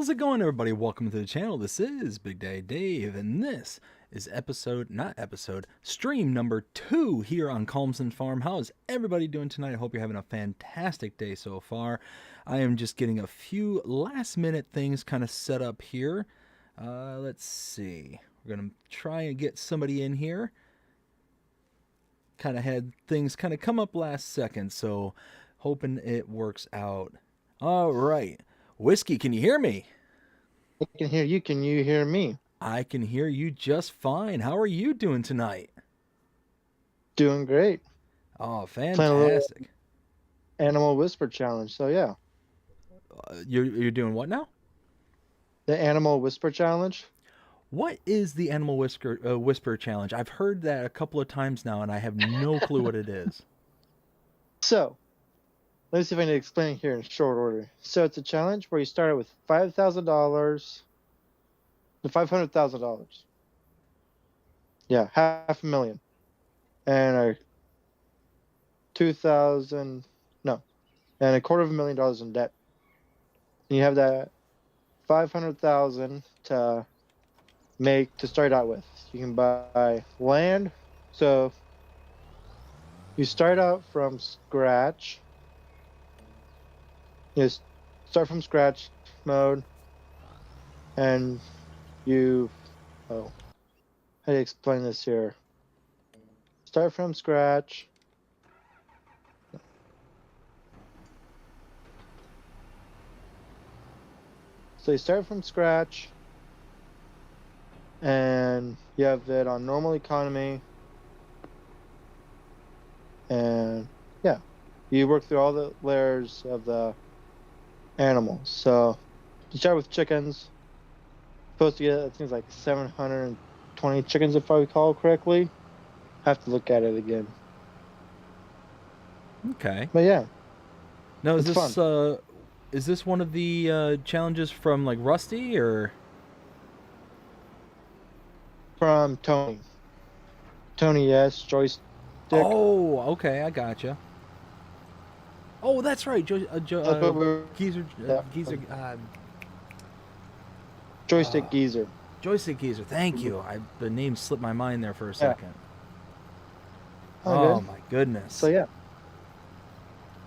How's it going, everybody? Welcome to the channel. This is Big Day Dave, and this is stream number 2 here on Calmsden Farm. How is everybody doing tonight? I hope you're having a fantastic day so far. I am just getting a few last-minute things kind of set up here. Let's see. We're going to try and get somebody in here. Kind of had things kind of come up last second, so hoping it works out. All right. Whiskey, can you hear me? I can hear you. Can you hear me? I can hear you just fine. How are you doing tonight? Doing great. Oh, Playing a little fantastic. animal whisper challenge. So yeah, You're doing what now? the animal whisper challenge. What is the animal whisper challenge? I've heard that a couple of times now, and I have no clue what it is. So let me see if I can explain it here in short order. So it's a challenge where you start out with $5,000 to $500,000. Yeah, $500,000, and 2,000 no, and $250,000 in debt. And you have that 500,000 to start out with. You can buy land. So you start out from scratch. You start from scratch mode, and how do you explain this here? Start from scratch. So you start from scratch, and you have it on normal economy, and yeah, you work through all the layers of the animals. So you start with chickens. Supposed to get, I think it's like 720 chickens if I recall correctly. Have to look at it again. Okay. But yeah. Now, It's fun. Is this one of the challenges from like Rusty or? From Tony. Tony, yes, joystick. Oh, okay, I gotcha. Oh, that's right, That's what we're, Geezer, yeah, Geezer, joystick geezer. Joystick Geezer. Thank you. The name slipped my mind there for a Yeah. second. Oh, Oh good. my goodness. So yeah.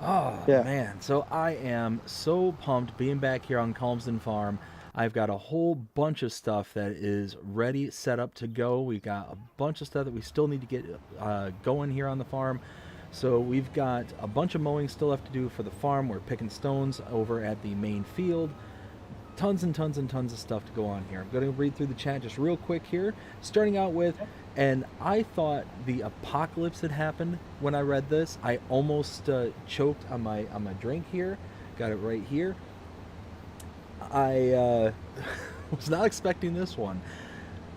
Oh, Yeah. man. So I am so pumped being back here on Calmsden Farm. I've got a whole bunch of stuff that is ready, set up to go. We've got a bunch of stuff that we still need to get going here on the farm. So we've got a bunch of mowing still left to do for the farm. We're picking stones over at the main field. Tons and tons and tons of stuff to go on here. I'm going to read through the chat just real quick here. Starting out with, and I thought the apocalypse had happened when I read this. I almost choked on my drink here. Got it right here. I was not expecting this one.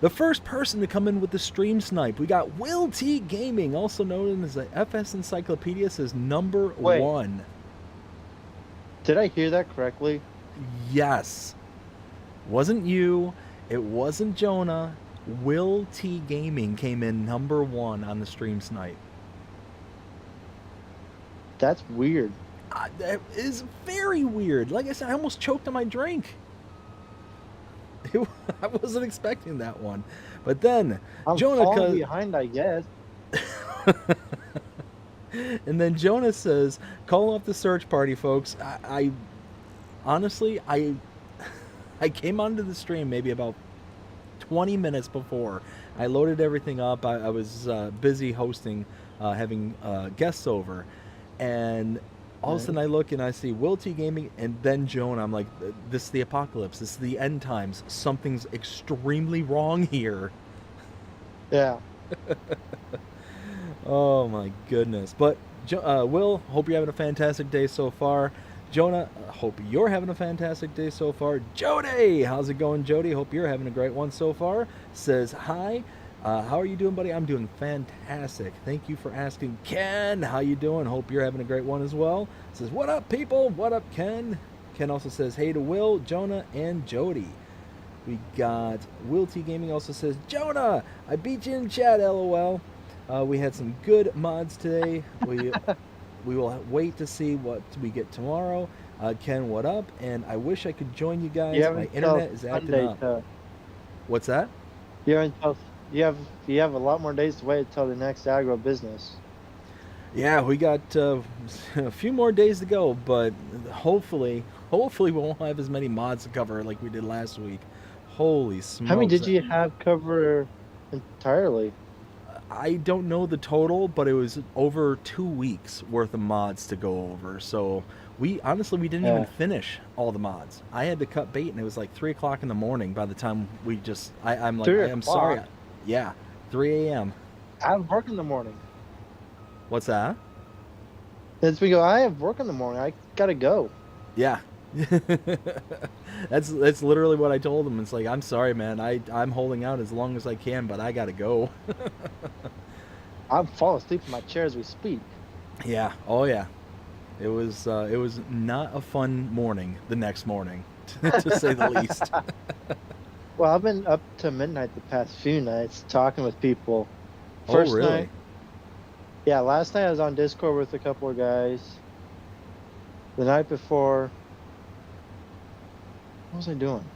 The first person to come in with the stream snipe, we got Will T Gaming, also known as the FS Encyclopedia, says number Wait. 1. Did I hear that correctly? Yes. Wasn't you. It wasn't Jonah. Will T Gaming came in number 1 on the stream snipe. That's weird. That is very weird. Like I said, I almost choked on my drink. I wasn't expecting that one. But then, I'm Jonah falling behind, I guess. And then Jonah says, call off the search party, folks. I honestly, I came onto the stream maybe about 20 minutes before. I loaded everything up. I was busy hosting, having guests over. And all of a sudden I look and I see Will T Gaming and then Jonah. I'm like, this is the apocalypse. This is the end times. Something's extremely wrong here. Yeah. Oh my goodness. But Will, hope you're having a fantastic day so far. Jonah, hope you're having a fantastic day so far. Jody, how's it going, Jody? Hope you're having a great one so far. Says hi. How are you doing, buddy? I'm doing fantastic. Thank you for asking. Ken, how you doing? Hope you're having a great one as well. Says, what up, people? What up, Ken? Ken also says, hey to Will, Jonah, and Jody. We got Will T Gaming also says, Jonah, I beat you in chat, LOL. We had some good mods today. We will wait to see what we get tomorrow. Ken, what up? And I wish I could join you You guys. have My until internet is acting Sunday up. to. What's that? You have until you have a lot more days to wait until the next agro business. Yeah, we got a few more days to go, but hopefully we won't have as many mods to cover like we did last week. Holy How many smokes. did you have cover entirely? I don't know the total, but it was over 2 weeks worth of mods to go over. So we didn't even Yeah, finish all the mods. I had to cut bait, and it was like 3 o'clock in the morning by the time we just. I'm like, three I am sorry. o'clock. Yeah, 3 a.m. I have work in the morning. What's that? As we go, I have work in the morning. I gotta go. Yeah. That's literally what I told him. It's like, I'm sorry, man. I'm holding out as long as I can, but I gotta go. I'm falling asleep in my chair as we speak. Yeah. Oh yeah. It was not a fun morning the next morning, to say the least. Well, I've been up to midnight the past few nights talking with people. Oh First really? night, yeah, last night I was on Discord with a couple of guys. The night before, what was I doing?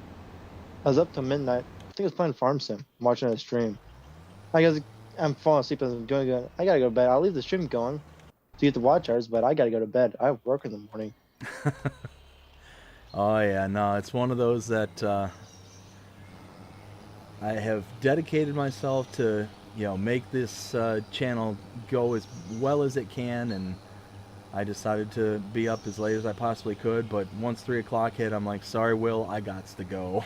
I was up to midnight. I think I was playing Farm Sim, watching a stream. I guess I'm falling asleep as I'm doing it. I gotta go to bed. I'll leave the stream going to get the watch hours, but I gotta go to bed. I have work in the morning. Oh yeah, no, it's one of those that I have dedicated myself to, make this channel go as well as it can, and I decided to be up as late as I possibly could. But once 3 o'clock hit, I'm like, sorry, Will, I gots to go.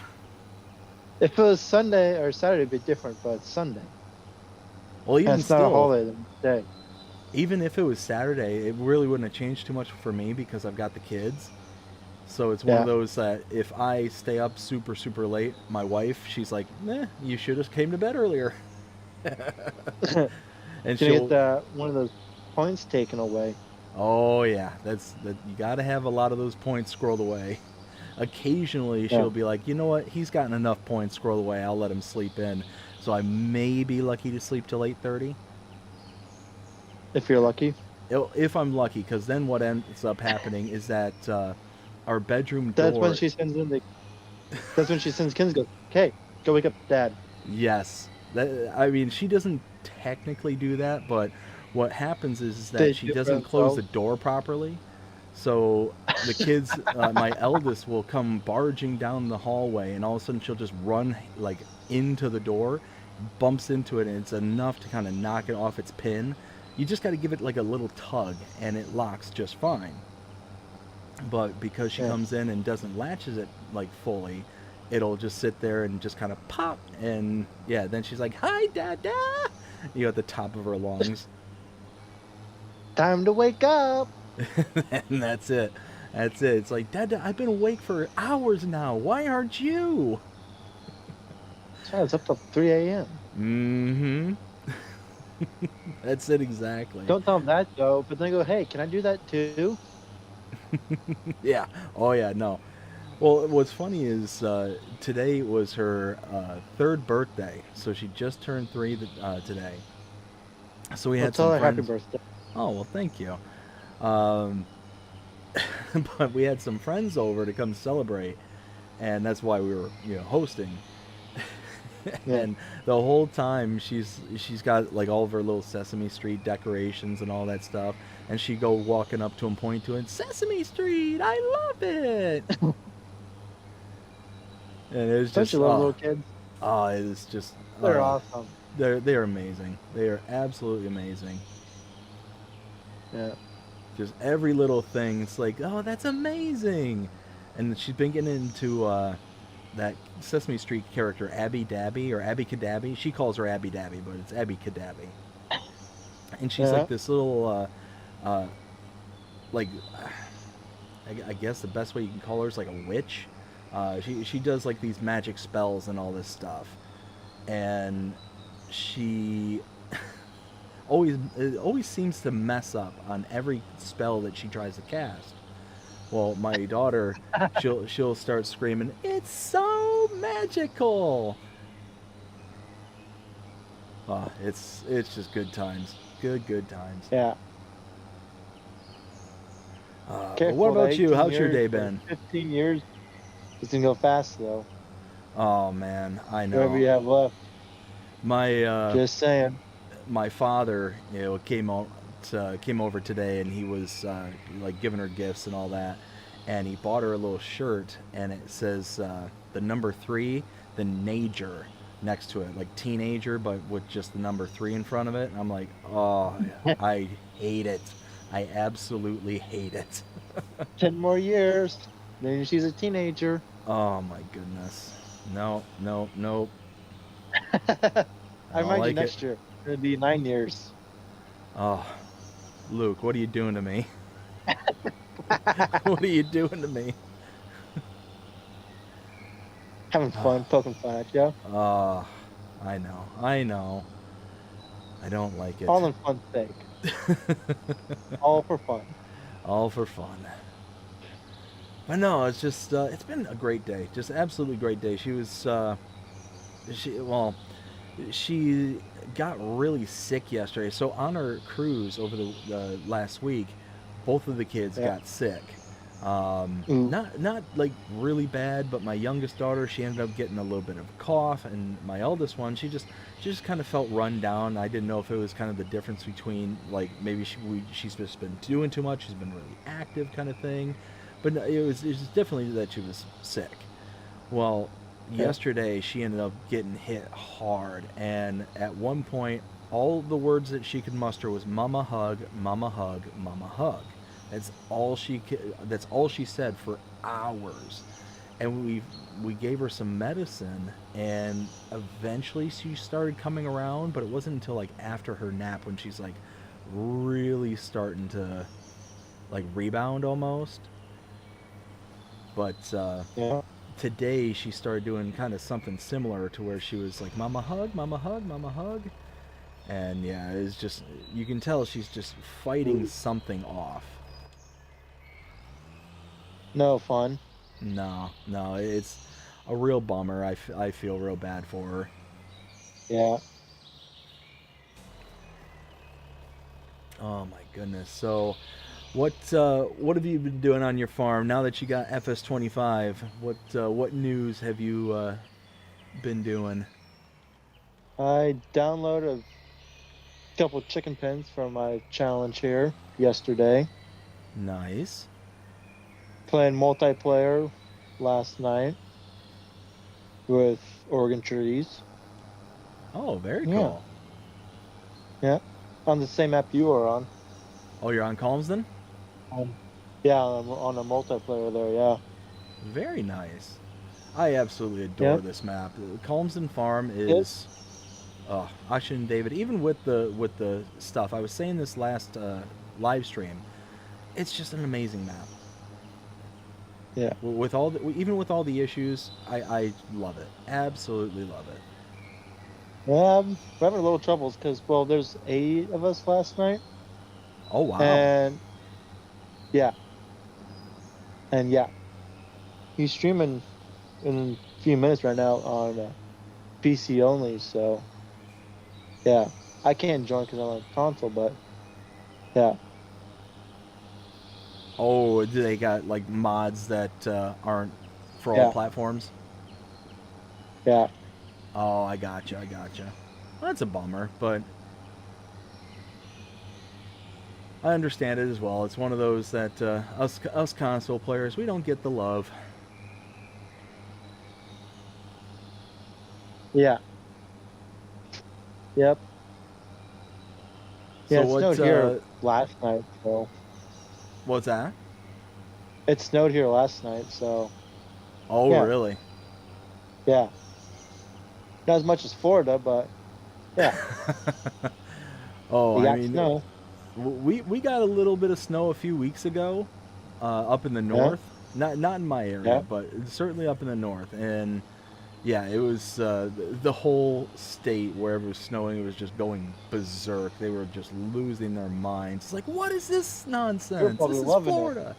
If it was Sunday or Saturday, it'd be different, but it's Sunday. Well, And even it's not a still, holiday the next day. even if it was Saturday, it really wouldn't have changed too much for me because I've got the kids. So it's one of Yeah. those that if I stay up super, super late, my wife, she's like, you should have came to bed earlier. And Gonna get she'll, one of those points taken away. oh yeah, that you got to have a lot of those points squirreled away. Occasionally Yeah. she'll be like, you know what, he's gotten enough points squirreled away, I'll let him sleep in. So I may be lucky to sleep till 8:30. If you're lucky. If I'm lucky, because then what ends up happening is that our bedroom That's when door. she sends in the that's when she sends kids goes, okay, go wake up dad. Yes. I mean, she doesn't technically do that, but what happens is that They she do it for doesn't close the themselves. door properly. So the kids, my eldest, will come barging down the hallway, and all of a sudden she'll just run like into the door, bumps into it, and it's enough to kind of knock it off its pin. You just got to give it like a little tug, and it locks just fine. But because she Yeah. comes in and doesn't latches it like fully, it'll just sit there and just kind of pop, and yeah, then she's like, "Hi, Dada!" At the top of her lungs, Time to wake up. and that's it. That's it. It's like, Dada, I've been awake for hours now. Why aren't you? So it's up till 3 a.m. Mm-hmm. That's it exactly. Don't tell them that, Joe. But then go, hey, can I do that too? Yeah. Oh yeah. No. Well, what's funny is today was her third birthday, so she just turned 3 today. So we Well, had tell some her happy friends. birthday. Oh well, thank you. Um, but we had some friends over to come celebrate, and that's why we were, hosting. Yeah. And the whole time she's got like all of her little Sesame Street decorations and all that stuff, and she go walking up to him, pointing to it, Sesame Street, I love it. And it was Don't you just love little kids? it is just They're awesome. they're amazing. They are absolutely amazing. Yeah. Just every little thing. It's like, oh, that's amazing. And she's been getting into that Sesame Street character, Abby Dabby or Abby Cadabby. She calls her Abby Dabby, but it's Abby Cadabby. And she's Yeah. like this little, like, I guess the best way you can call her is like a witch. She does like these magic spells and all this stuff. And she always seems to mess up on every spell that she tries to cast. Well, my daughter, she'll start screaming, "It's so magical!" It's just good times, good times. Yeah. But what Careful, that about you? 18 How's your years day or been? 15 years is gonna go fast though. Oh man, I Whatever know. you have left. My Just saying. my father, came over today, and he was like giving her gifts and all that, and he bought her a little shirt, and it says the number 3, the Nager, next to it, like teenager, but with just the number 3 in front of it. And I'm like, oh, I hate it. I absolutely hate it. 10 more years. Then she's a teenager. Oh my goodness. No, no, no. I I don't remind you like it. next year. It'll be 9 years. Oh, Luke, what are you doing to me? What are you doing to me? Having fun, poking fun at you. Oh, I know. I know. I don't like it. All in fun's sake. All for fun. All for fun. But no, it's just it's been a great day. Just absolutely great day. She was she got really sick yesterday. So on our cruise over the last week, both of the kids Yeah. got sick. Ooh. Not like really bad, but my youngest daughter, she ended up getting a little bit of a cough, and my eldest one, she just kind of felt run down. I didn't know if it was kind of the difference between, like, maybe she's just been doing too much, she's been really active, kind of thing. But no, it was definitely that she was sick. Well, Yeah. yesterday she ended up getting hit hard, and at one point, all the words that she could muster was "mama hug, mama hug, mama hug." That's all she said for hours. And we gave her some medicine, and eventually she started coming around, but it wasn't until like after her nap when she's like really starting to like rebound almost. But Yeah. today she started doing kind of something similar to where she was like mama hug, mama hug, mama hug. And yeah, it's just, you can tell she's just fighting Ooh. something off. No fun. No, no, it's a real bummer. I feel real bad for her. Yeah. Oh my goodness. So what have you been doing on your farm now that you got FS25? What news have you been doing? I downloaded a couple chicken pins from my challenge here yesterday. Nice. Playing multiplayer last night with Oregon trees. Oh, very Yeah. cool. Yeah. On the same app you are on. Oh, you're on Calmsden? Um, yeah, on a multiplayer there. Yeah. Very nice. I absolutely adore Yep. this map. Calmsden Farm Yep. is Oxygendavid. Even with the stuff, I was saying this last live stream. It's just an amazing map. Yeah. With all even with all the issues, I love it. Absolutely love it. We're having a little troubles because, well, there's 8 of us last night, Oh wow. and yeah, and yeah, he's streaming in a few minutes right now on PC only. So yeah, I can't join because I'm on console, but yeah, Oh, do they got like mods that aren't for all yeah, platforms? yeah, Oh, I gotcha. I gotcha. Well, that's a bummer, but I understand it as well. It's one of those that us console players, we don't get the love. yeah, yep, yeah. So It what? snowed here last night, so What's that? it snowed here last night, so Oh, yeah, really? yeah. Not as much as Florida, but yeah, Oh, you I got mean, snow. we got a little bit of snow a few weeks ago, up in the Yeah, north. Not in my yeah, area, but certainly up in the north. And yeah, it was the whole state wherever it was snowing. It was just going berserk. They were just losing their minds. It's like, what is this you're nonsense? probably This is loving it. Florida.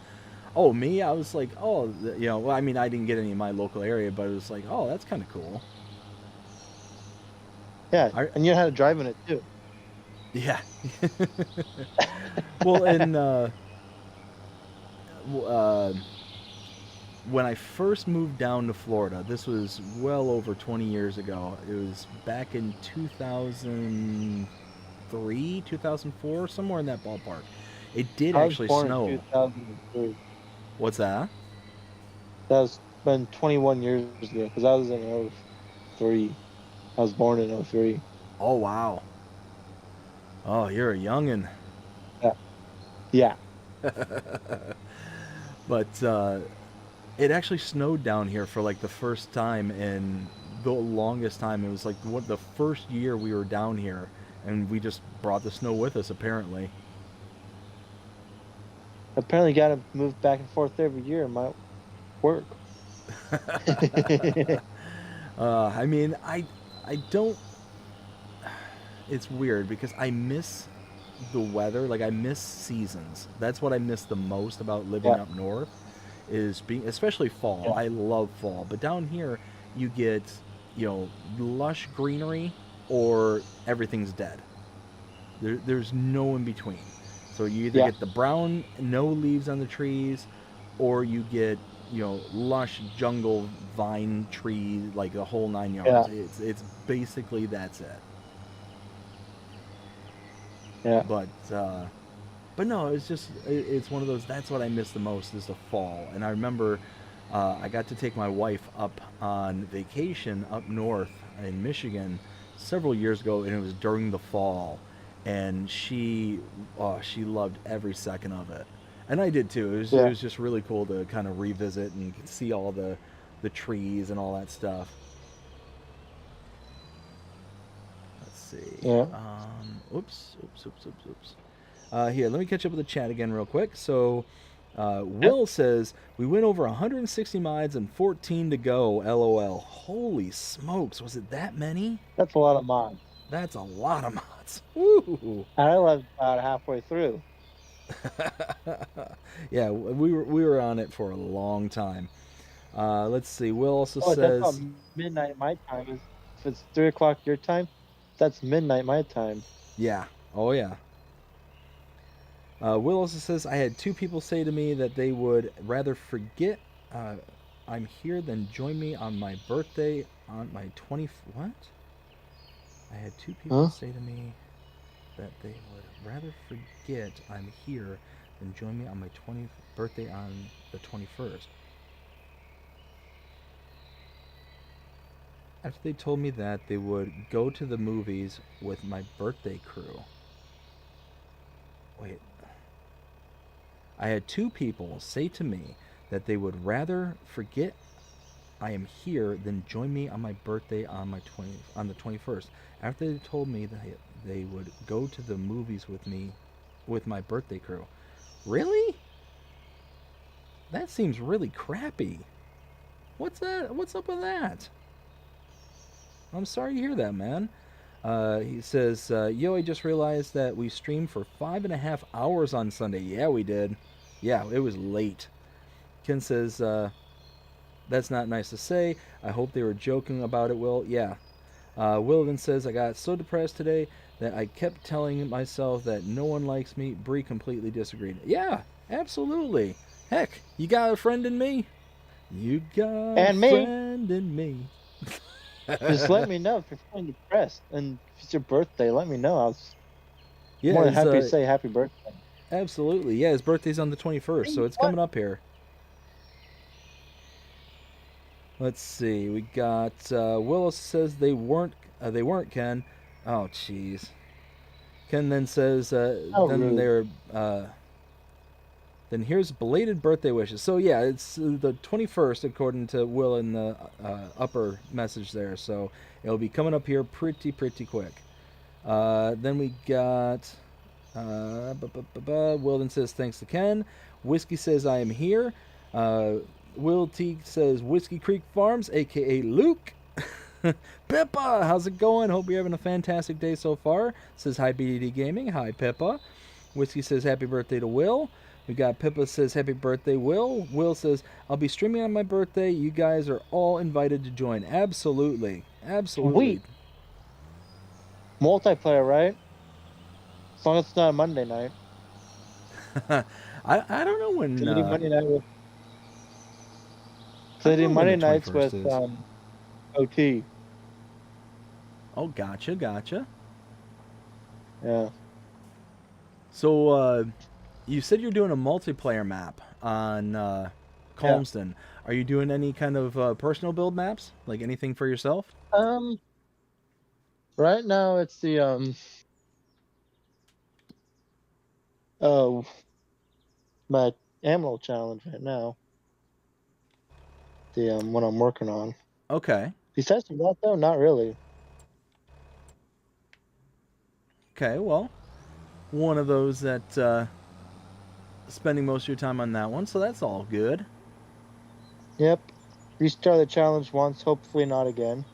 Oh, me? I was like, oh, well, I mean, I didn't get any in my local area, but it was like, oh, that's kind of cool. Yeah, I, and you know how to drive in it too. yeah. Well, and when I first moved down to Florida, this was well over 20 years ago. It was back in 2003, 2004, somewhere in that ballpark. It did I was actually born in snow. 2003. What's that? That's been 21 years ago because I was in '03. I was born in '03. Oh, wow. Oh, you're a youngin'. Yeah. Yeah. But it actually snowed down here for like the first time in the longest time. It was like the first year we were down here, and we just brought the snow with us, apparently. Apparently, got to move back and forth every year. It might work. I mean, I don't. It's weird because I miss the weather. Like I miss seasons. That's what I miss the most about living Yeah. up north, is being, especially fall. Yeah. I love fall, but down here you get, lush greenery or everything's dead. There's no in between. So you either Yeah. get the brown, no leaves on the trees, or you get, lush jungle vine tree, like the whole 9 yards. Yeah. It's basically that's it. Yeah. But no, it's one of those. That's what I miss the most is the fall. And I remember I got to take my wife up on vacation up north in Michigan several years ago, and it was during the fall, and she loved every second of it, and I did too. It Yeah. was just really cool to kind of revisit and see all the trees and all that stuff. Let's see. Yeah. Oops. Here, let me catch up with the chat again real quick. So, Yeah. Will says, we went over 160 miles and 14 to go, LOL. Holy smokes, was it that many? That's a lot of mods. That's a lot of mods. Woo! I left about halfway through. Yeah, we were on it for a long time. Let's see. Will also Oh, that's about says, midnight my time. If it's 3 o'clock your time, that's midnight my time. yeah, oh yeah. Will also says, I had two people say to me that they would rather forget I'm here than join me on my birthday on my 20. What? I had two people Huh? say to me that they would rather forget I'm here than join me on my 20th birthday on the 21st. After they told me that they would go to the movies with my birthday crew. Wait. I had two people say to me that they would rather forget I am here than join me on my birthday on the 21st. After they told me that they would go to the movies with me with my birthday crew. Really? That seems really crappy. What's that? What's up with that? I'm sorry to hear that, man. He says, yo, I just realized that we streamed for 5.5 hours on Sunday. Yeah, we did. Yeah, it was late. Ken says, that's not nice to say. I hope they were joking about it, Will. Yeah. Will then says, I got so depressed today that I kept telling myself that no one likes me. Bree completely disagreed. Yeah, absolutely. Heck, you got a friend in me. You got a And me. friend in me. Just let me know if you're feeling depressed. And if it's your birthday, let me know. I was Yeah, more than happy to say happy birthday. absolutely. Yeah, his birthday's on the 21st, so it's What? coming up here. Let's see. We got Willis says they weren't Ken. Oh, jeez. Ken then says How then rude. they're then here's belated birthday wishes. So yeah, it's the 21st according to Will in the upper message there. So it'll be coming up here pretty quick. Then we got Will then says thanks to Ken. Whiskey says I am here. Will T says Whiskey Creek Farms, aka Luke. Pippa, how's it going? Hope you're having a fantastic day so far. Says hi BDD Gaming. Hi Pippa. Whiskey says happy birthday to Will. We got Pippa says happy birthday Will. Will says I'll be streaming on my birthday. You guys are all invited to join. Absolutely. Sweet. Multiplayer, right? As long as it's not a Monday night. I don't know when So they do Monday night with. I So they don't do know when the Monday nights 21st with is. OT. Oh, gotcha, gotcha. Yeah. So you said you're doing a multiplayer map on Yeah. Calmsden. Are you doing any kind of personal build maps? Like anything for yourself? Um. Right now it's the oh my ammo challenge right now. The one I'm working on. Okay. Besides from that though, not really. Okay, well, one of those that spending most of your time on that one, so that's all good. Yep. Restart the challenge once, hopefully not again.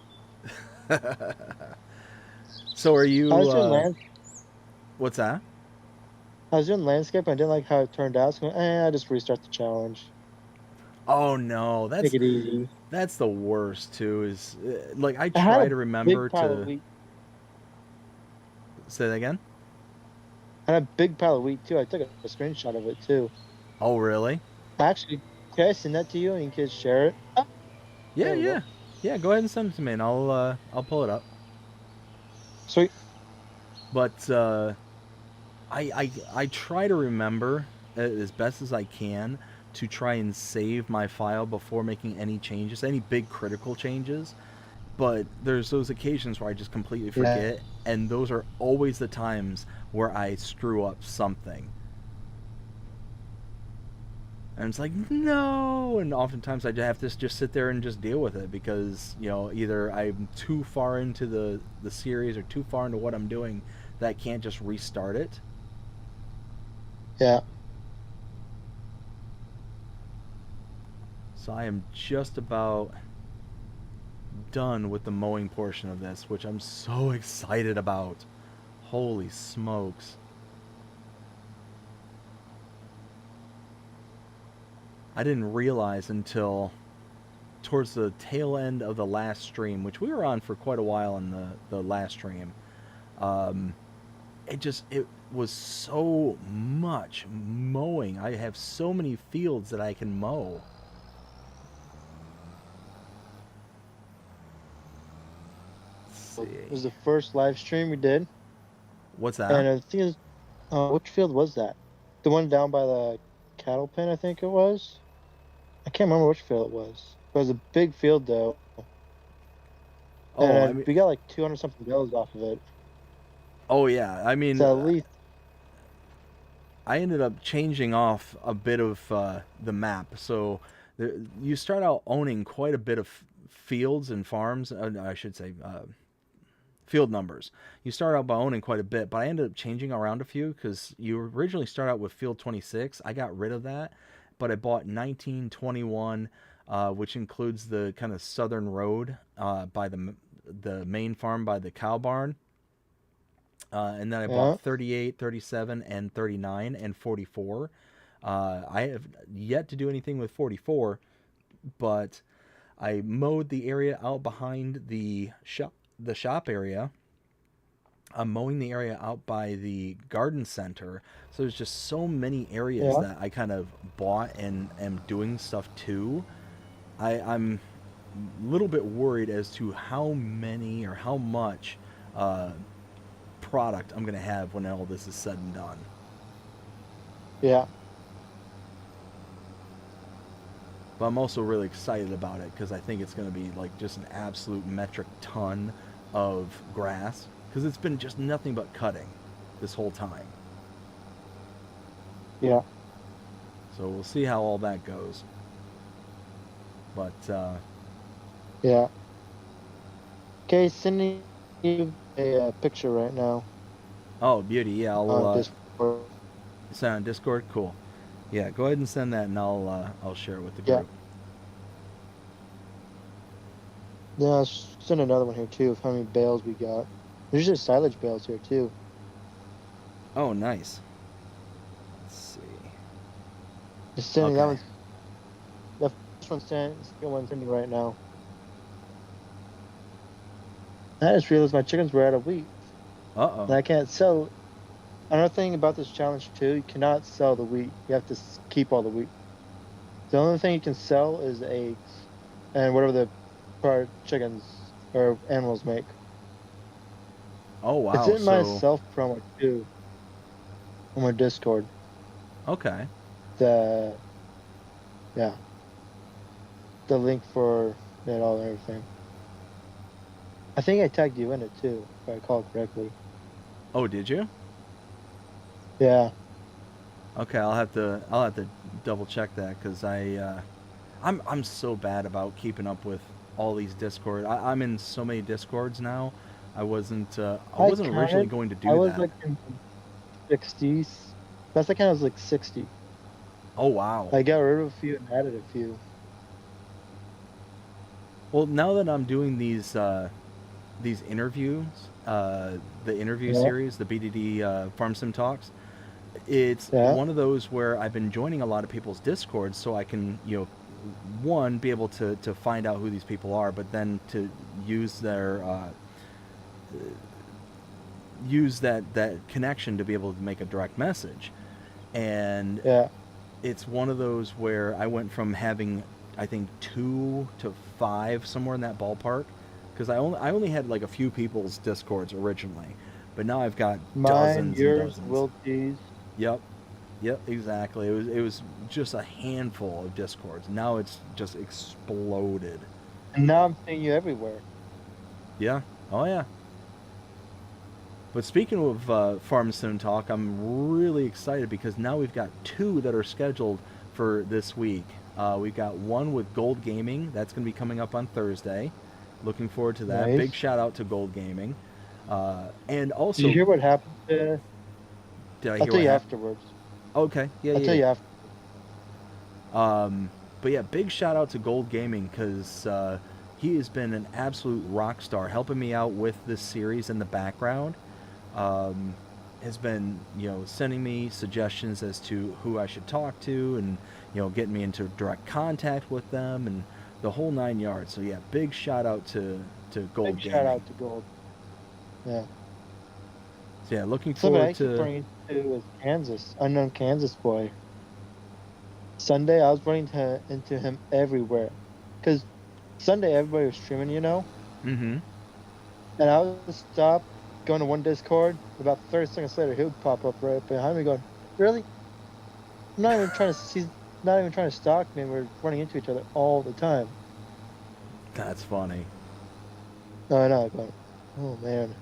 So are I you was doing land what's that? I was doing landscape and I didn't like how it turned out, so I just restart the challenge. Oh no, Make it easy. that's the worst too is like I I had try a to big remember pile of to wheat. say that again. I had a big pile of wheat too. I took a screenshot of it too. Oh, really? Actually, can I send that to you and you can share it? Oh, Yeah, there we go. yeah. Yeah, go ahead and send it to me and I'll pull it up. Sweet. But I try to remember as best as I can to try and save my file before making any changes, any big critical changes. But there's those occasions where I just completely Yeah. forget, and those are always the times where I screw up something. And it's like, no! And oftentimes I have to just sit there and just deal with it because, either I'm too far into the series or too far into what I'm doing that I can't just restart it. Yeah. So I am just about done with the mowing portion of this, which I'm so excited about. Holy smokes. I didn't realize until towards the tail end of the last stream, which we were on for quite a while in the last stream. Um, it was so much mowing. I have so many fields that I can mow. Let's It see. was the first live stream we did. What's that? And I think it's, which field was that? The one down by the cattle pen, I think it was. I can't remember which field it was. It was a big field though. Oh, I And mean, we got like 200 something bells off of it. oh yeah. I mean, So at least, I ended up changing off a bit of the map. So you start out owning quite a bit of fields and farms. I should say field numbers. You start out by owning quite a bit, but I ended up changing around a few because you originally start out with field 26. I got rid of that, but I bought 1921, which includes the kind of southern road by the main farm by the cow barn. And then I bought yeah, 38, 37, and 39 and 44. I have yet to do anything with 44, but I mowed the area out behind the shop area. I'm mowing the area out by the garden center. So there's just so many areas yeah, that I kind of bought and am doing stuff to. I'm a little bit worried as to how many or how much uh, product I'm going to have when all this is said and done. yeah, But I'm also really excited about it because I think it's going to be like just an absolute metric ton of grass because it's been just nothing but cutting this whole time. yeah, So we'll see how all that goes. But yeah. Okay, sending you a picture right now oh, beauty, yeah, I'll on Discord. send on Discord. Cool. Yeah, go ahead and send that, and I'll share it with the Yeah, group. yeah. I'll send another one here too of how many bales we got. There's just silage bales here too. Oh, nice. Let's see. Just sending that Okay. one. The first one second one sending right now. I just realized my chickens were out of wheat. Uh And oh. I can't sell. Another thing about this challenge too, you cannot sell the wheat. You have to keep all the wheat. The only thing you can sell is the eggs and whatever the part chickens or animals make. Oh It's wow. in my So self promo too on my Discord. okay. The yeah, the link for it all and everything. I think I tagged you in it too, if I recall correctly. Oh, did you? Yeah, Okay, I'll have to double check that because I'm so bad about keeping up with all these Discord. I'm in so many Discords now. I I wasn't originally counted. going to I do was that. like in the 60s. That's like I was like 60. Oh wow. I got rid of a few and added a few. Well, now that I'm doing these interviews, the interview Yeah, series, the BDD Farm Sim Talks, it's yeah. one of those where I've been joining a lot of people's Discords so I can, one, be able to find out who these people are, but then to use their use that connection to be able to make a direct message. And Yeah, it's one of those where I went from having, I think, 2 to 5, somewhere in that ballpark, because I only had like a few people's Discords originally, but now I've got mine, dozens and yours, dozens. Will T's. Yep, yep, exactly. It was just a handful of Discords. Now it's just exploded. And now I'm seeing you everywhere. Yeah. Oh yeah. But speaking of Farm Sim Talk, I'm really excited because now we've got 2 that are scheduled for this week. We've got one with Gold Gaming. That's going to be coming up on Thursday. Looking forward to that. Big Nice. shout out to Gold Gaming. And Did you also, hear what happened to? did I I'll hear tell what you happened? afterwards. Okay, yeah, I'll yeah, tell yeah. you after. But yeah, big shout out to Gold Gaming because he has been an absolute rock star, helping me out with this series in the background. Um, has been sending me suggestions as to who I should talk to, and getting me into direct contact with them, and the whole 9 yards. So yeah, big shout out to Big Gold shout Gaming. out to Gold. Yeah. So yeah, looking Somebody forward I keep to. running into is Kansas, unknown Kansas boy. Sunday I was into him everywhere, cause Sunday everybody was streaming, Mm-hmm. and I would stop going to one Discord. About 30 seconds later, he would pop up right behind me, going, "Really? I'm not even trying to. He's not even trying to stalk me. We're running into each other all the time." That's funny. No, I know. Going, oh man.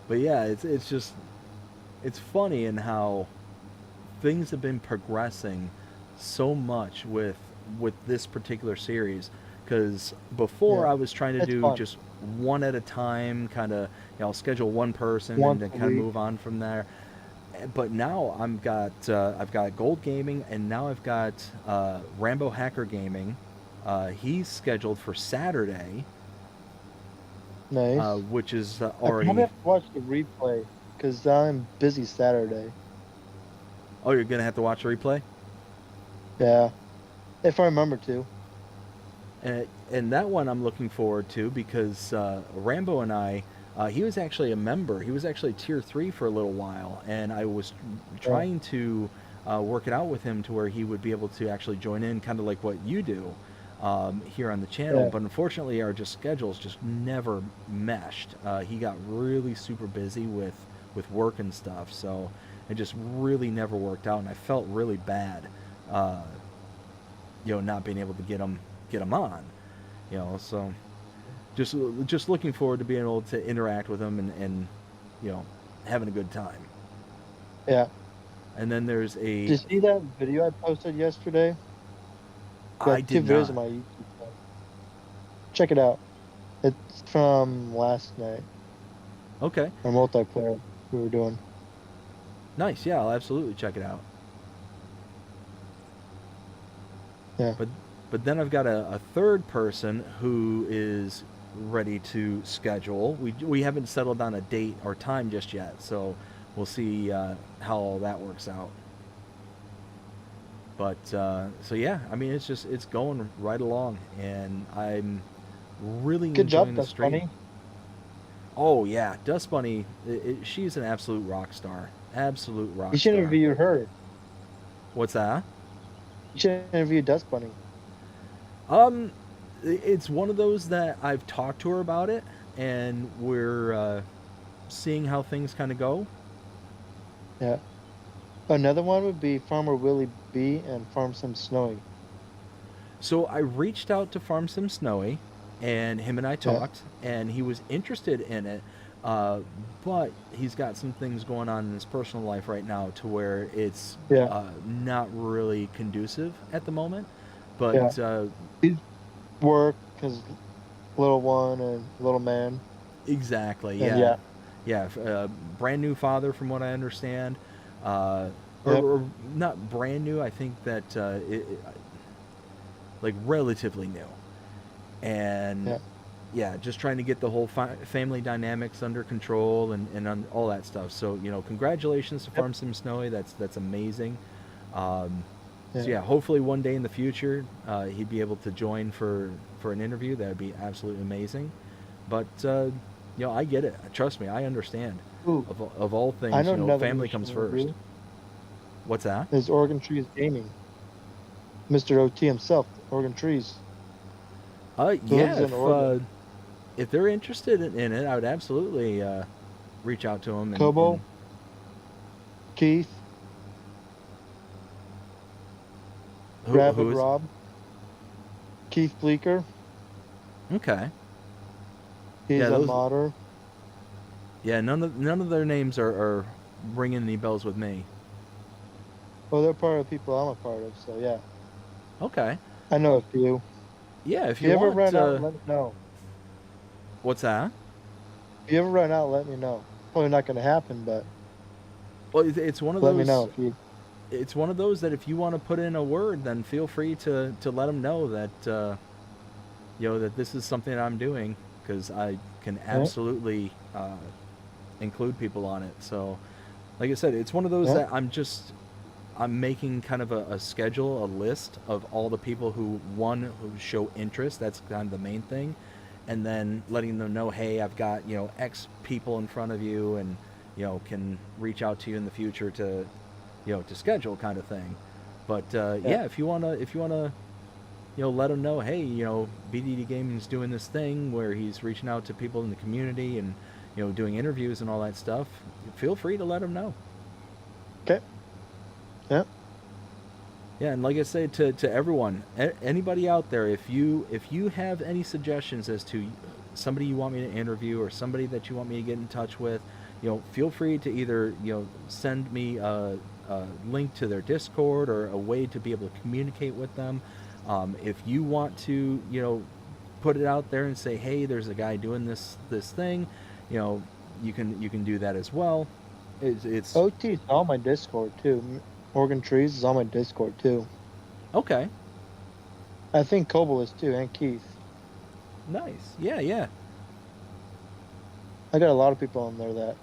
But yeah, it's just it's funny in how things have been progressing so much with this particular series, because before Yeah, I was trying to it's do fun. just one at a time, kind of schedule one person and Once then a kind of week. move on from there. But now I've got Gold Gaming, and now I've got Rambo Hacker Gaming. He's scheduled for Saturday, Nice. which is I probably already. have to watch the replay because I'm busy Saturday. Oh, you're gonna have to watch the replay. Yeah, if I remember to. And that one I'm looking forward to because Rambo and I, he was actually a member. He was actually tier 3 for a little while, and I was Yeah, trying to work it out with him to where he would be able to actually join in, kind of like what you do here on the channel. yeah. But unfortunately, our just schedules just never meshed. He got really super busy with work and stuff, so it just really never worked out, and I felt really bad. Uh, not being able to get him on. So just looking forward to being able to interact with him and you know having a good time. Yeah. And then there's Did a. you see that video I posted yesterday? I Got did 2 videos on not. my YouTube channel. Check it out. It's from last night. Okay, Our multiplayer we were doing. nice. Yeah, I'll absolutely check it out. Yeah. But but then I've got a third person who is ready to schedule. We haven't settled on a date or time just yet, so we'll see how all that works out. But so yeah, I mean it's going right along, and I'm really Good job, enjoying the That's stream. Funny. Oh yeah, Dust Bunny. She's an absolute rock star. Absolute You rock should star. interview her. What's that? You should interview Dust Bunny. Um, it's one of those that I've talked to her about it, and we're seeing how things kind of go. Yeah. Another one would be Farmer Willie B and Farm Sim Snowy. So I reached out to Farm Sim Snowy, and him and I Yeah. talked, and he was interested in it, uh, but he's got some things going on in his personal life right now to where it's Yeah. not really conducive at the moment. Yeah. But He's work his little one and little man. exactly, And yeah, yeah. yeah, brand new father from what I understand, uh, Yep. or not brand new. I think that like relatively new, and Yeah. yeah, just trying to get the whole family dynamics under control and all that stuff. So congratulations to Yep. Farm Sim Snowy. That's amazing. Um, so Yeah. yeah, hopefully one day in the future he'd be able to join for an interview. That would be absolutely amazing. But I get it. Trust me, I understand. Ooh. Of all I things, know another one family you should comes first. interview. What's that? Is Oregon Trees Gaming. Mr. OT himself, Oregon Trees. He Yeah, lives in Oregon. if they're interested in it, I would absolutely reach out to them and Kobo, Keith, who Rapid is Rob, Keith Bleeker. okay. He's Yeah, a those. modder. Yeah, none of their names are ringing any bells with me. Well, they're part of the people I'm a part of, so yeah. Okay. I know a few. Yeah, if If you you ever want. run out, let me know. What's that? If you ever run out, let me know. Probably not going to happen, but Well, it's one of let me those. know if you. It's one of those that if you want to put in a word, then feel free to let them know that that this is something that I'm doing because I can Yeah, absolutely include people on it. So, like I said, it's one of those yeah, that I'm making kind of a schedule, a list of all the people who show interest. That's kind of the main thing, and then letting them know, hey, I've got X people in front of you, and can reach out to you in the future to schedule kind of thing. But yeah. yeah, if you wanna let them know, hey, BDD Gaming's doing this thing where he's reaching out to people in the community and doing interviews and all that stuff. Feel free to let them know. Okay. Yeah. Yeah, and like I say to everyone, anybody out there, if you have any suggestions as to somebody you want me to interview or somebody that you want me to get in touch with, feel free to either send me a link to their Discord or a way to be able to communicate with them. If you want to, put it out there and say, hey, there's a guy doing this thing, you can do that as well. It's OT is on my Discord too. Oregon Trees is on my Discord too. okay. I think Kobo is too, and Keith. Nice. Yeah, yeah. I got a lot of people on there that.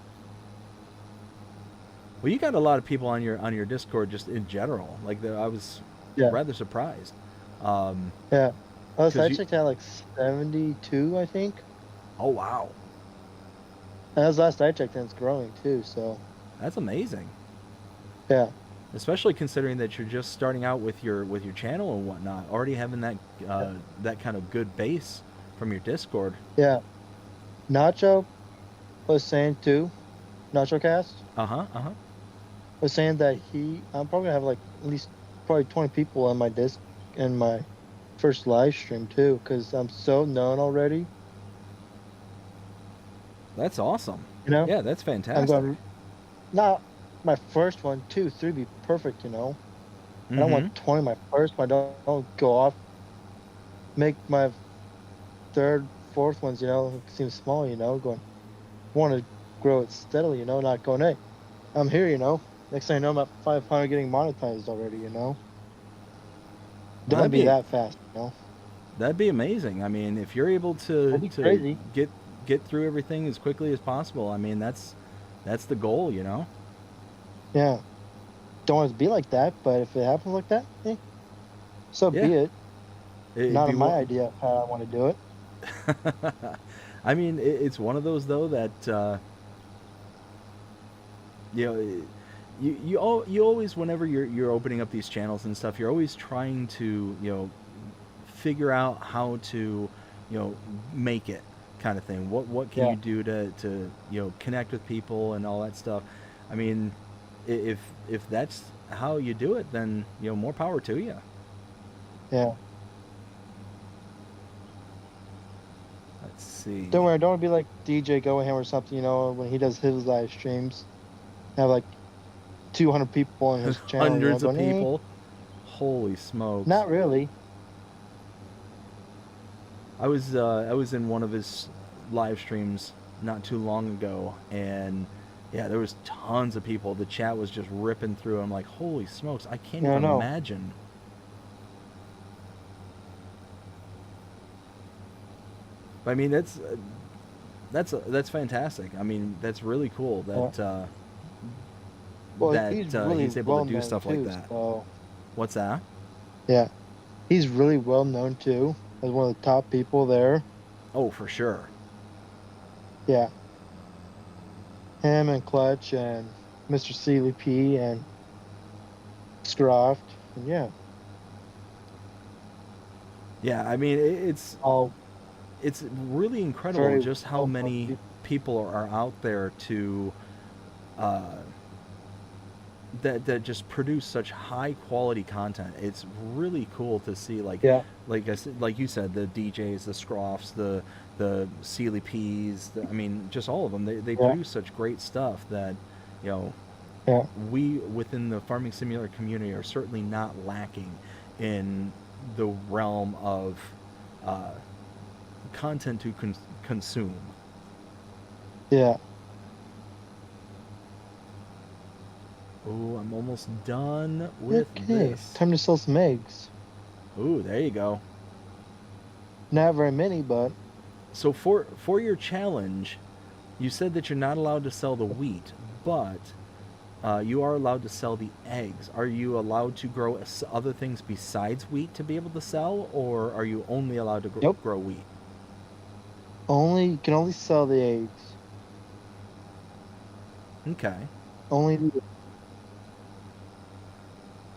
Well, you got a lot of people on your Discord just in general. Like I was Yeah. rather surprised. Um, Yeah. I 'Cause you. checked out like 72, I think. Oh wow, And as last I checked, and it's growing too. So that's amazing. yeah, Especially considering that you're just starting out with your channel and whatnot, already having yeah, that kind of good base from your Discord. yeah. Nacho was saying too. Nacho Cast Uh huh. Uh huh. was saying that I'm probably gonna have like at least probably 20 people on my disc in my first live stream too, because I'm so known already. That's awesome. You know, Yeah, that's I'm fantastic. going not my first one, two, three be perfect. You know, I don't Mm-hmm. want 20 my first one. Don't go off. Make my third, fourth ones. You know, seem small. You know, going want to grow it steadily. You know, not going hey, I'm here. You know, next thing I know, I'm at 500 getting monetized already. You know, Well, don't want to be that fast. You know, that'd be amazing. I mean, if you're able to that'd be to crazy. get through everything as quickly as possible, I mean, that's the goal. Yeah, don't want it to be like that, but if it happens like that, so Yeah, be it. it'd Not be in my one. idea of how I want to do it. I mean, it's one of those though that you know, you always, whenever you're opening up these channels and stuff, you're always trying to, figure out how to, you know, make it, kind of thing. What can Yeah, you do to connect with people and all that stuff? I mean, if if that's how you do it, then more power to you. yeah. Let's see. Don't worry, don't be like DJ Goham or something. When he does his live streams, have like 200 people on his channel. Hundreds of Going, people. Holy smokes. not really. I was in one of his live streams not too long ago, and yeah, there was tons of people. The chat was just ripping through. I'm like, holy smokes, I can't Yeah, I even know. imagine. I mean, that's fantastic. I mean, that's really cool Yeah. that Well, that he's really he's able to well do known stuff like too. that. So What's that? yeah, he's really well known too as one of the top people there. Oh, for sure. Yeah, him and Clutch and Mr. Sealy P and Scroft. And yeah, Yeah, I mean, all it's really incredible very just how well known many people. people are out there to uh, that just produce such high quality content. It's really cool to see, Yeah, like I said, like you said, the DJs, the Scroffs, the Sealy Ps. I mean, just all of them. They yeah, produce such great stuff that you know yeah, we within the farming simulator community are certainly not lacking in the realm of uh, content to consume. yeah. Oh, I'm almost done with Okay, this. time to sell some eggs. Ooh, there you go. Not very many, but So for your challenge, you said that you're not allowed to sell the wheat, but you are allowed to sell the eggs. Are you allowed to grow other things besides wheat to be able to sell, or are you only allowed to nope. grow wheat? Only you can only sell the eggs. Okay. Only it's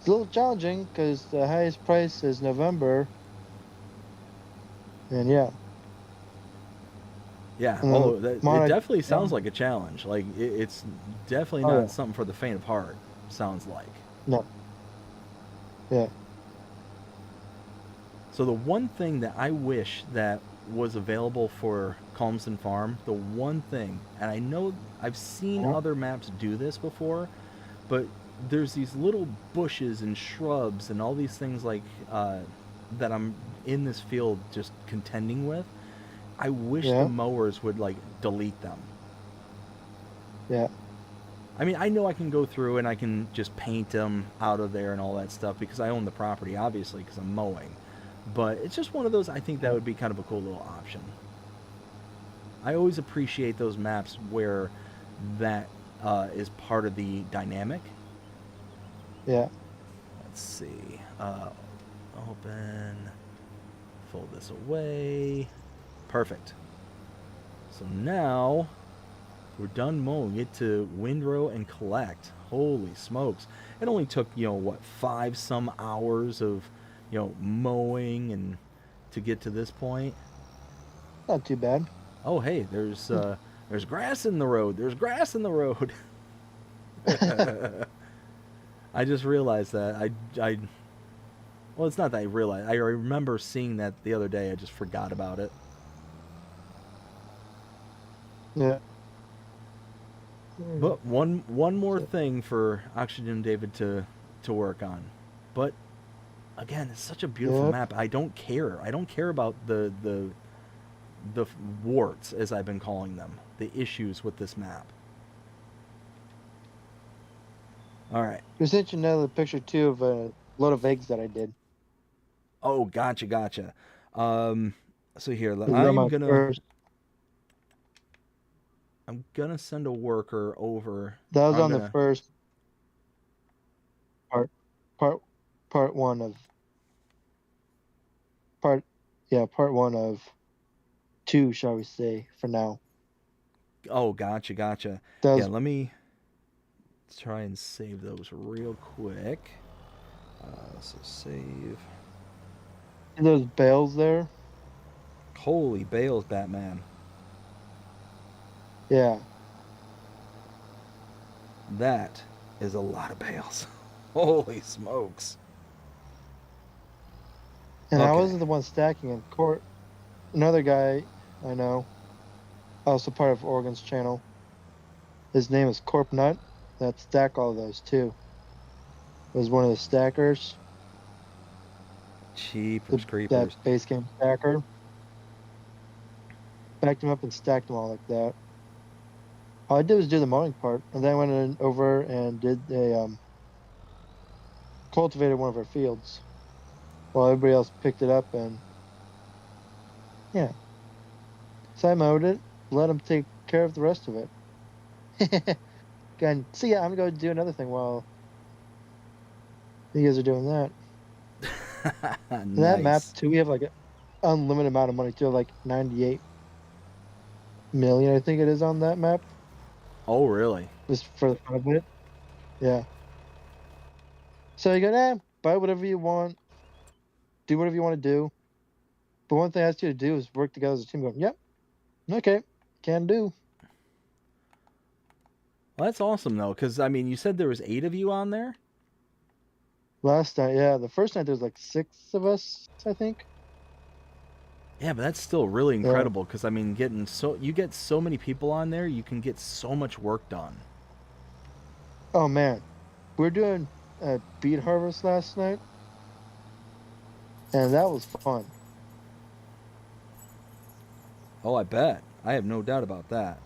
a little challenging because the highest price is November, and yeah, Yeah. and then Oh, it Monarch. definitely sounds like a challenge. Like it's definitely Oh not yeah, something for the faint of heart. Sounds like. no, yeah, So the one thing that I wish that was available for Calmsden Farm, the one thing, and I know I've seen uh-huh. other maps do this before, but there's these little bushes and shrubs and all these things that I'm in this field just contending with. I wish the Yeah, mowers would delete them. yeah, I mean, I know I can go through and I can just paint them out of there and all that stuff because I own the property, obviously, because I'm mowing. But it's just one of those, I think that yeah, would be kind of a cool little option. I always appreciate those maps where that is part of the dynamic. yeah. Let's see. Open. Fold this away. Perfect. So now we're done mowing. Get to windrow and collect. Holy smokes. It only took, what, 5 some hours of, mowing and to get to this point. Not too bad. Oh, hey, there's grass in the road. There's grass in the road. I just realized that. Well, it's not that I realized. I remember seeing that the other day. I just forgot about it. Yeah. But one more So, thing for Oxygendavid to work on. But again, it's such a beautiful yep. map. I don't care. I don't care about the warts, as I've been calling them, the issues with this map. All right. We sent you another picture too of a load of eggs that I did. Oh, gotcha, gotcha. Um, so here, This is on my first. I'm gonna send a worker over. That was I'm on the gonna. first part, part, part 1 of part. Yeah, part 1 of 2, shall we say, for now. Oh, gotcha. Yeah, Those let me try and save those real quick. So save. those bales there. Holy bales, Batman. Yeah. That is a lot of bales. Holy smokes. And I Okay. wasn't the one stacking in court. Another guy I know, also part of Oregon's channel. His name is Corp Nut. That stack all those too. Was one of the stackers. Cheapers That creepers. base game stacker. Backed him up and stacked them all like that. All I did was do the mowing part, and then I went over and did cultivated one of our fields while everybody else picked it up, and yeah. So I mowed it, let him take care of the rest of it. And see, I'm going to do another thing while you guys are doing that. And that map Nice. too, we have like an unlimited amount of money too, like 98 million, I think it is on that map, Oh, really? just for the fun of it. Yeah. So you go, buy whatever you want, do whatever you want to do. But one thing I ask you to do is work together as a team. Going, yep, okay, can do. Well, that's awesome, though, because, I mean, you said there was 8 of you on there? Last night, yeah, the first night there's like 6 of us, I think. Yeah, but that's still really Yeah. incredible, because, I mean, you get so many people on there, you can get so much work done. Oh man, we were doing a beet harvest last night, and that was fun. Oh, I bet. I have no doubt about that.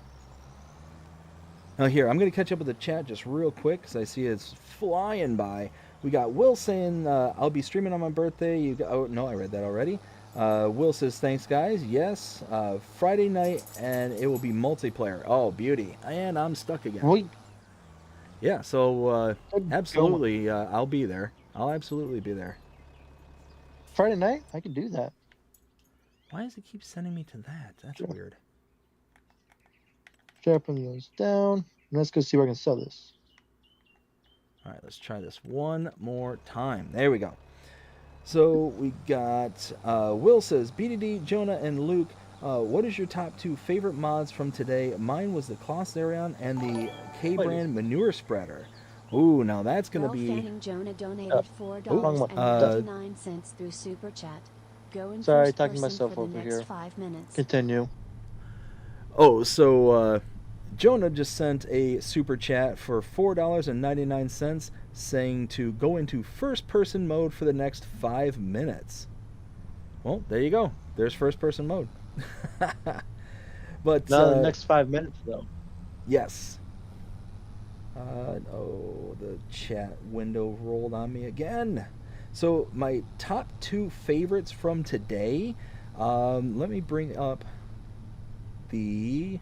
Now, here, I'm going to catch up with the chat just real quick because I see it's flying by. We got Will saying, I'll be streaming on my birthday. Oh, no, I read that already. Will says, thanks, guys. Yes, Friday night, and it will be multiplayer. Oh, beauty. And I'm stuck again. We Yeah, so go absolutely, I'll be there. I'll absolutely be there. Friday night. I could do that. Why does it keep sending me to that? That's weird. Sharpen those down. And let's go see where I can sell this. All right, let's try this one more time. There we go. So we got Will says, BDD, Jonah, and Luke, what is your top 2 favorite mods from today? Mine was the Clossarion and the K-Brand Manure Spreader. Ooh, now that's going to be... Fanning Jonah donated wrong one. $4.99 through Super Chat. Go in Sorry, first talking to person myself for the over next here. 5 minutes. Continue. Oh, so Jonah just sent a super chat for $4.99 saying to go into first person mode for the next 5 minutes. Well, there you go. There's first person mode. But Not the next 5 minutes though. yes. Oh, the chat window rolled on me again. So my top 2 favorites from today. Let me bring up the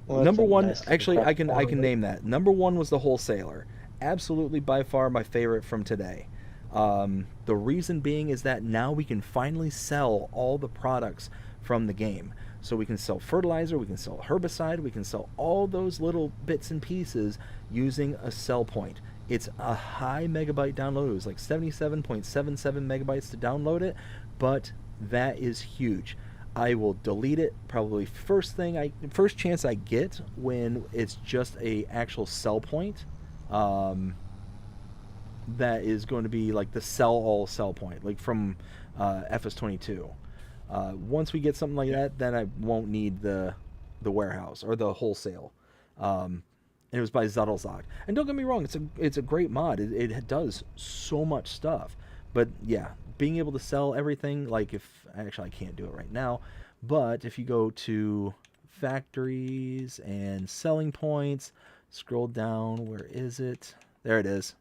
number one. Nice Actually, I can name that. Number 1 was the Wholesaler. Absolutely, by far my favorite from today. The reason being is that now we can finally sell all the products from the game. So we can sell fertilizer, we can sell herbicide, we can sell all those little bits and pieces using a sell point. It's a high megabyte download. It was like 77.77 megabytes to download it, but that is huge. I will delete it probably first chance I get when it's just a actual sell point. That is going to be like the sell point, like from FS22. Once we get something like that, then I won't need the warehouse or the wholesale. And it was by Zuttelzog. And don't get me wrong, it's a great mod. It does so much stuff. But yeah, being able to sell everything, like if actually I can't do it right now, but if you go to factories and selling points, scroll down, where is it? There it is.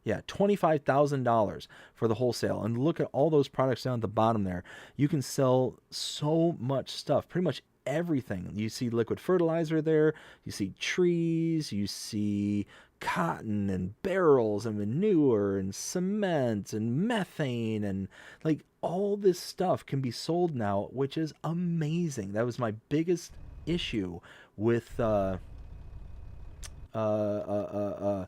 Yeah, $25,000 for the wholesale. And look at all those products down at the bottom there. You can sell so much stuff, pretty much everything. You see liquid fertilizer there, you see trees, you see cotton and barrels and manure and cement and methane, and like all this stuff can be sold now, which is amazing. That was my biggest issue with uh, uh, uh,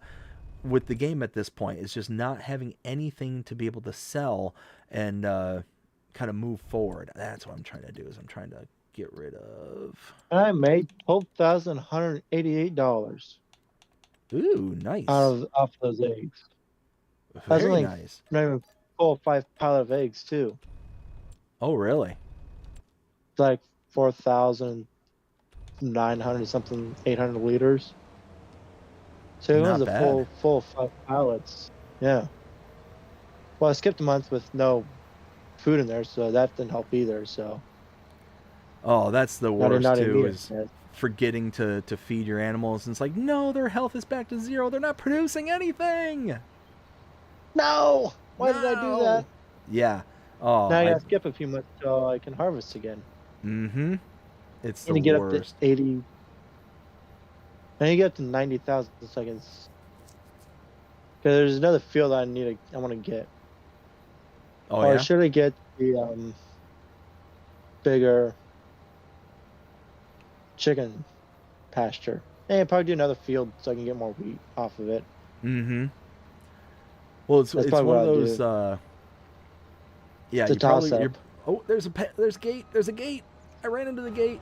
with the game at this point, is just not having anything to be able to sell and kind of move forward. That's what I'm trying to do. Is I'm trying to get rid of. I made $12,188 Ooh, nice. off those eggs. That's Very only nice. not even 4 or 5 pallet of eggs too. Oh, really? It's like 4,900 something, 800 liters. So it Not was a bad. full 5 pallets. Yeah. Well, I skipped a month with no food in there, so that didn't help either. So Oh, that's the not worst not too. immediate. Is forgetting to feed your animals, and it's like, no, their health is back to zero. They're not producing anything. No! Why did I do that? Yeah. Oh, Now I gotta skip a few months so I can harvest again. Mm-hmm. It's And the to get worst. up to 80. I need to get up to 90,000 seconds. Because there's another field I want to get. Oh, Or yeah? should I get the bigger chicken pasture? And probably do another field so I can get more wheat off of it. Mm-hmm. Well, it's That's it's probably one what of I'll those. do. Yeah, It's a you probably. toss-up. Oh, there's a there's a gate. There's a gate. I ran into the gate.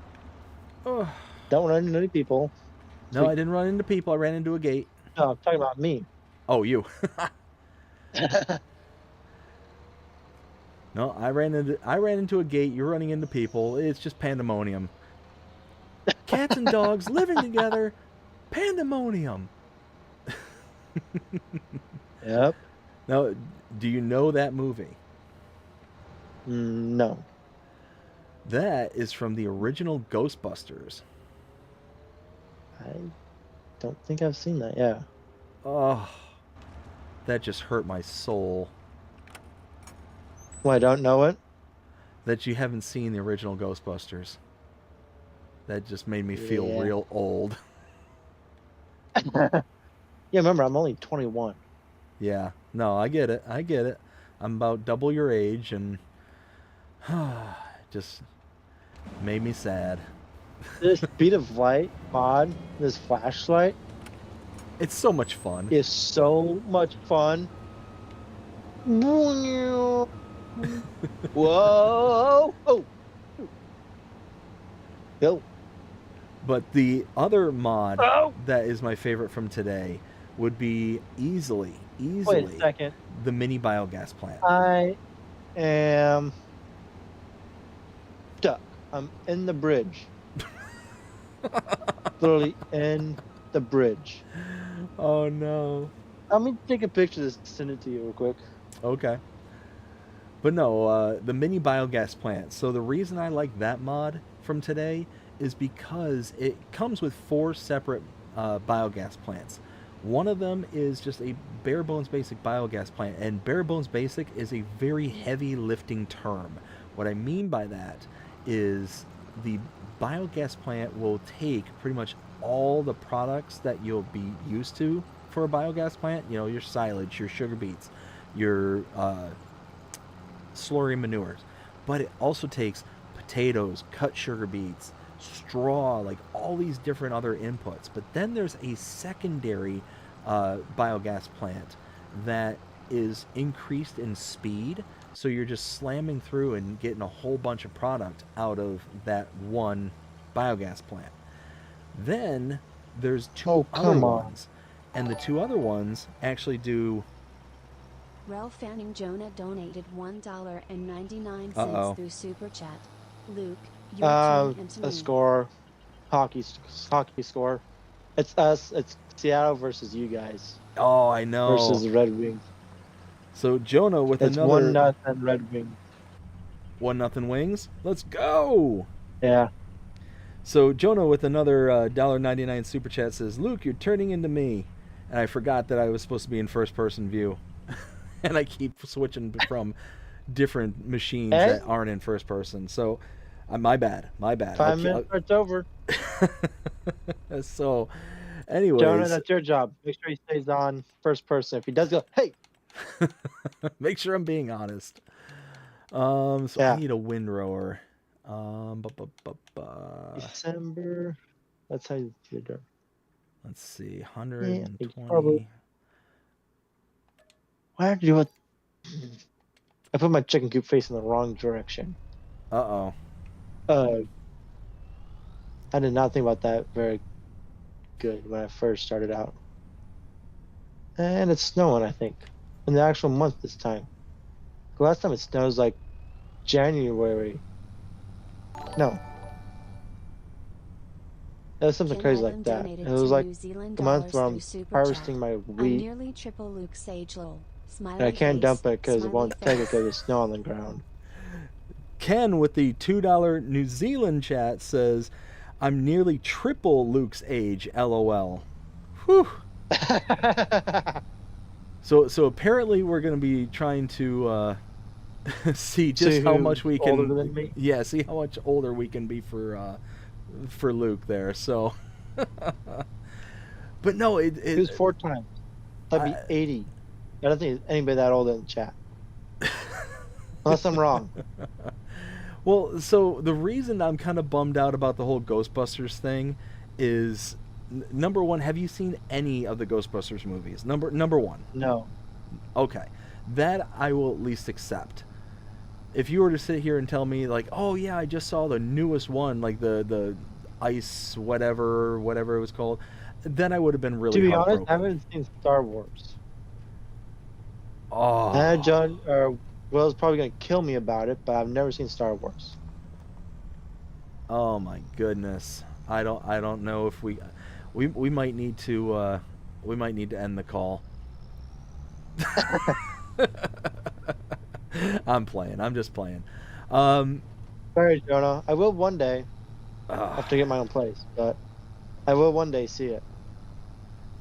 Oh. Don't run into any people. No, I didn't run into people. I ran into a gate. No, I'm talking about me. Oh, you. No, I ran into a gate. You're running into people. It's just pandemonium. Cats and dogs living together. Pandemonium. Yep. Now, do you know that movie? No. That is from the original Ghostbusters. I don't think I've seen that. Yeah. Oh, that just hurt my soul. Well, I don't know it. That you haven't seen the original Ghostbusters. That just made me feel Yeah. real old. Yeah, remember, I'm only 21. Yeah. No, I get it. I get it. I'm about double your age, and just made me sad. This Speed of Light mod, this flashlight, It's so much fun. is so much fun. Whoa! Oh! Go. But the other mod Oh! that is my favorite from today would be easily Wait a second. the mini biogas plant. I am stuck. I'm in the bridge. Literally in the bridge. Oh no. Let me take a picture of this and send it to you real quick. Okay. But no, the mini biogas plant. So the reason I like that mod from today is because it comes with 4 separate biogas plants. One of them is just a bare bones basic biogas plant, and bare bones basic is a very heavy lifting term. What I mean by that is the biogas plant will take pretty much all the products that you'll be used to for a biogas plant, you know, your silage, your sugar beets, your slurry manures, but it also takes potatoes, cut sugar beets, straw, like all these different other inputs. But then there's a secondary biogas plant that is increased in speed, so you're just slamming through and getting a whole bunch of product out of that one biogas plant. Then there's 2 Oh, other come on. ones, and the 2 other ones actually do. Ralph Fanning Jonah donated $1.99 Uh-oh. through Super Chat. Luke, you're tuning into A me. score, hockey score. It's us. It's Seattle versus you guys Oh, I know. versus the Red Wings. So Jonah with It's another 1-0 Red Wings. 1-0 Wings. Let's go. Yeah. So Jonah with another $1.99 super chat says, "Luke, you're turning into me. and I forgot that I was supposed to be in first person view, and I keep switching from different machines Hey, that aren't in first person. So, my bad, my bad. 5 minutes or it's over. So, Jonah, anyways, that's your job. Make sure he stays on first person. If he does go, hey, make sure I'm being honest. So I yeah, need a windrower. December. That's how you do it. Let's see, Yeah, I think probably. 120. Why did you do it? I put my chicken coop face in the wrong direction. Uh-oh. Uh, I did not think about that very good when I first started out. And it's snowing, I think, in the actual month this time. The last time it snows like January. No, it was something Ken crazy like Adam that. It donated was 2 like New Zealand the month dollars where through I'm Super Chat. harvesting my I'm wheat, nearly triple Luke Sage lol. and I Smiley can't face, dump it because it smiley won't take it face. because there's snow on the ground. Ken with the $2 New Zealand chat says, "I'm nearly triple Luke's age, LOL." Whew. So apparently we're going to be trying to see See just how who's much we older can, than me? yeah, see how much older we can be for Luke there. So, but no, Who's 4 times? That'd be I, 80. I don't think there's anybody that old in the chat. Unless I'm wrong. well, so the reason I'm kind of bummed out about the whole Ghostbusters thing is number one, have you seen any of the Ghostbusters movies? Number one. No. Okay. That I will at least accept. If you were to sit here and tell me like, "Oh yeah, I just saw the newest one, like the ice whatever it was called," then I would have been To really be honest, I heartbroken. haven't seen Star Wars. And Oh. John Will's probably gonna kill me about it, but I've never seen Star Wars. Oh my goodness. I don't know if we might need to end the call. I'm playing. I'm just playing. Um Sorry, Jonah. I will one day uh, after I get my own place, but I will one day see it.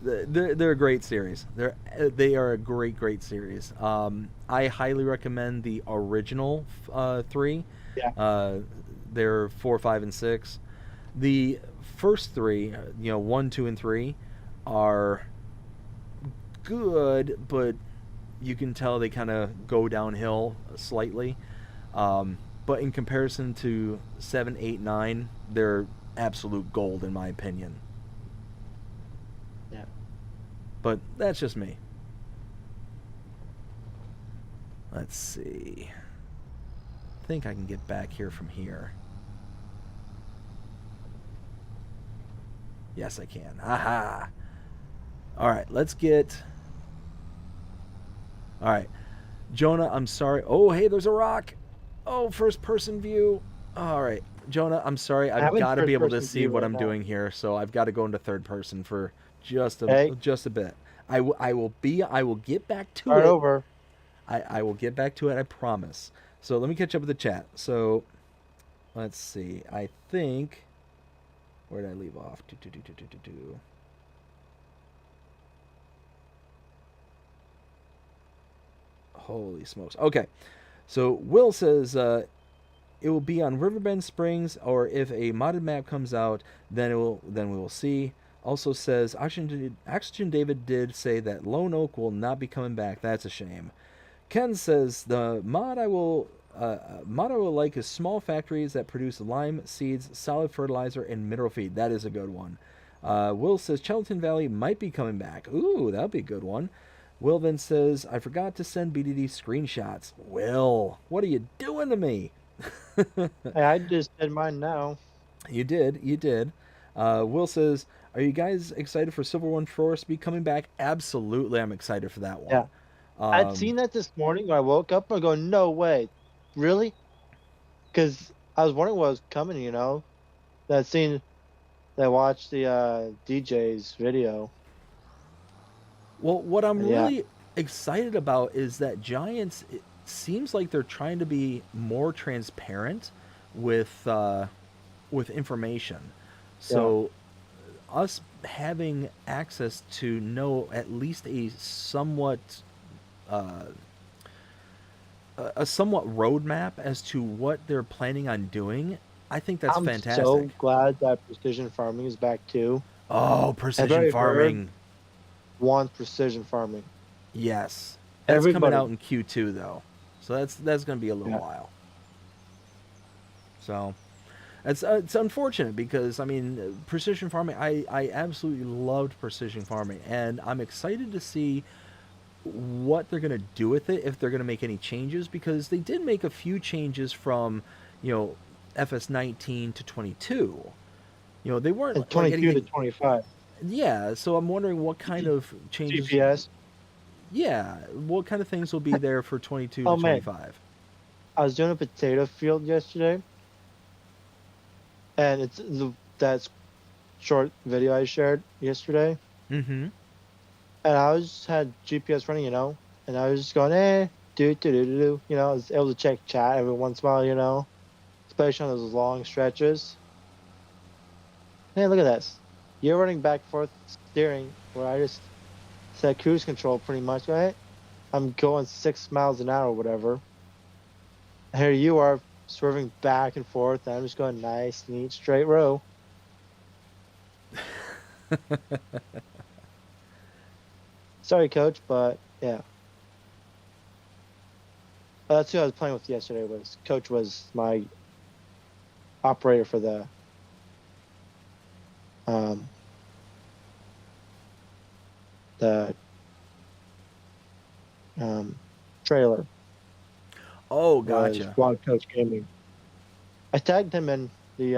they're a great series. They are a great series. I highly recommend the original three. Yeah. Uh, they're 4, 5, and 6. The first three, 1, 2, and 3, are good, but you can tell they kind of go downhill slightly. But in comparison to 7, 8, 9, they're absolute gold in my opinion. Yeah. But that's just me. Let's see. I think I can get back here from here. Yes, I can. Aha! Alright, let's get... Alright. Jonah, I'm sorry. Oh, hey, there's a rock! Oh, first person view. Alright. Jonah, I'm sorry. I've I'm in got to be first able to person see view what right I'm now. doing here, so I've got to go into third person for just Hey, a bit. I will get back to start it. over. I will get back to it, I promise. So let me catch up with the chat. So let's see. I think, where did I leave off? Holy smokes. Okay. So Will says it will be on Riverbend Springs, or if a modded map comes out, then we will see. Also says Oxygendavid did say that Lone Oak will not be coming back. That's a shame. Ken says the mod I will like is small factories that produce lime seeds, solid fertilizer, and mineral feed. That is a good one. Will says Chelton Valley might be coming back. Ooh, that'll be a good one. Will then says, I forgot to send BDD screenshots. Will, what are you doing to me? Hey, I just did mine now. You did. Will says, are you guys excited for Silver One Forest to be coming back? Absolutely, I'm excited for that Yeah. one. I'd seen that this morning when I woke up. I go, no way. Really? Because I was wondering what was coming, that watched the DJ's video. Well, what I'm And yeah. really excited about is that Giants, it seems like they're trying to be more transparent with information. Yeah. So us having access to know at least uh, a somewhat roadmap as to what they're planning on doing, I think that's I'm fantastic. so glad that precision farming is back too. Oh, Have precision you heard farming. want precision farming? Yes. That's coming Everybody. out in Q2 though. So that's going to be a little Yeah. while. So it's unfortunate because I mean precision farming. I absolutely loved precision farming, and I'm excited to see what they're going to do with it, if they're going to make any changes, because they did make a few changes from you know FS19 to 22. They weren't And like 22 to anything. 25. Yeah, so I'm wondering what kind of changes. GPS. Yeah, what kind of things will be there for 22 to Oh man, 25. I was doing a potato field yesterday, and that short video I shared yesterday, Mm-hmm. and I was had GPS running, and I was just going, do do do do do, I was able to check chat every once in a while, especially on those long stretches. Hey, look at this. You're running back and forth steering where I just set cruise control pretty much, right? I'm going 6 miles an hour or whatever. And here you are swerving back and forth, and I'm just going nice, neat, straight row. Sorry, coach, but yeah. That's who I was playing with yesterday. Coach was my operator for um the um trailer Oh, was gotcha. Wild Coach Gaming. I tagged him in the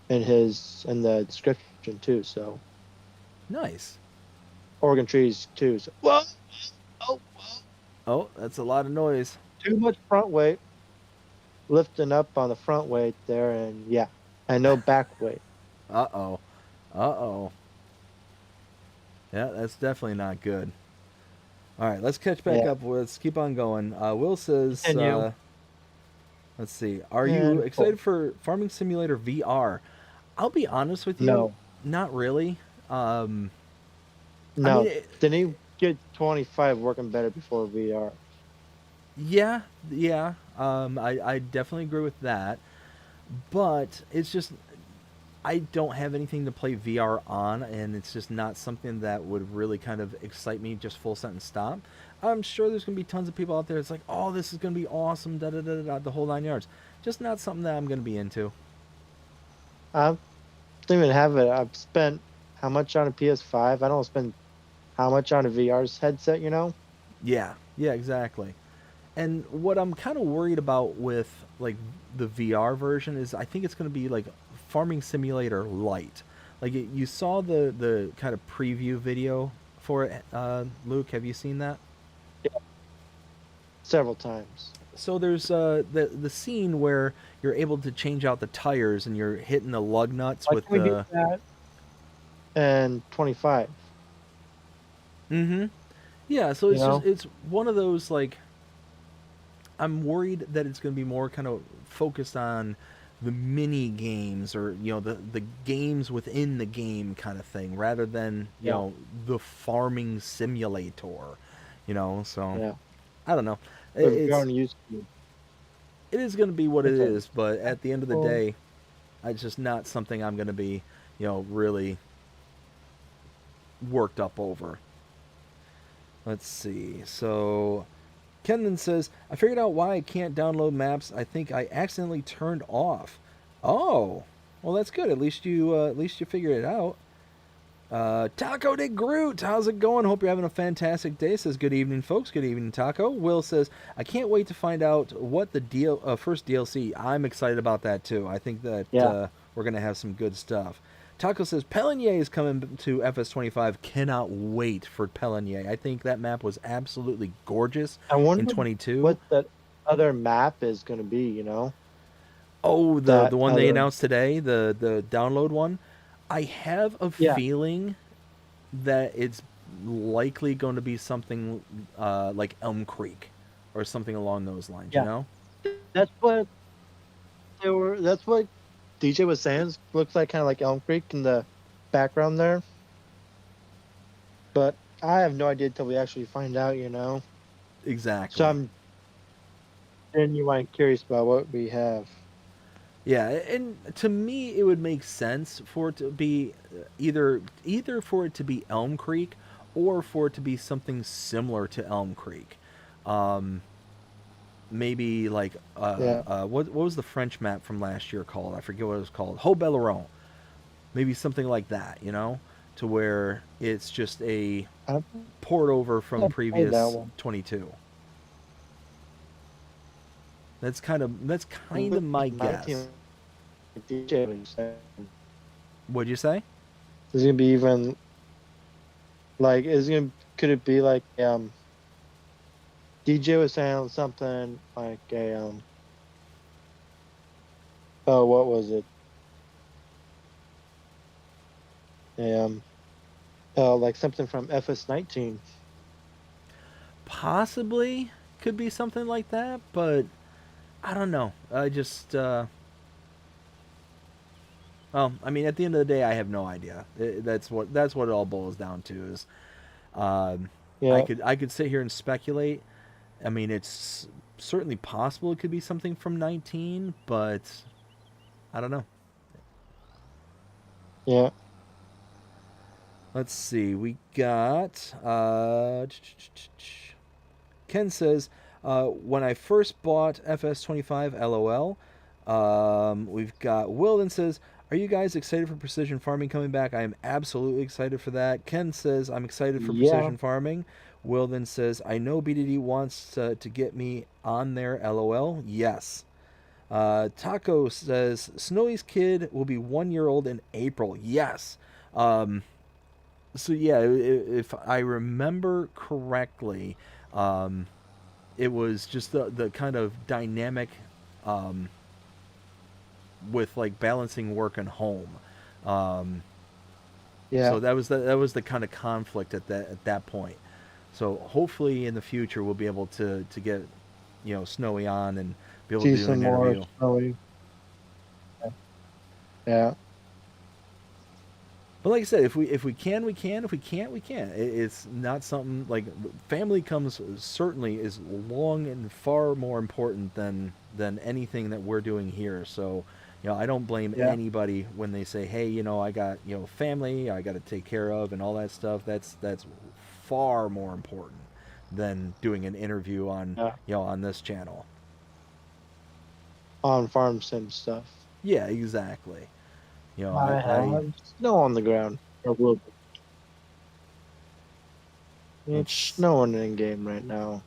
in the description too. So Nice. Oregon trees too. So whoa, oh, whoa. Oh, that's a lot of noise. Too much front weight, lifting up on the front weight there, and yeah, and no back weight. Uh-oh. Uh-oh. Yeah, that's definitely not good. All right, let's catch back Yeah, up. Let's keep on going. Will says, continue let's see, are you and pull. excited for Farming Simulator VR? I'll be honest with you, No, not really. Um, I mean, no. Didn't he get 25 working better before VR? yeah, yeah. I definitely agree with that. But it's just I don't have anything to play VR on, and it's just not something that would really kind of excite me. Just full sentence stop. I'm sure there's gonna be tons of people out there. It's like, oh, this is gonna be awesome, da da da da, the whole 9 yards. Just not something that I'm gonna be into. I don't even have it. I've spent how much on a PS5? I don't spend how much on a VR's headset, Yeah, yeah, exactly. And what I'm kind of worried about with like the VR version is I think it's going to be like Farming Simulator Lite. Like you saw the kind of preview video for it, Luke. Have you seen that? Yeah, several times. So there's the scene where you're able to change out the tires and you're hitting the lug nuts Why with can't we do the. that? And 25, Mm-hmm. Yeah. So you it's just know? it's one of those like I'm worried that it's going to be more kind of focused on the mini games or the games within the game kind of thing rather than Yeah, the farming simulator. So yeah. I don't know. But if you're It's on YouTube, it is going to be what it it's like, is, but at the end of the well, day, it's just not something I'm going to be really worked up over. Let's see. So Ken says, I figured out why I can't download maps. I think I accidentally turned off. Oh, well, that's good. At least you figured it out. Taco de Groot, how's it going? Hope you're having a fantastic day. Says good evening, folks. Good evening, Taco. Will says, I can't wait to find out what the first DLC. I'm excited about that too. I think that yeah. we're gonna have some good stuff. Taco says Pelinier is coming to FS25. Cannot wait for Pelinier. I think that map was absolutely gorgeous I in wonder 22. what that other map is going to be, Oh, the That the one they other, announced today, the download one. I have a yeah, feeling that it's likely going to be something like Elm Creek or something along those lines. yeah. That's what that's what DJ was saying looks like kind of like Elm Creek in the background there, but I have no idea until we actually find out, you know. So Exactly. I'm genuinely curious about what we have. Yeah, and to me, it would make sense for it to be either for it to be Elm Creek or for it to be something similar to Elm Creek. Um, Maybe like Yeah, what was the French map from last year called? I forget what it was called. Haut Belleron. Maybe something like that, you know, to where it's just a I port over from haven't played that previous one. 22. That's kind of my guess. 19 DJ was saying. What'd you say? Is it gonna be even like could it be like DJ was saying something like a oh, what was it? Um oh, like something from FS19. Possibly could be something like that, but I don't know. I just well, I mean, at the end of the day, I have no idea. That's what it all boils down to is um, I Yeah, could sit here and speculate. I mean, it's certainly possible it could be something from 19, but I don't know. yeah. Let's see. We got Ken says, when I first bought FS25, LOL. We've got Wilden says, are you guys excited for precision farming coming back? I am absolutely excited for that. Ken says, I'm excited for Yeah. precision farming. Wilden says, I know BDD wants to get me on there, LOL. Yes. Taco says, Snowy's kid will be 1 year old in April. Yes. Um, so yeah, if I remember correctly, um, it was just the kind of dynamic um, with like balancing work and home. Um, Yeah. so that was the kind of conflict at that point. So hopefully in the future we'll be able to get Snowy on and be able to See do some an more interview. snowy. Yeah. But like I said, if we can, we can. If we can't, we can't. It's not something like family comes certainly is long and far more important than anything that we're doing here. So, I don't blame Yeah. anybody when they say, "Hey, I got family, I got to take care of, and all that stuff." That's far more important than doing an interview on Yeah. on this channel. On farm sim stuff. Yeah, exactly. I I have snow on the ground. A little bit. It's let's snowing in game right now.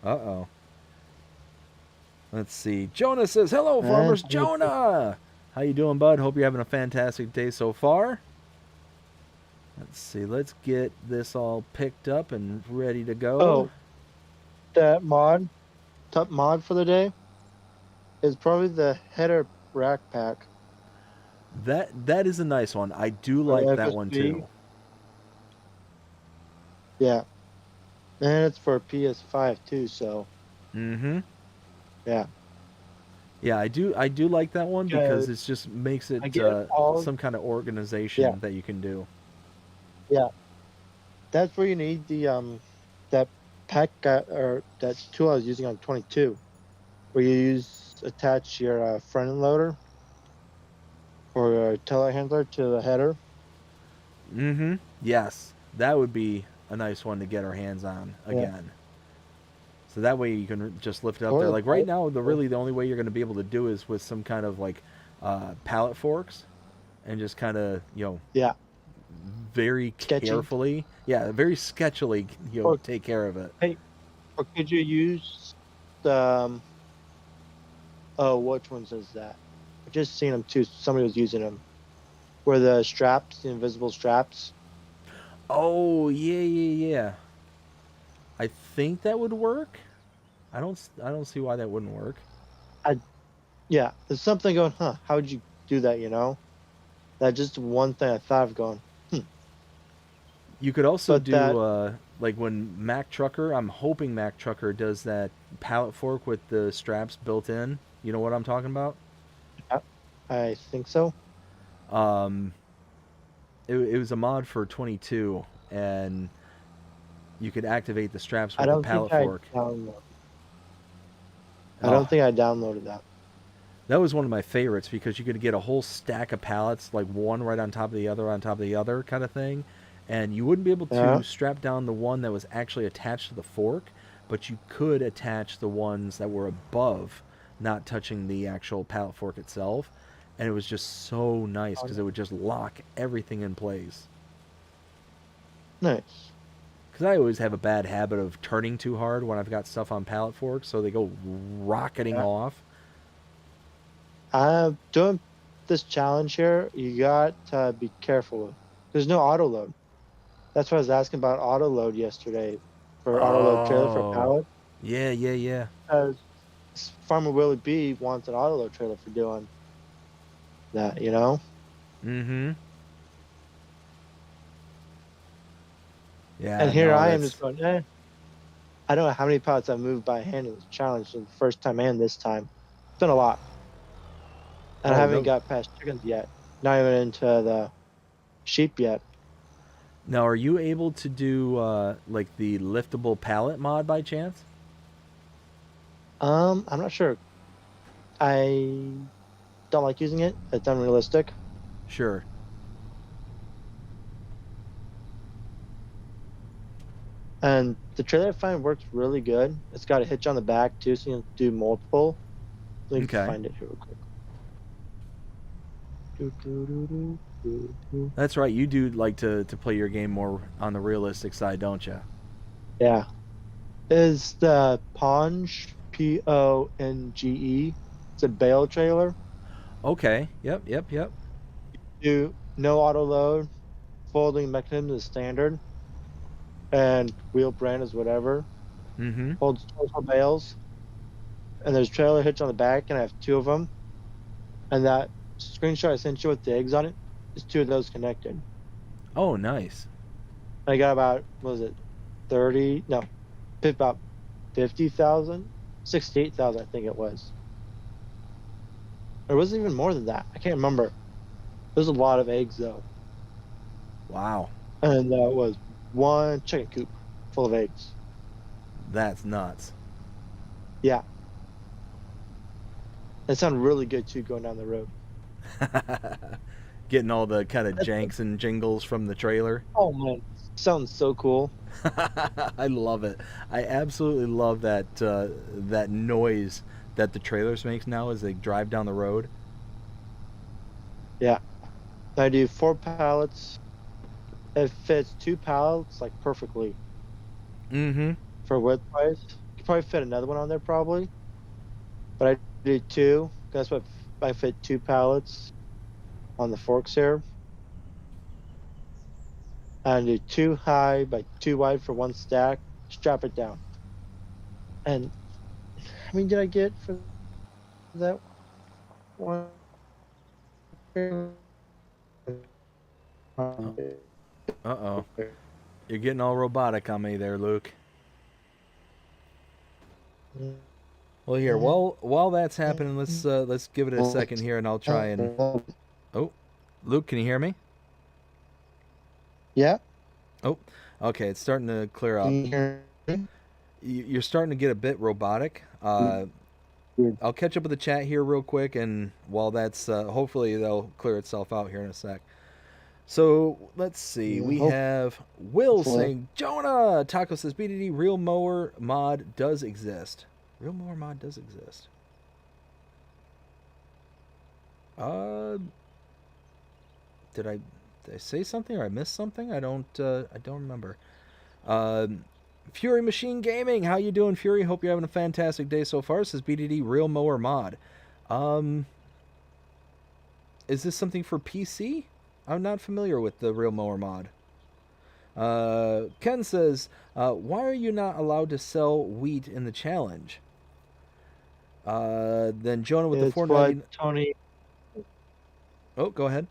uh-oh. Let's see. Jonah says, "Hello, And farmers." Jonah, how you doing, bud? Hope you're having a fantastic day so far. Let's see. Let's get this all picked up and ready to go. oh, that top mod for the day is probably the header rack pack That is a nice one. I do for like that one FSP. too. Yeah, and it's for PS5 too. So Mm-hmm. yeah, Yeah, I do like that one because because it just makes it I get all. some kind of Yeah, organization that you can do. yeah. That's where you need the that pack or that tool I was using on 22, where you attach your front end loader or your telehandler to the header. Mm-hmm. Yes, that would be a nice one to get our hands on Yeah, again. So that way you can just lift it up or there. the Like right pipe. now, the only way you're going to be able to do is with some kind of like pallet forks, and just kind of Yeah, very sketchy. carefully, yeah, very sketchily, Or take care of it. hey, or could you use the oh, which ones is that? I just seen them too. Somebody was using them. Where the straps, the invisible straps. Oh yeah, yeah, yeah. I think that would work. I don't see why that wouldn't work. I Yeah, there's something going. Huh? How would you do that? That just one thing I thought of going. Hmm. You could also But do that like when Mac Trucker. I'm hoping Mac Trucker does that pallet fork with the straps built in. You know what I'm talking about? yeah, I think so. Um, it was a mod for 22, and you could activate the straps I with the don't think pallet I fork. downloaded. I Oh, don't think I downloaded that. that was one of my favorites because you could get a whole stack of pallets, like one right on top of the other kind of thing. And you wouldn't be able to Yeah. strap down the one that was actually attached to the fork, but you could attach the ones that were above, not touching the actual pallet fork itself. And it was just so nice because it would just lock everything in place. Nice. Because I always have a bad habit of turning too hard when I've got stuff on pallet forks, so they go rocketing Yeah. off. Doing this challenge here, you got to be careful with. There's no auto load. That's why I was asking about auto load yesterday for auto load trailer for Oh, pallet. yeah, yeah, yeah. Because Farmer Willie B wants an auto load trailer for doing that, you know? Mm-hmm. And Yeah, here no, I am just that's going, I don't know how many pallets I've moved by hand in this challenge the first time and this time. It's been a lot. And I oh haven't no. got past chickens yet. Not even into the sheep yet. Now, are you able to do like the liftable pallet mod by chance? I'm not sure. I don't like using it. It's unrealistic. Sure. And the trailer I find works really good. It's got a hitch on the back too, so you can do multiple. Let me Okay. find it here real quick. Do, do, do, do, do, do. That's right. You do like to play your game more on the realistic side, don't you? Yeah. Is the Ponge, Ponge. It's a bale trailer. Okay. Yep, yep, yep. Do no auto load, folding mechanism is standard, and wheel brand is whatever. Mm-hmm. Holds torso bales, and there's trailer hitch on the back, and I have two of them. And that screenshot I sent you with the eggs on it is two of those connected. Oh, nice. I got about, what was it, 30? No, about 50,000, 68,000, I think it was. Or was it even more than that? I can't remember. There's a lot of eggs though. Wow. And that was one chicken coop full of eggs. That's nuts. Yeah. It sounded really good too going down the road. Getting all the kind of janks and jingles from the trailer. Oh man, sounds so cool. I love it. I absolutely love that that noise that the trailers makes now as they drive down the road. Yeah. I do 4 pallets. It fits 2 pallets like perfectly Mm-hmm. for width wise. Could probably fit another one on there probably. But I do two. That's what I fit 2 pallets on the forks here. And do 2 high by 2 wide for one stack. Strap it down. And how many did I get for that one? Oh, uh-oh. You're getting all robotic on me there, Luke. Well, here, while that's happening, let's give it a second here, and I'll try and. Oh, Luke, can you hear me? Yeah. Oh, okay, it's starting to clear up. Can you hear me? You're starting to get a bit robotic. Weird. I'll catch up with the chat here real quick, and while that's hopefully that'll clear itself out here in a sec. So let's see. We have Will Hopefully. saying, Jonah! Taco says, BDD real mower mod does exist. Real mower mod does exist. Uh, did I say something or I missed something? I don't remember. Fury Machine Gaming, how you doing, Fury? Hope you're having a fantastic day so far. It says BDD real mower mod. Is this something for PC? I'm not familiar with the real mower mod. Ken says, why are you not allowed to sell wheat in the challenge? Then Jonah with It's the what 490. Tony. Oh, go ahead.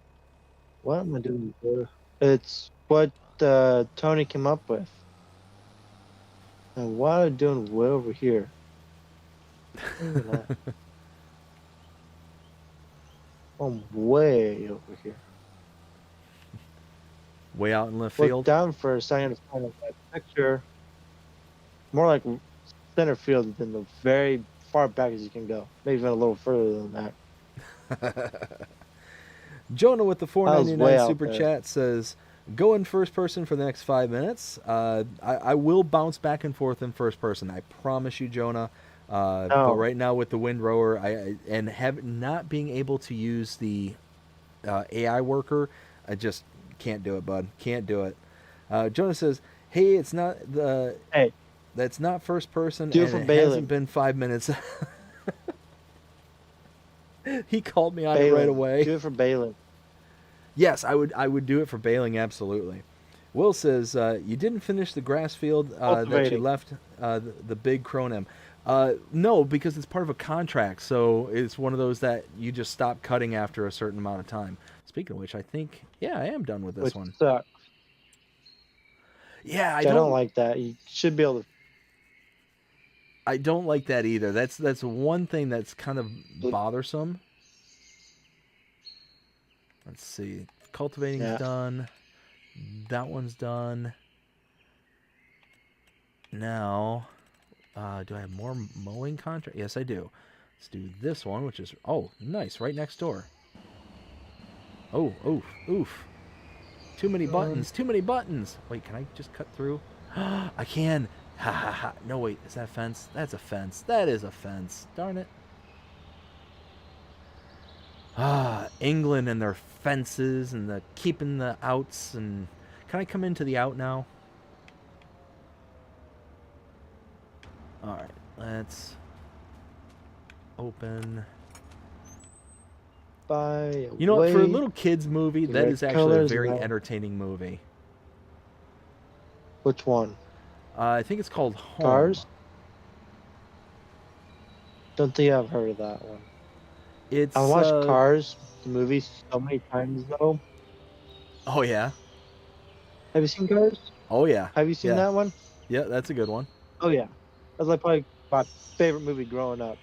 What am I doing here? It's what Tony came up with. And what am I doing way over here? Look at that. I'm way over here. Way out in left Look field. down for a second to find out that picture. More like center field than the very far back as you can go. Maybe even a little further than that. Jonah with the I was way 4.99 out super there. chat says, "Go in first person for the next 5 minutes." I will bounce back and forth in first person. I promise you, Jonah. But No. right now with the windrower, and have not being able to use the AI worker, I just can't do it, bud. Can't do it. Jonah says, "Hey, it's not the Hey, that's not first person, do it and for it hasn't Balin. been 5 minutes." He called me on it right Balin. away. Do it for Balin. Yes, I would do it for bailing, absolutely. Will says, you didn't finish the grass field that you Cultivating. left the big Cronem. No, because it's part of a contract, so it's one of those that you just stop cutting after a certain amount of time. Speaking of which, I think, yeah, I am done with this Which one. sucks. Yeah, I don't like that. You should be able I don't like that either. That's one thing that's kind of to. bothersome. Let's see. Cultivating's Yeah. done. That one's done. Now, do I have more mowing contract? Yes, I do. Let's do this one, which is, oh, nice, right next door. Oh, oof, oof. Too many buttons, too many buttons. Wait, can I just cut through? I can. Ha ha ha. No, wait, is that a fence? That's a fence. That is a fence. Darn it. England and their fences and the keeping the outs. And can I come into the out now? All right, let's open. By You know what? For a way. little kids movie, The that red is actually a colors. And very that. entertaining movie. Which one? I think it's called Home. Cars? Don't think I've heard of that one. I It's watched Cars, the movie, so many times though. oh yeah, Have you seen Cars? oh yeah, Have you seen yeah, that one? yeah. That's a good one. Oh yeah. That's like probably my favorite movie growing up.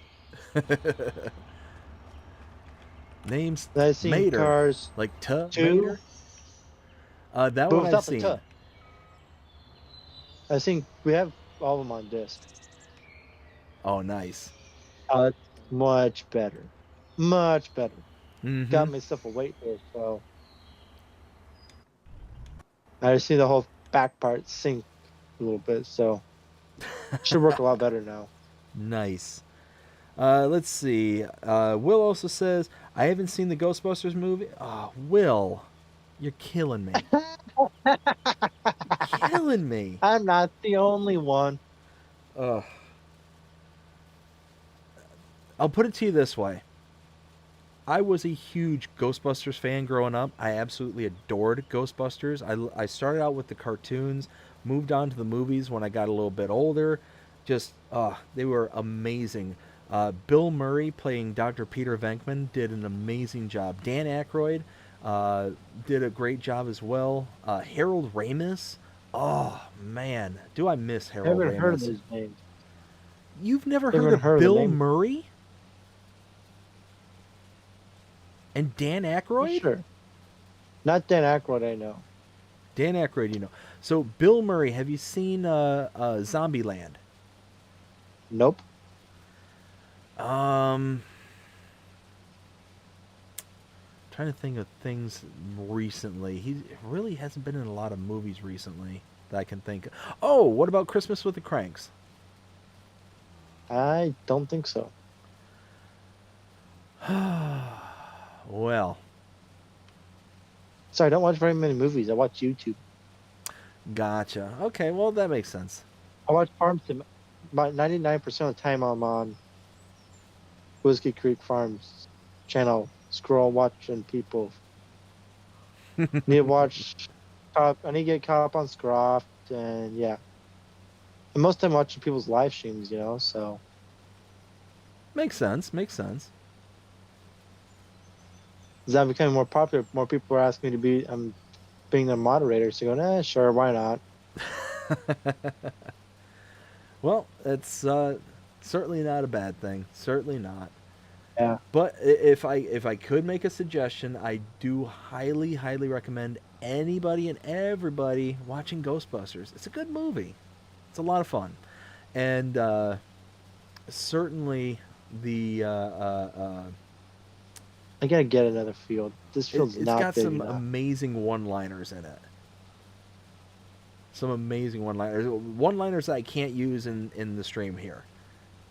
Name's And I've seen Mater, Cars like two, Mater. That but one I've without the seen. I think we have all of them on disc. Oh, nice. Oh, it's much better. Much better. Mm-hmm. Got myself a weight here, so I just see the whole back part sink a little bit, so should work a lot better now. Nice. Let's see. Will also says, I haven't seen the Ghostbusters movie. Oh, Will, you're killing me. You're killing me. I'm not the only one. Ugh. I'll put it to you this way. I was a huge Ghostbusters fan growing up. I absolutely adored Ghostbusters. I started out with the cartoons, moved on to the movies when I got a little bit older. Just, they were amazing. Bill Murray playing Dr. Peter Venkman did an amazing job. Dan Aykroyd did a great job as well. Harold Ramis. Oh, man. Do I miss I Harold haven't heard of Ramis? his name. You've never I heard haven't of heard of the Bill name. Murray and Dan For Aykroyd? sure. Not Dan Aykroyd, I know. Dan Aykroyd, you know. So Bill Murray, have you seen Zombieland? Nope. Um, trying to think of things recently. He really hasn't been in a lot of movies recently that I can think of. Oh, what about Christmas with the Cranks? I don't think so. Well, Sorry, I don't watch very many movies. I watch YouTube. gotcha. Okay, well that makes sense. I watch Farm Sim. About 99% of the time I'm on Whiskey Creek Farms channel, scroll watching people. Need to watch I need to get caught up on Scroft, and yeah. And most of the time watching people's live streams, so Makes sense. Makes sense. as I'm becoming more popular, more people are asking me to be being the moderator. So going, sure, why not? Well, it's certainly not a bad thing. Certainly not. Yeah. But if I could make a suggestion, I do highly recommend anybody and everybody watching Ghostbusters. It's a good movie. It's a lot of fun, and certainly the I gotta get another field. This field's it's not got big some enough. amazing one-liners in it. Some amazing one-liners. One-liners that I can't use in the stream here.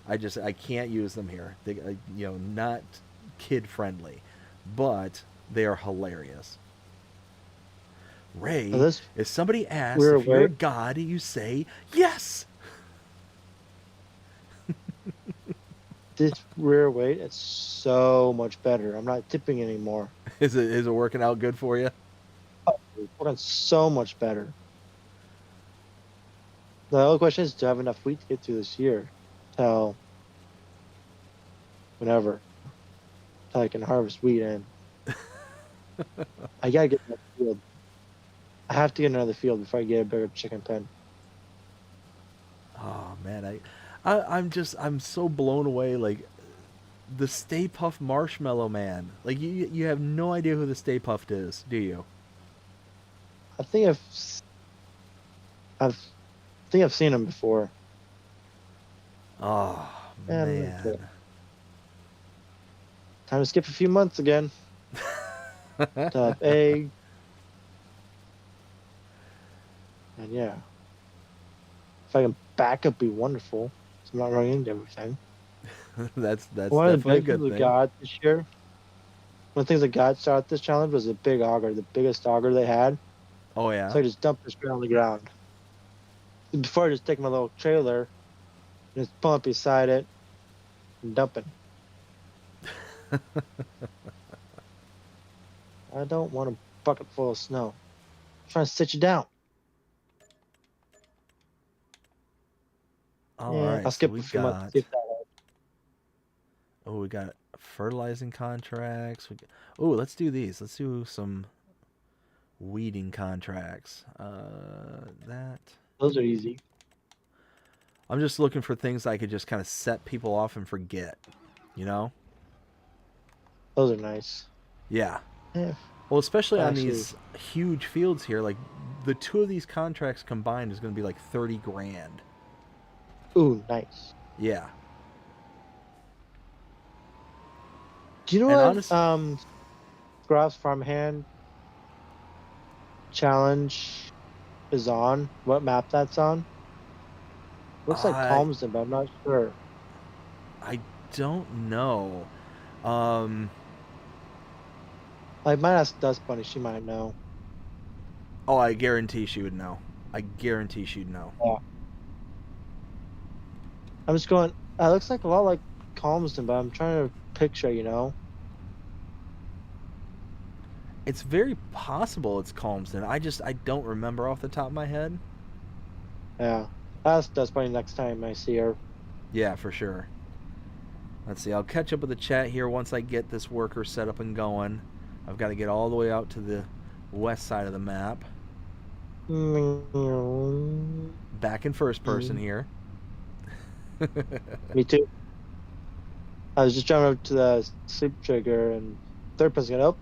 I can't use them here. They not kid friendly, but they are hilarious. Now Ray, this if somebody asks rear if you're a weight, god, you say yes. this rear weight, it's so much better. I'm not tipping anymore. Is it working out good for you? It's working so much better. The only question is, do I have enough wheat to get through this year? Till whenever. Till I can harvest wheat in. I gotta get another field. I have to get another field before I get a bigger chicken pen. Oh man, I'm so blown away. Like the Stay Puft Marshmallow Man. Like you have no idea who the Stay Puft is, do you? I think I've seen him before. Oh And man. time to skip a few months again. Top egg. And yeah. If I can back up, be wonderful. So I'm not running into everything. that's One of the definitely a big things good we thing. got this year, one of the things that got started this challenge was a big auger, the biggest auger they had. Oh yeah. So I just dumped this straight on the ground. Before I just take my little trailer and just pull up beside it and dumping. I don't want a bucket full of snow. I'm trying to sit you down. All Yeah, right, I'll so skip we a few months. got See if that helps. we got fertilizing contracts. Let's do these. Let's do some weeding contracts. That Those are easy. I'm just looking for things I could just kind of set people off and forget. You know? Those are nice. Yeah. Yeah, Well, especially on actually, these huge fields here, like the two of these contracts combined is going to be like 30 grand. ooh, nice. Yeah. Do you know And what honest, Grouse Farmhand challenge is on? What map that's on? Looks like I Calmsden, but I'm not sure. I don't know. Um, I might ask Dust Bunny, she might know. oh, I guarantee she would know. I guarantee she'd know. Yeah. I'm just going, it looks like a lot like Calmsden, but I'm trying to picture, you know? It's very possible it's Calmsden. I don't remember off the top of my head. Yeah. Ask Dust Bunny next time I see her. Yeah, for sure. Let's see. I'll catch up with the chat here once I get this worker set up and going. I've got to get all the way out to the west side of the map. Back in first person here. Me too. I was just driving up to the sleep trigger and third person got, oh,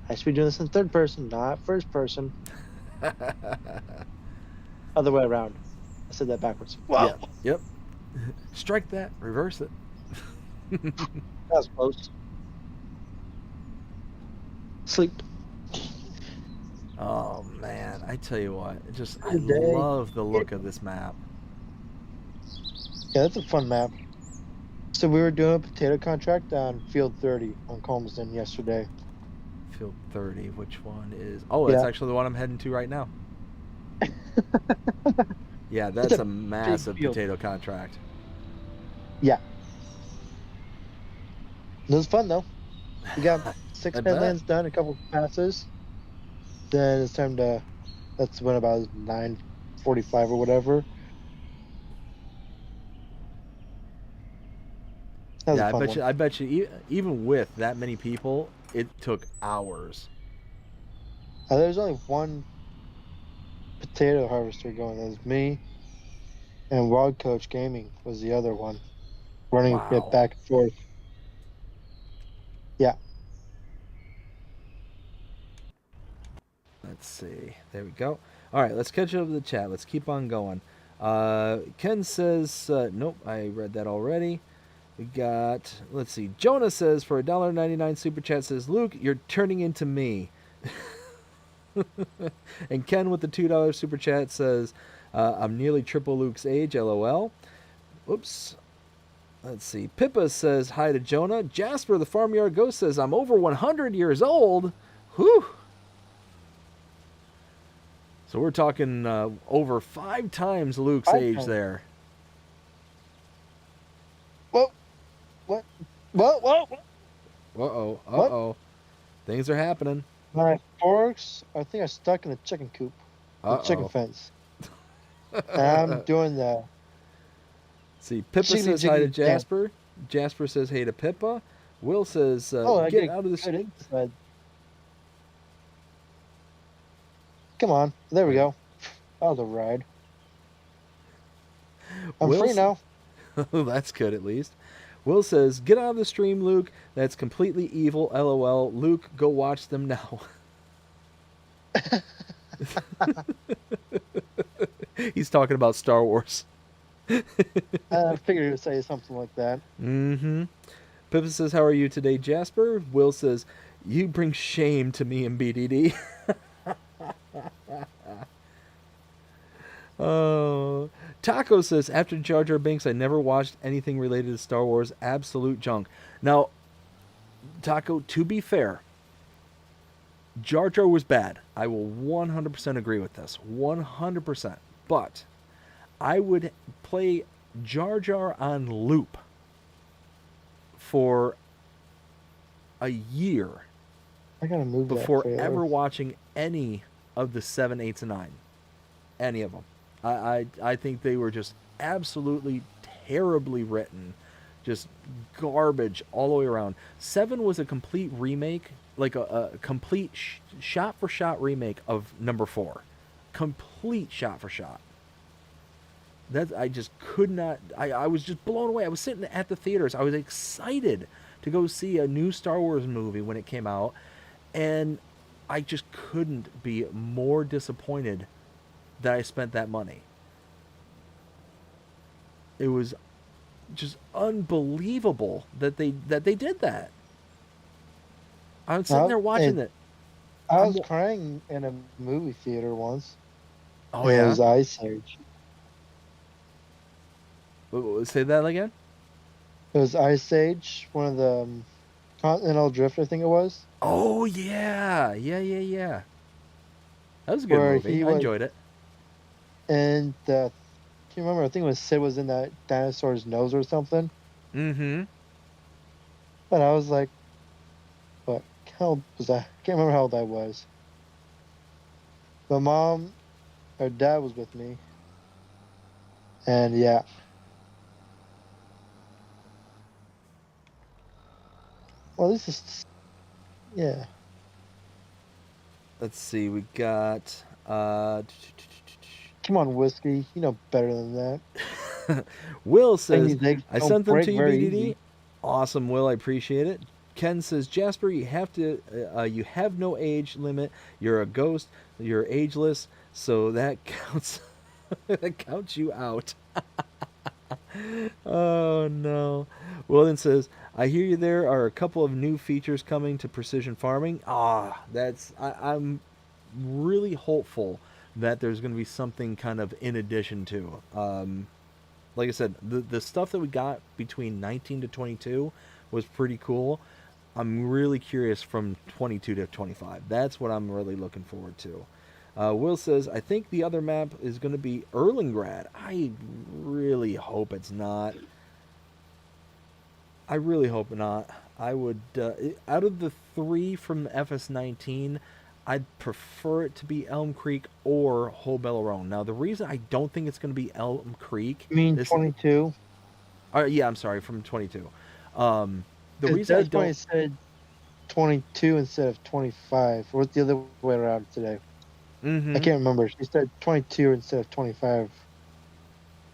I should be doing this in third person, not first person. Other way around. I said that backwards. Wow. Yep. Strike that. Reverse it. That was close. Sleep. Oh man, I tell you what, I Good day. love the look of this map. Yeah, that's a fun map. So we were doing a potato contract on field 30 on Calmsden yesterday. Field 30, which one is? Oh, that's Yeah. actually the one I'm heading to right now. Yeah, that's a a massive field. potato contract. Yeah. It was fun though. We got 6 I bet. lands done, a couple passes. Then it's time to. That's when about 9:45 or whatever. That was Yeah, a fun one. I bet you, even with that many people, it took hours. There's only one potato harvester going. That was me, and Wild Coach Gaming was the other one, running it Wow. back and forth. Yeah. Let's see. There we go. All right, let's catch up with the chat. Let's keep on going. Ken says, nope, I read that already. We got, let's see. Jonah says, for $1.99 super chat says, Luke, you're turning into me. And Ken with the $2 super chat says, I'm nearly triple Luke's age, lol. Oops. Let's see. Pippa says hi to Jonah. Jasper, the Farmyard Ghost, says, I'm over 100 years old. Whew. So we're talking over 5 times Luke's Five age times. there. Whoa. What? Whoa, whoa, whoa. Uh-oh. What? Uh-oh. Things are happening. My forks, I think I'm stuck in the chicken coop. The chicken Uh-oh. fence. And I'm doing the See, Pippa jiggly says hi to jiggly dance. Jasper. Jasper says hey to Pippa. Will says, I get get out of this. good inside. Come on. There we go. That was a ride. I'm Will free now. That's good, at least. Will says, get out of the stream, Luke. That's completely evil, lol. Luke, go watch them now. He's talking about Star Wars. I figured he would say something like that. Mm-hmm. Pippa says, how are you today, Jasper? Will says, you bring shame to me and BDD. Oh. Taco says, after Jar Jar Binks, I never watched anything related to Star Wars. Absolute junk. Now, Taco, to be fair, Jar Jar was bad. I will 100% agree with this. 100%. But I would play Jar Jar on loop for a year I gotta move before that ever watching any of the 7, 8, and 9. Any of them. I think they were just absolutely terribly written. Just garbage all the way around. 7 was a complete remake, like a complete shot-for-shot remake of number 4. Complete shot-for-shot. That I just could not. I was just blown away. I was sitting at the theaters. I was excited to go see a new Star Wars movie when it came out, and I just couldn't be more disappointed that I spent that money. It was just unbelievable that they did that. I was sitting there watching it. I was crying in a movie theater once. Oh It yeah. was Ice Age. Say that again. It was Ice Age, one of the Continental Drift, I think it was. Oh yeah. That was a good Where movie. he I was enjoyed it. And can't remember. I think it was Sid was in that dinosaur's nose or something. Mm-hmm. But I was like, what? How old was I? I can't remember how old I was. My mom or dad was with me. And yeah. Well, this is, yeah. Let's see. We got. Come on, Whiskey. You know better than that. Will says, These eggs I don't sent them break to you, very BDD. easy. Awesome, Will. I appreciate it. Ken says, Jasper, you have to. You have no age limit. You're a ghost. You're ageless. So that counts. That counts you out. Oh no. Will then says, I hear you. There are a couple of new features coming to precision farming. I'm really hopeful that there's going to be something kind of in addition to. Like I said, the stuff that we got between 19 to 22 was pretty cool. I'm really curious from 22 to 25. That's what I'm really looking forward to. Will says, I think the other map is going to be Erlingrad. I really hope it's not. I really hope not. I would, out of the 3 from FS19, I'd prefer it to be Elm Creek or Hobellerone. Now, the reason I don't think it's going to be Elm Creek... You mean 22? Yeah, I'm sorry, from 22. The reason I That's why I don't... said 22 instead of 25. Or what's the other way around today? Mm-hmm. I can't remember. She said 22 instead of 25.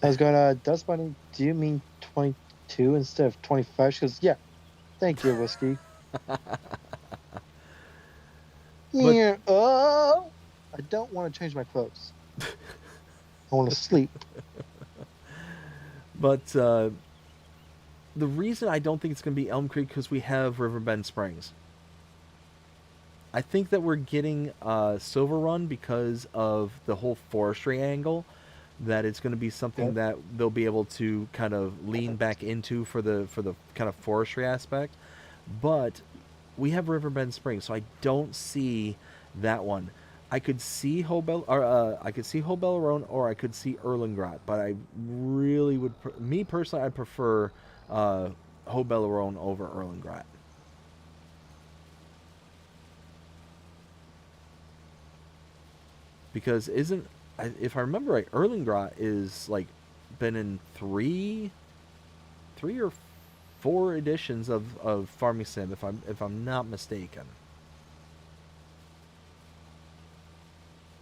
I was going, Dust Bunny, do you mean 22 instead of 25? She goes, yeah. Thank you, Whiskey. But Yeah. Oh, I don't want to change my clothes. I want to sleep. but the reason I don't think it's going to be Elm Creek because we have Riverbend Springs. I think that we're getting Silver Run because of the whole forestry angle. That it's going to be something Okay. that they'll be able to kind of lean back into for the kind of forestry aspect. But we have Riverbend Springs, so I don't see that one. I could see Hobel, or I could see Hobellerone, or I could see Erlengrot, but I really would, me personally, I prefer Hobellerone over Erlengrot. Because isn't, if I remember right, Erlengrot is like been in three or four editions of Farming Sim, if I'm not mistaken.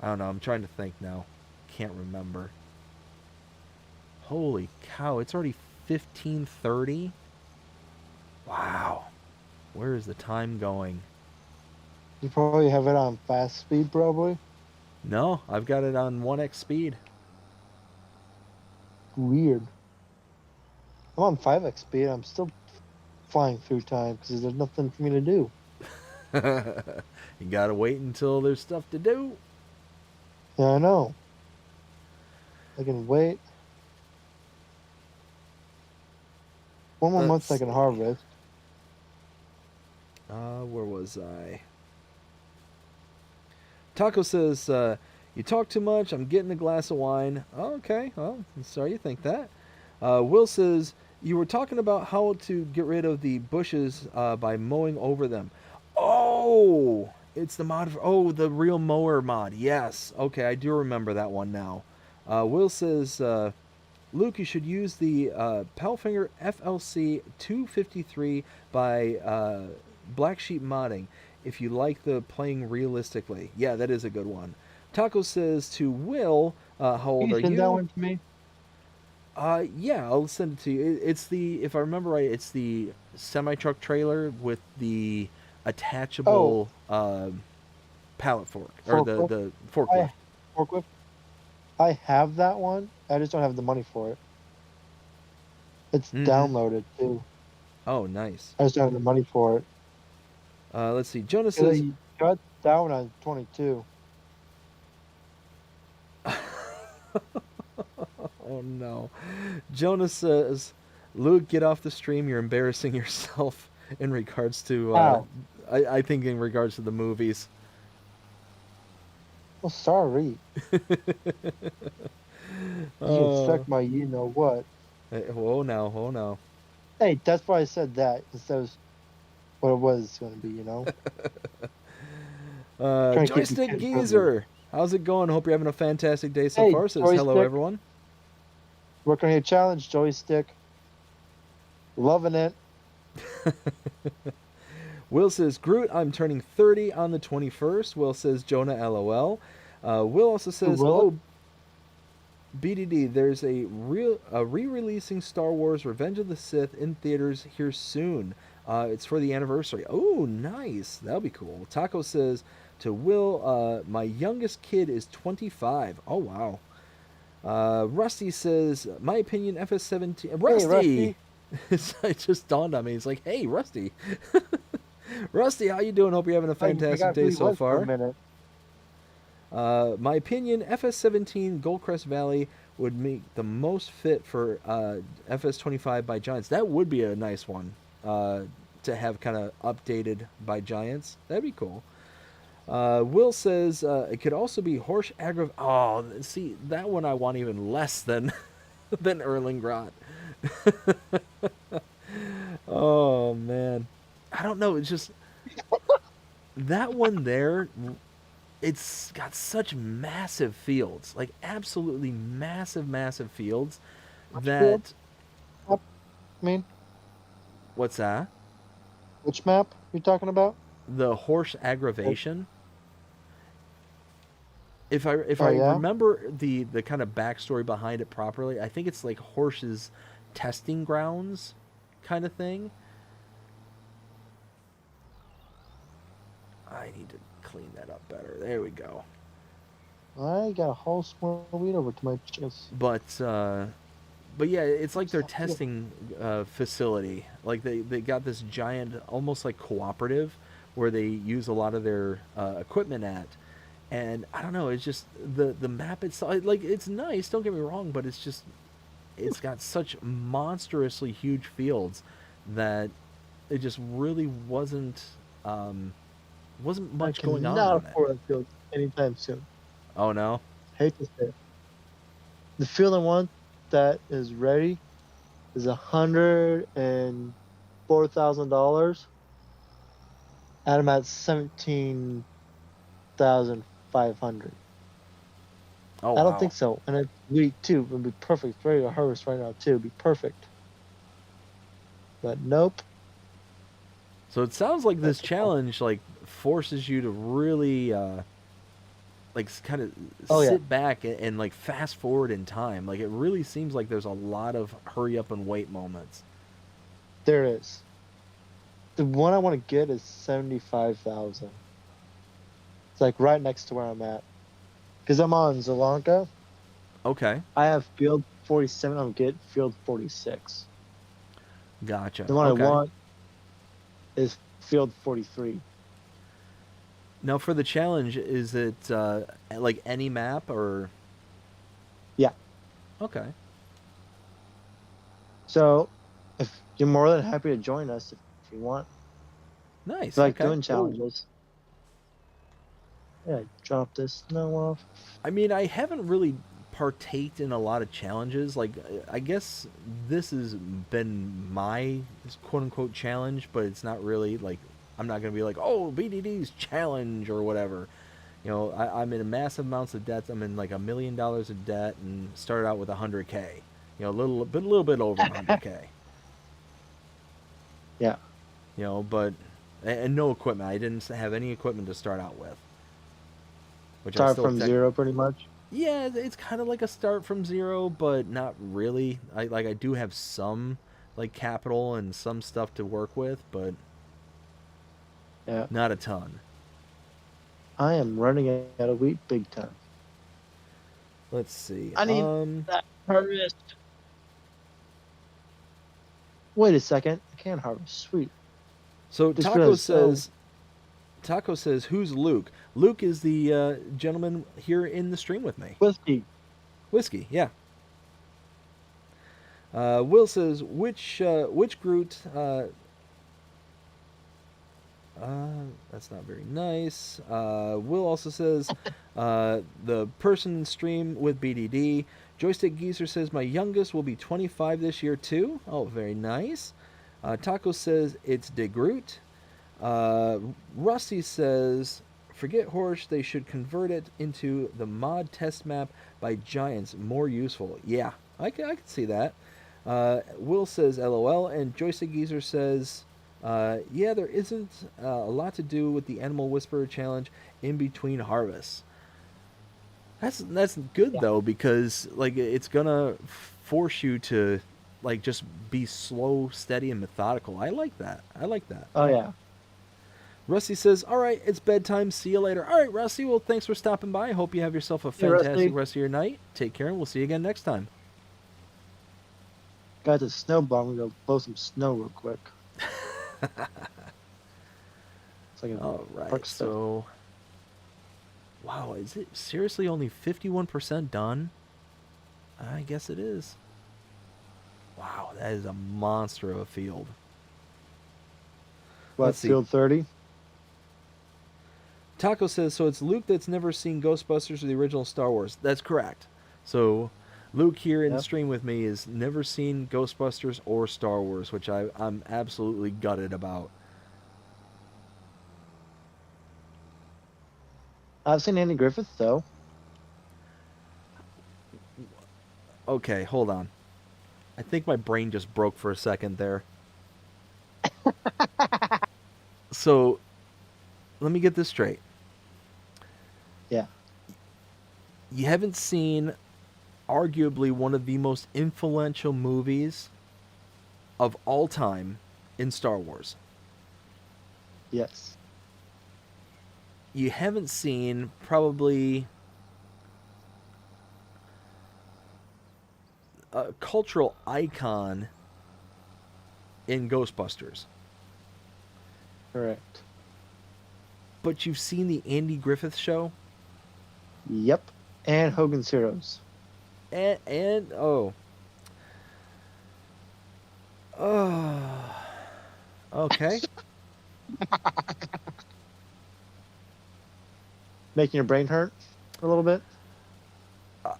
I don't know. I'm trying to think now. Can't remember. Holy cow! It's already 15:30. Wow. Where is the time going? You probably have it on fast speed, probably. No, I've got it on 1x speed. Weird. I'm on 5x speed. I'm still flying through time because there's nothing for me to do. You gotta wait until there's stuff to do. Yeah, I know. I can wait. One more Let's month I see. can harvest. Where was I? Taco says, you talk too much. I'm getting a glass of wine. Oh, okay. Well, I'm sorry you think that. Will says, you were talking about how to get rid of the bushes by mowing over them. Oh, it's the mod. Oh, the real mower mod. Yes. Okay, I do remember that one now. Will says, Luke, you should use the Palfinger FLC 253 by Black Sheep Modding if you like the playing realistically. Yeah, that is a good one. Taco says to Will, how Can old you are send that you? one to me? Yeah, I'll send it to you. It's the, if I remember right, it's the semi truck trailer with the Oh, attachable pallet fork or the forklift. the forklift. I forklift. I have that one. I just don't have the money for it. It's Mm-hmm. downloaded too. Oh, nice. I just don't have the money for it. Let's see. Jonas says, They cut down on 22. "Oh no." Jonas says, "Luke, get off the stream. You're embarrassing yourself." In regards to, Ow. I think in regards to the movies. Well, sorry. You can uh, suck my you know what. oh no, oh no. Hey, that's why I said that instead of what it was going to be, you know? Trying to keep you Joystick kid friendly. Geezer, how's it going? Hope you're having a fantastic day so Hey, far. Says hello, joystick. everyone. Working on your challenge, joystick. Loving it. Will says, Groot, I'm turning 30 on the 21st. Will says, Jonah, LOL. Will also You says, will it? oh, BDD, there's a re-releasing Star Wars Revenge of the Sith in theaters here soon. It's for the anniversary. Oh, nice. That'll be cool. Taco says to Will, my youngest kid is 25. Oh, wow. Rusty says, my opinion, FS17. Hey, Rusty! Rusty. It just dawned on me. It's like, hey, Rusty. Rusty, how you doing? Hope you're having a I fantastic got who day he so was for a far. minute. My opinion, FS17 Goldcrest Valley would make the most fit for FS25 by Giants. That would be a nice one to have kind of updated by Giants. That'd be cool. Will says it could also be Horsch Aggrav. Oh, see, that one I want even less than than Erlingrot. Oh man, I don't know. It's just that one there. It's got such massive fields, like absolutely massive, massive fields. Which field? That Map? I mean, what's that? which map you talking about? The horse Oh, aggravation. If oh, I yeah? remember the kind of backstory behind it properly, I think it's like horses testing grounds, kind of thing. need to clean that up better. There we go. I got a whole small weed over to my chest. But yeah, it's like their testing facility. Like they got this giant, almost like cooperative, where they use a lot of their equipment at. And I don't know, it's just the map itself. Like it's nice, don't get me wrong, but it's got such monstrously huge fields that it just really wasn't I much going on cannot in it. afford a field anytime soon. Oh no. Hate to say it. The field I want that is ready is $104,000, and I'm at 17,500. Oh I don't wow. think so, and it's week 2 would be perfect. It's ready to harvest right now too. It'd be perfect, but nope. So it sounds like this challenge like forces you to really like kind of Oh, yeah. sit back and like fast forward in time. Like it really seems like there's a lot of hurry up and wait moments. There is. The one I want to get is 75,000. It's like right next to where I'm at, because I'm on Zelanka. Okay, I have field 47. I'm get field 46. gotcha. The one Okay. I want is field 43. Now for the challenge, is it like any map or? Yeah. Okay. So, if you're more than happy to join us if you want, Nice. if you like Okay. doing challenges. Yeah, drop this snow off. I mean, I haven't really partaked in a lot of challenges. Like, I guess this has been my quote unquote challenge, but it's not really like I'm not gonna be like, oh, BDD's challenge or whatever. You know, I'm in massive amounts of debt. I'm in like $1 million of debt and started out with 100K. You know, a little bit over 100K. Yeah. You know, but and no equipment. I didn't have any equipment to start out with. Which I Start still from zero, pretty much. Yeah, it's kind of like a start from zero, but not really. I do have some like capital and some stuff to work with, but Yeah. not a ton. I am running out of wheat big time. Let's see. I need that harvest. Wait a second. I can't harvest. Sweet. So Just Taco realized, says, who's Luke? Luke is the gentleman here in the stream with me. Whiskey. Yeah. Will says, which Groot? That's not very nice. Will also says, the person in stream with BDD. Joystick Geezer says, my youngest will be 25 this year too. Oh, very nice. Taco says, it's De Groot. Rusty says, forget Horse, they should convert it into the mod test map by Giants. More useful. Yeah, I can see that. Will says, LOL. And Joystick Geezer says, yeah, there isn't a lot to do with the Animal Whisperer challenge in between harvests. That's good though, because like it's gonna force you to like just be slow, steady, and methodical. I like that. Oh, yeah. Rusty says, all right, it's bedtime. See you later. All right, Rusty. Well, thanks for stopping by. I hope you have yourself a Hey, Rusty. fantastic rest of your night. Take care, and we'll see you again next time. Got the snow bomb. We're going to blow some snow real quick. It's like All right, park stuff. so... Wow, is it seriously only 51% done? I guess it is. Wow, that is a monster of a field. What, Let's see. field 30? Taco says, so it's Luke that's never seen Ghostbusters or the original Star Wars. That's correct. So Luke here in the stream with me has never seen Ghostbusters or Star Wars, which I'm absolutely gutted about. I've seen Andy Griffith, though. Okay, hold on. I think my brain just broke for a second there. So, let me get this straight. Yeah. You haven't seen arguably one of the most influential movies of all time in Star Wars. Yes. you haven't seen probably a cultural icon in Ghostbusters, Correct. but you've seen the Andy Griffith Show, Yep. And Hogan's Heroes. and oh, okay. Making your brain hurt a little bit.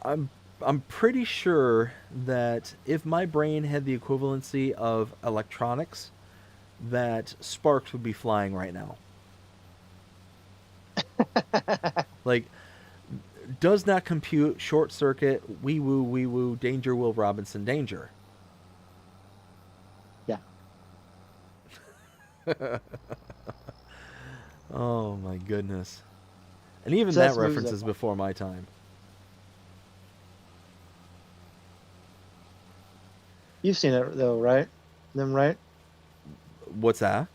I'm I'm pretty sure that if my brain had the equivalency of electronics, that sparks would be flying right now. Like, does not compute, short circuit, wee woo, danger, Will Robinson, danger. Yeah. Oh my goodness. And even So that that's movies reference I've is watched. before my time. You've seen it though, right? Them, right? What's that?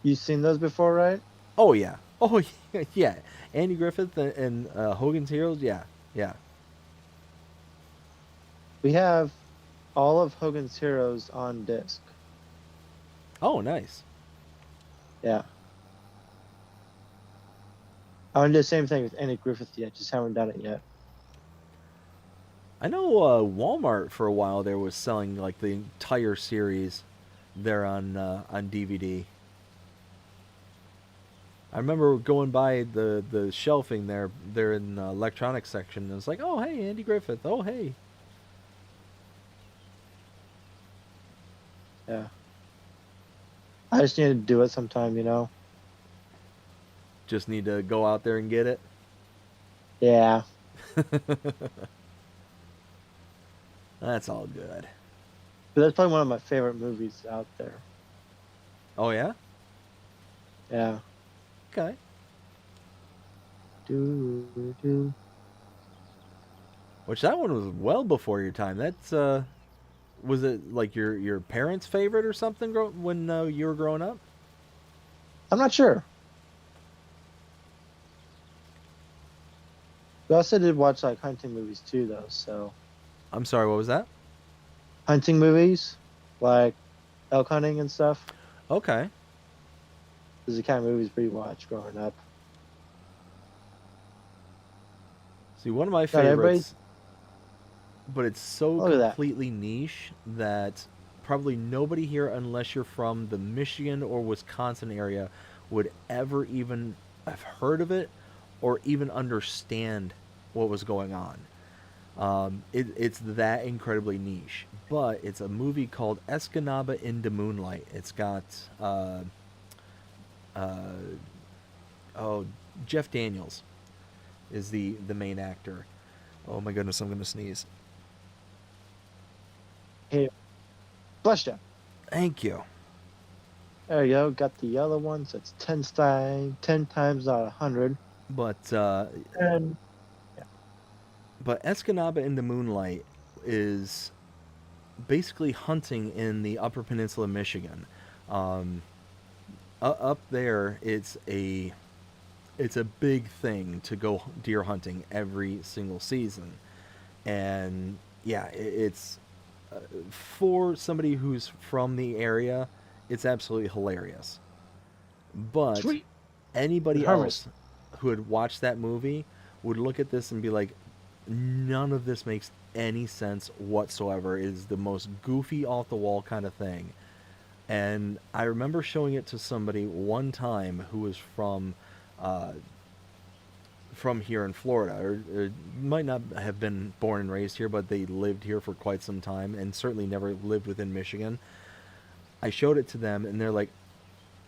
You've seen those before, right? Oh yeah. Oh yeah. Yeah. Andy Griffith and Hogan's Heroes. Yeah. Yeah. We have all of Hogan's Heroes on disc. Oh, nice. Yeah. I want to do the same thing with Andy Griffith yet. Just haven't done it yet. I know Walmart for a while there was selling like the entire series there on DVD. I remember going by the shelving there in the electronics section. And it was like, oh hey, Andy Griffith. Oh hey. Yeah. I just need to do it sometime, you know? Just need to go out there and get it. Yeah. That's all good. But that's probably one of my favorite movies out there. Oh yeah. Yeah. Okay. Do. Which that one was well before your time. That's was it like your parents' favorite or something when you were growing up? I'm not sure. We also did watch like hunting movies too, though. So I'm sorry, what was that? hunting movies, like elk hunting and stuff, Okay. is the kind of movies we watched growing up. See, one of my Not everybody. favorites, but it's so Look at that. completely niche that probably nobody here, unless you're from the Michigan or Wisconsin area, would ever even have heard of it or even understand what was going on. It's that incredibly niche, but it's a movie called Escanaba in the Moonlight. It's got uh, oh, Jeff Daniels is the main actor. Oh my goodness, I'm gonna sneeze. Hey, flush down. Thank you. There you go. Got the yellow one, so it's 10 times out of 100. But And Escanaba in the Moonlight is basically hunting in the Upper Peninsula of Michigan. Um, Up there, it's a big thing to go deer hunting every single season, and yeah, it's for somebody who's from the area, it's absolutely hilarious. But sweet. anybody Harvest. else who had watched that movie would look at this and be like, none of this makes any sense whatsoever. It is the most goofy, off the wall kind of thing. And I remember showing it to somebody one time who was uh, from here in Florida, or might not have been born and raised here, but they lived here for quite some time, and certainly never lived within Michigan. I showed it to them, and they're like,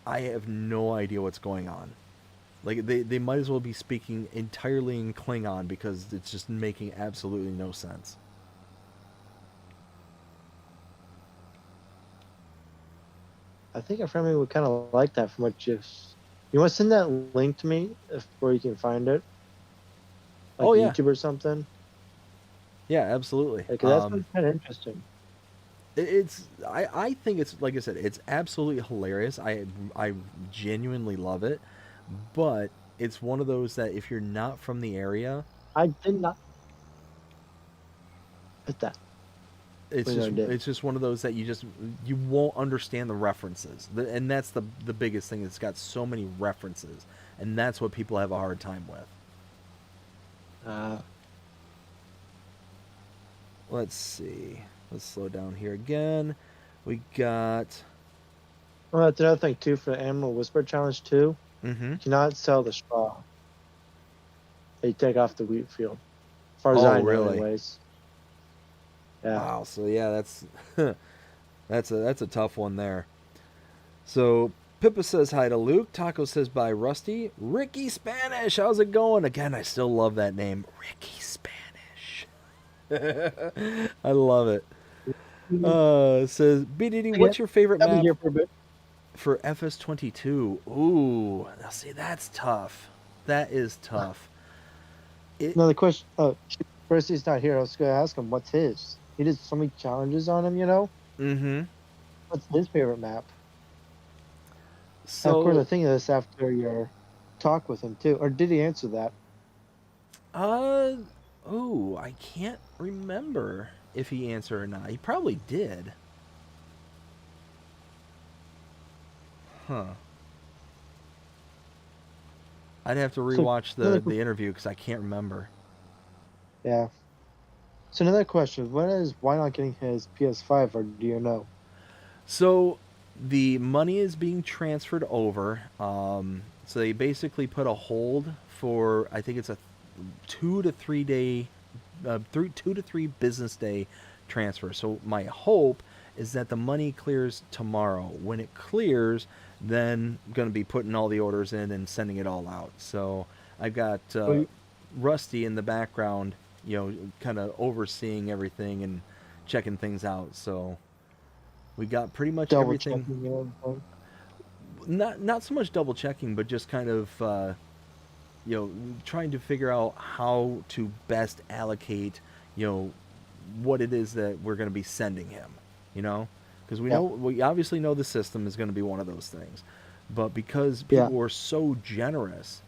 I have no idea what's going on. Like, they might as well be speaking entirely in Klingon because it's just making absolutely no sense. I think a friend of mine would kind of like that from what you want to send that link to me where you can find it? Like Oh, yeah. YouTube or something? Yeah, absolutely. Like, that sounds kind of interesting. I think it's, like I said, it's absolutely hilarious. I genuinely love it, but it's one of those that if you're not from the area, I did not hit that. Wait, no, I did. it's just one of those that you won't understand the references. And that's the biggest thing. It's got so many references, and that's what people have a hard time with. Let's see. Let's slow down here again. We got. Well, that's another thing too for the Animal Whisper Challenge too. Mm-hmm. You cannot sell the straw. They take off the wheat field. As far as Oh, I know, really? anyways. Yeah. Wow. So yeah, that's a tough one there. So Pippa says hi to Luke. Taco says bye, Rusty. Ricky Spanish, how's it going? Again, I still love that name, Ricky Spanish. I love it. Says BDD, what's your favorite I'll be map here for a bit. for FS22? Ooh, now see, that's tough. That is tough. Another question. Oh, first he's not here. I was going to ask him what's his. He did so many challenges on him, you know. Mm-hmm. What's his favorite map? So And of course, I think of this after your talk with him too. Or did he answer that? oh, I can't remember if he answered or not. He probably did. Huh. I'd have to rewatch the interview because I can't remember. Yeah. So another question: why not getting his PS5, or do you know? So the money is being transferred over. So they basically put a hold for, I think it's a 2 to 3 day, 2 to 3 business day transfer. So my hope is that the money clears tomorrow. When it clears, then I'm going to be putting all the orders in and sending it all out. So I've got Rusty in the background, kind of overseeing everything and checking things out. So we got pretty much Double everything. checking, Not so much double checking, but just kind of trying to figure out how to best allocate what it is that we're going to be sending him. Because we obviously know the system is going to be one of those things, but because people were so generous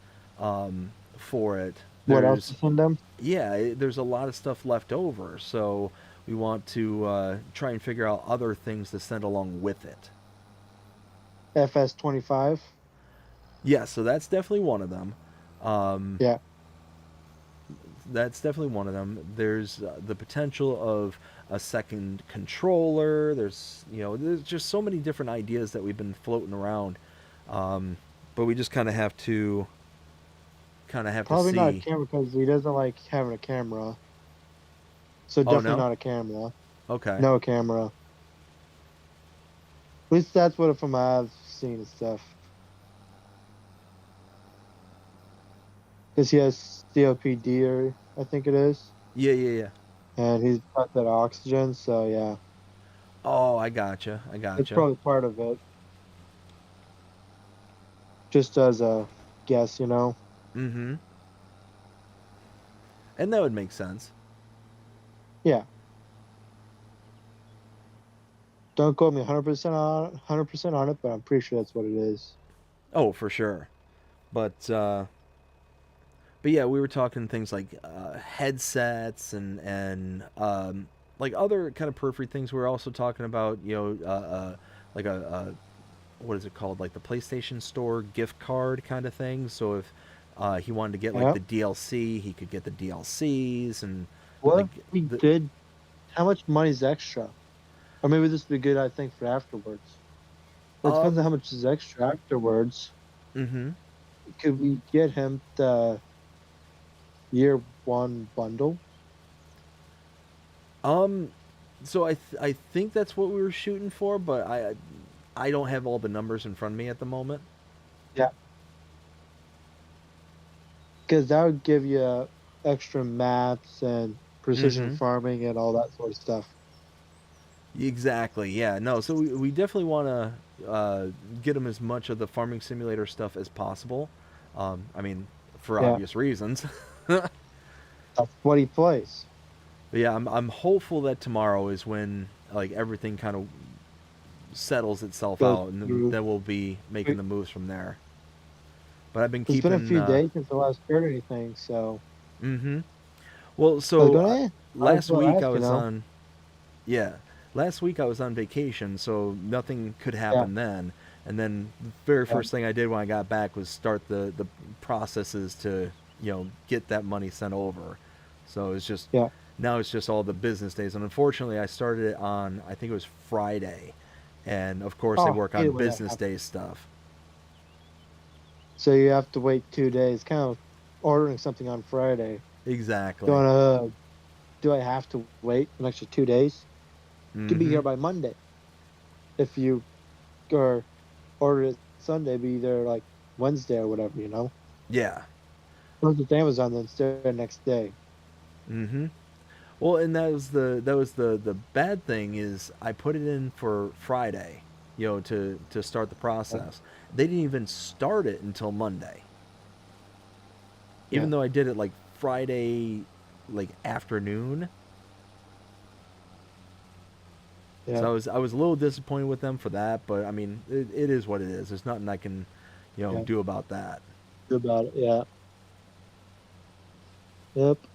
for it, what else to send them? Yeah, there's a lot of stuff left over, so we want to try and figure out other things to send along with it. FS25. Yeah, so that's definitely one of them. Yeah. That's definitely one of them. There's the potential of a second controller. There's just so many different ideas that we've been floating around, but we just kind of have to Probably see. not a camera because he doesn't like having a camera. So definitely not a camera. Okay. No camera. At least that's what from I've seen and stuff. Because he has COPD, or I think it is. Yeah. And he's got that oxygen, so yeah. Oh, I gotcha. It's probably part of it. Just as a guess, Mm-hmm. And that would make sense. Yeah. Don't quote me 100% on it, but I'm pretty sure that's what it is. Oh, for sure. But yeah, we were talking things like headsets and like other kind of periphery things. We were also talking about like a what is it called, like the PlayStation Store gift card kind of thing. So if he wanted to get like the DLC, he could get the DLCs and what we did. How much money's extra? Or maybe this would be good, I think, for afterwards. It depends on how much is extra afterwards. Mm-hmm. Could we get him the year one bundle? So I think that's what we were shooting for, but I don't have all the numbers in front of me at the moment. Yeah. Because that would give you extra maps and precision farming and all that sort of stuff. Exactly. Yeah. No. So we definitely want to get him as much of the farming simulator stuff as possible. I mean, for obvious reasons. That's what he plays. But yeah, I'm hopeful that tomorrow is when like everything kind of settles itself out, and then we'll be making the moves from there. but I've been It's been a keeping. few days since I last heard anything, so Mm-hmm. Well, I was so going, might as last well week I ask, was on. Yeah, last week I was on vacation, so nothing could Yeah, happen then. And then the very yeah, first thing I did when I got back was start the processes to get that money sent over. So it's just yeah. now it's just all the business days. And unfortunately, I started it on I think it was Friday, and of course they Oh, work I hate on it when that business happens. day stuff. So you have to wait 2 days, kind of ordering something on Friday. Exactly. Going, do I have to wait an extra 2 days? Could be Mm-hmm. here by Monday. If you or order it Sunday, be there like Wednesday or whatever, you know? Yeah. Or it's Amazon, then it's there next day. Mm-hmm. Well, and that was the bad thing is I put it in for Friday, to start the Yeah, process. They didn't even start it until Monday, yeah, even though I did it like Friday, like afternoon. yeah. So I was a little disappointed with them for that, but I mean it is what it is. There's nothing I can, Yeah. do about that. Good about it. Yeah. Yep.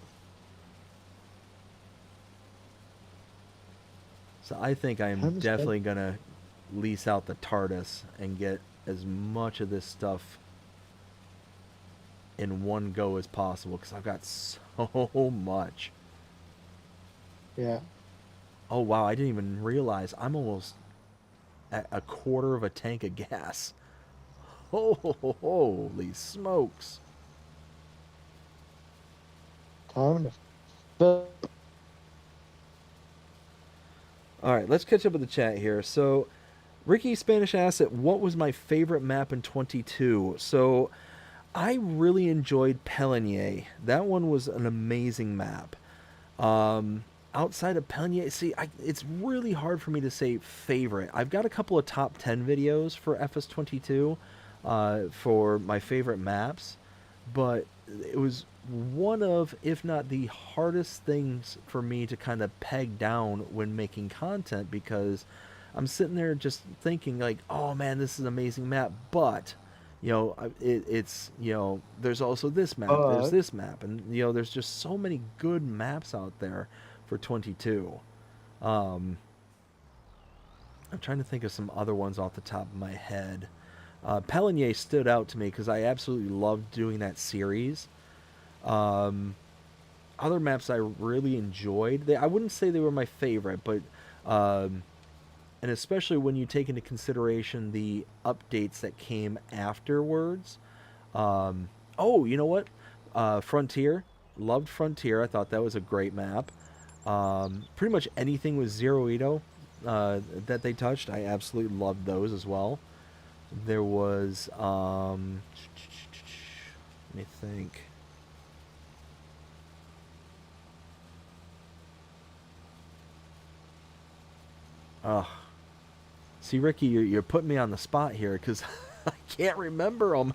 So I think I I am understand. definitely gonna lease out the TARDIS and get as much of this stuff in one go as possible because I've got so much. Yeah. Oh wow, I didn't even realize I'm almost at a quarter of a tank of gas. Oh, holy smokes. Time to fill. All right, let's catch up with the chat here. So, Ricky Spanish Asset, what was my favorite map in 22? So, I really enjoyed Pelinier. That one was an amazing map. Outside of Pelinier, see, it's really hard for me to say favorite. I've got a couple of top 10 videos for FS22 for my favorite maps, but it was one of, if not the hardest things for me to kind of peg down when making content because I'm sitting there just thinking like, oh man, this is an amazing map, but it's there's also this map, there's But this map, and there's just so many good maps out there for 22. Um, I'm trying to think of some other ones off the top of my head. Pelinier stood out to me because I absolutely loved doing that series. Um, Other maps I really enjoyed. I wouldn't say they were my favorite, but and especially when you take into consideration the updates that came afterwards. Oh, you know what? Frontier. Loved Frontier. I thought that was a great map. Pretty much anything with Zero Ito that they touched, I absolutely loved those as well. There was, let me think. Oh, see, Ricky, you're putting me on the spot here because I can't remember them.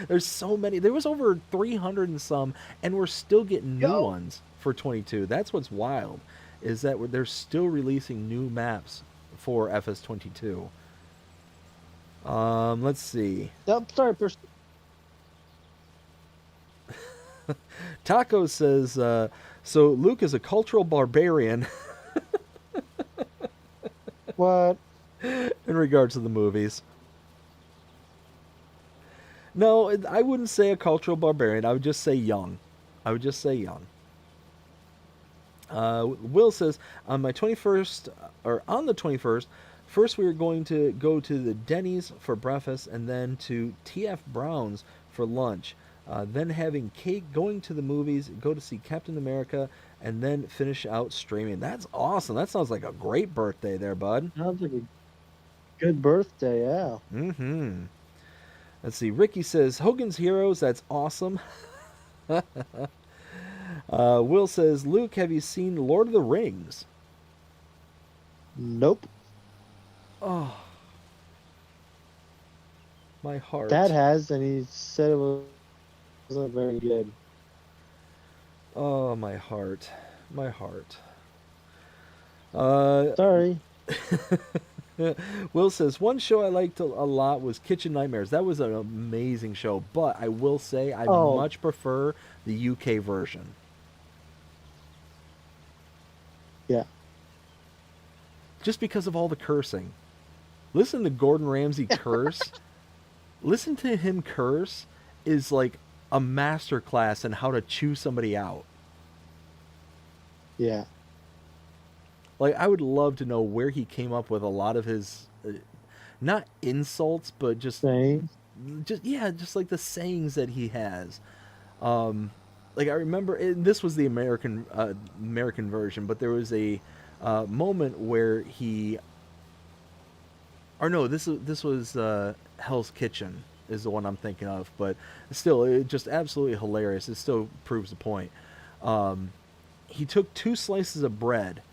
There's so many. There was over 300 and some, and we're still getting new yo, ones for 22. That's what's wild, is that they're still releasing new maps for FS22. Let's see. yep. Sorry, person. Taco says, so Luke is a cultural barbarian What? in regards to the movies. No, I wouldn't say a cultural barbarian. I would just say young. I would just say young. Will says on my 21st or on the 21st, first we were going to go to the Denny's for breakfast and then to TF Brown's for lunch. Then having cake, going to the movies, go to see Captain America, and then finish out streaming. That's awesome. That sounds like a great birthday there, bud. Sounds like a good birthday. Yeah. Mm-hmm. Let's see. Ricky says Hogan's Heroes. That's awesome. Will says, Luke, have you seen Lord of the Rings? Nope. Oh, my Dad heart. has, and he said wasn't very good. Oh, my heart. My heart. Uh, Sorry. Will says, one show I liked a lot was Kitchen Nightmares. That was an amazing show, but I will say I Oh, much prefer the UK version. yeah. Just because of all the cursing. Listen to Gordon Ramsay curse. Listen to him curse is like a master class in how to chew somebody out. Yeah. Like, I would love to know where he came up with a lot of his, not insults, but Same. just yeah, just like the sayings that he has. Um, like I remember, and this was the American version, but there was a moment where he, or no, this was Hell's Kitchen is the one I'm thinking of, but still, it just absolutely hilarious. It still proves the point. Um, he took two slices of bread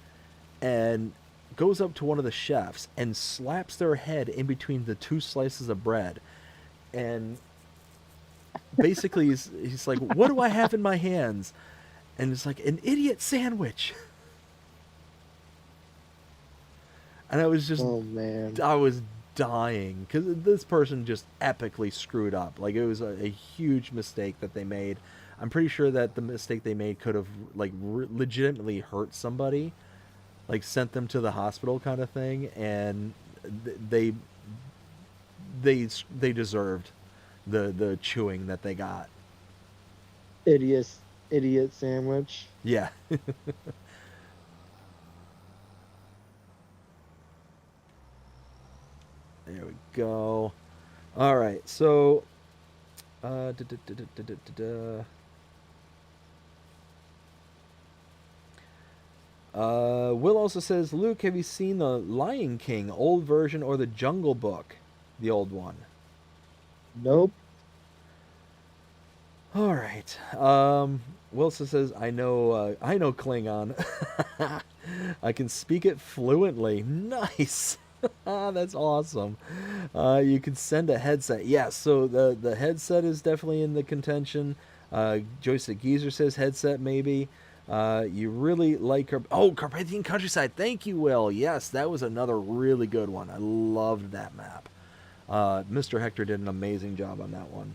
and goes up to one of the chefs and slaps their head in between the two slices of bread, and basically he's like, "What do I have in my hands?" And it's like, "An idiot sandwich." And Oh man. I was dying because this person just epically screwed up. Like, it was a huge mistake that they made. I'm pretty sure that the mistake they made could have like legitimately hurt somebody, like sent them to the hospital kind of thing, and they they deserved the chewing that they got. Idiot, idiot sandwich. Yeah. There we go. All right, so uh, da, da, da, da, da, da, da, Will also says, Luke, have you seen the Lion King old version or the Jungle Book, the old one? Nope. All right. Wilson says, I know Klingon. I can speak it fluently. Nice. That's awesome. You can send a headset. Yes, so the headset is definitely in the contention. Joyce the Geezer says headset maybe. You really like Carpathian Countryside. Thank you, Will. Yes, that was another really good one. I loved that map. Mr. Hector did an amazing job on that one.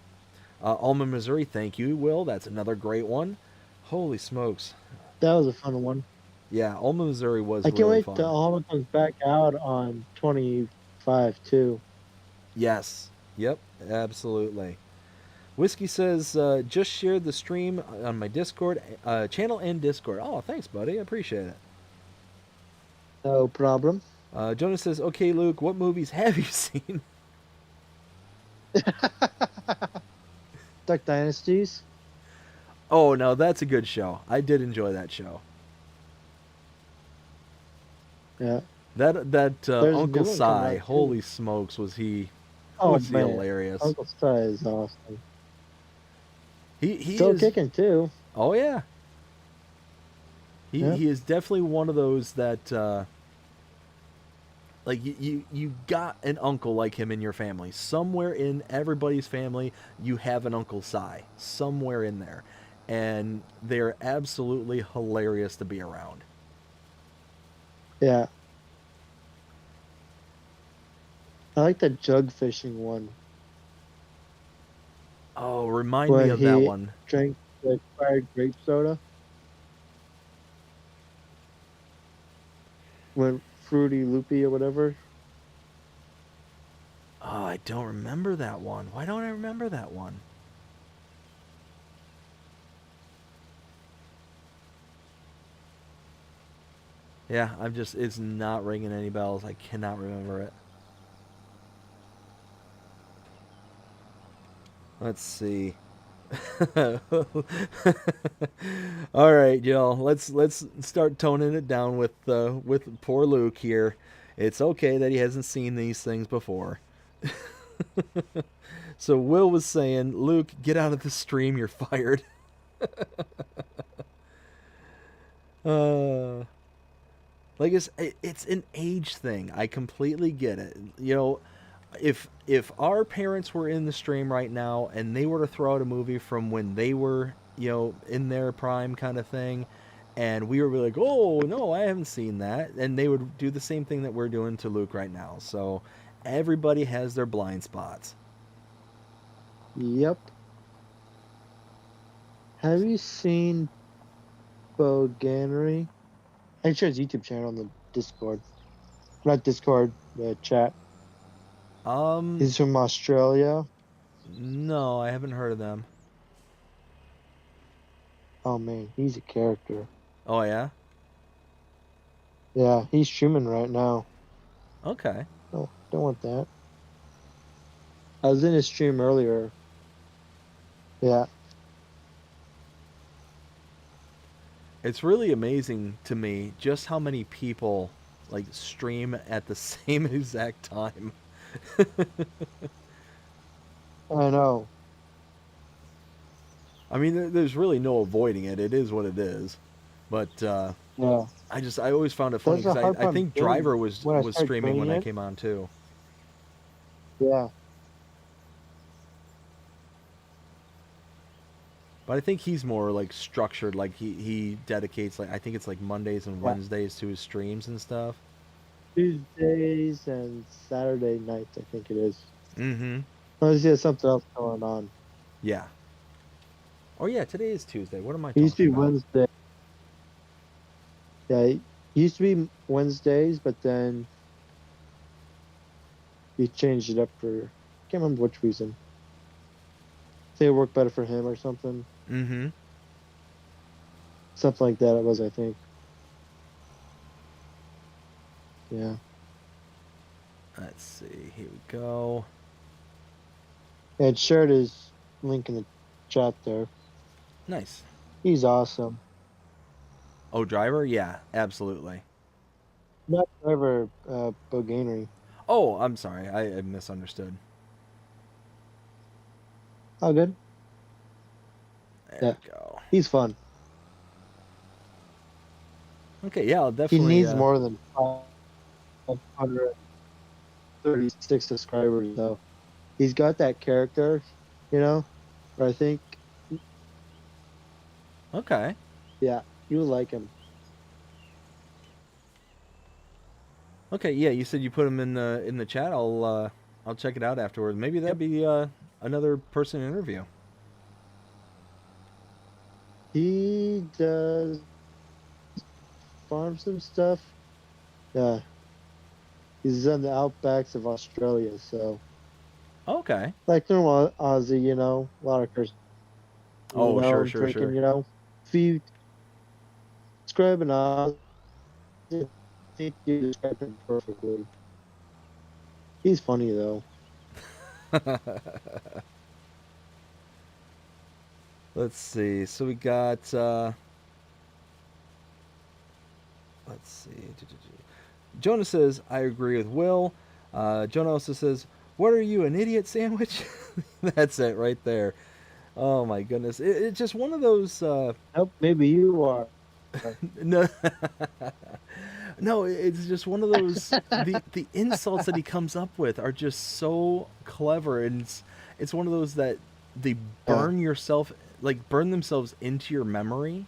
Alma, Missouri, thank you, Will. That's another great one. Holy smokes. That was a fun one. Yeah, Alma, Missouri was I can't really wait fun. till Alma comes back out on 25 too. Yes. Yep, absolutely. Whiskey says, just shared the stream on my Discord channel and Discord. Oh, thanks, buddy. I appreciate it. No problem. Jonas says, okay, Luke, what movies have you seen? Duck Dynasties. Oh, no, that's a good show. I did enjoy that show. Yeah. That There's a Uncle new one coming Si, out, holy too. smokes, was he Oh was he man, hilarious. Uncle Si is awesome. He Still is. kicking too. Oh yeah. Yeah. He is definitely one of those that like you got an uncle like him in your family. Somewhere in everybody's family you have an Uncle Si. Somewhere in there. And they're absolutely hilarious to be around. Yeah. I like the jug fishing one Oh, remind me when of that he one. drank the expired grape soda. When Fruity Loopy or whatever. Oh, I don't remember that one. Why don't I remember that one? Yeah, it's not ringing any bells. I cannot remember it. Let's see. All right, y'all. Let's start toning it down with poor Luke here. It's okay that he hasn't seen these things before. So Will was saying, Luke, get out of the stream. You're fired. uh, like it's an age thing. I completely get it. You know, if our parents were in the stream right now and they were to throw out a movie from when they were, you know, in their prime kind of thing, And we were like, oh, no, I haven't seen that. And they would do the same thing that we're doing to Luke right now. So everybody has their blind spots. Yep. Have you seen Boganery? I share his YouTube channel on the Discord. Not Discord, the chat. Um, He's from Australia. no, I haven't heard of them. Oh man, he's a character. Oh, yeah? Yeah, he's streaming right now. Okay. Oh, don't want that. I was in his stream earlier. Yeah. It's really amazing to me just how many people like stream at the same exact time. I know. I mean, there's really no avoiding it. It is what it is. But Yeah. I always found it funny That's a because hard I part think doing Driver was when I was started streaming doing when I it. came on too. Yeah. But I think he's more like structured. Like he dedicates like I think it's like Mondays and Yeah. Wednesdays to his streams and stuff. Tuesdays and Saturday nights, I think it is. Mm-hmm. Unless he has something else going on. Yeah. Oh yeah, today is Tuesday. What am I He used to talking be about? Wednesday. Yeah, he used to be Wednesdays, but then he changed it up for can't remember which reason. I think it worked better for him or something. Mm-hmm. Something like that it was, I think. Yeah. Let's see. Here we go. And shared his link in the chat there. Nice. He's awesome. Oh, Driver? Yeah, absolutely. Not Trevor Boganery. Oh, I'm sorry. I misunderstood. Oh, good. There Yeah. we go. He's fun. Okay, yeah, I'll He definitely. needs more than 536 subscribers, though. He's got that character, where I think, Okay. yeah, you would like him. Okay, yeah, you said you put him in the chat. I'll check it out afterwards. Maybe that'd be another person to interview. He does farm some stuff. Yeah. He's in the outbacks of Australia, so Okay. like normal Aussie, a lot of cursing, Oh, sure, sure, drinking, sure. If you describe an Aussie, I think you described him perfectly. He's funny though. Let's see. So we got. Let's see. Jonah says, I agree with Will. Jonah also says, what are you, an idiot sandwich? That's it right there. Oh my goodness. It's just one of those. Nope, maybe you are. No, no, it's just one of those. The insults that he comes up with are just so clever, and it's one of those that they burn yourself, like burn themselves into your memory.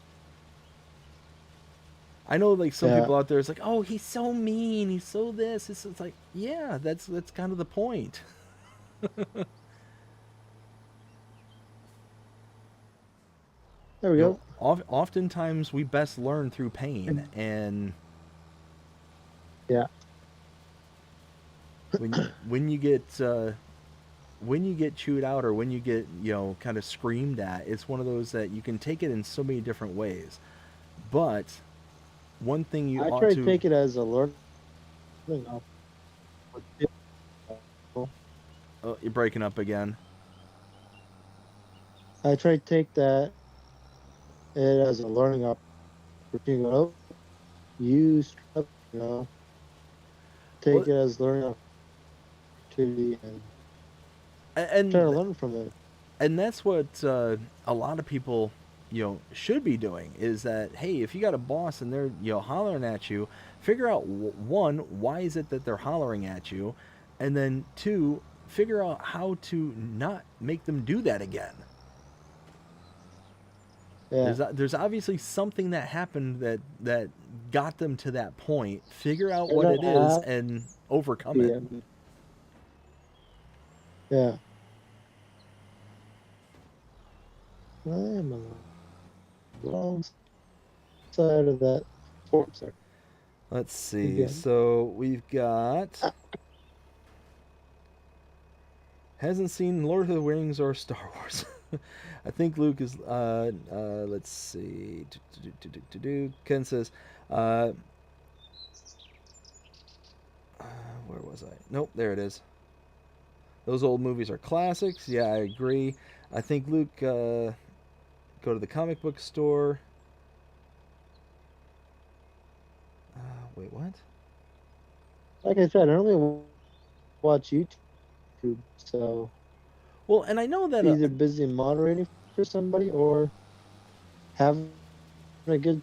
I know, like some people out there, it's like, oh, he's so mean, he's so this. It's like, yeah, that's kind of the point. There we go. Oftentimes, we best learn through pain, and when you get chewed out or when you get kind of screamed at, it's one of those that you can take it in so many different ways. But one thing you I ought try to to take it as a learning. Oh, you're breaking up again. I try to take it as a learning opportunity. Oh, you take it as learning opportunity and try to learn from it. And that's what a lot of people should be doing, is that, hey, if you got a boss and they're hollering at you, figure out one, why is it that they're hollering at you, and then two, figure out how to not make them do that again. Yeah. There's obviously something that happened that got them to that point. Figure out They're what not it is happy. and overcome it. Yeah. I'm on the wrong side of that fork there. Let's see. Again. So we've got hasn't seen Lord of the Rings or Star Wars. I think Luke is. Let's see. Ken says, uh, where was I? Nope, there it is. Those old movies are classics. Yeah, I agree. I think Luke, go to the comic book store. Wait, what? Like I said, I only watch YouTube, so Well, and I know that. either busy moderating for somebody or having a good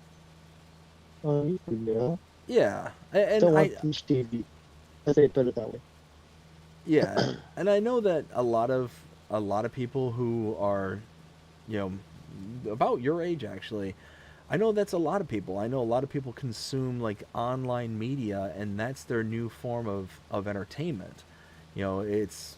on YouTube, you know? Yeah, and Don't I watch much TV. Let's say put it that way. yeah, and I know that a lot of people who are, you know, about your age actually. I know that's a lot of people. I know a lot of people consume like online media, and that's their new form of entertainment. You know, it's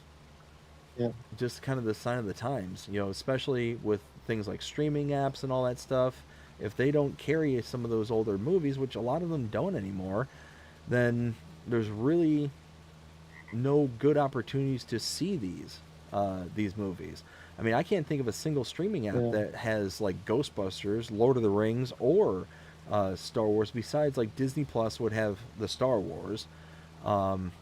Yeah. just kind of the sign of the times. You know, especially with things like streaming apps and all that stuff. If they don't carry some of those older movies, which a lot of them don't anymore, then there's really no good opportunities to see these movies. I mean, I can't think of a single streaming app Yeah. that has like Ghostbusters, Lord of the Rings, or Star Wars. Besides, like Disney Plus would have the Star Wars, um,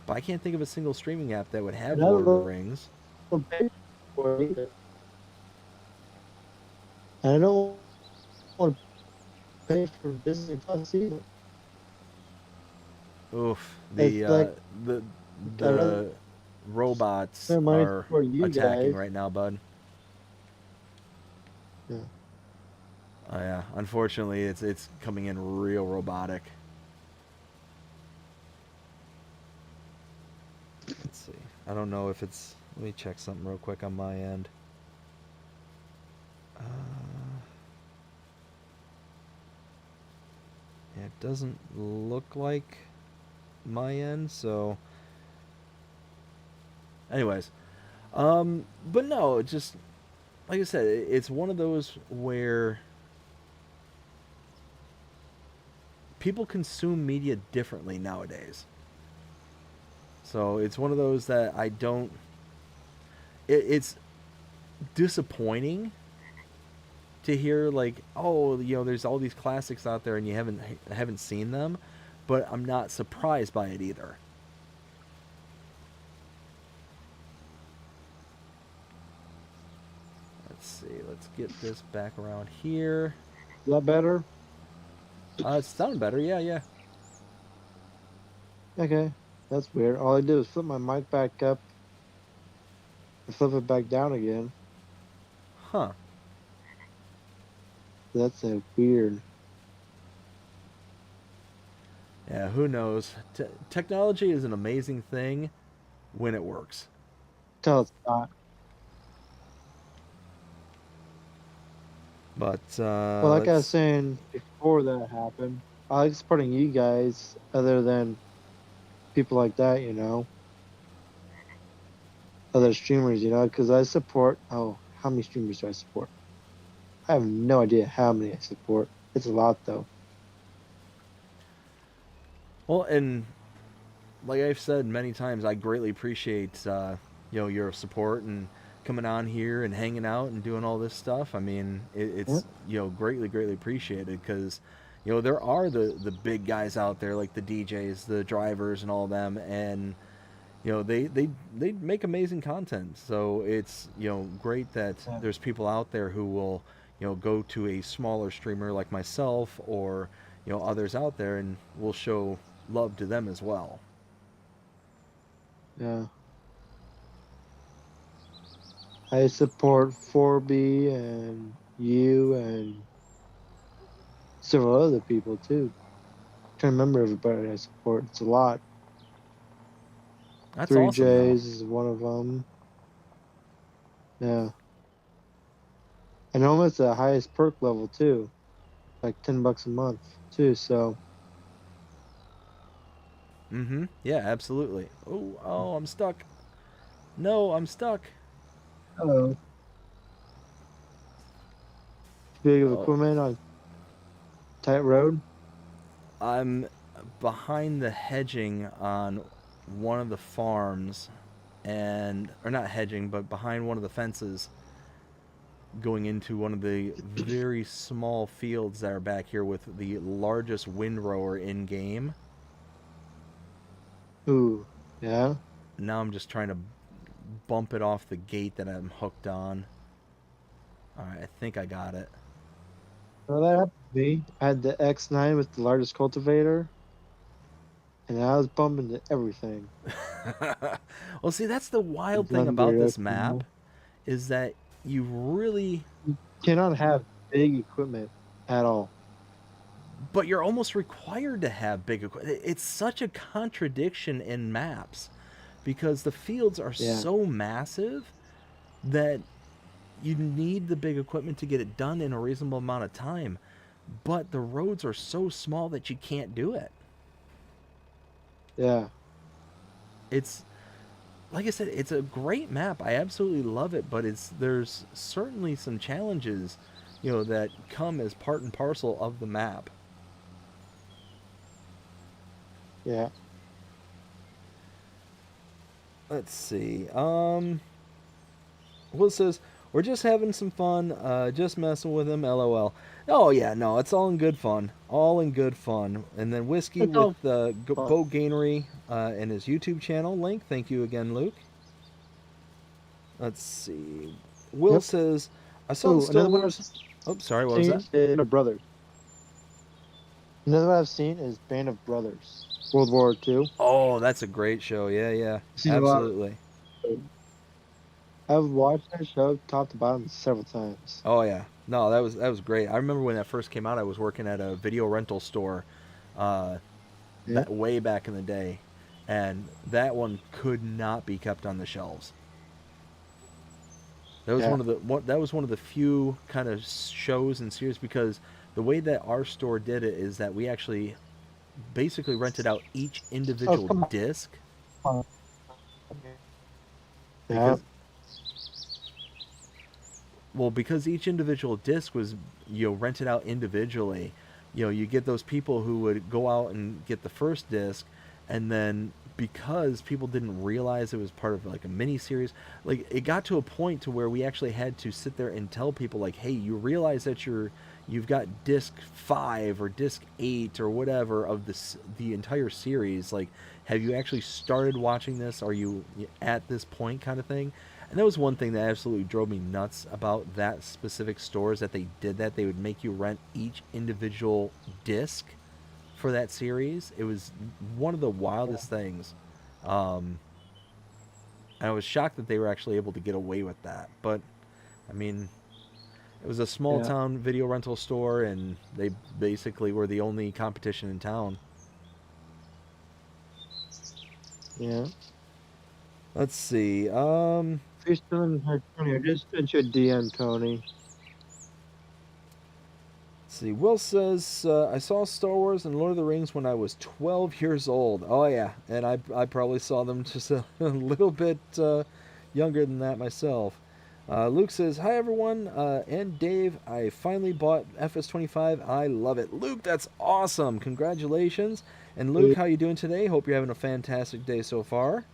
but I can't think of a single streaming app that would have And I Lord of the don't Rings. pay for it either. And I don't want to pay for Disney Plus either. Oof, It's like the I'd rather the robots spend money are for you attacking guys. right now, bud. Yeah. Oh yeah, unfortunately, it's coming in real robotic. Let's see. I don't know if it's. Let me check something real quick on my end. Uh, yeah, it doesn't look like my end. So, anyways, but no, just like I said, it's one of those where people consume media differently nowadays. So it's one of those that I don't. It's disappointing to hear like, oh, you know, there's all these classics out there and you haven't seen them, but I'm not surprised by it either. Let's see. Let's get this back around here. Is that better? It's sounding better. Yeah, yeah. Okay. That's weird. All I did was flip my mic back up and flip it back down again. Huh. That's a weird. Yeah. Who knows? Technology is an amazing thing when it works. Tell it's not. But Well, like I was let's. saying before that happened, I like supporting you guys other than people like that, you know, other streamers, you know, because I support. Oh, how many streamers do I support? I have no idea how many I support. It's a lot, though. Well, and like I've said many times, I greatly appreciate your support and coming on here and hanging out and doing all this stuff. I mean, Yeah. it's greatly appreciated because there are the big guys out there like the DJs, the drivers, and all of them, and they make amazing content. So it's great that Yeah. there's people out there who will go to a smaller streamer like myself or others out there and will show love to them as well. Yeah. I support 4B and you and several other people too. Trying to remember everybody I support. It's a lot. That's Three awesome, though. J's is one of them. Yeah. And almost the highest perk level too, like $10 a month too. So Mm-hmm. Yeah, absolutely. Oh, I'm stuck. No, I'm stuck. oh, big of Oh, equipment on tight road. I'm behind the hedging on one of the farms, and or not hedging, but behind one of the fences, going into one of the very small fields that are back here with the largest windrower in game. Ooh, yeah. Now I'm just trying to bump it off the gate that I'm hooked on. All right, I think I got it. Well, that happened to me. I had the X9 with the largest cultivator, and I was bumping to everything. Well, see, that's the wild It's thing not about very this map optimal. is that you really, You cannot have big equipment at all. but you're almost required to have big equipment. It's such a contradiction in maps because the fields are Yeah, so massive that you need the big equipment to get it done in a reasonable amount of time, but the roads are so small that you can't do it. yeah, It's like I said, it's a great map. I absolutely love it, but there's certainly some challenges, that come as part and parcel of the map. yeah. Let's see. Will says we're just having some fun, just messing with him. LOL. Oh yeah, no, it's all in good fun. All in good fun. And then whiskey It's with all fun. Bo Gainery and his YouTube channel link. Thank you again, Luke. Let's see. Will Yep. says I saw the Oh, Star another one I've Wars. Oh, sorry. What was seen that? is Band of Brothers. Another one I've seen is Band of Brothers. World War II. Oh, that's a great show. Yeah, yeah, I've seen a lot of absolutely. I've watched that show top to bottom several times. Oh yeah, no, that was great. I remember when that first came out. I was working at a video rental store, uh, Yeah, way back in the day, and that one could not be kept on the shelves. That was yeah. that was one of the few kind of shows and series because the way that our store did it is that we actually basically rented out each Oh, individual come disc on. Yeah. because because each individual disc was rented out individually. You get those people who would go out and get the first disc, and then because people didn't realize it was part of like a mini series, like it got to a point to where we actually had to sit there and tell people like, hey, you realize that you've got disc 5 or disc 8 or whatever of the entire series. Like, have you actually started watching this? Are you at this point, kind of thing? And that was one thing that absolutely drove me nuts about that specific store is that they did that. They would make you rent each individual disc for that series. It was one of the wildest things. Um, and I was shocked that they were actually able to get away with that. But, I mean, it was a small Yeah. town video rental store, and they basically were the only competition in town. Yeah. Let's see. If you're still in here, Tony, I just sent you a DM, Tony. Let's see. Will says, I saw Star Wars and Lord of the Rings when I was 12 years old. Oh, yeah. And I probably saw them just a little bit younger than that myself. Luke says, hi, everyone. And Dave, I finally bought FS25. I love it. Luke, that's awesome. Congratulations. And Luke, how you doing today? Hope you're having a fantastic day so far.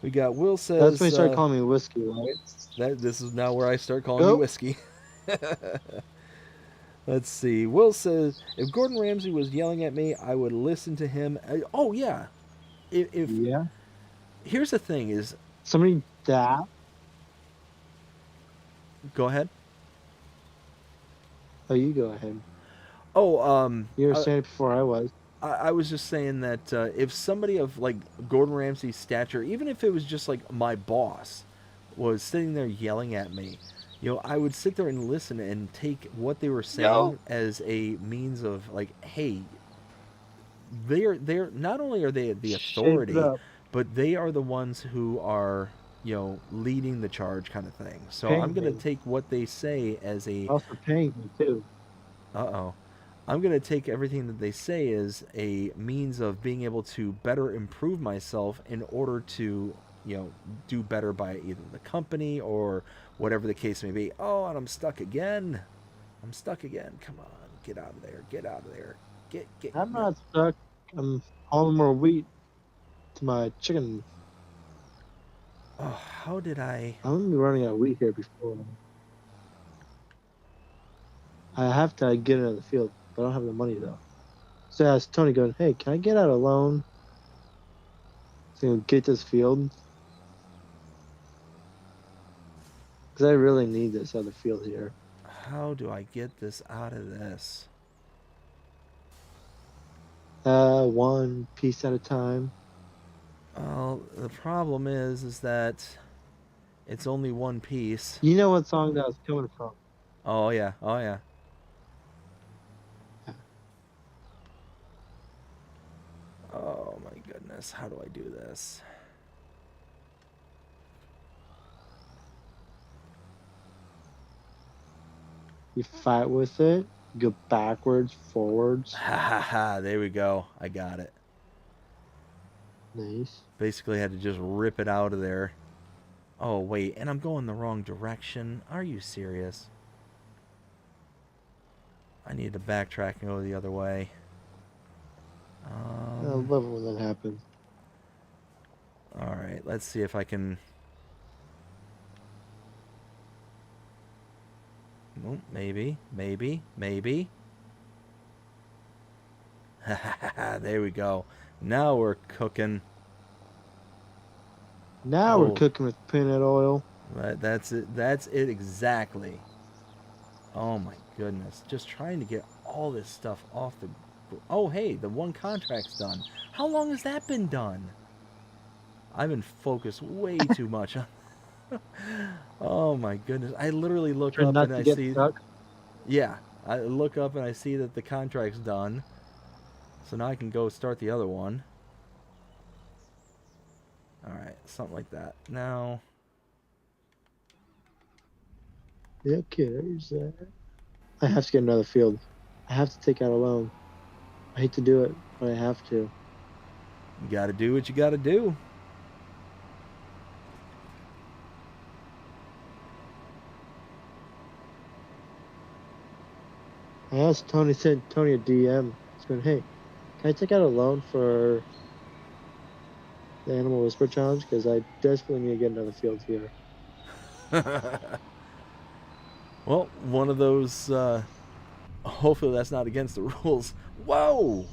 We got Will That's says, when you start calling me whiskey, right? that this is now where I start calling you Nope. whiskey. Let's see. Will says, if Gordon Ramsay was yelling at me, I would listen to him. Oh yeah. If Yeah. here's the thing is, Somebody died. go ahead. Oh, you go ahead. Oh, You were saying it before I was. I was just saying that if somebody of like Gordon Ramsay's stature, even if it was just like my boss, was sitting there yelling at me, I would sit there and listen and take what they were saying as a means of like, hey, they're not only are they the Shape it authority, up. but they are the ones who are leading the charge kind of thing. So I'm Paying going to me. take what they say as a, Also paying me too. uh-oh. I'm going to take everything that they say as a means of being able to better improve myself in order to, do better by either the company or whatever the case may be. Oh, and I'm stuck again. I'm stuck again. Come on. Get out of there. Get out of there. Get. I'm No. not stuck. I'm hauling more wheat to my chicken. Oh, how did I? I'm gonna be running out of wheat here before. I have to get it in the field, but I don't have the money though. So I asked Tony, going, "Hey, can I get out a loan to get this field? Because I really need this other field here." How do I get this out of this? One piece at a time. Well, the problem is that it's only one piece. You know what song that was coming from? Oh yeah. Oh yeah. Oh my goodness. How do I do this? You fight with it, go backwards, forwards. Ha ha ha. There we go. I got it. Nice. Basically had to just rip it out of there. Oh wait, and I'm going the wrong direction. Are you serious? I need to backtrack and go the other way. I love it when that happens. Alright, let's see if I can... Oh, maybe. There we go. Now we're cooking. Now we're cooking with peanut oil. That's it. That's it exactly. Oh my goodness. Just trying to get all this stuff off the... Oh, hey, the one contract's done. How long has that been done? I've been focused way too much on... Oh my goodness. I literally look Try up not and to I get see... stuck. Yeah. I look up and I see that the contract's done. So now I can go start the other one. Alright, something like that. Now... Yeah, okay, there's that. I have to get another field. I have to take out a loan. I hate to do it, but I have to. You gotta do what you gotta do. I asked Tony, sent Tony a DM. He's going, "Hey, can I take out a loan for the Animal Whisper Challenge? Because I desperately need to get another field here." Well, one of those, hopefully that's not against the rules. Whoa!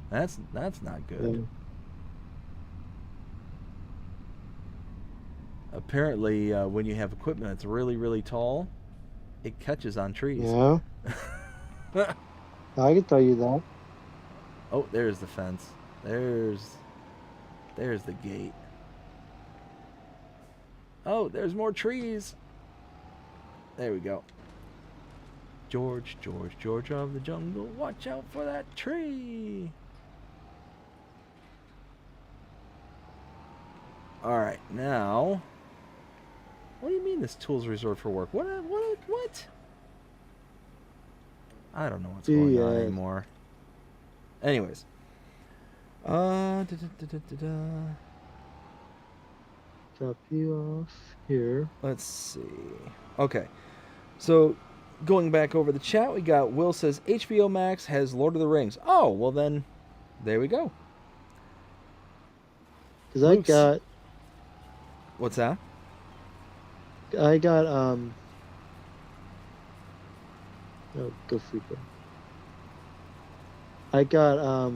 That's not good. Yeah. Apparently, when you have equipment that's really, really tall, it catches on trees. Yeah, I can tell you that. Oh, there's the fence. There's the gate. Oh, there's more trees. There we go. George of the jungle, watch out for that tree. All right, now. What do you mean this tool's reserved for work? What? I don't know what's going on anymore. Anyways. Drop you off here. Let's see. Okay. So, going back over the chat, we got Will says HBO Max has Lord of the Rings. Oh, well then, there we go. Because I got... What's that? Oh, go freaking. I got,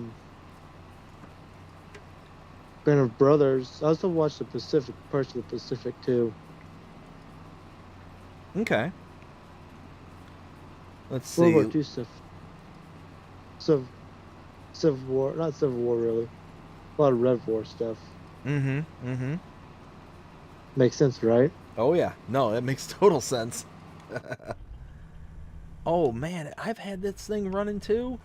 Band of Brothers. I also watched the Pacific, parts of the Pacific too. Okay. Let's see. World War II stuff. Civil War, not Civil War really. A lot of Red War stuff. Mm-hmm. Makes sense, right? Oh yeah. No, that makes total sense. Oh man, I've had this thing running too.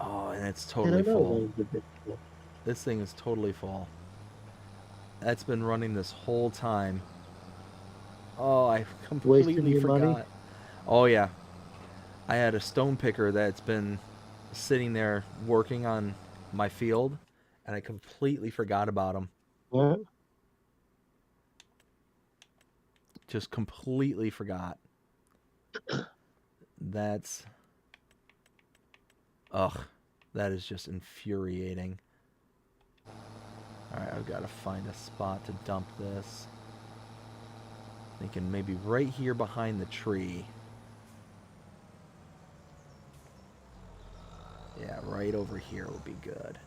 Oh, and it's totally full. This thing is totally full. That's been running this whole time. Oh, I Wasting completely your money. forgot. Oh, yeah. I had a stone picker that's been sitting there working on my field, and I completely forgot about him. Yeah. Just completely forgot. That's... Ugh. That is just infuriating. Alright, I've got to find a spot to dump this. Thinking maybe right here behind the tree. Yeah, right over here would be good.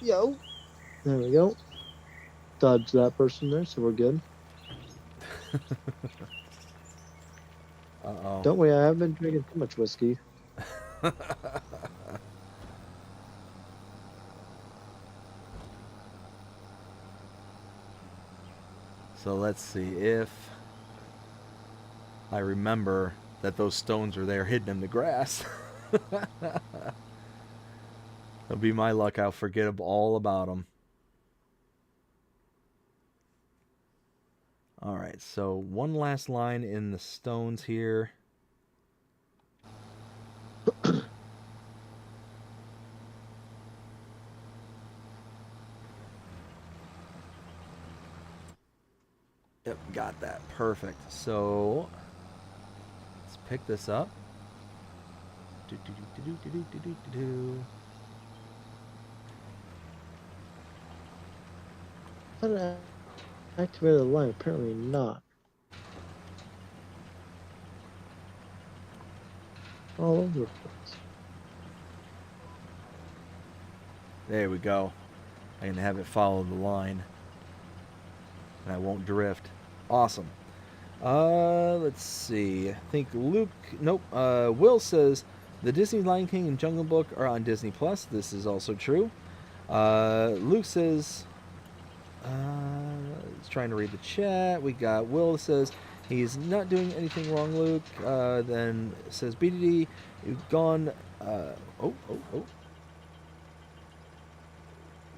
Yo. There we go. Dodge that person there, so we're good. Uh-oh. Don't worry, I haven't been drinking too much whiskey. So let's see if I remember that those stones are there hidden in the grass. It'll be my luck. I'll forget all about them. Alright, so one last line in the stones here. Yep, got that. Perfect. So let's pick this up. Do. How did I activate the line? Apparently not. All over the place. There we go. I can have it follow the line. And I won't drift. Awesome. Let's see. I think Luke... Nope. Will says, the Disney Lion King and Jungle Book are on Disney+. This is also true. Luke says... he's trying to read the chat. We got Will that says, he's not doing anything wrong, Luke. Then says, BDD, you've gone... Oh.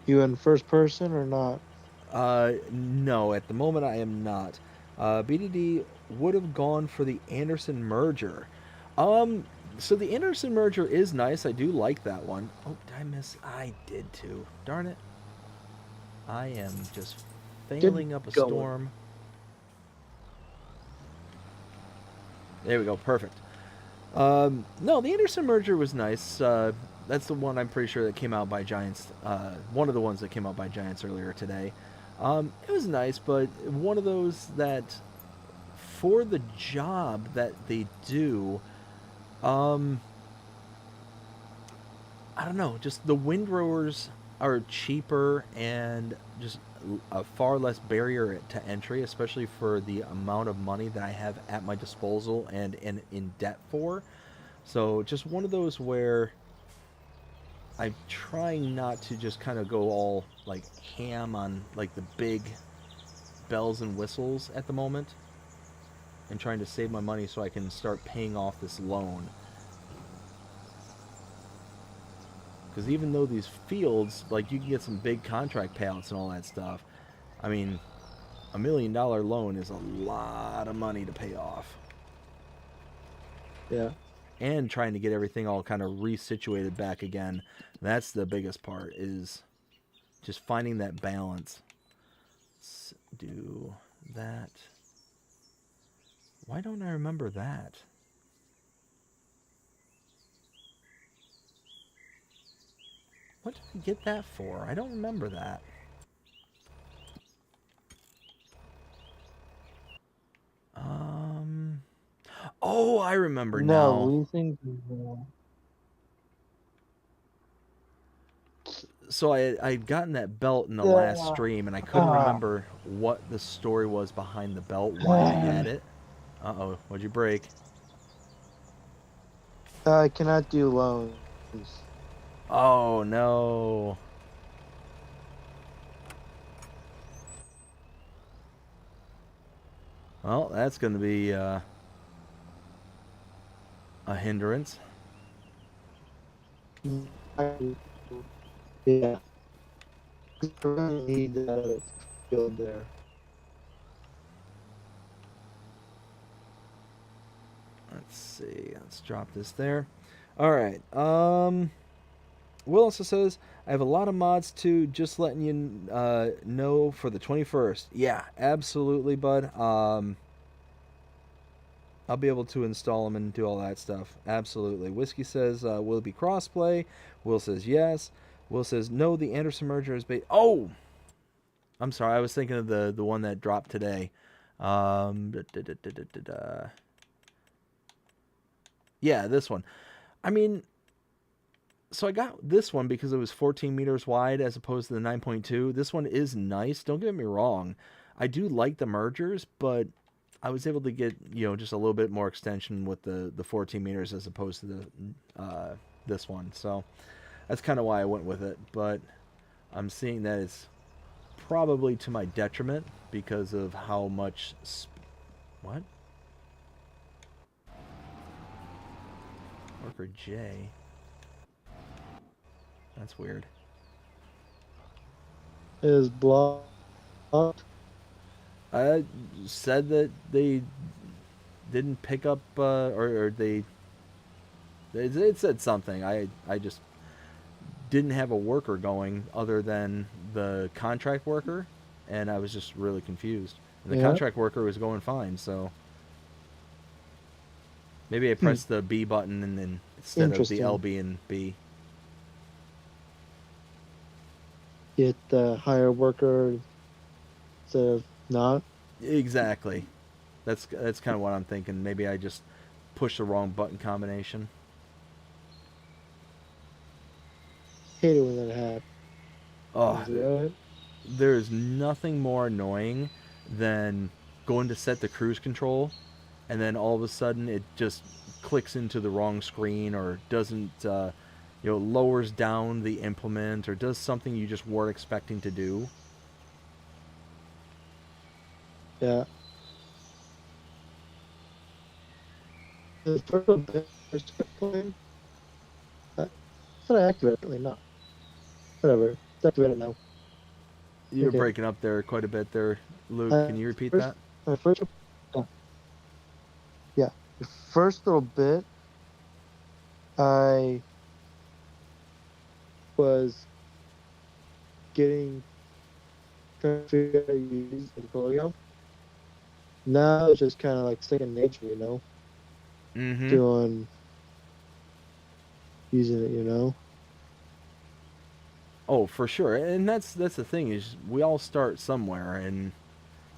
You in first person or not? No, at the moment I am not. BDD would have gone for the Anderson merger. So the Anderson merger is nice. I do like that one. Oh, did I miss? I did too. Darn it. I am just failing up a storm. There we go. Perfect. No, the Anderson merger was nice. That's the one I'm pretty sure that came out by Giants. One of the ones that came out by Giants earlier today. It was nice, but one of those that, for the job that they do, I don't know, just the windrowers are cheaper and just a far less barrier to entry, especially for the amount of money that I have at my disposal and in debt for. So just one of those where I'm trying not to just kind of go all like ham on like the big bells and whistles at the moment, and trying to save my money so I can start paying off this loan. Because even though these fields, like, you can get some big contract payouts and all that stuff, I mean, $1 million loan is a lot of money to pay off. Yeah. And trying to get everything all kind of resituated back again. That's the biggest part, is just finding that balance. Let's do that. Why don't I remember that? What did I get that for? I don't remember that. Oh, I remember No, now. leasing. So I'd gotten that belt in the last stream, and I couldn't remember what the story was behind the belt, why I had it. Uh-oh, what'd you break? I cannot do loans. Oh, no. Well, that's going to be a hindrance. Yeah. I really need that field there. Let's see. Let's drop this there. All right. Will also says, I have a lot of mods too, just letting you know for the 21st. Yeah, absolutely, bud. I'll be able to install them and do all that stuff. Absolutely. Whiskey says, will it be crossplay? Will says yes. Will says, no, the Anderson merger is based. Oh! I'm sorry, I was thinking of the one that dropped today. Da, da, da, da, da, da, da. Yeah, this one. I mean, so I got this one because it was 14 meters wide as opposed to the 9.2. This one is nice. Don't get me wrong. I do like the mergers, but I was able to get, just a little bit more extension with the 14 meters as opposed to this one. So that's kind of why I went with it. But I'm seeing that it's probably to my detriment because of how much. What? Worker J. That's weird. Is blocked. I said that they didn't pick up, or they. It said something. I just didn't have a worker going other than the contract worker, and I was just really confused. And the Yeah. contract worker was going fine, so maybe I pressed the B button and then instead of the Interesting. LB and B. Get the higher worker instead of not. Exactly. That's kind of what I'm thinking. Maybe I just pushed the wrong button combination. Hate it when that happens. Oh, Right? there's nothing more annoying than going to set the cruise control and then all of a sudden it just clicks into the wrong screen or doesn't lowers down the implement or does something you just weren't expecting to do. Yeah. The first plane, I thought I activated it. Not. Whatever. It's activated now. You're Okay. breaking up there quite a bit there, Luke. Can you repeat First, that? first, yeah. Yeah. The first little bit, I was trying to figure out how to use the portfolio. Now it's just kind of like second nature, Mm-hmm. using it. Oh, for sure. And that's the thing is we all start somewhere and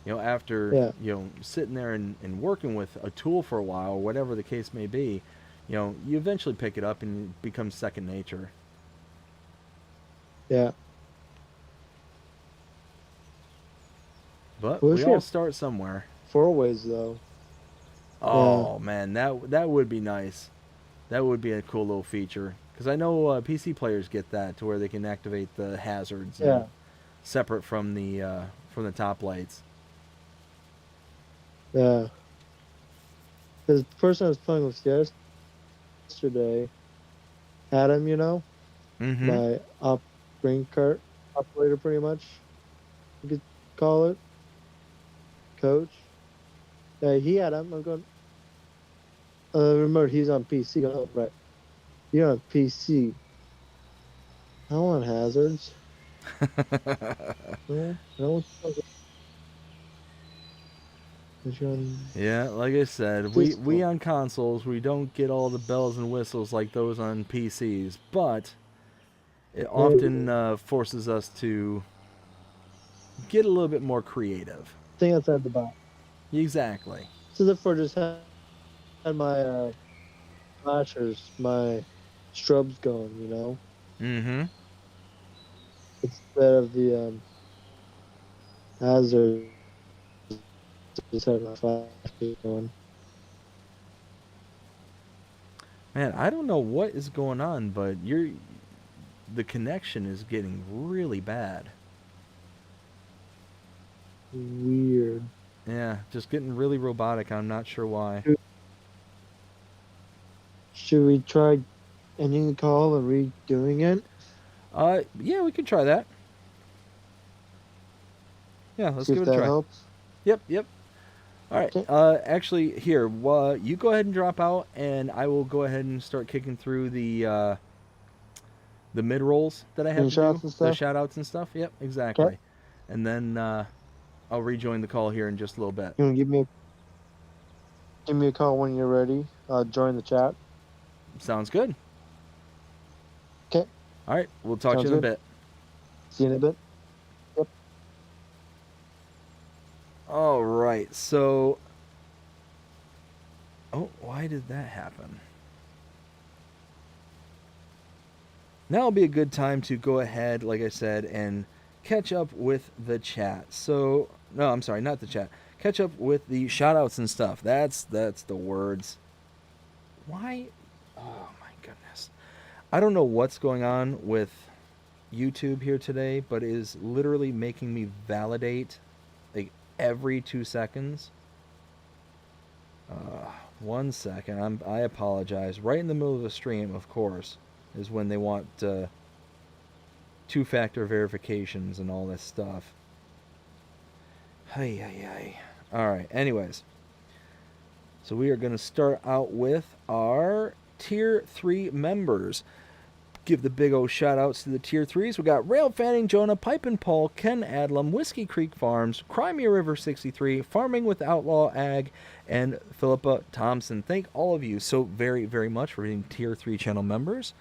after, Yeah. sitting there and working with a tool for a while, whatever the case may be, you eventually pick it up and it becomes second nature. Yeah. But we Wish we all had start somewhere. 4 ways though. Yeah. Oh man, that would be nice. That would be a cool little feature because I know PC players get that to where they can activate the hazards and Yeah. separate from the top lights. Yeah. Because the person I was playing with yesterday had him, Mm-hmm. my green cart operator, pretty much. You could call it coach. Yeah, he had him. I'm going. Remember, he's on PC. Oh, right. You're on PC. I don't want hazards. No, no. Yeah, like I said, This we on consoles we don't get all the bells and whistles like those on PCs, but it often forces us to get a little bit more creative. thing outside the box. Exactly. So therefore, just had my flashers, my strobes going, Mm-hmm. instead of the hazards. Just had my flashers going. Man, I don't know what is going on, but the connection is getting really bad. Weird. Yeah, just getting really robotic. I'm not sure why. Should we try ending the call and redoing it. Yeah, we could try that. Yeah, let's See give if it a that try. helps. Yep, yep. All right. Okay. Actually, here, you go ahead and drop out, and I will go ahead and start kicking through the mid rolls that I have to do, Screenshots and the stuff. shout outs and stuff. Yep, Okay. exactly. And then I'll rejoin the call here in just a little bit. You want to give me a call when you're ready. Join the chat. Sounds good. Okay. All right, we'll talk to Sounds you in a good. bit. See you in a bit. Yep. All right, so. Oh, why did that happen? Now will be a good time to go ahead, like I said, and catch up with the chat. So, no, I'm sorry, not the chat. Catch up with the shoutouts and stuff. That's the words. Why? Oh my goodness. I don't know what's going on with YouTube here today, but it is literally making me validate like every 2 seconds. 1 second. I apologize. Right in the middle of the stream, of course, is when they want two-factor verifications and all this stuff. Hey, hey, hey. All right. Anyways, so we are going to start out with our Tier 3 members. Give the big old shout-outs to the Tier 3s. We got Rail Fanning, Jonah, Pipe and Paul, Ken Adlam, Whiskey Creek Farms, Crimea River 63, Farming with Outlaw Ag, and Philippa Thompson. Thank all of you so very, very much for being Tier 3 channel members.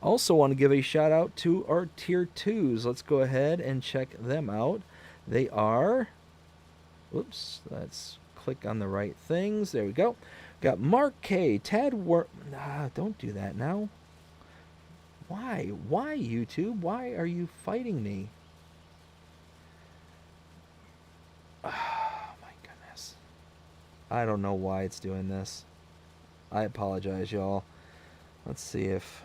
Also want to give a shout-out to our Tier 2s. Let's go ahead and check them out. They are... Whoops, let's click on the right things. There we go. Got Mark K, Tad don't do that now. Why? Why, YouTube? Why are you fighting me? Oh, my goodness. I don't know why it's doing this. I apologize, y'all. Let's see if...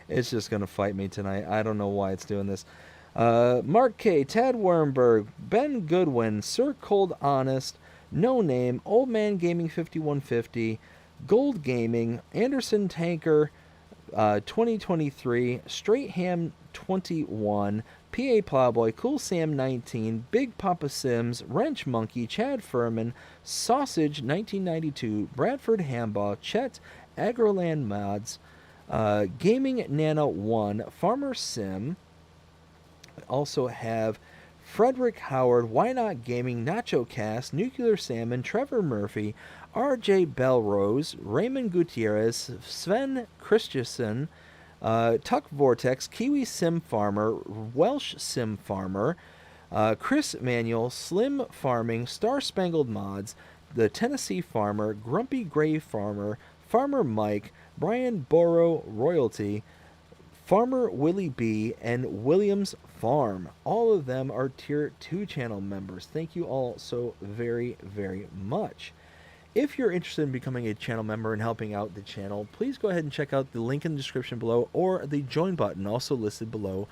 It's just going to fight me tonight. I don't know why it's doing this. Mark K, Tad Wernberg, Ben Goodwin, Sir Cold Honest, No Name, Old Man Gaming 5150, Gold Gaming, Anderson Tanker 2023, Straight Ham 21, PA Plowboy, Cool Sam 19, Big Papa Sims, Wrench Monkey, Chad Furman, Sausage 1992, Bradford Hambaugh, Chet, Agroland Mods, Gaming Nano 1, Farmer Sim. Also have Frederick Howard, Why Not Gaming, Nacho Cast, Nuclear Salmon, Trevor Murphy, RJ Belrose, Raymond Gutierrez, Sven Christensen, Tuck Vortex, Kiwi Sim Farmer, Welsh Sim Farmer, Chris Manuel, Slim Farming, Star Spangled Mods, The Tennessee Farmer, Grumpy Gray Farmer, Farmer Mike, Brian Borrow Royalty, Farmer Willie B, and Williams Farm. All of them are Tier 2 channel members. Thank you all so very, very much. If you're interested in becoming a channel member and helping out the channel, please go ahead and check out the link in the description below or the join button also listed below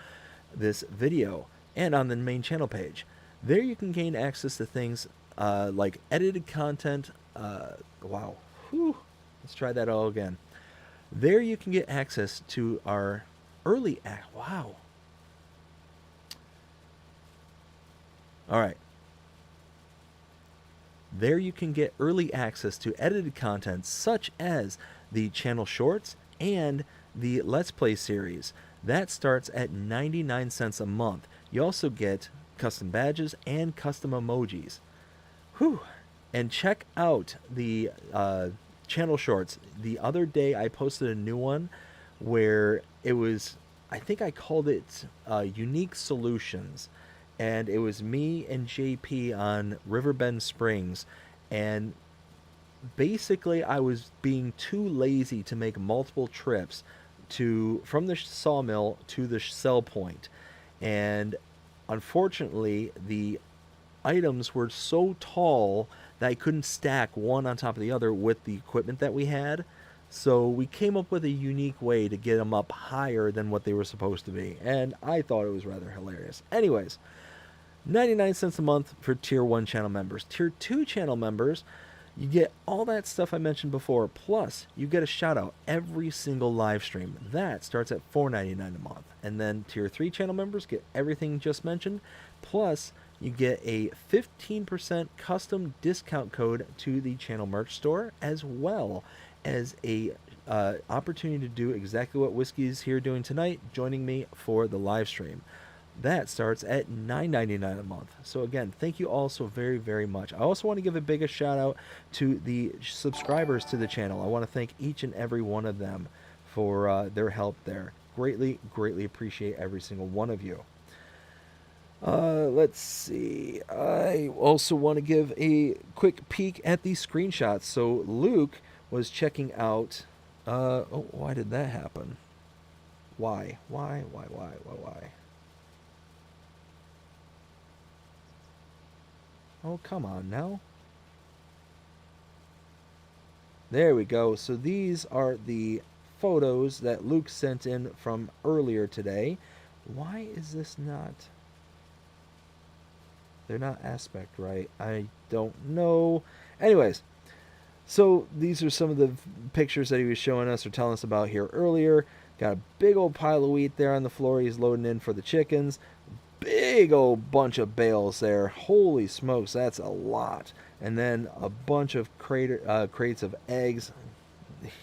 this video and on the main channel page. There you can gain access to things like edited content. Wow. Whew. Let's try that all again. There you can get access to our early wow. All right. There you can get early access to edited content such as the channel shorts and the Let's Play series. That starts at 99 cents a month. You also get custom badges and custom emojis. Whew. And check out the channel shorts. The other day I posted a new one where it was, I think I called it Unique Solutions. And it was me and JP on Riverbend Springs. And basically I was being too lazy to make multiple trips from the sawmill to the sell point. And unfortunately, the items were so tall that I couldn't stack one on top of the other with the equipment that we had. So we came up with a unique way to get them up higher than what they were supposed to be. And I thought it was rather hilarious. Anyways, 99 cents a month for tier 1 channel members. Tier 2 channel members, you get all that stuff I mentioned before, plus you get a shout out every single live stream. That starts at $4.99 a month. And then tier 3 channel members get everything just mentioned, plus you get a 15% custom discount code to the channel merch store, as well as a opportunity to do exactly what Whiskey's here doing tonight, joining me for the live stream. That starts at $9.99 a month. So again, thank you all so very, very much. I also want to give a biggest shout out to the subscribers to the channel. I want to thank each and every one of them for their help there. Greatly, greatly appreciate every single one of you. Let's see. I also want to give a quick peek at the screenshots. So Luke was checking out. Oh, why did that happen? Why? Why? Oh, come on now. There we go. So these are the photos that Luke sent in from earlier today. Why is this not... They're not aspect right. I don't know. Anyways, so these are some of the pictures that he was showing us or telling us about here earlier. Got a big old pile of wheat there on the floor he's loading in for the chickens. Big old bunch of bales there. Holy smokes, that's a lot. And then a bunch of crates of eggs.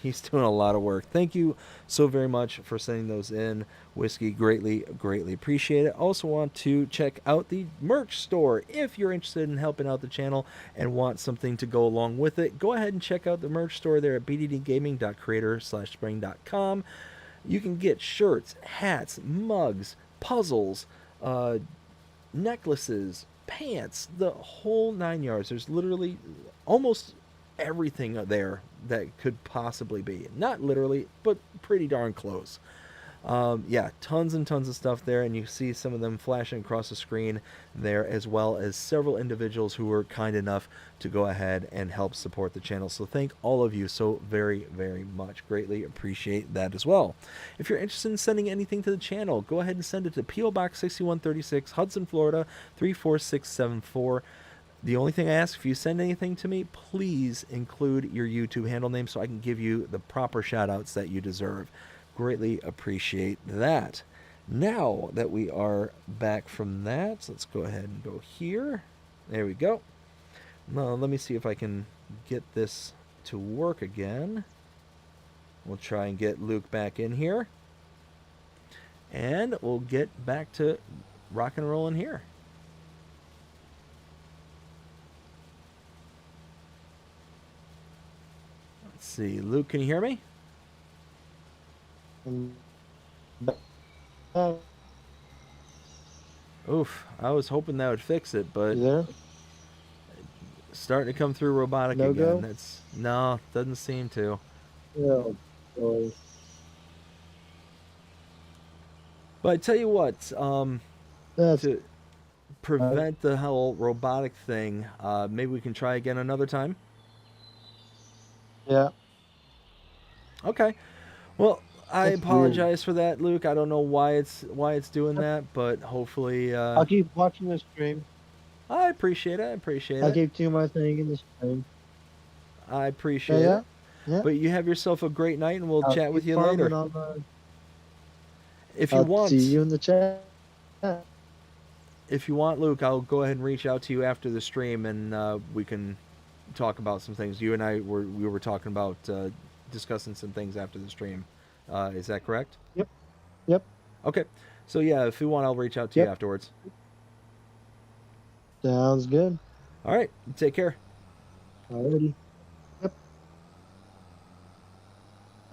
He's doing a lot of work. Thank you so very much for sending those in, Whiskey. Greatly, greatly appreciate it. Also want to check out the merch store. If you're interested in helping out the channel and want something to go along with it, go ahead and check out the merch store there at bddgaming.creator/spring.com. You can get shirts, hats, mugs, puzzles, necklaces, pants, the whole 9 yards. There's literally almost everything there that could possibly be. Not literally, but pretty darn close. Yeah, tons and tons of stuff there, and you see some of them flashing across the screen there, as well as several individuals who were kind enough to go ahead and help support the channel. So thank all of you so very, very much. Greatly appreciate that as well. If you're interested in sending anything to the channel, go ahead and send it to P.O. Box 6136, Hudson, Florida 34674. The only thing I ask, if you send anything to me, please include your YouTube handle name so I can give you the proper shout outs that you deserve. Greatly appreciate that. Now that we are back from that, let's go ahead and go here. There we go. Now let me see if I can get this to work again. We'll try and get Luke back in here. And we'll get back to rock and rolling here. Let's see. Luke, can you hear me? Oof, I was hoping that would fix it, but You there? starting to come through robotic No again. go? That's no, doesn't seem to. Oh, boy. But I tell you what, That's to prevent the whole robotic thing, maybe we can try again another time. yeah. Okay. Well, I That's apologize for that, Luke. I don't know why it's doing that, but hopefully I'll keep watching the stream. I appreciate it. I appreciate I'll it. keep doing my thing in the stream. I appreciate Yeah, it. yeah. But you have yourself a great night, and we'll I'll chat with keep you farming later. on the- If you I'll want, see you in the chat. if you want, Luke, I'll go ahead and reach out to you after the stream, and we can talk about some things. You and I were talking about discussing some things after the stream. Is that correct? Yep. Okay. So yeah, if you want, I'll reach out to you Yep. afterwards. Sounds good. All right. Take care. Alrighty.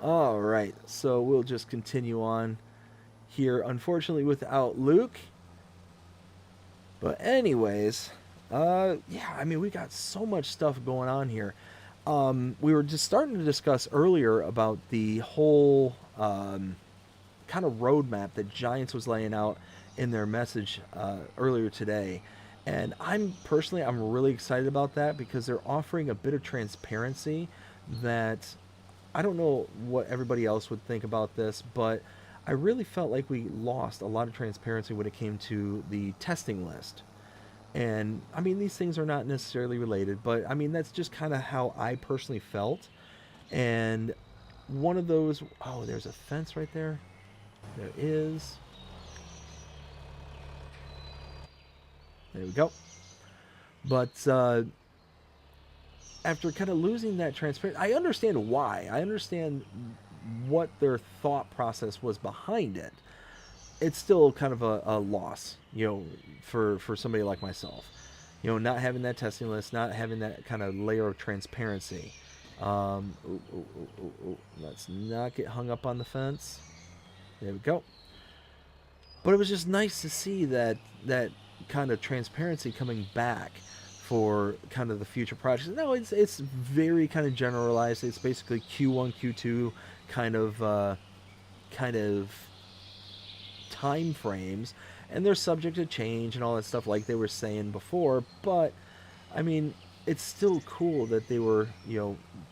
All right. So we'll just continue on here, unfortunately, without Luke. But anyways, yeah, I mean, we got so much stuff going on here. We were just starting to discuss earlier about the whole kind of roadmap that Giants was laying out in their message earlier today. And I'm really excited about that because they're offering a bit of transparency that I don't know what everybody else would think about this, but I really felt like we lost a lot of transparency when it came to the testing list. And I mean, these things are not necessarily related, but I mean, that's just kind of how I personally felt. And one of those, oh, there's a fence right there. There is. There we go. But after kind of losing that transparency, I understand why. I understand what their thought process was behind it. It's still kind of a loss, for somebody like myself. Not having that testing list, not having that kind of layer of transparency. Let's not get hung up on the fence. There we go. But it was just nice to see that kind of transparency coming back for kind of the future projects. No, it's very kind of generalized. It's basically Q1, Q2 kind of time frames, and they're subject to change and all that stuff like they were saying before. But I mean, it's still cool that they were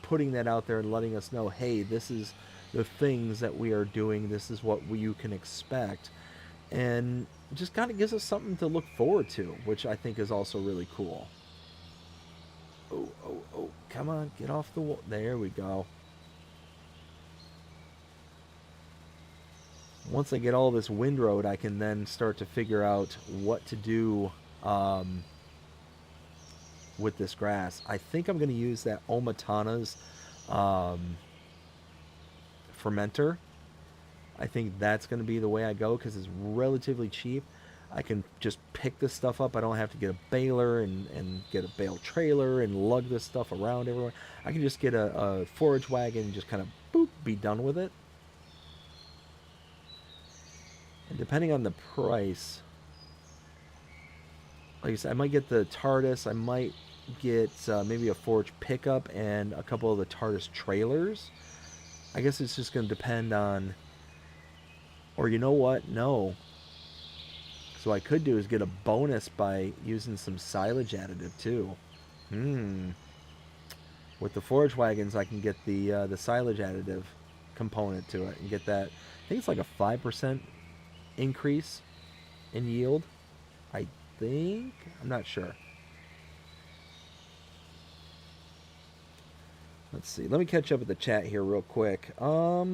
putting that out there and letting us know, hey, this is the things that we are doing. This is what you can expect. And just kind of gives us something to look forward to, which I think is also really cool. Oh, come on, get off the wall. There we go. Once I get all this windrowed, I can then start to figure out what to do with this grass. I think I'm going to use that Omatana's fermenter. I think that's going to be the way I go because it's relatively cheap. I can just pick this stuff up. I don't have to get a baler and get a bale trailer and lug this stuff around everywhere. I can just get a forage wagon and just kind of boop, be done with it. And depending on the price, like I said, I might get the TARDIS. I might get maybe a forage pickup and a couple of the TARDIS trailers. I guess it's just going to depend on... Or you know what? No. So what I could do is get a bonus by using some silage additive too. With the forage wagons, I can get the silage additive component to it and get that. I think it's like a 5% increase in yield. I think. I'm not sure. Let's see. Let me catch up with the chat here real quick. I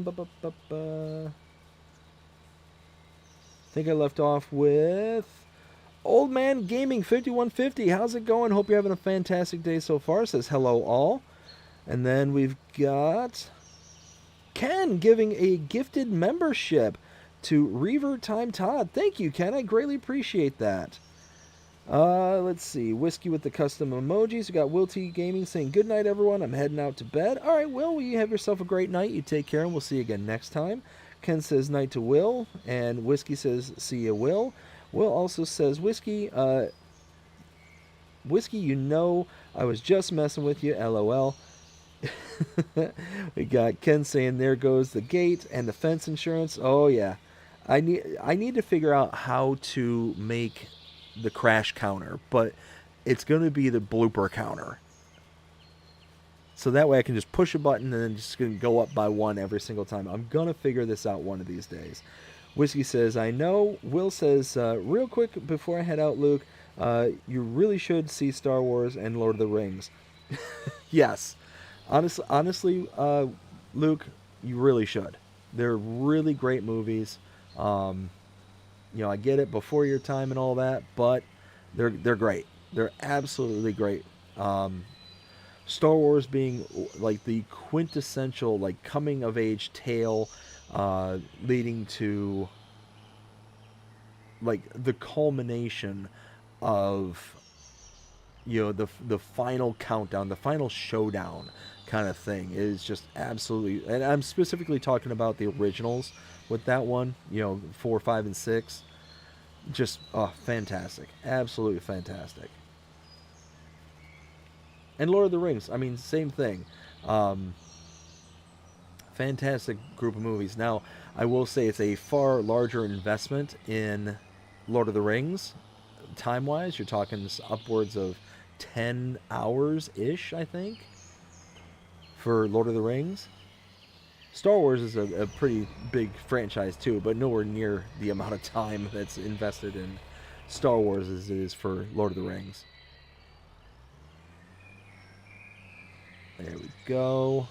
think I left off with Old Man Gaming 5150. How's it going? Hope you're having a fantastic day so far. Says hello all. And then we've got Ken giving a gifted membership to Revert Time Todd. Thank you, Ken. I greatly appreciate that. Let's see. Whiskey with the custom emojis. We got Will T Gaming saying good night, everyone. I'm heading out to bed. All right, Will, you have yourself a great night. You take care, and we'll see you again next time. Ken says night to Will, and Whiskey says see ya, Will. Will also says Whiskey, Whiskey, I was just messing with you, LOL. We got Ken saying there goes the gate and the fence insurance. Oh yeah, I need to figure out how to make the crash counter, but it's going to be the blooper counter. So that way I can just push a button and then just going to go up by one every single time. I'm going to figure this out one of these days. Whiskey says, I know. Will says, real quick before I head out, Luke, you really should see Star Wars and Lord of the Rings. Yes. Honestly, Luke, you really should. They're really great movies. I get it before your time and all that, but they're great. They're absolutely great. Star Wars being like the quintessential like coming of age tale, leading to like the culmination of the final countdown, the final showdown kind of thing is just absolutely. And I'm specifically talking about the originals with that one, 4, 5, and 6. Just fantastic, absolutely fantastic. And Lord of the Rings, I mean, same thing. Fantastic group of movies. Now, I will say it's a far larger investment in Lord of the Rings, time-wise. You're talking upwards of 10 hours-ish, I think, for Lord of the Rings. Star Wars is a pretty big franchise, too, but nowhere near the amount of time that's invested in Star Wars as it is for Lord of the Rings. There we go.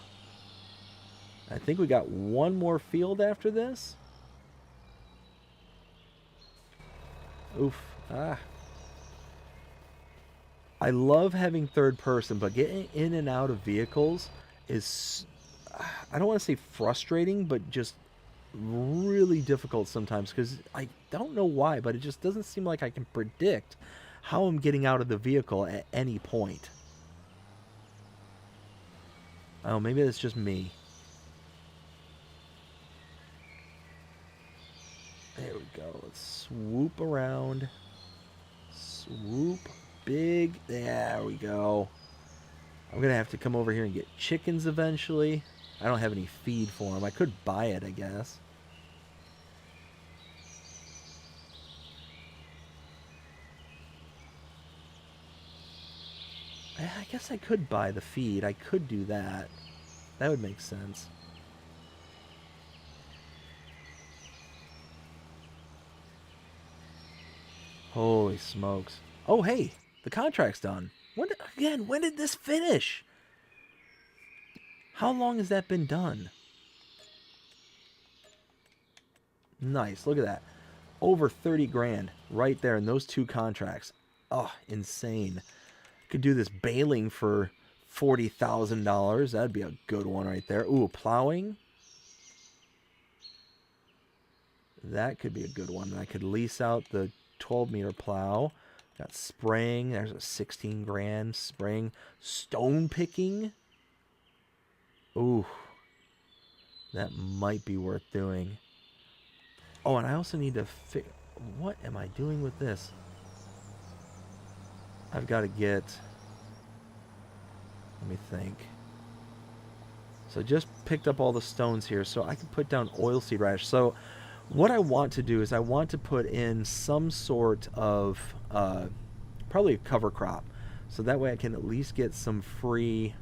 I think we got one more field after this. Oof. Ah. I love having third person, but getting in and out of vehicles is, I don't want to say frustrating, but just really difficult sometimes because I don't know why, but it just doesn't seem like I can predict how I'm getting out of the vehicle at any point. Oh, maybe that's just me. There we go. Let's swoop around. Swoop. Big. There we go. I'm going to have to come over here and get chickens eventually. I don't have any feed for them. I could buy it, I guess. I guess I could buy the feed. I could do that. That would make sense. Holy smokes. Oh, hey, the contract's done. When did this finish? How long has that been done? Nice, look at that. Over 30 grand right there in those two contracts. Oh, insane. Could do this baling for $40,000. That'd be a good one right there. Ooh, plowing. That could be a good one. I could lease out the 12-meter plow. Got spraying. There's a 16 grand spraying. Stone picking. Ooh. That might be worth doing. Oh, and I also need to figure... What am I doing with this? I've got to get... Let me think. So I just picked up all the stones here, so I can put down oilseed radish. So what I want to do is I want to put in some sort of... probably a cover crop. So that way I can at least get some free...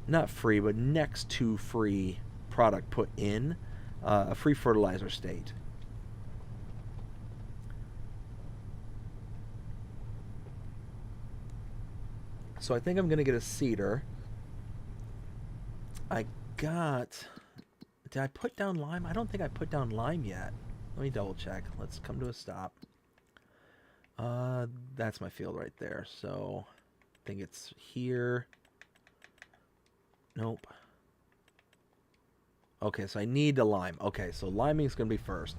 not free, but next to free product put in a free fertilizer state. So I think I'm going to get a cedar. I got... Did I put down lime? I don't think I put down lime yet. Let me double check. Let's come to a stop. That's my field right there. So I think it's here. Nope. Okay, so I need the lime. Okay, so liming is going to be first.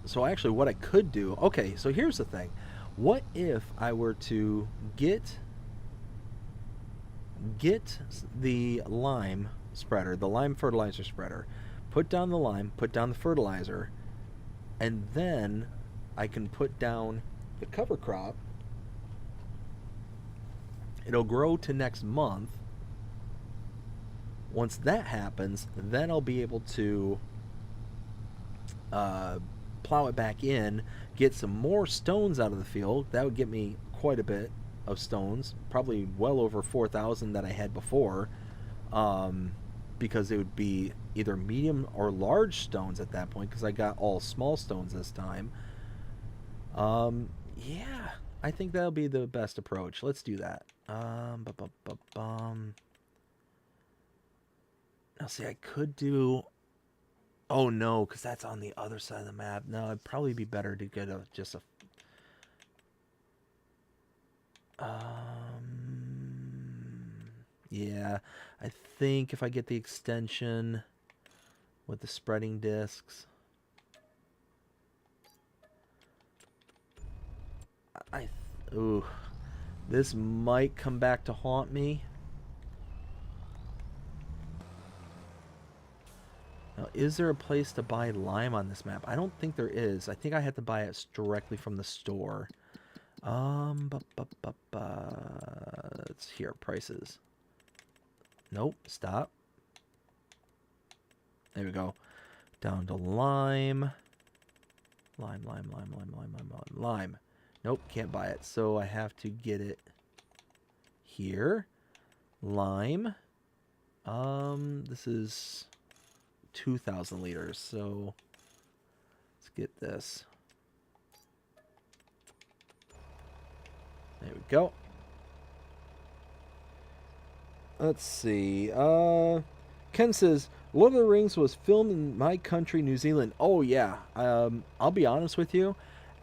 So actually what I could do... Okay, so here's the thing. What if I were to get the lime spreader, the lime fertilizer spreader, put down the lime, put down the fertilizer, and then I can put down the cover crop. It'll grow to next month. Once that happens, then I'll be able to plow it back in, get some more stones out of the field. That would get me quite a bit of stones, probably well over 4,000 that I had before, because it would be either medium or large stones at that point, because I got all small stones this time. Yeah, I think that'll be the best approach. Let's do that. Now, see, I could do... Oh, no, because that's on the other side of the map. No, it'd probably be better to get just a... Yeah, I think if I get the extension with the spreading discs... Ooh, this might come back to haunt me. Now, is there a place to buy lime on this map? I don't think there is. I think I had to buy it directly from the store. It's here, prices. Nope, stop. There we go. Down to lime. Lime. Nope, can't buy it. So I have to get it here. Lime. This is 2,000 liters. So get this. There we go. Let's see. Ken says, Lord of the Rings was filmed in my country, New Zealand. Oh, yeah. I'll be honest with you.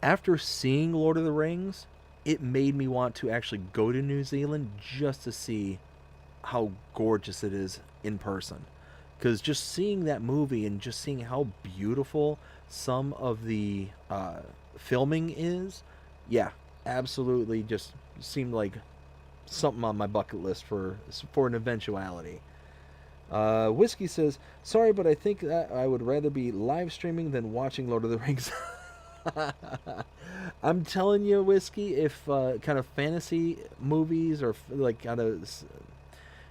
After seeing Lord of the Rings, it made me want to actually go to New Zealand just to see how gorgeous it is in person. Because just seeing that movie and just seeing how beautiful some of the filming is, yeah, absolutely just seemed like something on my bucket list for an eventuality. Whiskey says, sorry, but I think that I would rather be live streaming than watching Lord of the Rings. I'm telling you, Whiskey, if kind of fantasy movies or like kind of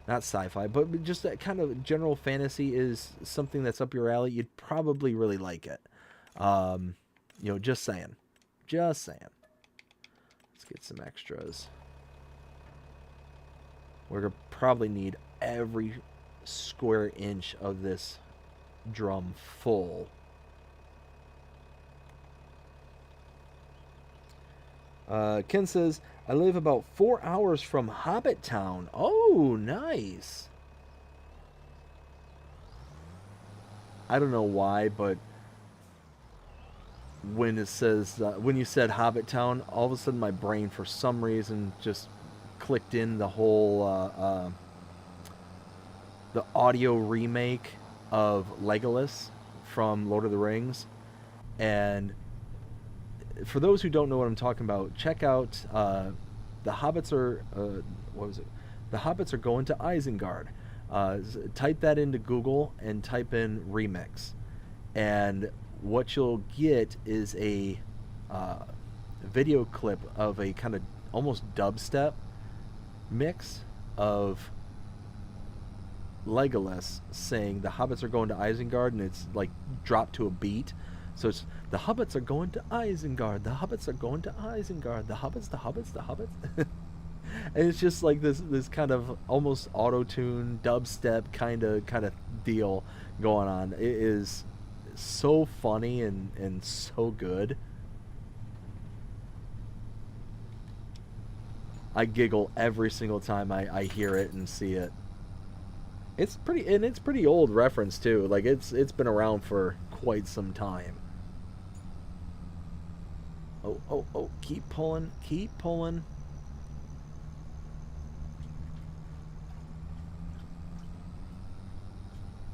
not sci-fi, but just that kind of general fantasy is something that's up your alley, you'd probably really like it. Just saying. Just saying. Let's get some extras. We're going to probably need every square inch of this drum full. Ken says, I live about 4 hours from Hobbit Town. Oh, nice. I don't know why, but when it says, when you said Hobbit Town, all of a sudden my brain, for some reason, just clicked in the whole, the audio remake of Legolas from Lord of the Rings. And for those who don't know what I'm talking about, check out the Hobbits are what was it? The Hobbits are going to Isengard. Type that into Google and type in remix, and what you'll get is a video clip of a kind of almost dubstep mix of Legolas saying the Hobbits are going to Isengard, and it's like dropped to a beat. So it's the Hobbits are going to Isengard. The Hobbits are going to Isengard. The Hobbits, the Hobbits, the Hobbits. And it's just like this kind of almost auto-tune dubstep kind of deal going on. It is so funny and so good. I giggle every single time I hear it and see it. It's pretty old reference too. Like it's been around for quite some time. Oh, keep pulling.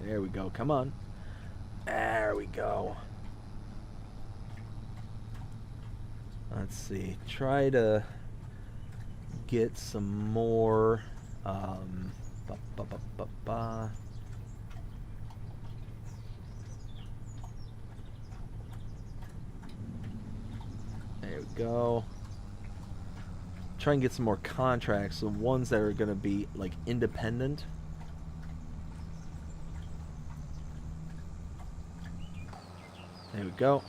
There we go. Come on. There we go. Let's see. Try to get some more. There we go. Try and get some more contracts, the ones that are going to be like independent. There we go.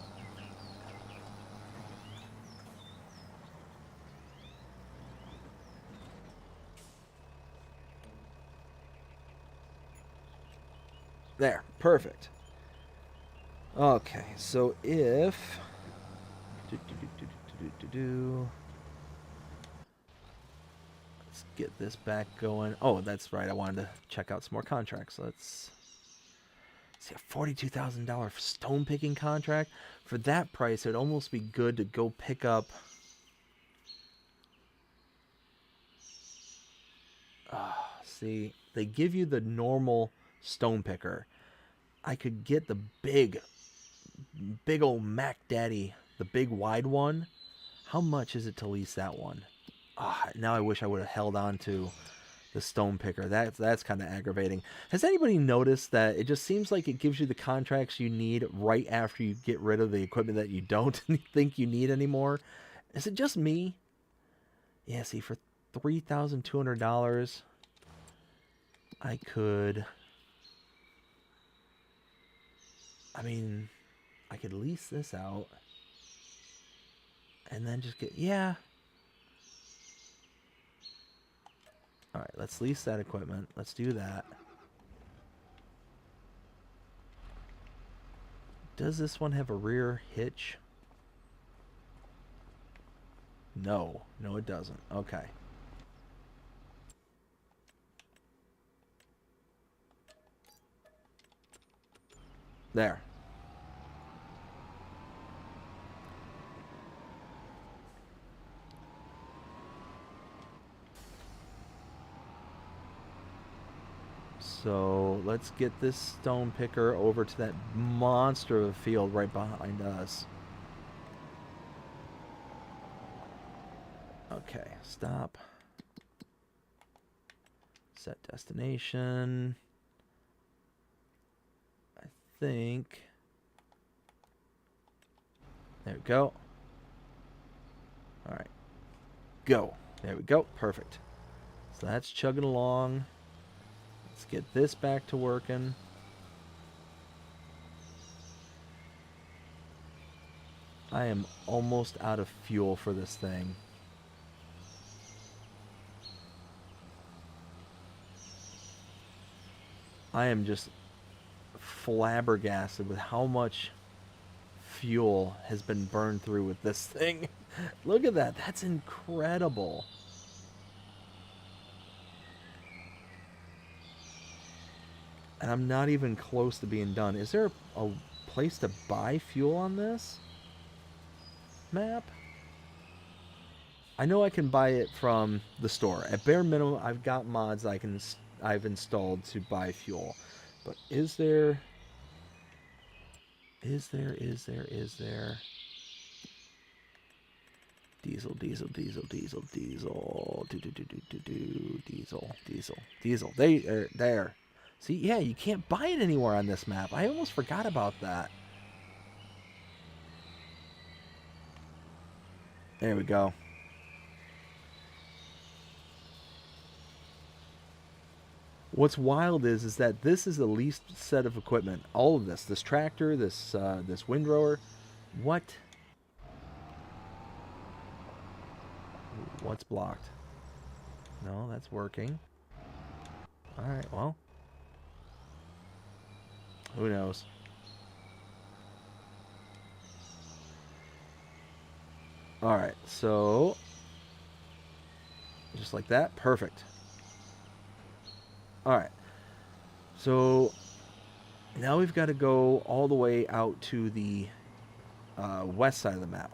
There, perfect. Okay, so if let's get this back going. Oh, that's right. I wanted to check out some more contracts. Let's see, a $42,000 stone picking contract. For that price, it'd almost be good to go pick up. See, they give you the normal stone picker. I could get the big old Mac Daddy, the big wide one. How much is it to lease that one? Now I wish I would have held on to the stone picker. That's kind of aggravating. Has anybody noticed that it just seems like it gives you the contracts you need right after you get rid of the equipment that you don't think you need anymore? Is it just me? Yeah, see, for $3,200, I could... I mean, I could lease this out and then just get... Yeah. All right, let's lease that equipment. Let's do that. Does this one have a rear hitch? No. No, it doesn't. Okay. There. So let's get this stone picker over to that monster of a field right behind us. Okay, stop. Set destination. I think. There we go. All right. Go. There we go. Perfect. So that's chugging along. Let's get this back to working. I am almost out of fuel for this thing. I am just flabbergasted with how much fuel has been burned through with this thing. Look at that. That's incredible. And I'm not even close to being done. Is there a place to buy fuel on this map? I know I can buy it from the store. At bare minimum, I've got mods I've installed to buy fuel. But is there diesel, diesel. They are there. See, yeah, you can't buy it anywhere on this map. I almost forgot about that. There we go. What's wild is that this is the least set of equipment. All of this tractor, this windrower. What's blocked? No, that's working. All right, well, who knows? All right, so just like that, perfect. All right, so now we've got to go all the way out to the west side of the map,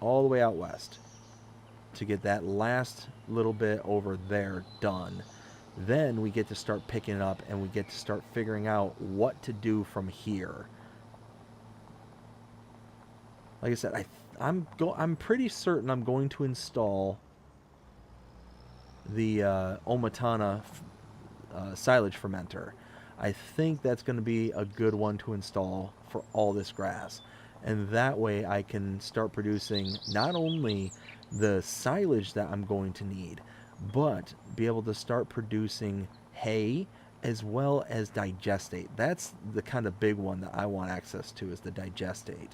all the way out west, to get that last little bit over there done. Then we get to start picking it up, and we get to start figuring out what to do from here. Like I said, I'm pretty certain I'm going to install the Omatana silage fermenter. I think that's going to be a good one to install for all this grass. And that way I can start producing not only the silage that I'm going to need, but be able to start producing hay as well as digestate. That's the kind of big one that I want access to, is the digestate.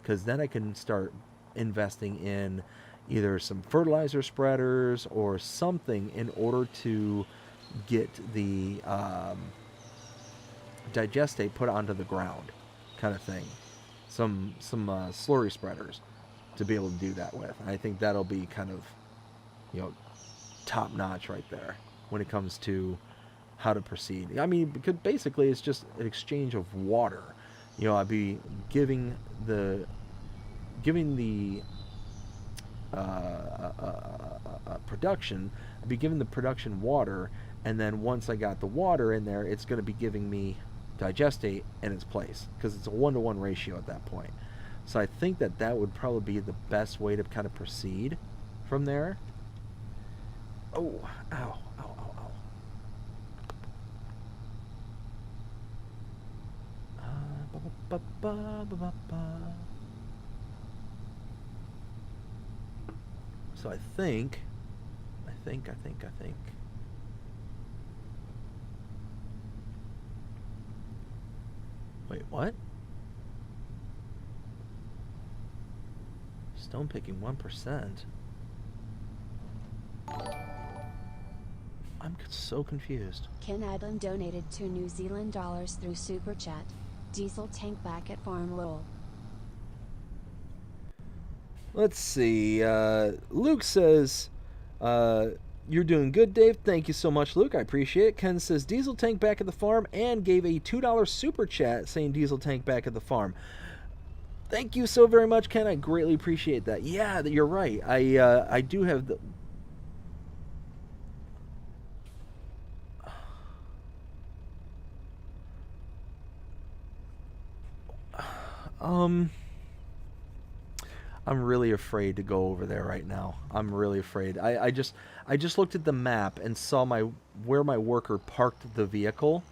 Because then I can start investing in either some fertilizer spreaders or something in order to get the digestate put onto the ground, kind of thing. Some slurry spreaders to be able to do that with. And I think that'll be kind of, top notch right there when it comes to how to proceed. I mean, because basically it's just an exchange of water. I'd be giving the production, I'd be giving the production water, and then once I got the water in there, it's going to be giving me digestate in its place, because it's a 1-to-1 ratio at that point. So I think that would probably be the best way to kind of proceed from there. Oh, ow, ow, ow, ow. So I think. Wait, what? Stone picking 1%. I'm so confused. Ken Adam donated $2 New Zealand through Super Chat. Diesel tank back at farm lol. Let's see. Luke says, you're doing good, Dave. Thank you so much, Luke. I appreciate it. Ken says, diesel tank back at the farm, and gave a $2 super chat saying diesel tank back at the farm. Thank you so very much, Ken. I greatly appreciate that. Yeah, you're right. I do have the... I'm really afraid to go over there right now. I'm really afraid. I just looked at the map and saw where my worker parked the vehicle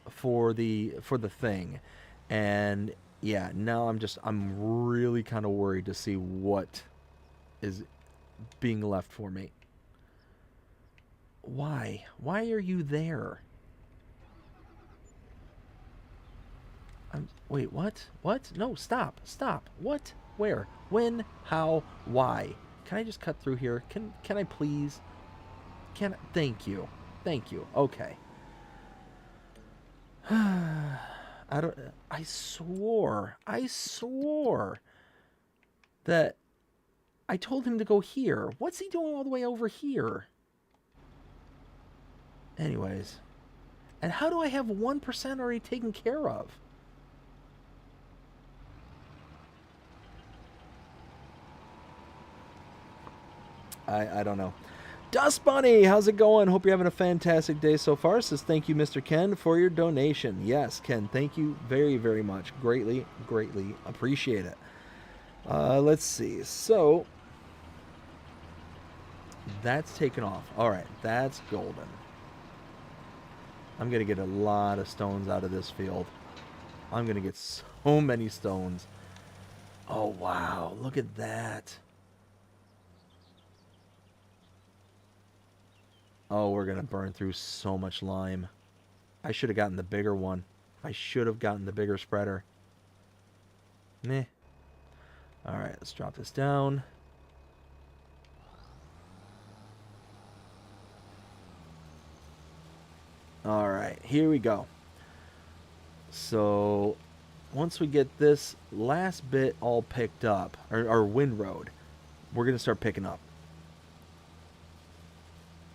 for the thing, and yeah, now I'm really kind of worried to see what is being left for me. Why are you there? Wait, what? No, stop. What? Where? When? How? Why? Can I just cut through here? Can I please? Thank you. Okay. I swore that I told him to go here. What's he doing all the way over here? Anyways. And how do I have 1% already taken care of? I don't know. Dust Bunny, how's it going? Hope you're having a fantastic day so far. Says thank you, Mr. Ken, for your donation. Yes, Ken, thank you very, very much. Greatly appreciate it. Let's see. So, that's taken off. All right, that's golden. I'm going to get a lot of stones out of this field. I'm going to get so many stones. Oh, wow. Look at that. Oh, we're going to burn through so much lime. I should have gotten the bigger one. I should have gotten the bigger spreader. Meh. Alright, let's drop this down. Alright, here we go. So, once we get this last bit all picked up, or windrowed, we're going to start picking up.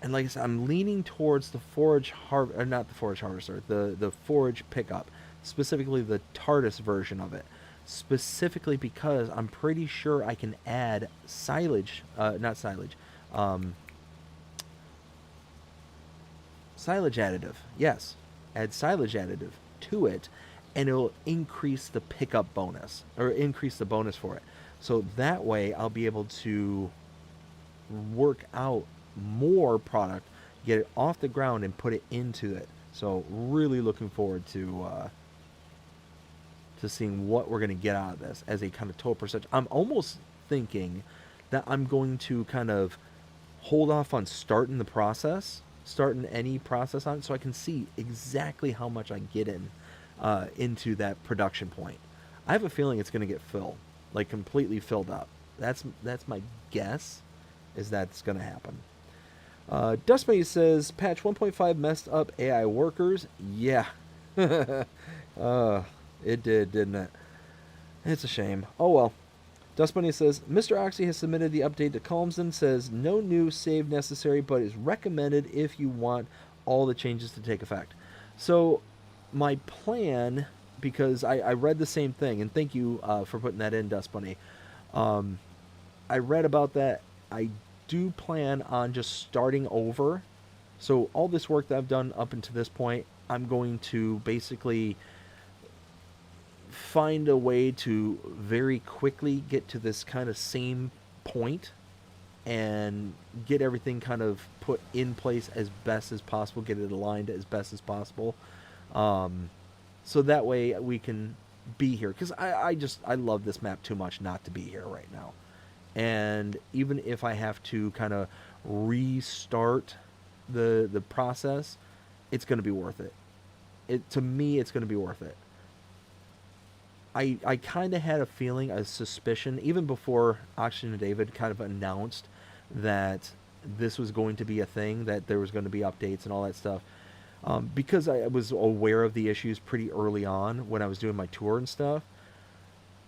And like I said, I'm leaning towards the forage not the forage harvester, the forage pickup, specifically the TARDIS version of it, specifically because I'm pretty sure I can add silage, silage additive. Yes, add silage additive to it, and it'll increase the pickup bonus, or increase the bonus for it. So that way, I'll be able to work out more product, get it off the ground and put it into it. So really looking forward to seeing what we're going to get out of this as a kind of total percentage. I'm almost thinking that I'm going to kind of hold off on starting any process on it, so I can see exactly how much I get into that production point. I have a feeling it's going to get filled, like completely filled up. That's my guess, is that's going to happen. Dustbunny says, patch 1.5 messed up AI workers. Yeah. It did, didn't it? It's a shame. Oh well. Dustbunny says, Mr. Oxy has submitted the update to Calmsden, says no new save necessary, but is recommended if you want all the changes to take effect. So, my plan, because I read the same thing, and thank you for putting that in, Dustbunny. I read about that. I do plan on just starting over. So all this work that I've done up until this point, I'm going to basically find a way to very quickly get to this kind of same point and get everything kind of put in place as best as possible, get it aligned as best as possible. So that way we can be here, because I love this map too much not to be here right now. And even if I have to kind of restart the process, it's going to be worth it. To me, it's going to be worth it. I kind of had a feeling, a suspicion, even before Oxygendavid kind of announced that this was going to be a thing, that there was going to be updates and all that stuff. Because I was aware of the issues pretty early on when I was doing my tour and stuff.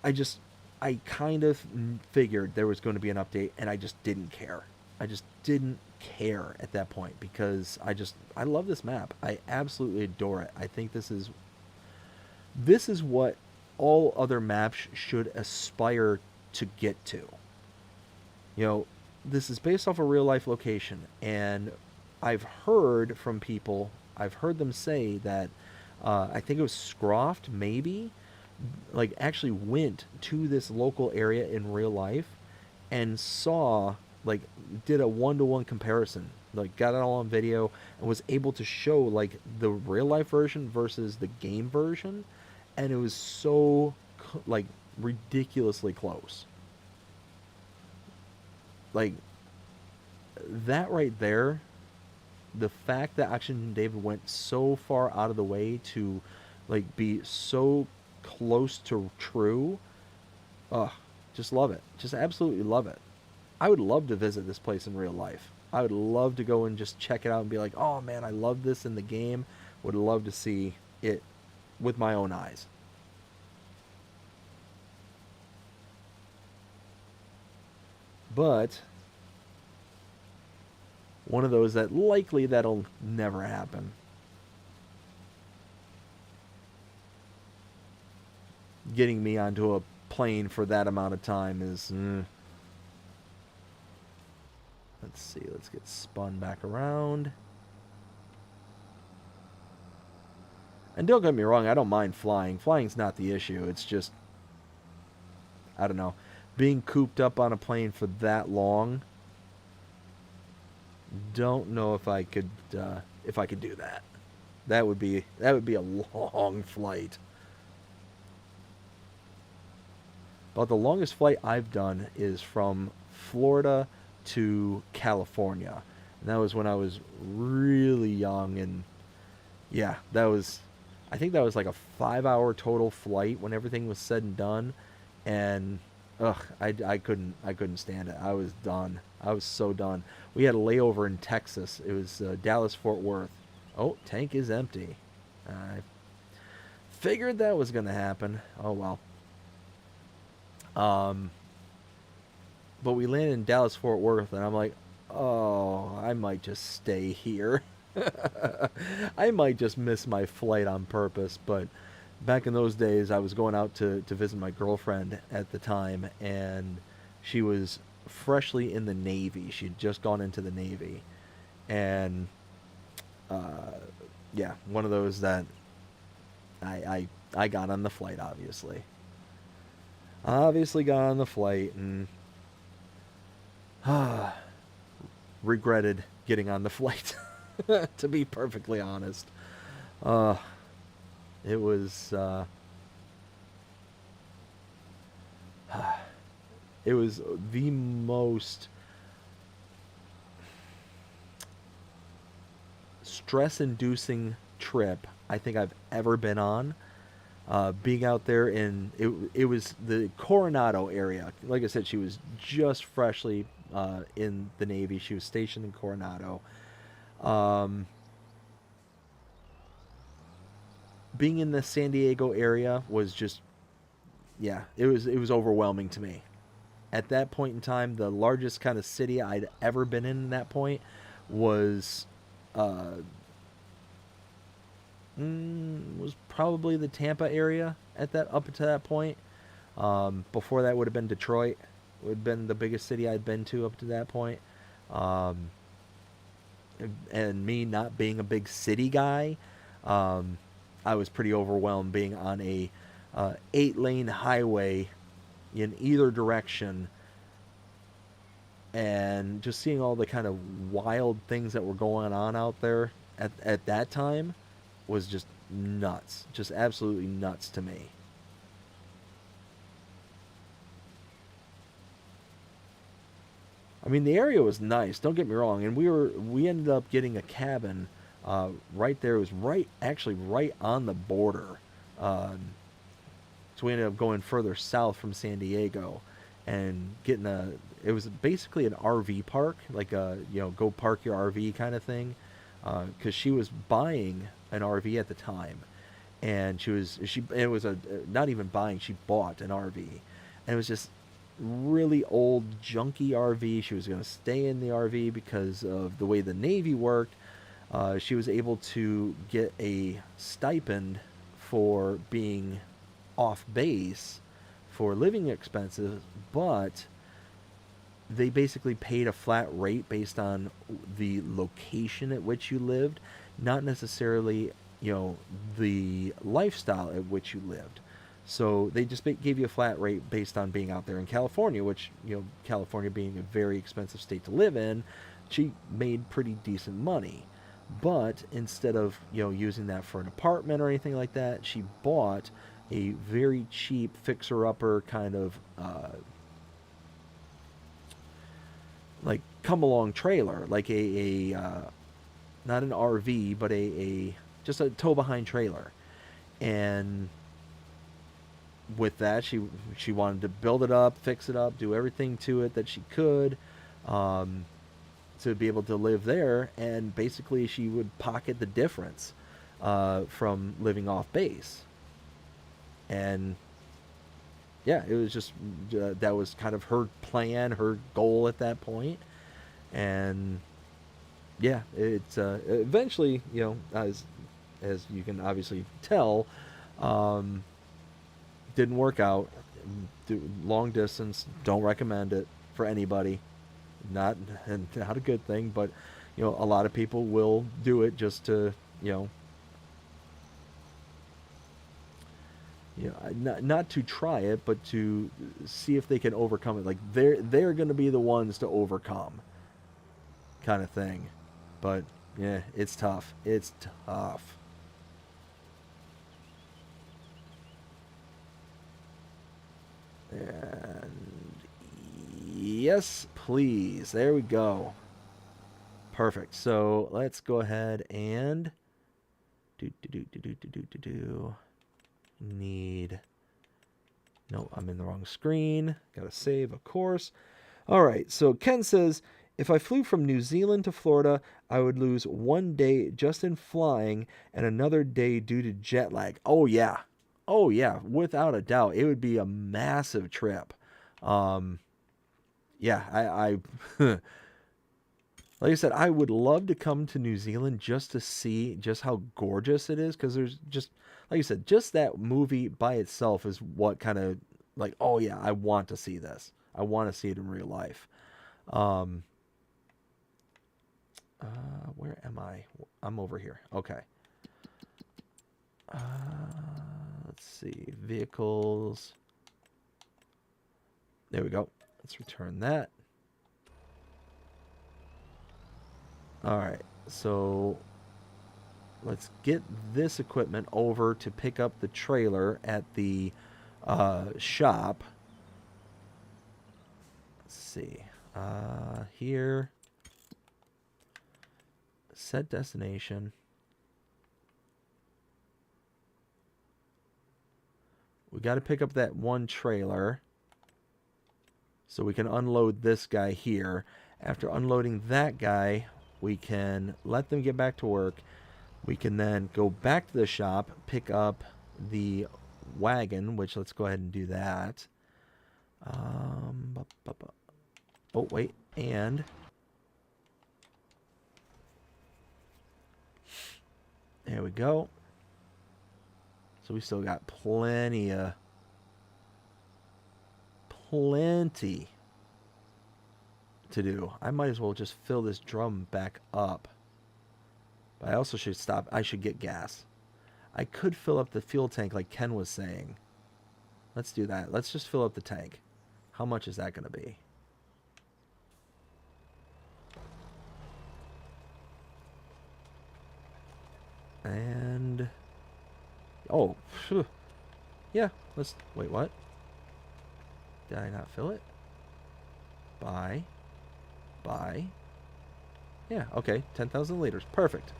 I just, I kind of figured there was going to be an update, and I just didn't care. I just didn't care at that point because I love this map. I absolutely adore it. I think this is what all other maps should aspire to get to. You know, this is based off a real life location, and I've heard from people, I've heard them say that I think it was Scroft, maybe, like actually went to this local area in real life and saw, like, did a 1-to-1 comparison, like got it all on video and was able to show like the real life version versus the game version, and it was so like ridiculously close. Like that right there, the fact that Oxygendavid went so far out of the way to like be so close to true, just love it. Just absolutely love it. I would love to visit this place in real life. I would love to go and just check it out and be like, oh man, I love this in the game. Would love to see it with my own eyes. But one of those that likely that'll never happen. Getting me onto a plane for that amount of time is... Let's see, let's get spun back around. And don't get me wrong, I don't mind flying. Flying's not the issue. It's just, I don't know, being cooped up on a plane for that long. Don't know if I could do that. That would be a long flight. But the longest flight I've done is from Florida to California. And that was when I was really young, and yeah, I think that was like a 5-hour total flight when everything was said and done. And I couldn't stand it. I was done. I was so done. We had a layover in Texas. It was Dallas Fort Worth. Oh, tank is empty. I figured that was gonna happen. Oh well. But we landed in Dallas Fort Worth, and I'm like, oh, I might just stay here. I might just miss my flight on purpose. But back in those days, I was going out to visit my girlfriend at the time, and she was freshly in the Navy. She'd just gone into the Navy. And yeah, one of those that I got on the flight, obviously. Obviously got on the flight, and regretted getting on the flight, to be perfectly honest. It was it was the most stress-inducing trip I think I've ever been on. Being out there in it was the Coronado area. Like I said, she was just freshly in the Navy. She was stationed in Coronado. Being in the San Diego area was just, yeah, it was overwhelming to me. At that point in time, the largest kind of city I'd ever been in that point was probably the Tampa area up to that point. Before that would have been Detroit. Would have been the biggest city I'd been to up to that point. And me not being a big city guy, I was pretty overwhelmed being on a 8-lane highway in either direction, and just seeing all the kind of wild things that were going on out there at that time was just nuts. Just absolutely nuts to me. I mean, the area was nice, don't get me wrong, and we ended up getting a cabin right there. It was actually right on the border. So we ended up going further south from San Diego and getting it was basically an RV park, like a, go park your RV kind of thing. because she was buying an RV at the time, and it was a not even buying, she bought an RV, and it was just really old junky RV. She was going to stay in the RV because of the way the Navy worked. She was able to get a stipend for being off base for living expenses, but they basically paid a flat rate based on the location at which you lived, not necessarily, the lifestyle at which you lived. So they just gave you a flat rate based on being out there in California, which, California being a very expensive state to live in, she made pretty decent money. But instead of, using that for an apartment or anything like that, she bought a very cheap fixer-upper kind of like come along trailer, like a not an RV, but a just a tow behind trailer. And with that, she wanted to build it up, fix it up, do everything to it that she could, to be able to live there. And basically, she would pocket the difference from living off base. And yeah, it was just that was kind of her plan, her goal at that point. And yeah, it's eventually, as you can obviously tell, didn't work out. Long distance, don't recommend it for anybody. Not a good thing, but a lot of people will do it just to not to try it, but to see if they can overcome it. Like they're going to be the ones to overcome, kind of thing. But yeah, it's tough. It's tough. And yes, please. There we go. Perfect. So let's go ahead and need. No, I'm in the wrong screen. Gotta save, of course. All right. So Ken says, if I flew from New Zealand to Florida, I would lose 1 day just in flying and another day due to jet lag. Oh yeah. Oh yeah. Without a doubt, it would be a massive trip. Yeah, I like I said, I would love to come to New Zealand just to see just how gorgeous it is, because there's just, like you said, just that movie by itself is what kind of like, oh yeah, I want to see this. I want to see it in real life. Where am I? I'm over here. Okay. Let's see. Vehicles. There we go. Let's return that. All right. So let's get this equipment over to pick up the trailer at the shop. Let's see. Here. Set destination. We got to pick up that one trailer so we can unload this guy here. After unloading that guy, we can let them get back to work. We can then go back to the shop, pick up the wagon, which let's go ahead and do that. Oh, wait, and there we go. So we still got plenty to do. I might as well just fill this drum back up. But I also should stop. I should get gas. I could fill up the fuel tank like Ken was saying. Let's do that. Let's just fill up the tank. How much is that going to be? And oh, phew. Yeah, let's wait, what? Did I not fill it? Buy. Yeah, okay, 10,000 liters. Perfect.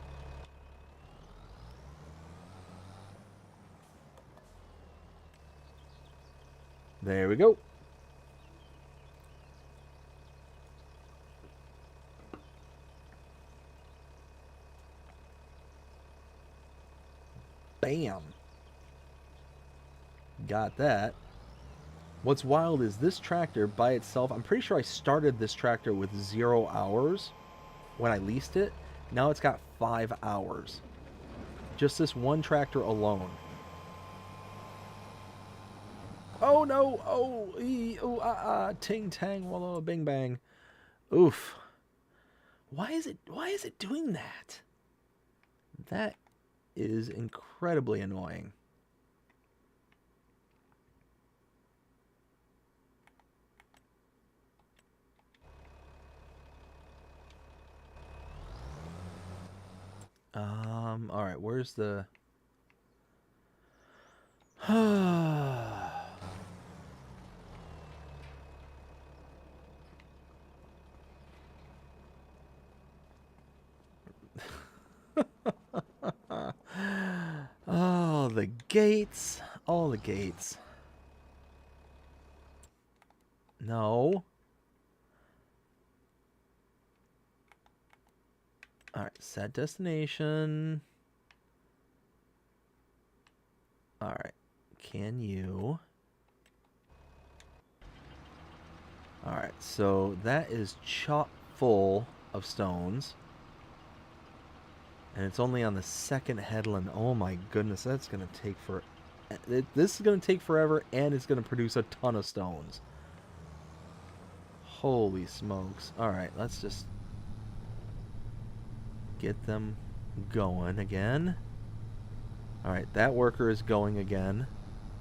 There we go. Bam. Got that. What's wild is this tractor by itself, I'm pretty sure I started this tractor with 0 hours when I leased it. Now it's got 5 hours. Just this one tractor alone. Oh no! Oh, ting tang, wallow, bing bang. Oof. Why is it doing that? That is incredibly annoying. All right, where's the Oh, the gates. All the gates. No. Alright, set destination. Alright, can you... Alright, so that is chock full of stones. And it's only on the second headland. Oh my goodness, that's going to take for... This is going to take forever, and it's going to produce a ton of stones. Holy smokes. Alright, let's just get them going again. Alright, that worker is going again.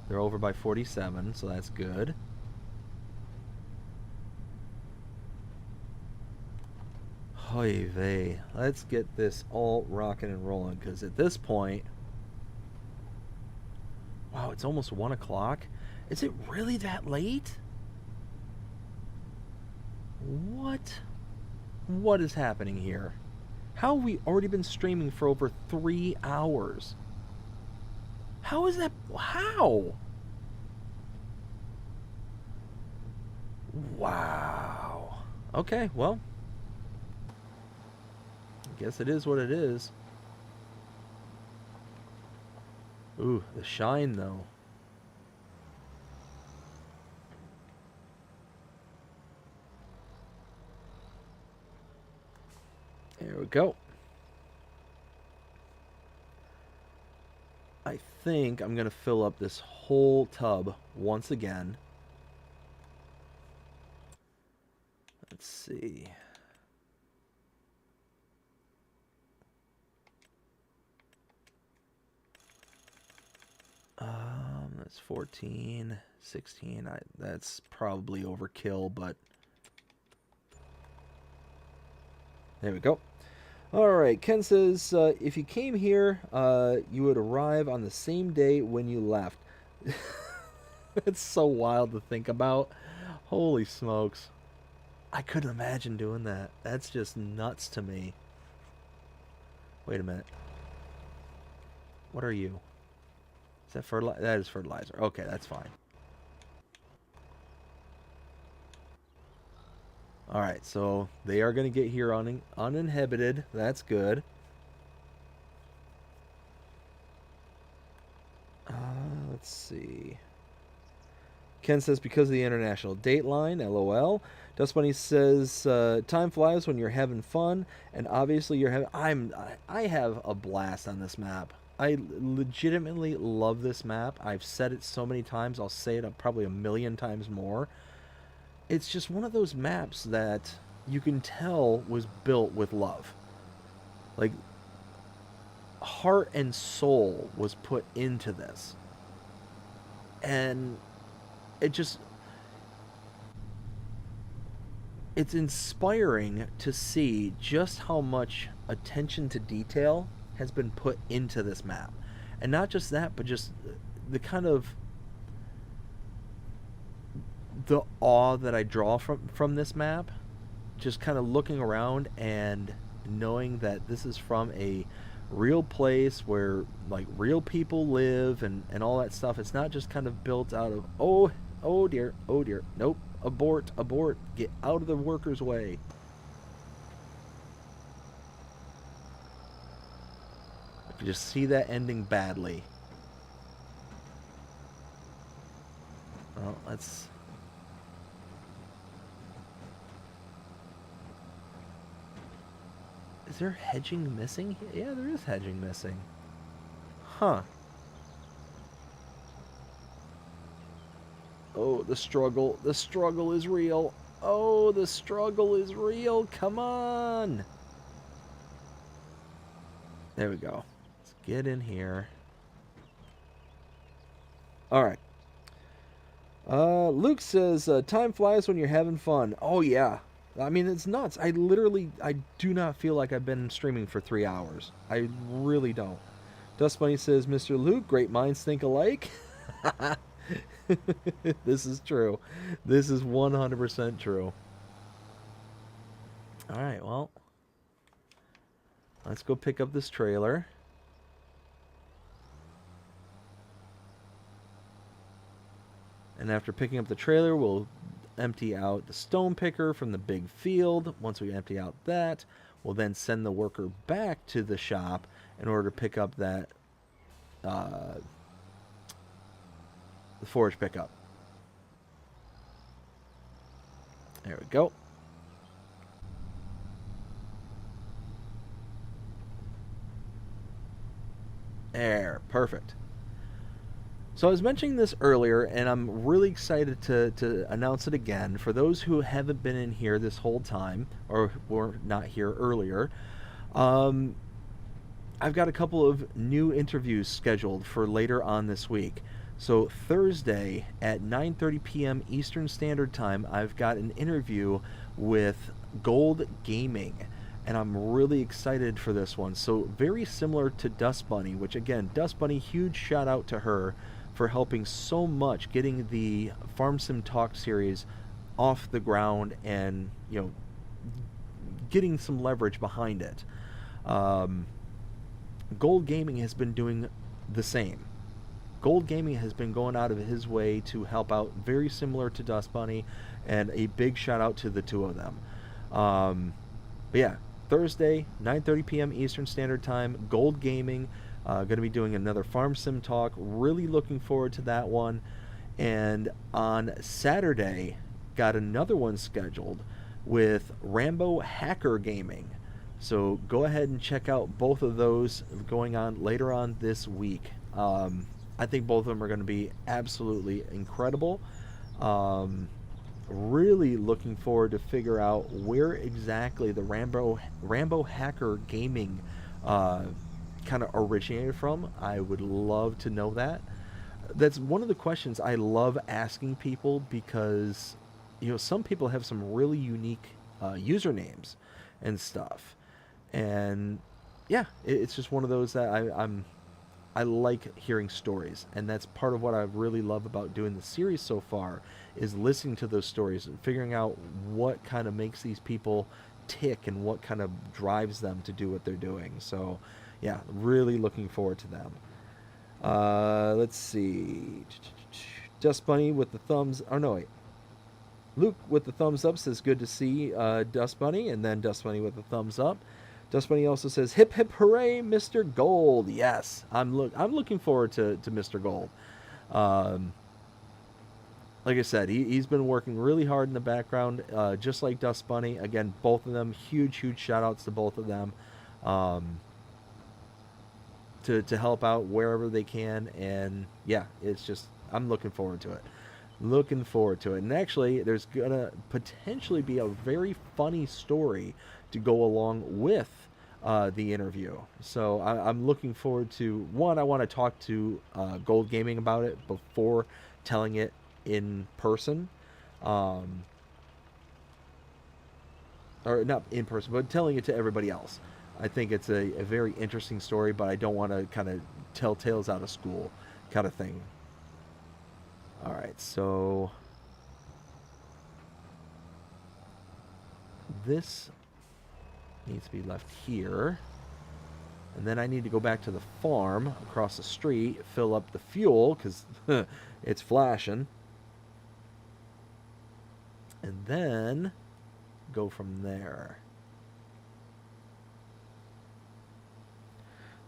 They're over by 47, so that's good. Hoy vey. Let's get this all rocking and rolling, because at this point... Wow, it's almost 1 o'clock. Is it really that late? What is happening here? How have we already been streaming for over 3 hours? How is that? How? Wow. Okay, well. I guess it is what it is. Ooh, the shine though. There we go. I think I'm going to fill up this whole tub once again. Let's see. That's 14, 16. That's probably overkill, but there we go. Alright, Ken says, if you came here, you would arrive on the same day when you left. It's so wild to think about. Holy smokes. I couldn't imagine doing that. That's just nuts to me. Wait a minute. What are you? Is that fertilizer? That is fertilizer. Okay, that's fine. Alright, so they are going to get here uninhibited. That's good. Let's see. Ken says, because of the international dateline, LOL. Dust Bunny says, time flies when you're having fun, and obviously you're having... I have a blast on this map. I legitimately love this map. I've said it so many times. I'll say it probably a million times more. It's just one of those maps that you can tell was built with love. Like, heart and soul was put into this. And it just... It's inspiring to see just how much attention to detail has been put into this map. And not just that, but just the kind of... the awe that I draw from this map, just kind of looking around and knowing that this is from a real place where like real people live and all that stuff. It's not just kind of built out of oh dear, nope, abort, get out of the workers' way. I can just see that ending badly. Well, let's... Is there hedging missing? Yeah, there is hedging missing. Huh. Oh, the struggle. The struggle is real. Oh, the struggle is real. Come on. There we go. Let's get in here. All right. Luke says, time flies when you're having fun. Oh, yeah. I mean, it's nuts. I do not feel like I've been streaming for 3 hours. I really don't. Dust Bunny says, Mr. Luke, great minds think alike. This is true. This is 100% true. All right, well, let's go pick up this trailer. And after picking up the trailer, we'll empty out the stone picker from the big field. Once we empty out that, we'll then send the worker back to the shop in order to pick up that the forage pickup. There we go. There, perfect. So I was mentioning this earlier, and I'm really excited to announce it again. For those who haven't been in here this whole time, or were not here earlier, I've got a couple of new interviews scheduled for later on this week. So Thursday at 9:30 p.m. Eastern Standard Time, I've got an interview with Gold Gaming. And I'm really excited for this one. So very similar to Dust Bunny, which again, Dust Bunny, huge shout out to her for helping so much getting the Farm Sim Talk series off the ground and, you know, getting some leverage behind it. Gold Gaming has been doing the same. Gold Gaming has been going out of his way to help out, very similar to Dust Bunny, and a big shout out to the two of them. But yeah, Thursday, 9:30 p.m. Eastern Standard Time, Gold Gaming, going to be doing another Farm Sim Talk. Really looking forward to that one. And on Saturday, got another one scheduled with Rambo Hacker Gaming. So go ahead and check out both of those going on later on this week. I think both of them are going to be absolutely incredible. Really looking forward to figure out where exactly the Rambo Hacker Gaming kind of originated from. I would love to know that. That's one of the questions I love asking people, because you know, some people have some really unique usernames and stuff, and yeah, it's just one of those that I like hearing stories, and that's part of what I really love about doing the series so far, is listening to those stories and figuring out what kind of makes these people tick and what kind of drives them to do what they're doing. So yeah, really looking forward to them. Let's see. Dust Bunny with the thumbs... Oh, no, wait. Luke with the thumbs up says, good to see Dust Bunny, and then Dust Bunny with the thumbs up. Dust Bunny also says, hip hip hooray, Mr. Gold. Yes, I'm looking forward to Mr. Gold. Like I said, he's been working really hard in the background, just like Dust Bunny. Again, both of them, huge shout outs to both of them, to help out wherever they can. And yeah, it's just, I'm looking forward to it. Looking forward to it. And actually, there's gonna potentially be a very funny story to go along with the interview. So I'm looking forward to, one, I want to talk to Gold Gaming about it before telling it in person. Or not in person, but telling it to everybody else. I think it's a very interesting story, but I don't want to kind of tell tales out of school kind of thing. All right, so this needs to be left here. And then I need to go back to the farm across the street, fill up the fuel, because it's flashing. And then go from there.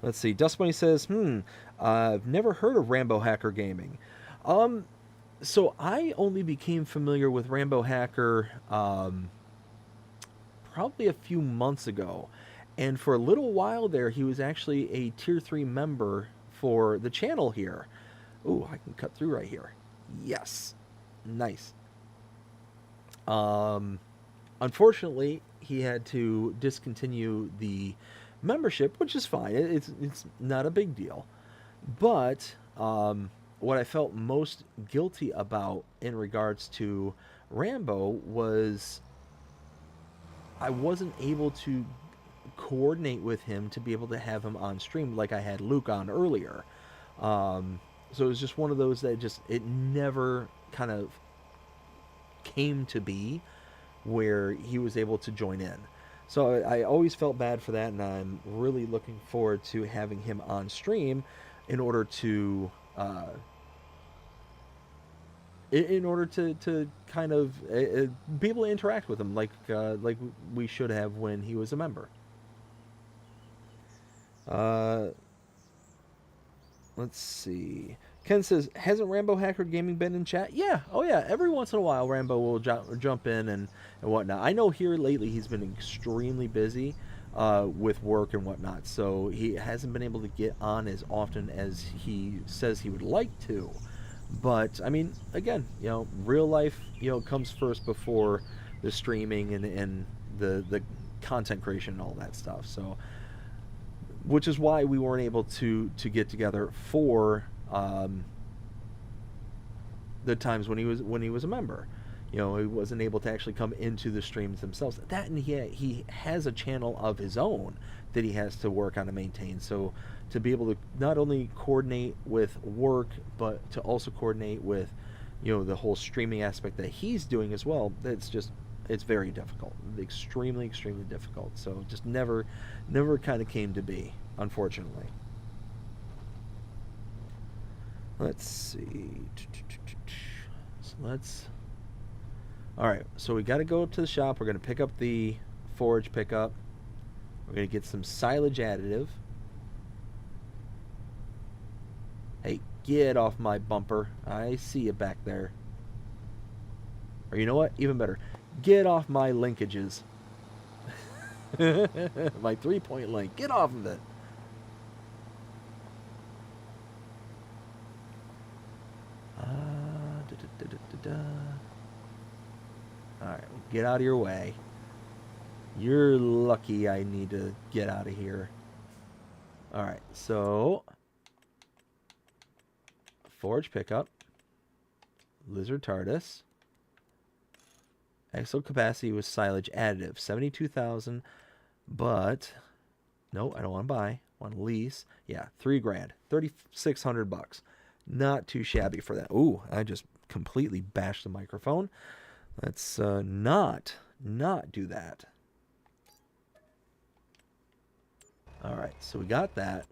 Let's see. Dust Bunny says, I've never heard of Rambo Hacker Gaming. So I only became familiar with Rambo Hacker probably a few months ago. And for a little while there, he was actually a tier 3 member for the channel here. Ooh, I can cut through right here. Yes. Nice. Unfortunately, he had to discontinue the membership, which is fine. It's not a big deal. But what I felt most guilty about in regards to Rambo was I wasn't able to coordinate with him to be able to have him on stream like I had Luke on earlier. So it was just one of those that just it never kind of came to be where he was able to join in. So I always felt bad for that, and I'm really looking forward to having him on stream in order to to kind of be able to interact with him like we should have when he was a member. Uh, let's see. Ken says, hasn't Rambo Hacker Gaming been in chat? Yeah, oh yeah. Every once in a while, Rambo will jump in and whatnot. I know here lately he's been extremely busy with work and whatnot, so he hasn't been able to get on as often as he says he would like to. But I mean, again, real life, comes first before the streaming and the content creation and all that stuff. So, which is why we weren't able to get together for the times when he was a member. He wasn't able to actually come into the streams themselves. That, and he has a channel of his own that he has to work on and maintain. So to be able to not only coordinate with work, but to also coordinate with the whole streaming aspect that he's doing as well, it's very difficult, extremely difficult. So just never kind of came to be, unfortunately. Let's see. All right, so we got to go up to the shop. We're going to pick up the forage pickup. We're going to get some silage additive. Hey, get off my bumper. I see you back there. Or you know what? Even better. Get off my linkages. My 3-point link. Get off of it. Alright, get out of your way. You're lucky I need to get out of here. Alright, so forage pickup. Lizard TARDIS. Axle capacity with silage additive. 72,000. But no, I don't want to buy. I want to lease. Yeah, $3,000. 3,600 bucks. Not too shabby for that. Ooh, I just completely bashed the microphone. Let's not do that. All right, so we got that.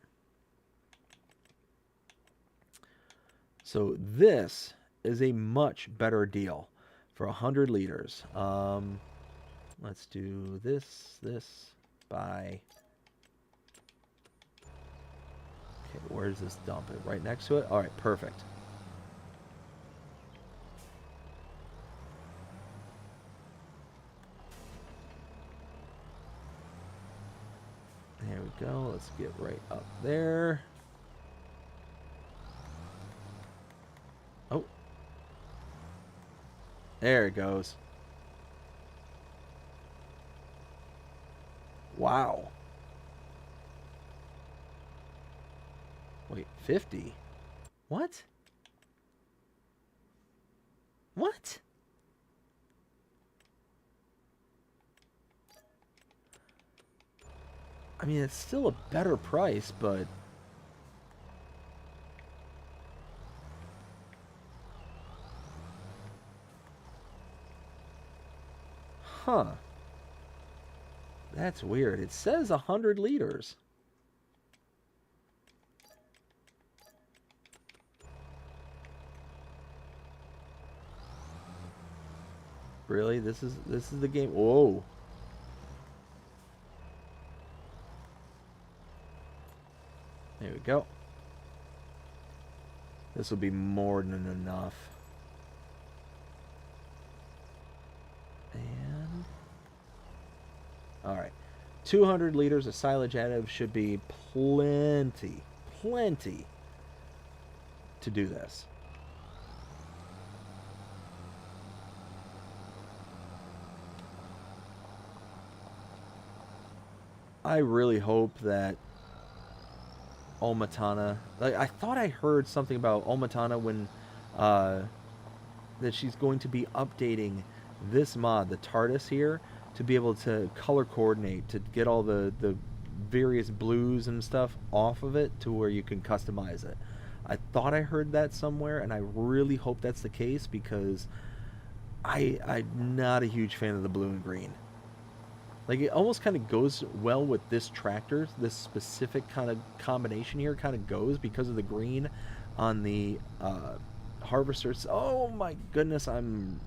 So this is a much better deal for 100 liters. Let's do this, buy. Okay, where's this dump? Right next to it? All right, perfect. There we go. Let's get right up there. Oh. There it goes. Wow. Wait, 50? What? What? I mean, it's still a better price, but... Huh. That's weird. It says 100 liters. Really? This is the game. Whoa. There we go. This will be more than enough. 200 liters of silage additive should be plenty to do this. I really hope that Olmatana, like, I thought I heard something about Olmatana when that she's going to be updating this mod, the TARDIS here, to be able to color coordinate, to get all the various blues and stuff off of it to where you can customize it. I thought I heard that somewhere, and I really hope that's the case, because I'm not a huge fan of the blue and green. Like, it almost kind of goes well with this tractor. This specific kind of combination here kind of goes because of the green on the harvesters. Oh my goodness, I'm...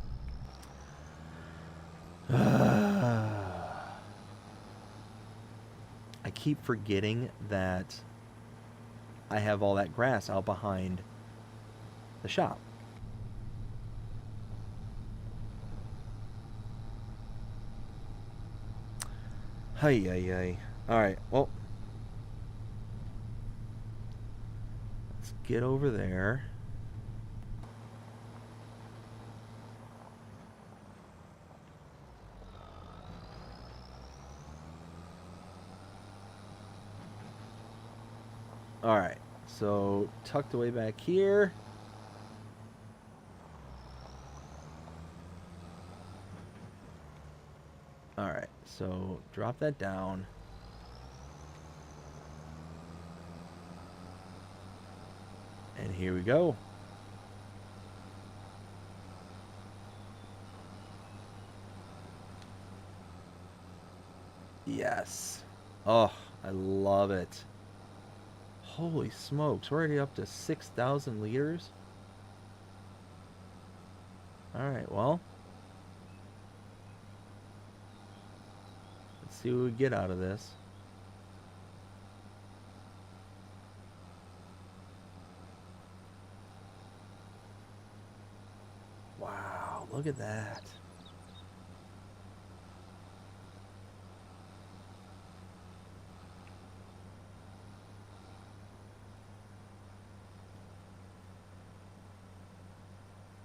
I keep forgetting that I have all that grass out behind the shop. Hey. Alright, well, let's get over there. Alright, so tucked away back here. Alright, so drop that down. And here we go. Yes. Oh, I love it. Holy smokes, we're already up to 6,000 liters. Alright, well, let's see what we get out of this. Wow, look at that.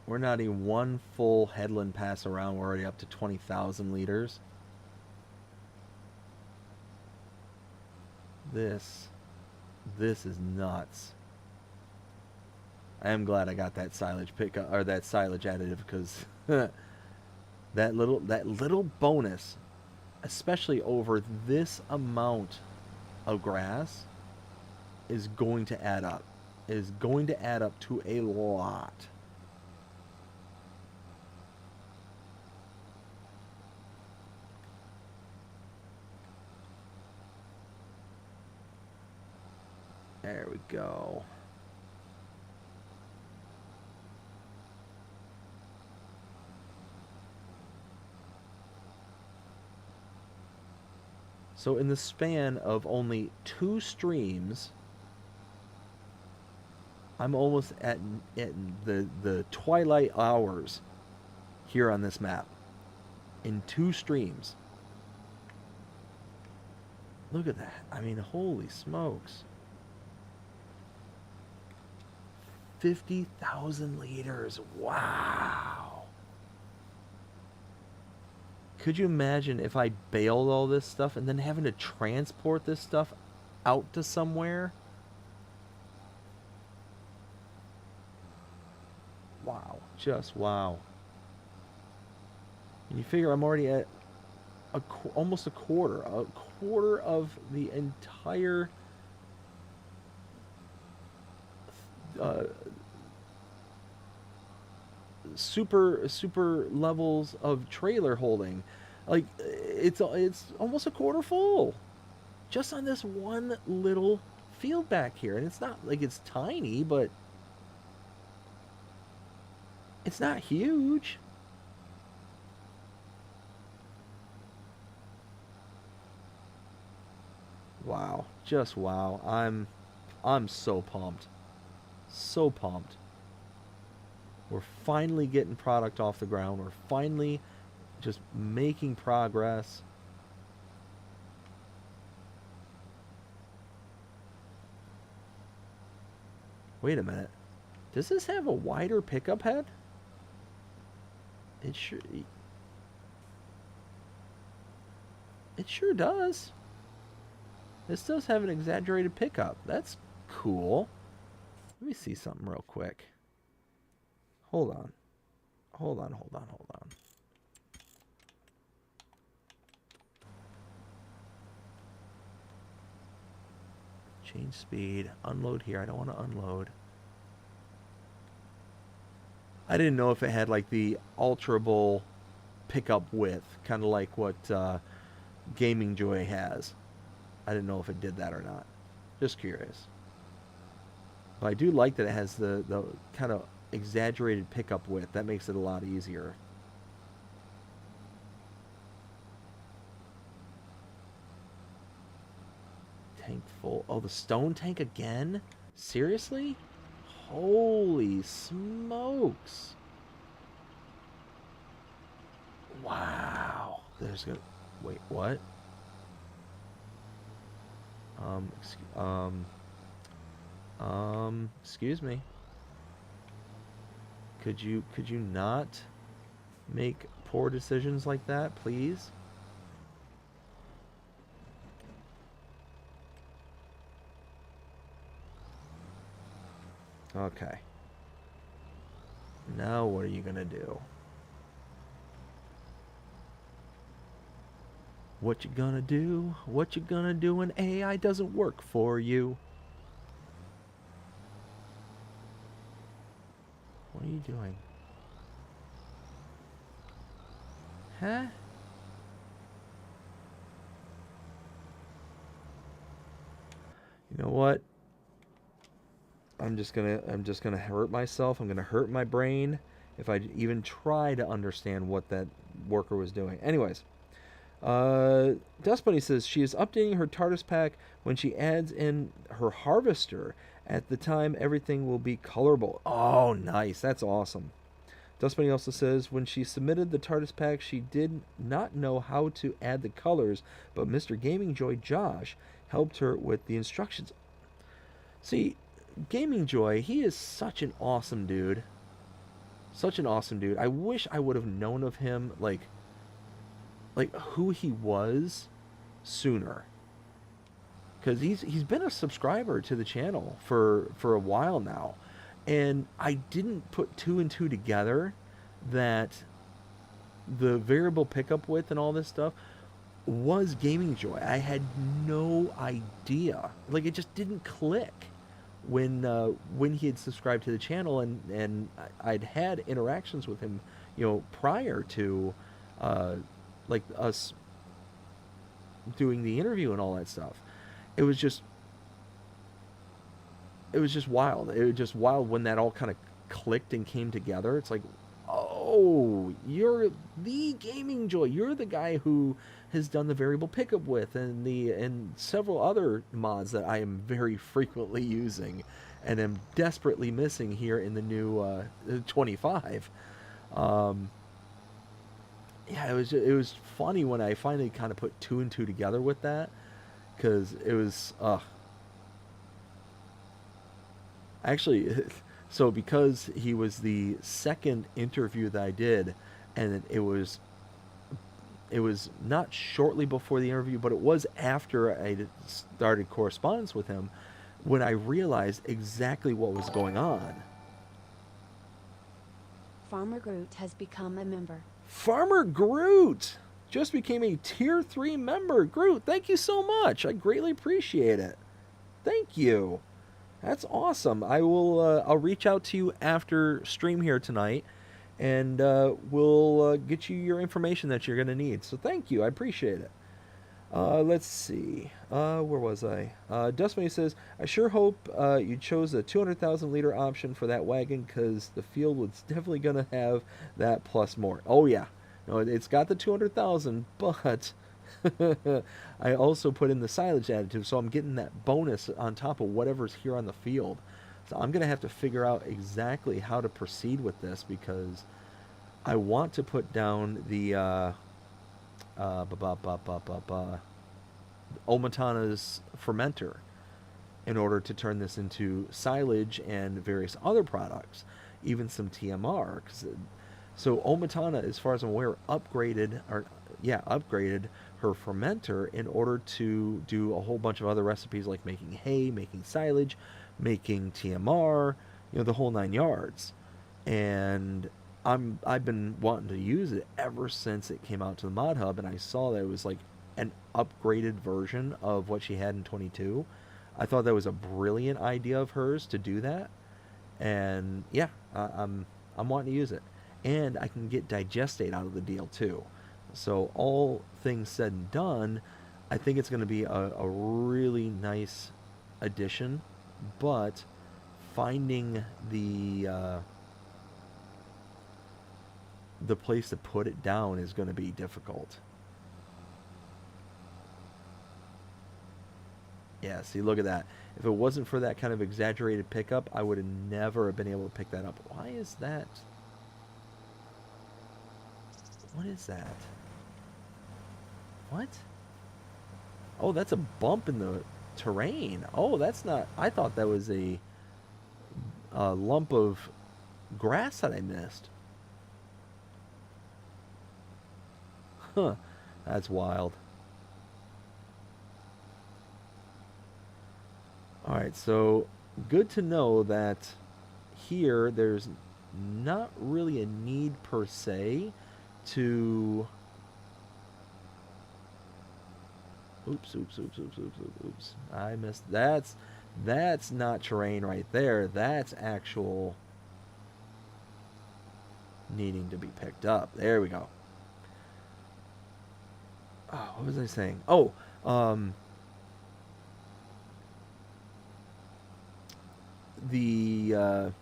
We're not even one full headland pass around. We're already up to 20,000 liters. This is nuts. I am glad I got that silage pickup, or that silage additive, because that little bonus, especially over this amount of grass, is going to add up. Is going to add up to a lot. There we go. So in the span of only 2 streams, I'm almost at the twilight hours here on this map. In 2 streams. Look at that. I mean, holy smokes. 50,000 liters. Wow. Could you imagine if I baled all this stuff and then having to transport this stuff out to somewhere? Wow. Just wow. And you figure I'm already at almost a quarter of the entire super levels of trailer holding. Like, it's almost a quarter full just on this one little field back here. And it's not like it's tiny, but it's not huge. Wow, just wow. I'm so pumped. So pumped. We're finally getting product off the ground. We're finally just making progress. Wait a minute. Does this have a wider pickup head? It sure... It sure does. This does have an exaggerated pickup. That's cool. Let me see something real quick. Hold on. Hold on. Change speed. Unload here. I don't want to unload. I didn't know if it had like the alterable pickup width, kind of like what Gaming Joy has. I didn't know if it did that or not. Just curious. But I do like that it has the kind of exaggerated pickup width. That makes it a lot easier. Tank full. Oh, the stone tank again? Seriously? Holy smokes. Wow. There's gonna... Wait, what? Excuse me. Could you not make poor decisions like that, please? Okay. Now what are you gonna do? What you gonna do? What you gonna do when AI doesn't work for you? What are you doing? Huh? You know what? I'm just gonna hurt myself. I'm gonna hurt my brain if I even try to understand what that worker was doing. Anyways, Dust Bunny says she is updating her TARDIS pack when she adds in her harvester. At the time, everything will be colorable. Oh, nice. That's awesome. Dust Bunny also says when she submitted the TARDIS pack, she did not know how to add the colors, but Mr. Gaming Joy Josh helped her with the instructions. See, Gaming Joy, he is such an awesome dude. Such an awesome dude. I wish I would have known of him, like who he was sooner. Because he's been a subscriber to the channel for a while now. And I didn't put two and two together that the variable pickup width and all this stuff was Gaming Joy. I had no idea. Like, it just didn't click when he had subscribed to the channel, and I'd had interactions with him, prior to like us doing the interview and all that stuff. It was just wild. It was just wild when that all kind of clicked and came together. It's like, oh, you're the Gaming Joy. You're the guy who has done the variable pickup width and several other mods that I am very frequently using and am desperately missing here in the new 25. Yeah, it was funny when I finally kind of put two and two together with that, because it was actually, so because he was the second interview that I did, and it was not shortly before the interview, but it was after I started correspondence with him, when I realized exactly what was going on. Farmer Groot has become a member. Farmer Groot just became a tier 3 member. Groot, thank you so much. I greatly appreciate it. Thank you. That's awesome. I'll reach out to you after stream here tonight, and we'll get you your information that you're going to need. So thank you. I appreciate it. Let's see. Where was I? Dustman says, I sure hope you chose the 200,000 liter option for that wagon, because the field was definitely going to have that plus more. Oh, yeah. No, it's got the 200,000, but I also put in the silage additive, so I'm getting that bonus on top of whatever's here on the field. So I'm going to have to figure out exactly how to proceed with this, because I want to put down the Omatana's fermenter, in order to turn this into silage and various other products, even some TMR. So Omatana, as far as I'm aware, upgraded her fermenter in order to do a whole bunch of other recipes like making hay, making silage, making TMR, the whole 9 yards. And I've been wanting to use it ever since it came out to the Mod Hub, and I saw that it was like an upgraded version of what she had in 22. I thought that was a brilliant idea of hers to do that, and yeah, I'm wanting to use it, and I can get digestate out of the deal too. So all things said and done, I think it's going to be a really nice addition, but finding the place to put it down is going to be difficult. Yeah, see, look at that. If it wasn't for that kind of exaggerated pickup, I would have never been able to pick that up. Why is that? What is that? What? Oh, that's a bump in the terrain. Oh, that's not... I thought that was a lump of grass that I missed. Huh. That's wild. Alright, so good to know that here there's not really a need per se to... Oops. I missed... That's not terrain right there. That's actual needing to be picked up. There we go. Oh, what was I saying? Oh, the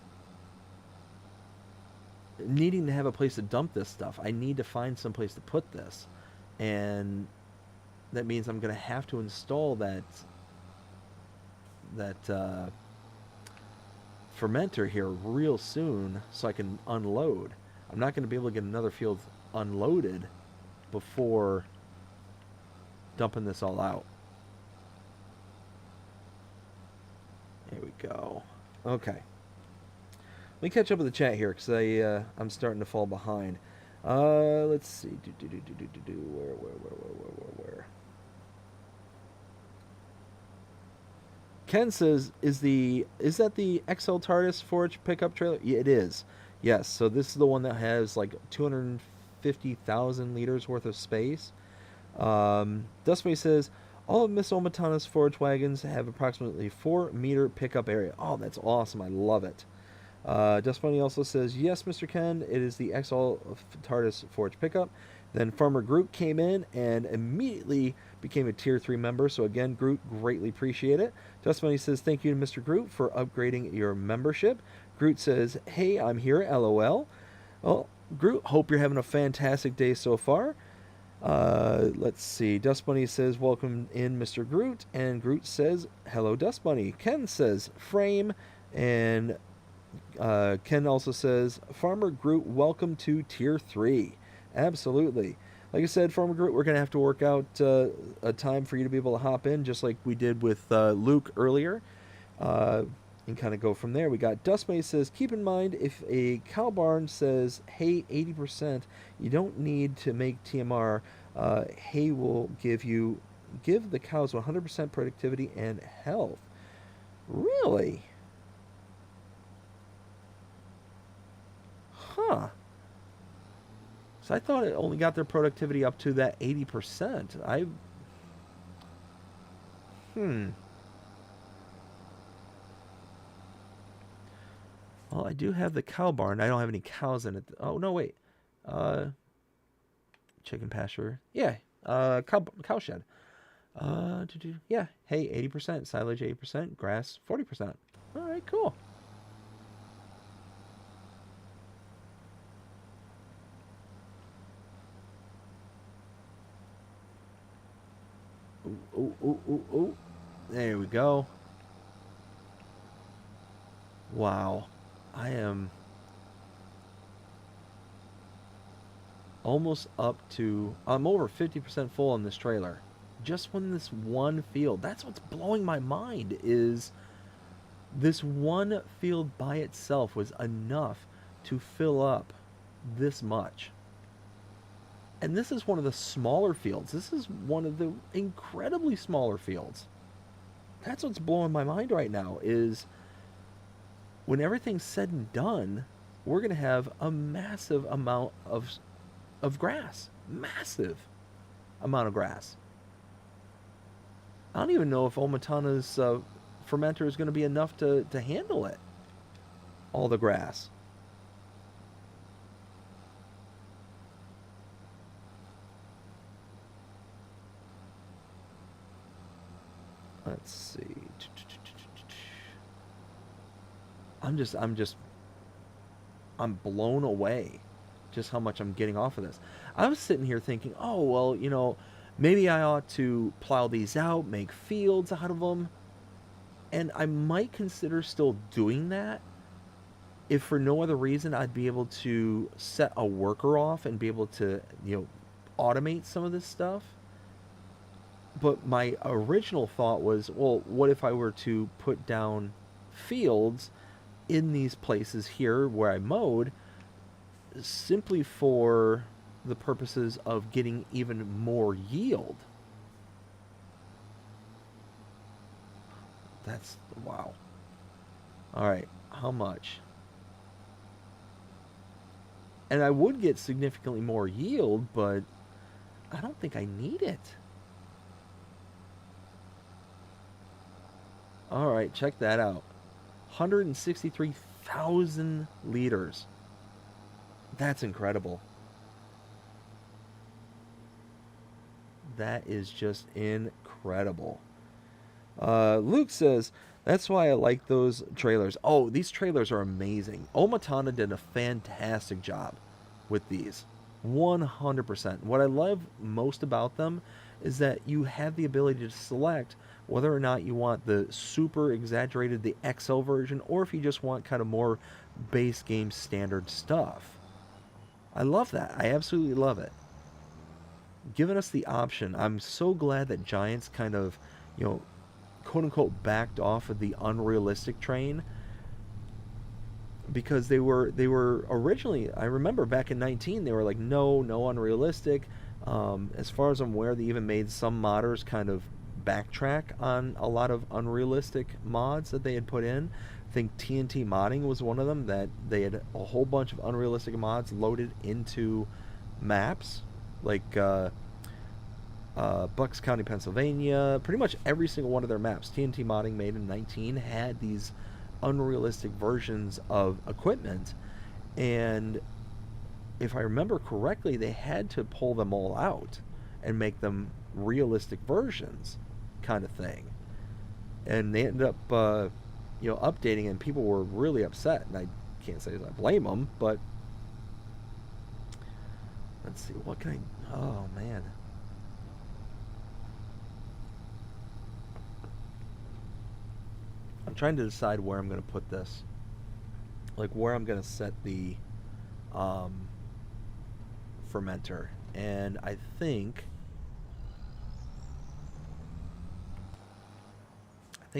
needing to have a place to dump this stuff. I need to find some place to put this, and that means I'm going to have to install that fermenter here real soon so I can unload. I'm not going to be able to get another field unloaded before dumping this all out. There we go. Okay. Let me catch up with the chat here because I'm starting to fall behind. Let's see. Where? Ken says, is that the XL TARDIS Forge pickup trailer? Yeah, it is. Yes. So this is the one that has like 250,000 liters worth of space. Dustby says, all of Miss Omatana's forage wagons have approximately 4-meter pickup area. Oh, that's awesome. I love it. Dust Bunny also says, yes, Mr. Ken, it is the XL TARDIS forage pickup. Then Farmer Groot came in and immediately became a Tier 3 member. So again, Groot, greatly appreciate it. Dust Bunny says, thank you to Mr. Groot for upgrading your membership. Groot says, hey, I'm here, LOL. Well, Groot, hope you're having a fantastic day so far. Let's see. Dust Bunny says, welcome in, Mr. Groot. And Groot says, hello, Dust Bunny. Ken says, frame. And Ken also says, Farmer Groot, welcome to Tier 3. Absolutely. Like I said, Farmer Groot, we're going to have to work out a time for you to be able to hop in, just like we did with Luke earlier. And kind of go from there. We got Dust Bunny says, keep in mind, if a cow barn says, hey, 80%, you don't need to make TMR. Hay will give the cows 100% productivity and health. Really? Huh. So I thought it only got their productivity up to that 80%. Well, I do have the cow barn. I don't have any cows in it. Oh, no, wait. Chicken pasture. Yeah. Cow shed. Yeah. Hay, 80%. Silage, 80%. Grass, 40%. All right, cool. Ooh. There we go. Wow. I am almost up to... I'm over 50% full on this trailer. just when this one field. That's what's blowing my mind, is this one field by itself was enough to fill up this much. And this is one of the smaller fields. This is one of the incredibly smaller fields. That's what's blowing my mind right now, is when everything's said and done, we're going to have a massive amount of grass. Massive amount of grass. I don't even know if Omatana's fermenter is going to be enough to handle it. All the grass. Let's see. I'm blown away just how much I'm getting off of this. I was sitting here thinking, oh, well, maybe I ought to plow these out, make fields out of them. And I might consider still doing that if for no other reason I'd be able to set a worker off and be able to, automate some of this stuff. But my original thought was, well, what if I were to put down fields in these places here where I mowed, simply for the purposes of getting even more yield? That's, wow. All right, how much? And I would get significantly more yield, but I don't think I need it. All right, check that out. 163,000 liters. That's incredible. That is just incredible. Luke says, that's why I like those trailers. Oh, these trailers are amazing. Omatana did a fantastic job with these. 100%. What I love most about them is that you have the ability to select whether or not you want the super exaggerated, the XL version, or if you just want kind of more base game standard stuff. I love that. I absolutely love it. Giving us the option. I'm so glad that Giants kind of, quote unquote, backed off of the unrealistic train, because they were originally, I remember back in 19, they were like, no unrealistic. As far as I'm aware, they even made some modders kind of backtrack on a lot of unrealistic mods that they had put in. I think TNT Modding was one of them, that they had a whole bunch of unrealistic mods loaded into maps, like Bucks County, Pennsylvania. Pretty much every single one of their maps, TNT Modding made in 19, had these unrealistic versions of equipment. And if I remember correctly, they had to pull them all out and make them realistic versions, kind of thing. And they ended up updating, and people were really upset, and I can't say I blame them, but let's see, what can I, oh man, I'm trying to decide where I'm going to put this, like where I'm going to set the fermenter. And I think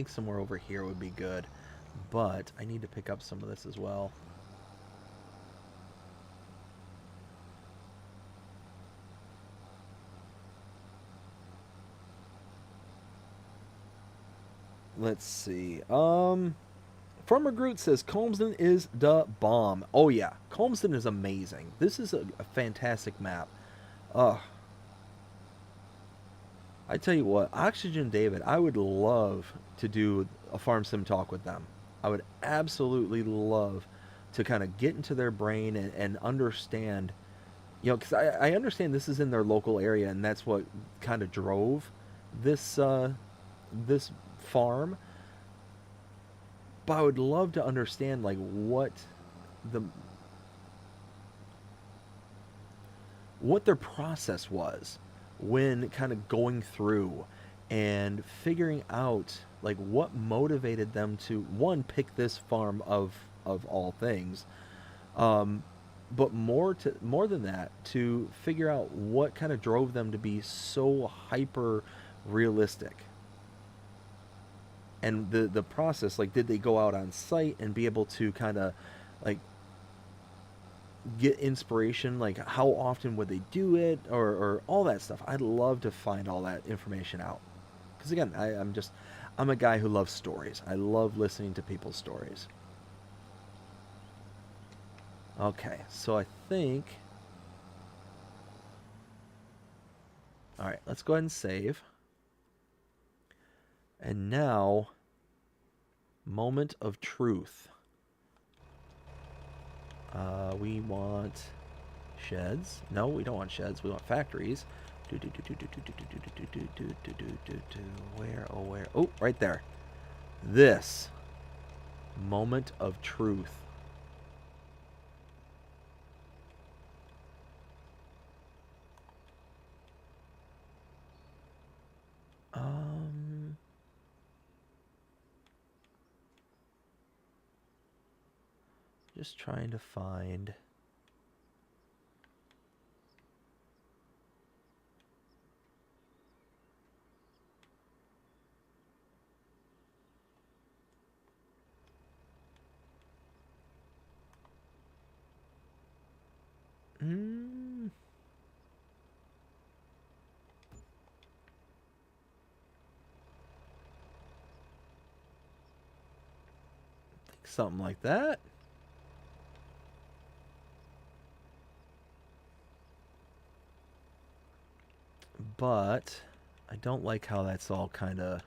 somewhere over here would be good, but I need to pick up some of this as well. Let's see. Farmer Groot says Calmsden is the bomb. Oh yeah, Calmsden is amazing. This is a fantastic map. I tell you what, Oxygendavid, I would love to do a farm sim talk with them. I would absolutely love to kind of get into their brain and understand, because I understand this is in their local area, and that's what kind of drove this this farm. But I would love to understand like what their process was when kind of going through and figuring out like what motivated them to, one, pick this farm of all things, but more than that, to figure out what kind of drove them to be so hyper realistic. And the process, like, did they go out on site and be able to kind of like get inspiration, like how often would they do it, or all that stuff. I'd love to find all that information out, because again, I'm a guy who loves stories. I love listening to people's stories. Okay, so I think, all right, let's go ahead and save. And now, moment of truth. We want sheds. No, we don't want sheds. We want factories. Where? Oh, where? Oh, right there. This. Moment of truth. Just trying to find. Something like that. But I don't like how that's all kind of...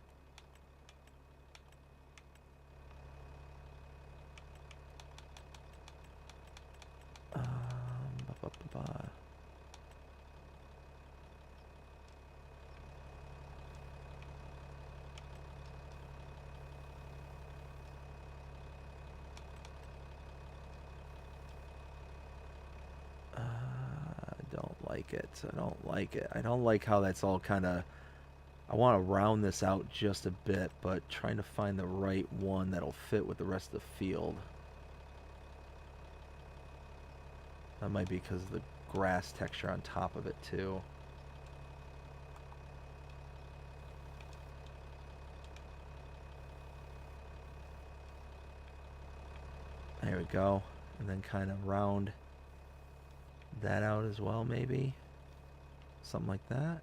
I don't like it. I don't like how that's all kind of... I want to round this out just a bit, but trying to find the right one that'll fit with the rest of the field. That might be because of the grass texture on top of it too. There we go. And then kind of round that out as well, maybe. Something like that.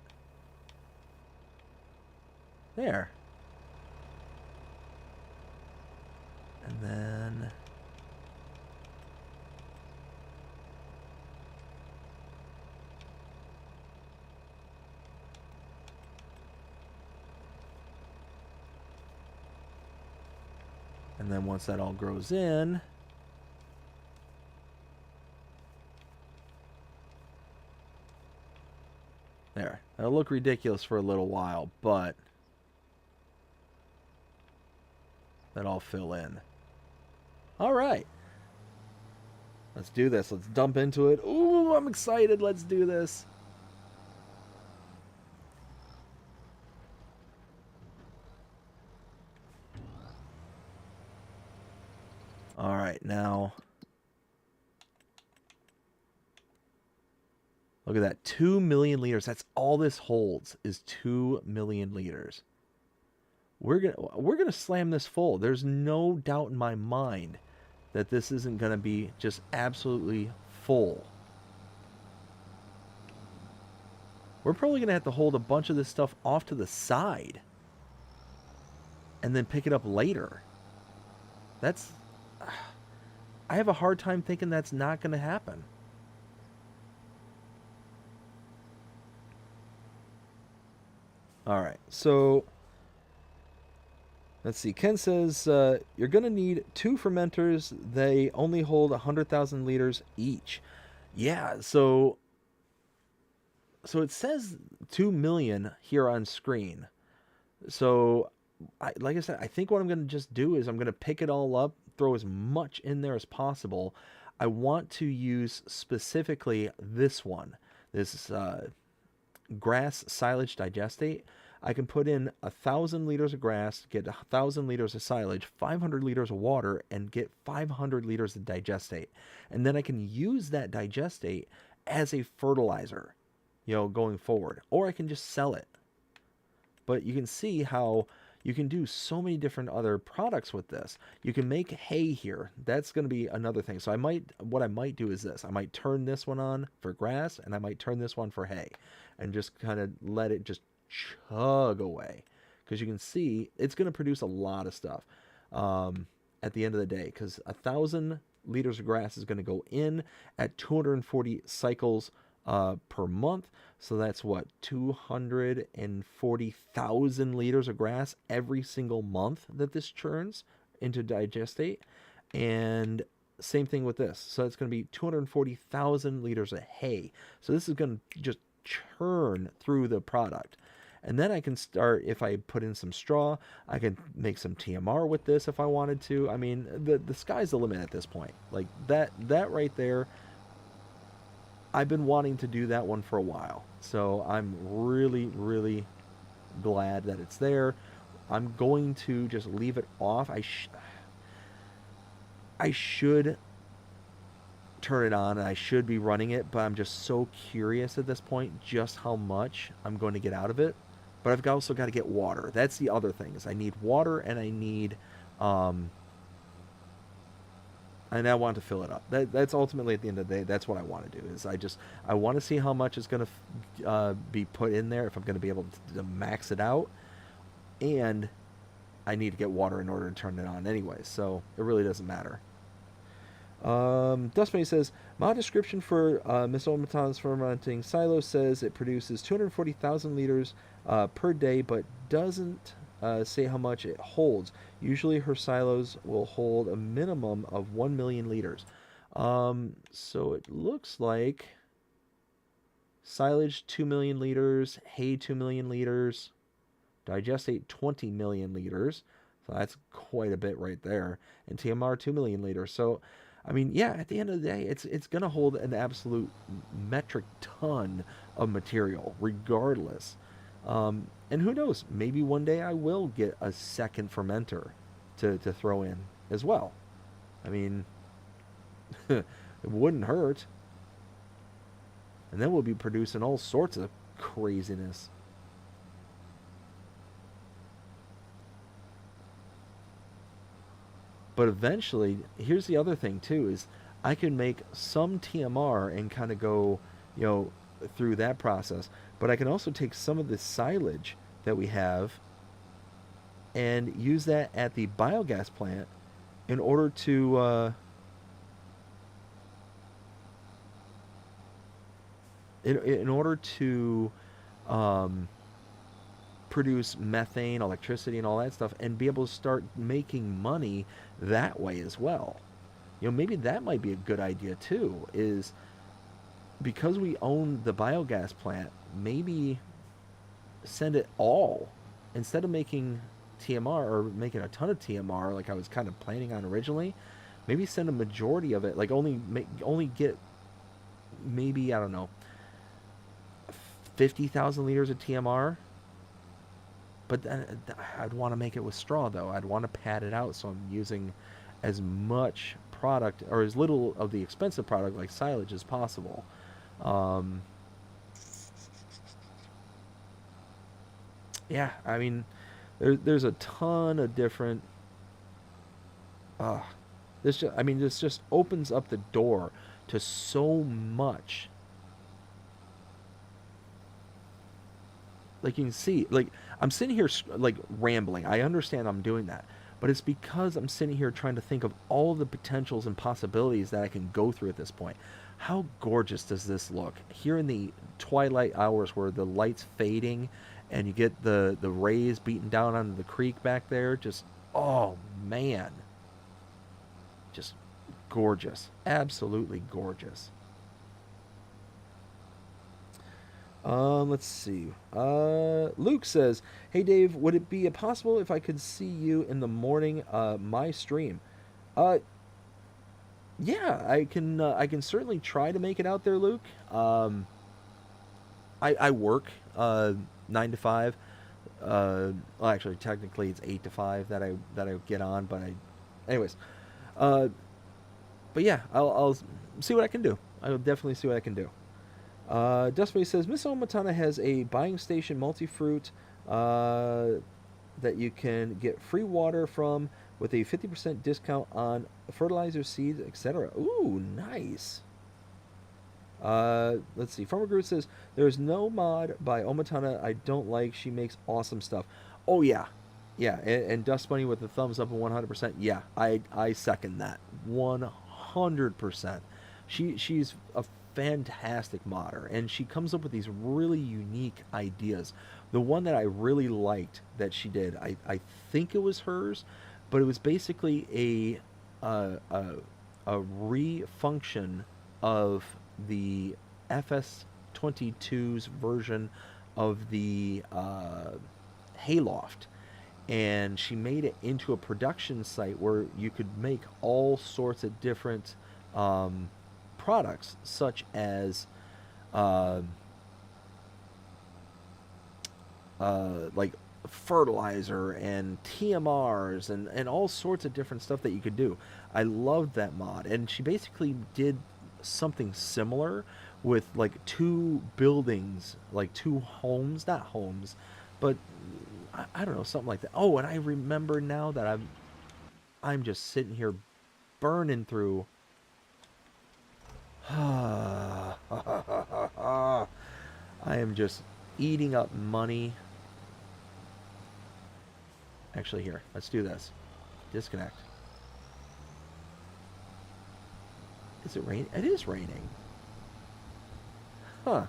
There. And then... and then once that all grows in... there. That'll look ridiculous for a little while, but that'll all fill in. All right. Let's do this. Let's dump into it. Ooh, I'm excited. Let's do this. All right, now... look at that, 2 million liters. That's all this holds, is 2 million liters. We're gonna slam this full. There's no doubt in my mind that this isn't gonna be just absolutely full. We're probably gonna have to hold a bunch of this stuff off to the side and then pick it up later. That's... I have a hard time thinking that's not gonna happen. All right, so let's see. Ken says you're going to need 2 fermenters. They only hold 100,000 liters each. Yeah, so it says 2 million here on screen. So, like I said, I think what I'm going to just do is I'm going to pick it all up, throw as much in there as possible. I want to use specifically this one, this grass silage digestate. I can put in 1,000 liters of grass, get 1,000 liters of silage, 500 liters of water, and get 500 liters of digestate. And then I can use that digestate as a fertilizer, going forward. Or I can just sell it. but you can see how you can do so many different other products with this. You can make hay here. That's going to be another thing. So what I might do is this. I might turn this one on for grass, and I might turn this one for hay, and just kind of let it just chug away. Because you can see it's going to produce a lot of stuff at the end of the day. Because 1,000 liters of grass is going to go in at 240 cycles per month. So that's what, 240,000 liters of grass every single month that this churns into digestate. And same thing with this. So it's going to be 240,000 liters of hay. So this is going to just churn through the product. And then I can start, if I put in some straw, I can make some TMR with this if I wanted to. I mean, the sky's the limit at this point. Like that right there, I've been wanting to do that one for a while. So I'm really, really glad that it's there. I'm going to just leave it off. I should turn it on and I should be running it, but I'm just so curious at this point just how much I'm going to get out of it. But I've also got to get water. That's the other thing, is I need water and I need and I want to fill it up. That's ultimately, at the end of the day, that's what I want to do. Is I want to see how much is going to be put in there, if I'm going to be able to max it out, and I need to get water in order to turn it on anyway. So it really doesn't matter. Dustbunny says, my description for Miss Olmatana's fermenting silo says it produces 240,000 liters per day, but doesn't say how much it holds. Usually her silos will hold a minimum of 1 million liters. So it looks like silage 2 million liters, hay 2 million liters, digestate 20 million liters. So that's quite a bit right there. And TMR 2 million liters. So I mean, yeah, at the end of the day, it's going to hold an absolute metric ton of material, regardless. And who knows, maybe one day I will get a second fermenter to throw in as well. I mean, it wouldn't hurt. And then we'll be producing all sorts of craziness. But eventually, here's the other thing too, is I can make some TMR and kind of go, through that process. But I can also take some of the silage that we have and use that at the biogas plant in order to in order to produce methane, electricity, and all that stuff, and be able to start making money that way as well. Maybe that might be a good idea too, is because we own the biogas plant, maybe send it all, instead of making TMR or making a ton of TMR like I was kind of planning on originally. Maybe send a majority of it, like only get maybe, I don't know, 50,000 liters of TMR. But then I'd want to make it with straw, though. I'd want to pad it out so I'm using as much product, or as little of the expensive product like silage as possible. Yeah, I mean, there's a ton of different. This just opens up the door to so much. Like you can see, like I'm sitting here like rambling. I understand I'm doing that, but it's because I'm sitting here trying to think of all the potentials and possibilities that I can go through at this point. How gorgeous does this look here in the twilight hours, where the light's fading and you get the rays beating down onto the creek back there? Just, oh man, just gorgeous, absolutely gorgeous. Let's see. Luke says, "Hey Dave, would it be possible if I could see you in the morning, my stream?" Yeah, I can certainly try to make it out there, Luke. I work 9 to 5. Well, actually, technically it's 8 to 5 that I get on, but anyways. But yeah, I'll see what I can do. I'll definitely see what I can do. Dustbay says, Miss Omatana has a buying station multi-fruit that you can get free water from with a 50% discount on fertilizer, seeds, etc. Ooh, nice. Let's see. Farmer Groot says there's no mod by Omatana I don't like. She makes awesome stuff. Oh yeah, yeah. And Dust Bunny with the thumbs up and 100%. Yeah, I second that 100%. She's a fantastic modder, and she comes up with these really unique ideas. The one that I really liked that she did, I think it was hers, but it was basically a re-function of the FS22's version of the Hayloft. And she made it into a production site where you could make all sorts of different products, such as uh, like fertilizer and TMRs and all sorts of different stuff that you could do. I loved that mod, and she basically did something similar with like two buildings, like two homes, not homes, but I don't know, something like that. Oh, and I remember now that I'm just sitting here burning through. I am just eating up money. Actually, here, let's do this. Disconnect. Is it raining? It is raining. Huh.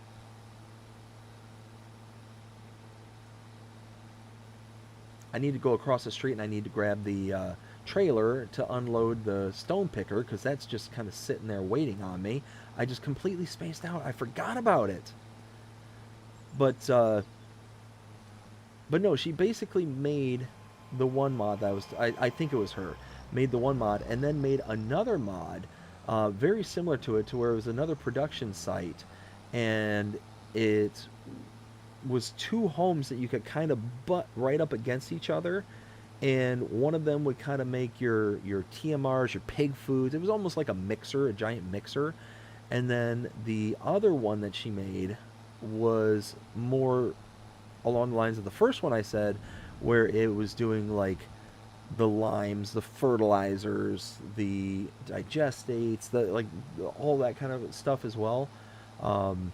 I need to go across the street and I need to grab the trailer to unload the stone picker because that's just kind of sitting there waiting on me. I just completely spaced out. I forgot about it. But no, she basically made the one mod that I think it was her, made the one mod and then made another mod very similar to it, to where it was another production site, and it was two homes that you could kind of butt right up against each other, and one of them would kind of make your TMRs, your pig foods. It was almost like a mixer, a giant mixer. And then the other one that she made was more along the lines of the first one I said, where it was doing like the limes, the fertilizers, the digestates, the like all that kind of stuff as well. Um,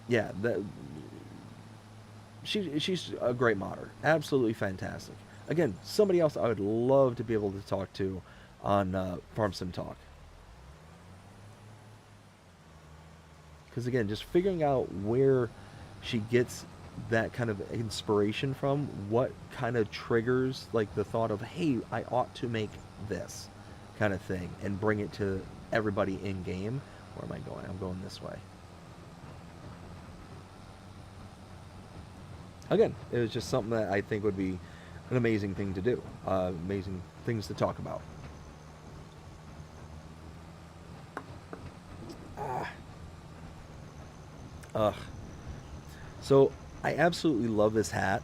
yeah, she's a great modder, absolutely fantastic. Again, somebody else I would love to be able to talk to on Farm Sim Talk, because again, just figuring out where she gets that kind of inspiration from, what kind of triggers like the thought of, hey, I ought to make this kind of thing and bring it to everybody in game. Where am I going? I'm going this way. Again, it was just something that I think would be an amazing thing to do, amazing things to talk about. Ugh. So I absolutely love this hat.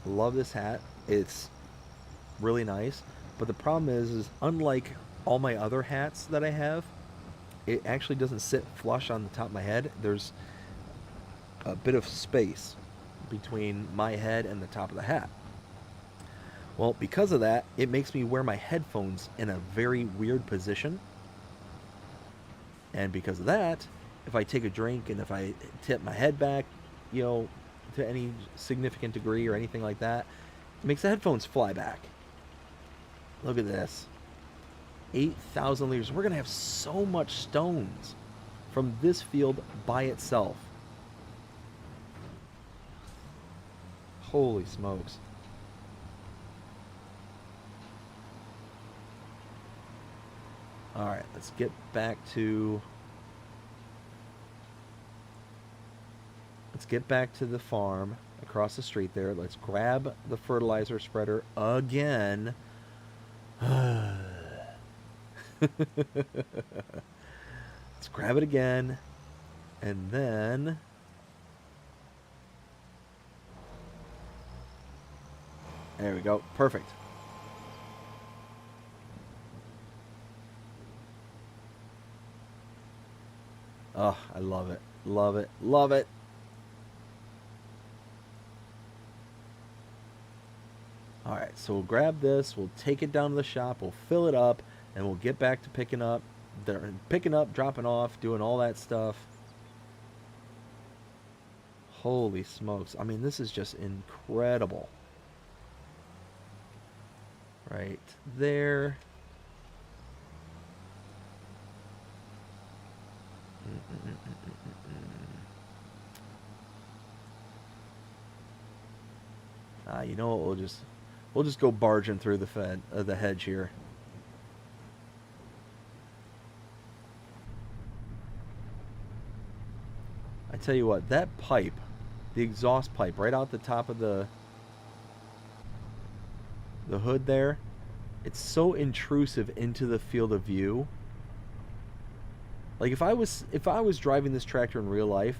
Love this hat. It's really nice. But the problem is unlike all my other hats that I have, it actually doesn't sit flush on the top of my head. There's a bit of space between my head and the top of the hat. Well, because of that, it makes me wear my headphones in a very weird position. And because of that, if I take a drink and if I tip my head back, you know, to any significant degree or anything like that, it makes the headphones fly back. Look at this. 8,000 liters. We're going to have so much stones from this field by itself. Holy smokes. Alright, let's get back to... Let's get back to the farm across the street there. Let's grab the fertilizer spreader again. Let's grab it again. And then... There we go. Perfect. Oh, I love it. Love it. Love it. So we'll grab this, we'll take it down to the shop, we'll fill it up, and we'll get back to picking up, dropping off, doing all that stuff. Holy smokes. I mean, this is just incredible. Right there. You know what? We'll just go barging through the hedge here. I tell you what, that pipe, the exhaust pipe right out the top of the hood there, it's so intrusive into the field of view. Like if I was driving this tractor in real life,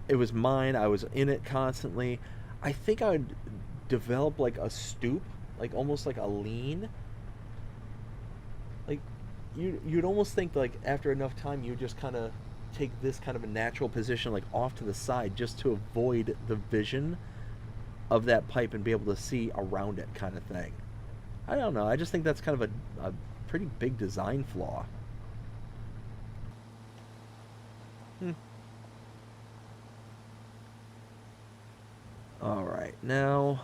it was mine, I was in it constantly, I think I would develop like a stoop, like almost like a lean. Like you'd almost think like after enough time you just kind of take this kind of a natural position like off to the side just to avoid the vision of that pipe and be able to see around it kind of thing. I don't know. I just think that's kind of a pretty big design flaw. All right, now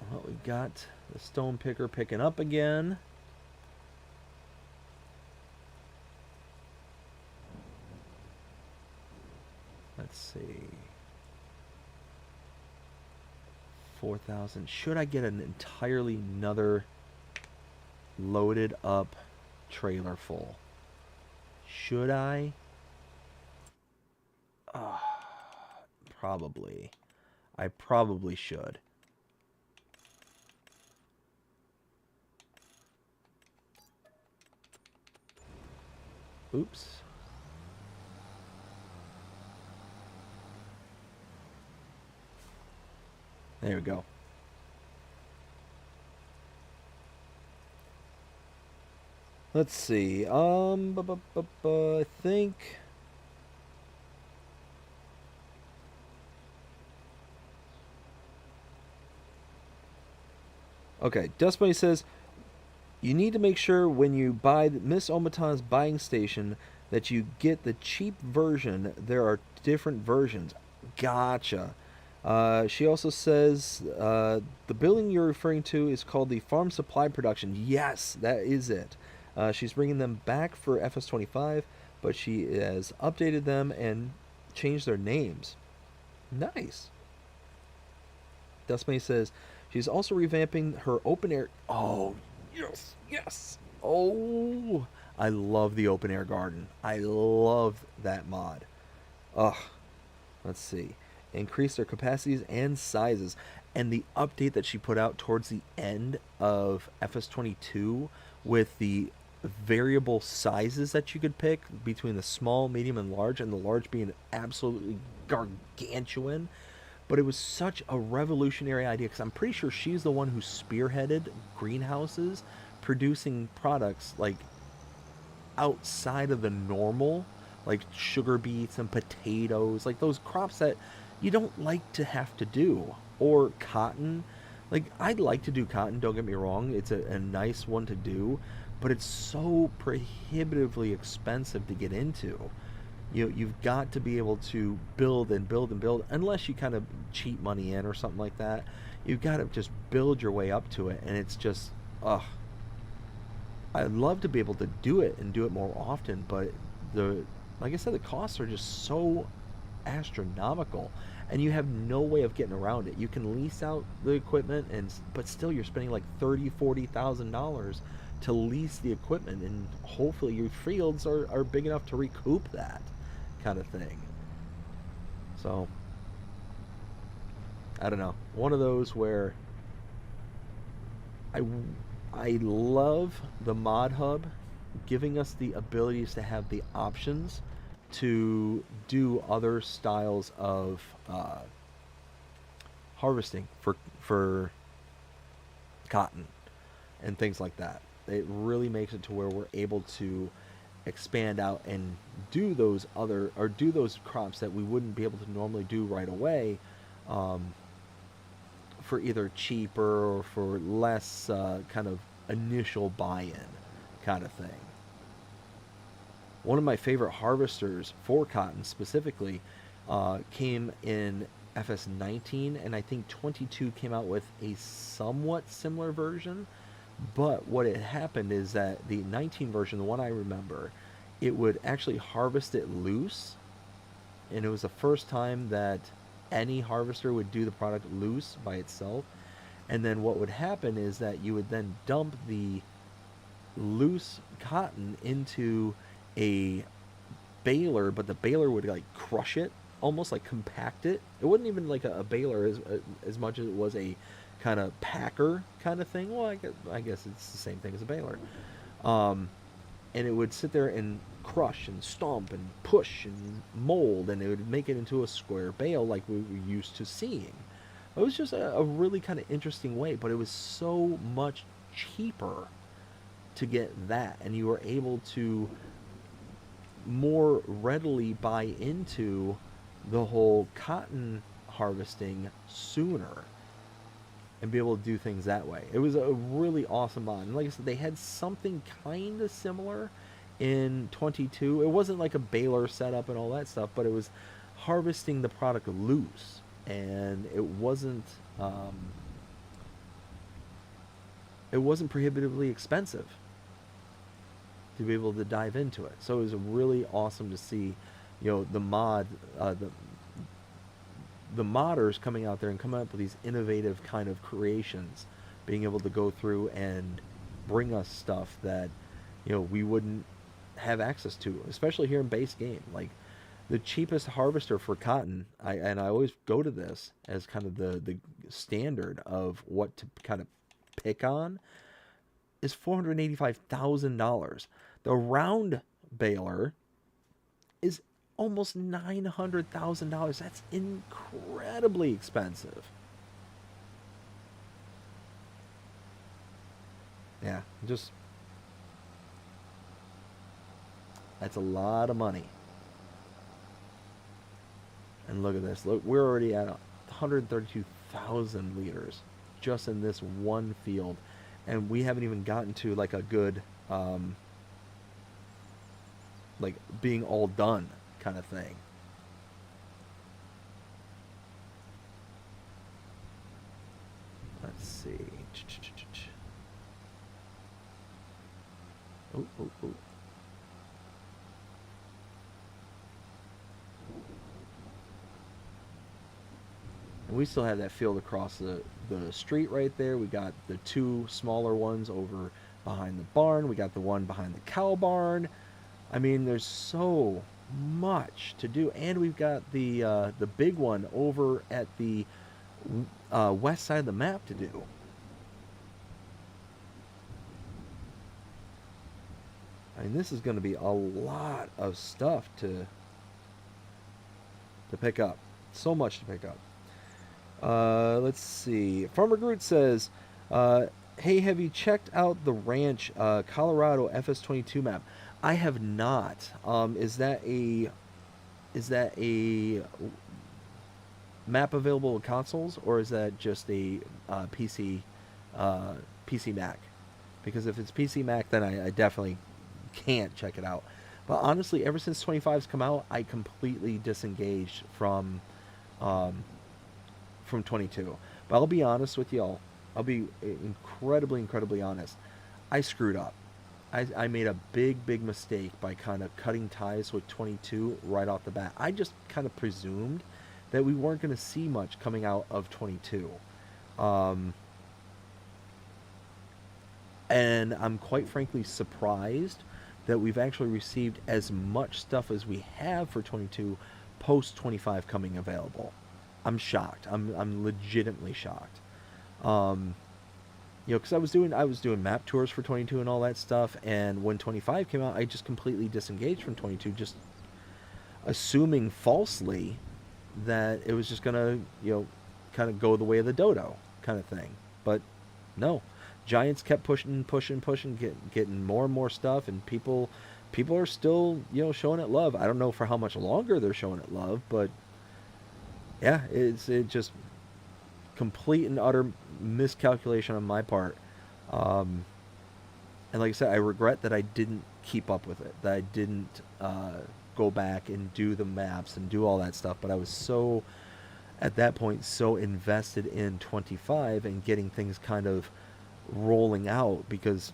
well, we got the stone picker picking up again. Let's see. 4,000. Should I get an entirely another loaded up trailer full? Should I? Probably. I probably should. Oops. There we go. Let's see. I think. Okay, Dust Bunny says you need to make sure when you buy Miss Omaton's buying station that you get the cheap version. There are different versions. Gotcha. She also says the building you're referring to is called the Farm Supply Production. Yes, that is it. She's bringing them back for FS25, but she has updated them and changed their names. Nice. Dustmay says she's also revamping her open air. Oh, yes, yes. Oh, I love the open air garden. I love that mod. Ugh. Let's see. Increase their capacities and sizes. And the update that she put out towards the end of FS22 with the variable sizes that you could pick between the small, medium, and large, and the large being absolutely gargantuan. But it was such a revolutionary idea because I'm pretty sure she's the one who spearheaded greenhouses producing products like outside of the normal, like sugar beets and potatoes, like those crops that you don't like to have to do, or cotton. Like, I'd like to do cotton, don't get me wrong, it's a nice one to do, but it's so prohibitively expensive to get into. You've got to be able to build and build and build, unless you kind of cheat money in or something like that. You've got to just build your way up to it, and it's just, ugh. I'd love to be able to do it and do it more often, but like I said, the costs are just so astronomical, and you have no way of getting around it. You can lease out the equipment, but still you're spending like $30,000-$40,000 to lease the equipment, and hopefully your fields are big enough to recoup that kind of thing. So I don't know, one of those where I love the mod hub giving us the abilities to have the options to do other styles of harvesting for cotton and things like that. It really makes it to where we're able to expand out and do those crops that we wouldn't be able to normally do right away, for either cheaper or for less kind of initial buy-in kind of thing. One of my favorite harvesters for cotton specifically came in FS19, and I think 22 came out with a somewhat similar version. But what had happened is that the 19 version, the one I remember, it would actually harvest it loose, and it was the first time that any harvester would do the product loose by itself. And then what would happen is that you would then dump the loose cotton into a baler, but the baler would like crush it, almost like compact it. It wasn't even like a baler as much as it was a kind of packer kind of thing. Well, I guess it's the same thing as a baler. And it would sit there and crush and stomp and push and mold, and it would make it into a square bale like we were used to seeing. It was just a really kind of interesting way, but it was so much cheaper to get that, and you were able to more readily buy into the whole cotton harvesting sooner and be able to do things that way. It was a really awesome mod. And like I said, they had something kind of similar in 22. It wasn't like a baler setup and all that stuff, but it was harvesting the product loose, and it wasn't prohibitively expensive to be able to dive into it. So it was really awesome to see, the modders coming out there and coming up with these innovative kind of creations, being able to go through and bring us stuff that we wouldn't have access to, especially here in base game. Like the cheapest harvester for cotton, I always go to this as kind of the standard of what to kind of pick on, is $485,000. The round baler is almost $900,000. That's incredibly expensive. Yeah, that's a lot of money. And look at this. Look, we're already at 132,000 liters just in this one field, and we haven't even gotten to like a good like being all done kind of thing. Let's see. Oh. And we still have that field across the street right there. We got the two smaller ones over behind the barn. We got the one behind the cow barn. I mean, there's so much to do, and we've got the big one over at the west side of the map to do. I mean, this is going to be a lot of stuff to pick up. So much to pick up. Let's see. Farmer Groot says, "Hey, have you checked out the Ranch Colorado FS22 map?" I have not. Is that a map available with consoles, or is that just a PC Mac? Because if it's PC Mac, then I definitely can't check it out. But honestly, ever since 25's come out, I completely disengaged from 22. But I'll be honest with y'all. I'll be incredibly honest. I screwed up. I made a big mistake by kind of cutting ties with 22 right off the bat. I just kind of presumed that we weren't going to see much coming out of 22. And I'm quite frankly surprised that we've actually received as much stuff as we have for 22 post 25 coming available. I'm shocked. I'm legitimately shocked. Because I was doing map tours for 22 and all that stuff, and when 25 came out, I just completely disengaged from 22, just assuming falsely that it was just gonna, kind of go the way of the dodo kind of thing. But no, Giants kept pushing, getting more and more stuff, and people people are still, showing it love. I don't know for how much longer they're showing it love, but yeah, it just complete and utter miscalculation on my part. Um, and like I said, I regret that I didn't keep up with it, that I didn't go back and do the maps and do all that stuff. But I was so, at that point, so invested in 25 and getting things kind of rolling out because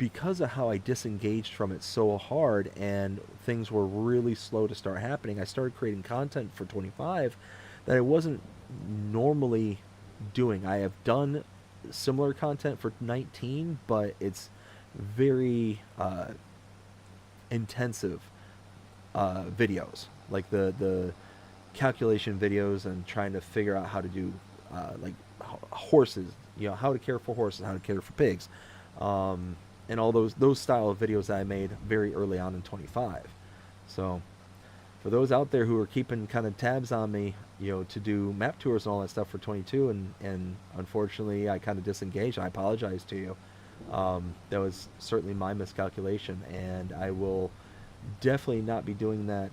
of how I disengaged from it so hard and things were really slow to start happening. I started creating content for 25 that I wasn't normally doing. I have done similar content for 19, but it's very intensive videos, like the calculation videos and trying to figure out how to do like horses, how to care for horses, how to care for pigs, and all those style of videos that I made very early on in 25. So for those out there who are keeping kind of tabs on me, to do map tours and all that stuff for 22, and unfortunately I kind of disengaged. I apologize to you. That was certainly my miscalculation, and I will definitely not be doing that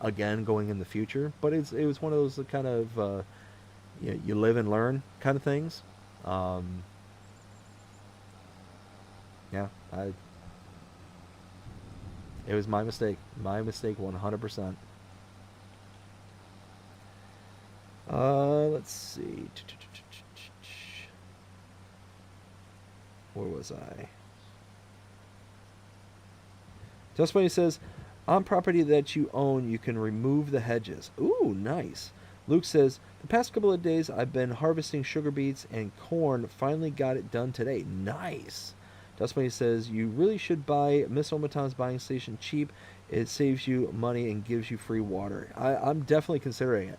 again going in the future. But it was one of those kind of you live and learn kind of things. Yeah, it was my mistake. My mistake 100%. Let's see. Where was I? Just when he says, on property that you own, you can remove the hedges. Ooh, nice. Luke says, the past couple of days I've been harvesting sugar beets and corn. Finally got it done today. Nice. Dustbunny says, you really should buy Miss Omaton's buying station cheap. It saves you money and gives you free water. I'm definitely considering it.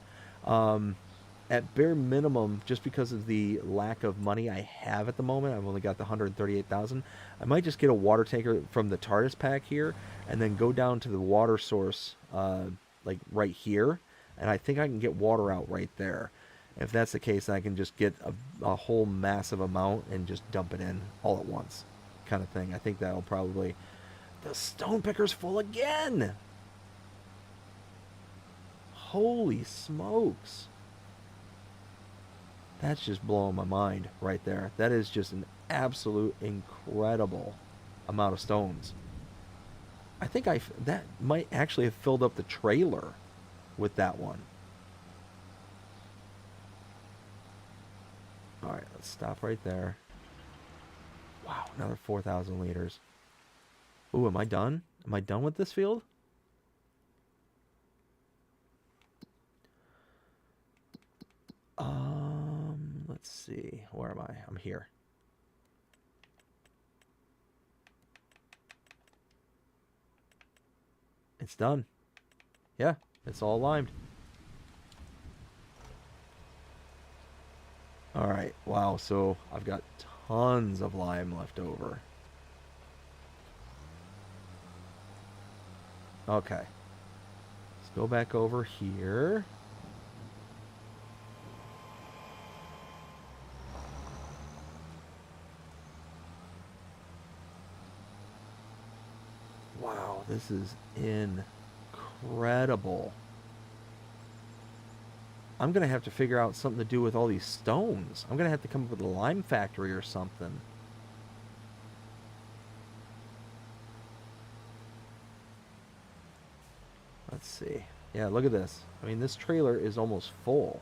At bare minimum, just because of the lack of money I have at the moment, I've only got the 138,000. I might just get a water tanker from the TARDIS pack here, and then go down to the water source, like right here, and I think I can get water out right there. If that's the case, then I can just get a whole massive amount and just dump it in all at once, kind of thing. I think that'll probably... The stone picker's full again! Holy smokes! That's just blowing my mind right there. That is just an absolute incredible amount of stones. I think that might actually have filled up the trailer with that one. Alright, let's stop right there. Wow, another 4,000 liters. Ooh, am I done? Am I done with this field? Let's see. Where am I? I'm here. It's done. Yeah, it's all limed. Alright, wow, so I've got tons of lime left over. Okay. Let's go back over here. Wow, this is incredible. I'm going to have to figure out something to do with all these stones. I'm going to have to come up with a lime factory or something. Let's see. Yeah, look at this. I mean, this trailer is almost full.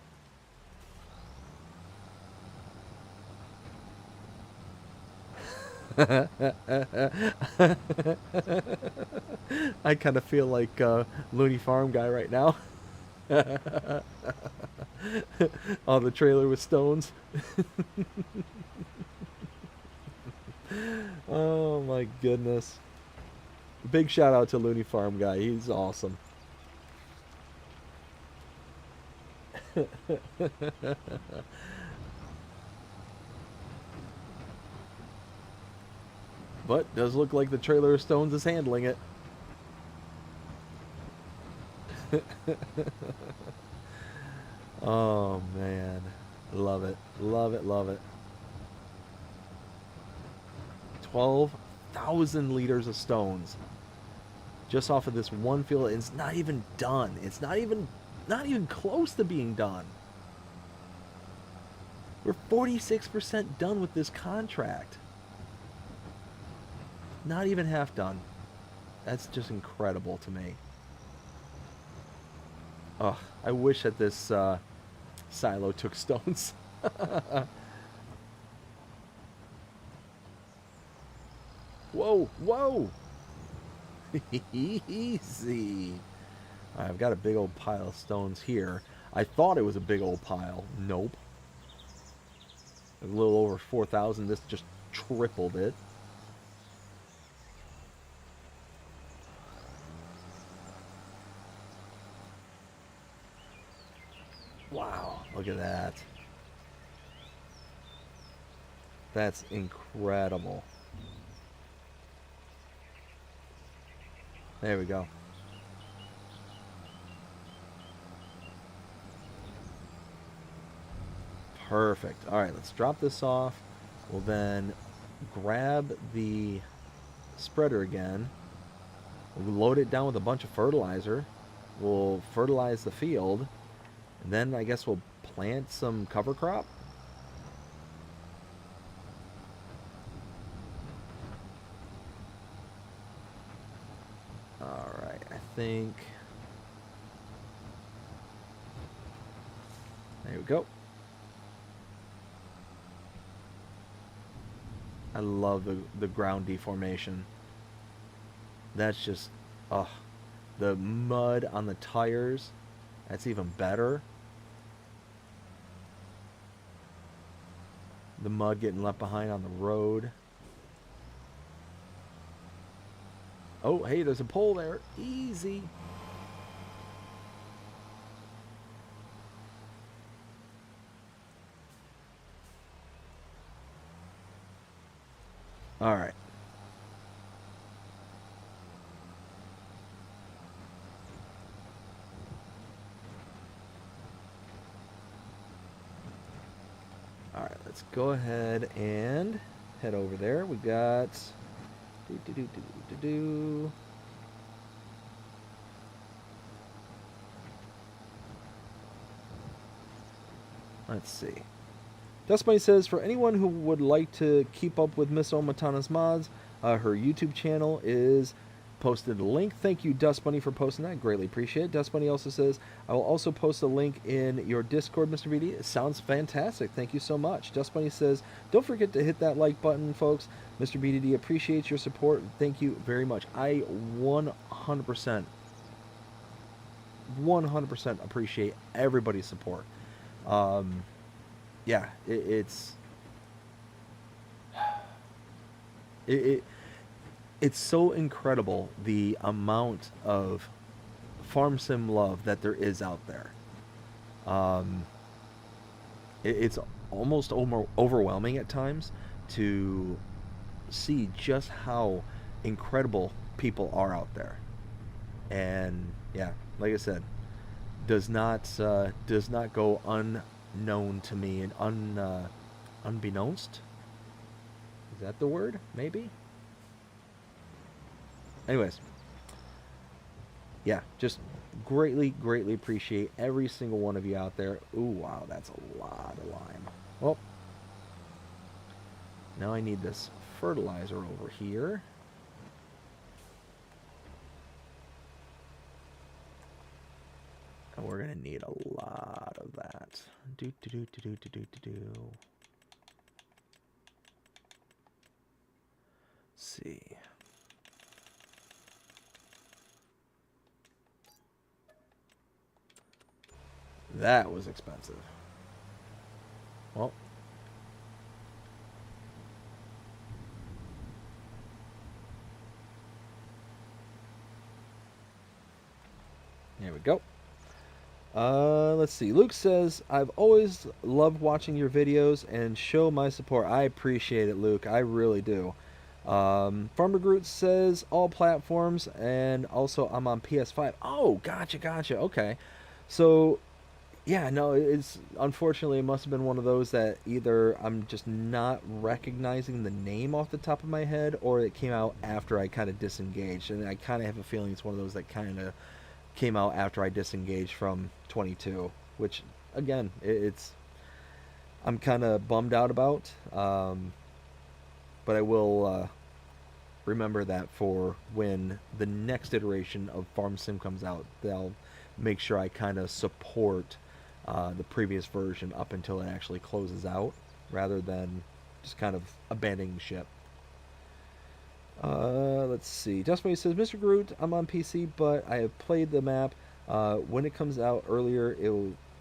I kind of feel like Looney Farm guy right now. On the trailer with stones. Oh my goodness. Big shout out to Looney Farm guy. He's awesome. But does look like the trailer of stones is handling it. Oh man, love it, love it, love it. 12,000 liters of stones. just off of this one field. It's not even done. It's not even close to being done. We're 46% done with this contract. Not even half done. That's just incredible to me. Ugh, I wish that this silo took stones. Whoa, whoa! Easy. Right, I've got a big old pile of stones here. I thought it was a big old pile. Nope. A little over 4,000. This just tripled it. Wow, look at that. That's incredible. There we go. Perfect. All right, let's drop this off. We'll then grab the spreader again. We'll load it down with a bunch of fertilizer. We'll fertilize the field. And then I guess we'll plant some cover crop. Alright, I think... There we go. I love the ground deformation. That's just... Ugh. The mud on the tires. That's even better. The mud getting left behind on the road. Oh, hey, there's a pole there. Easy. All right. All right, let's go ahead and head over there. We got Let's see. Dustbunny says, for anyone who would like to keep up with Miss Omatana's mods, her YouTube channel is posted a link. Thank you, Dustbunny, for posting that. Greatly appreciate it. Dustbunny also says, I will also post a link in your Discord, Mr. VD. It sounds fantastic. Thank you so much. Dustbunny says, don't forget to hit that like button, folks. Mr. BDD appreciates your support. Thank you very much. I 100% appreciate everybody's support. Yeah, it's so incredible the amount of farm sim love that there is out there. It's almost overwhelming at times to see just how incredible people are out there. And yeah, like I said, does not go unknown to me and unbeknownst. Is that the word? Maybe. Anyways, yeah, just greatly appreciate every single one of you out there. Ooh, wow, that's a lot of lime. Well, now I need this fertilizer over here. And we're gonna need a lot of that. Let's see. That was expensive. Well. There we go. Let's see. Luke says, I've always loved watching your videos and show my support. I appreciate it, Luke. I really do. Farmer Groot says, all platforms, and also I'm on PS5. Oh, gotcha. Okay. So, Yeah, no, it's unfortunately it must have been one of those that either I'm just not recognizing the name off the top of my head, or it came out after I kind of disengaged, and I kind of have a feeling it's one of those that kind of came out after I disengaged from 22, which again, it's I'm kind of bummed out about, but I will remember that for when the next iteration of Farm Sim comes out. They'll make sure I kind of support the previous version up until it actually closes out, rather than just kind of abandoning ship. Let's see. Dustmate says, Mr. Groot, I'm on PC, but I have played the map. When it comes out earlier,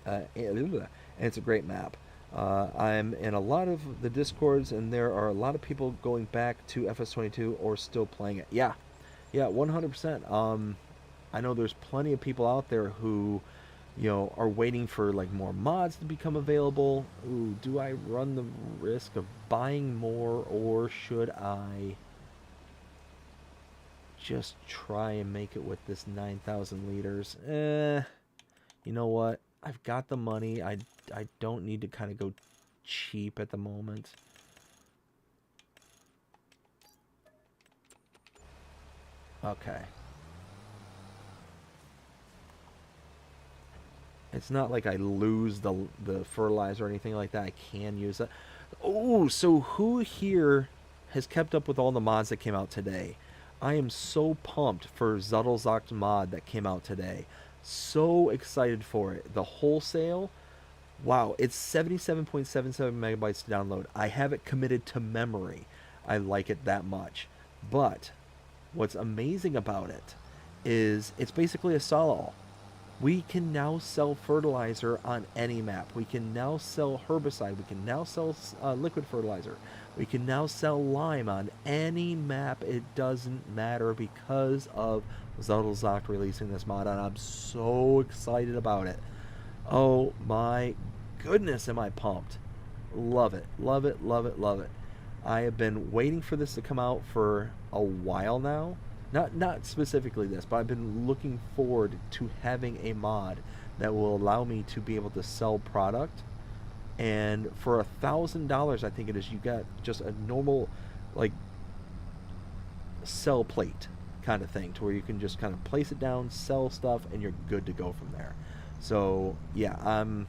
and it's a great map. I'm in a lot of the discords, and there are a lot of people going back to FS22 or still playing it. Yeah, yeah, 100%. I know there's plenty of people out there who, are waiting for like more mods to become available. Ooh, do I run the risk of buying more, or should I just try and make it with this 9,000 liters? You know what? I've got the money. I don't need to kind of go cheap at the moment. Okay. It's not like I lose the fertilizer or anything like that. I can use it. Oh, so who here has kept up with all the mods that came out today? I am so pumped for Zuddlezoc's mod that came out today. So excited for it. The wholesale, wow, it's 77.77 megabytes to download. I have it committed to memory. I like it that much. But what's amazing about it is it's basically a sell-all. We can now sell fertilizer on any map. We can now sell herbicide. We can now sell liquid fertilizer. We can now sell lime on any map. It doesn't matter because of Zuddlezoc releasing this mod, and I'm so excited about it. Oh my goodness, am I pumped. Love it, love it, love it, love it. I have been waiting for this to come out for a while now. Not specifically this, but I've been looking forward to having a mod that will allow me to be able to sell product. And for $1,000, I think it is, you got just a normal, like, sell plate kind of thing, to where you can just kind of place it down, sell stuff, and you're good to go from there. So yeah, I'm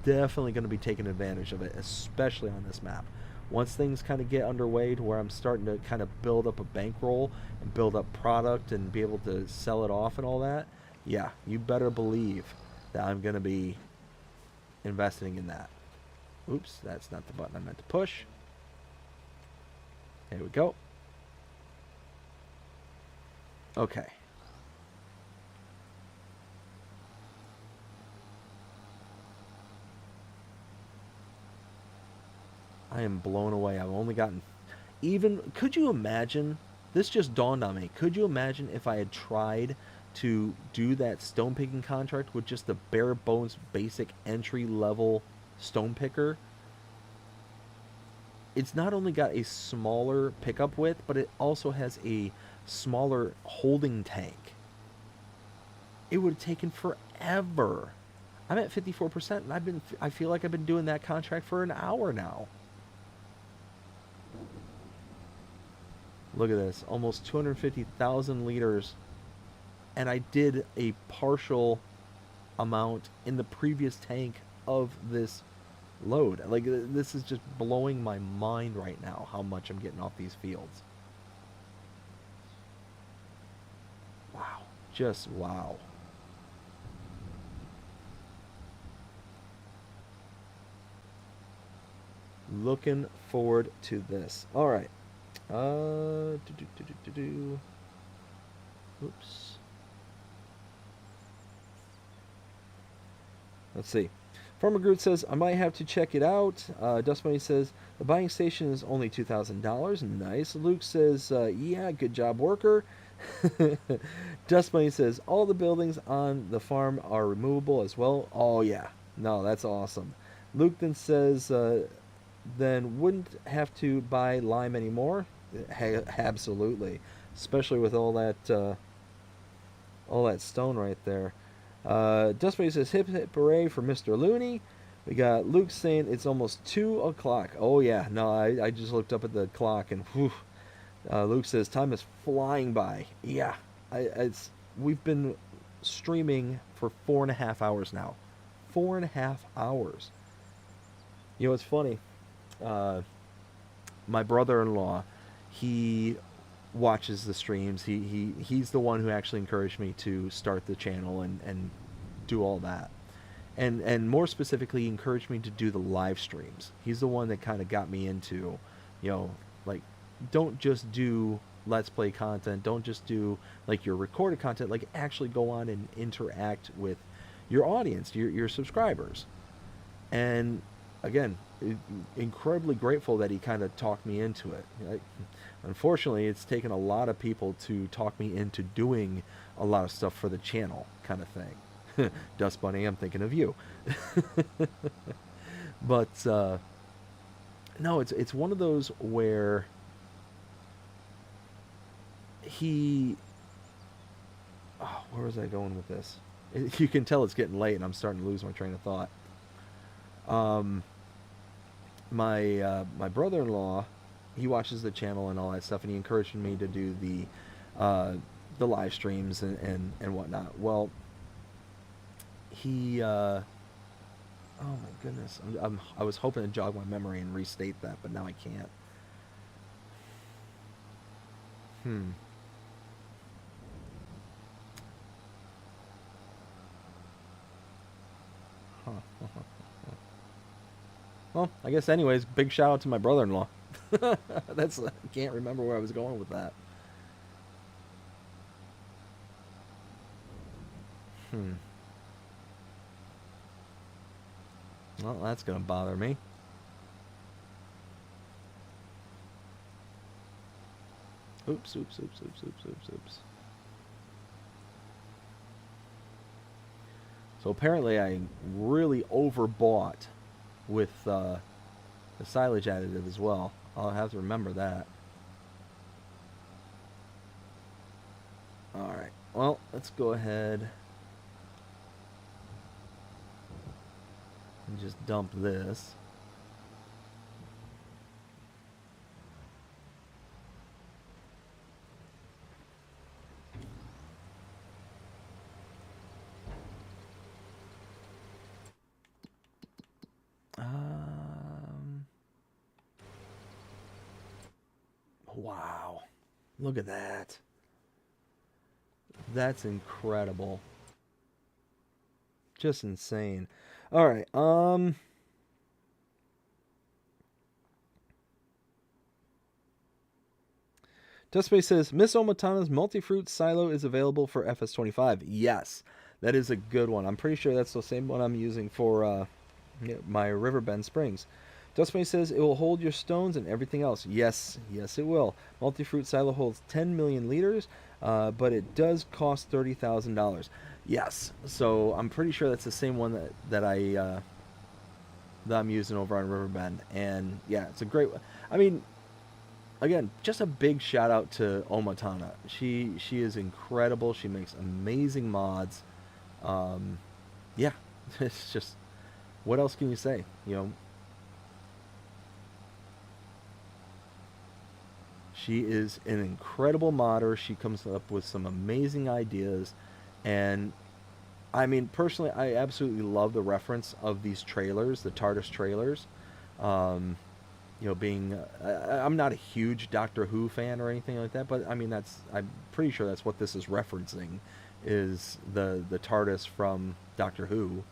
definitely going to be taking advantage of it, especially on this map. Once things kind of get underway to where I'm starting to kind of build up a bankroll and build up product and be able to sell it off and all that, yeah, you better believe that I'm going to be investing in that. Oops, that's not the button I meant to push. There we go. Okay. I am blown away. I've only gotten... Could you imagine... This just dawned on me. Could you imagine if I had tried to do that stone picking contract with just the bare bones basic entry level stone picker? It's not only got a smaller pickup width, but it also has a smaller holding tank. It would have taken forever. I'm at 54%, and I feel like I've been doing that contract for an hour now. Look at this, almost 250,000 liters, and I did a partial amount in the previous tank of this load. Like, this is just blowing my mind right now, how much I'm getting off these fields. Wow, just wow. Looking forward to this. All right. Oops. Let's see. Farmer Groot says, I might have to check it out. Dust Bunny says, the buying station is only $2,000. Nice. Luke says, yeah, good job, worker. Dust Bunny says, all the buildings on the farm are removable as well. Oh, yeah. No, that's awesome. Luke then says, then wouldn't have to buy lime anymore. Absolutely, especially with all that stone right there. Dustbay says hip hip hooray for Mr. Looney. We got Luke saying it's almost 2 o'clock. Oh yeah, no, I just looked up at the clock and whew. Luke says time is flying by. Yeah, we've been streaming for 4.5 hours now. 4.5 hours. You know, it's funny. My brother-in-law, he watches the streams. He's the one who actually encouraged me to start the channel and do all that. And more specifically, encouraged me to do the live streams. He's the one that kind of got me into, you know, like, don't just do Let's Play content. Don't just do, like, your recorded content. Like, actually go on and interact with your audience, your subscribers. And, again, incredibly grateful that he kind of talked me into it. Unfortunately, it's taken a lot of people to talk me into doing a lot of stuff for the channel, kind of thing. Dust Bunny, I'm thinking of you. But no, it's one of those where he. Oh, where was I going with this? You can tell it's getting late, and I'm starting to lose my train of thought. My brother-in-law, he watches the channel and all that stuff, and he encouraged me to do the live streams and whatnot. Well, he oh my goodness, I was hoping to jog my memory and restate that, but now I can't. Well, I guess anyways, big shout out to my brother-in-law. I can't remember where I was going with that. Well, that's gonna bother me. Oops. So apparently I really overbought with the silage additive as well. I'll have to remember that. Alright, well, let's go ahead and just dump this. Wow, look at that. That's incredible. Just insane. All right. Dustbase says Miss Omatana's multi-fruit silo is available for FS25. Yes, that is a good one. I'm pretty sure that's the same one I'm using for my Riverbend Springs. Dustbase says it will hold your stones and everything else. Yes, it will. Multi-fruit silo holds 10 million liters, but it does cost $30,000. Yes, so I'm pretty sure that's the same one that I'm using over on Riverbend, and yeah, it's a great one. I mean, again, just a big shout out to Omatana. She is incredible. She makes amazing mods. Yeah, it's just, what else can you say? You know, she is an incredible modder. She comes up with some amazing ideas, and I mean, personally, I absolutely love the reference of these trailers, the TARDIS trailers. You know, being I'm not a huge Doctor Who fan or anything like that, but I mean, I'm pretty sure that's what this is referencing, is the TARDIS from Doctor Who.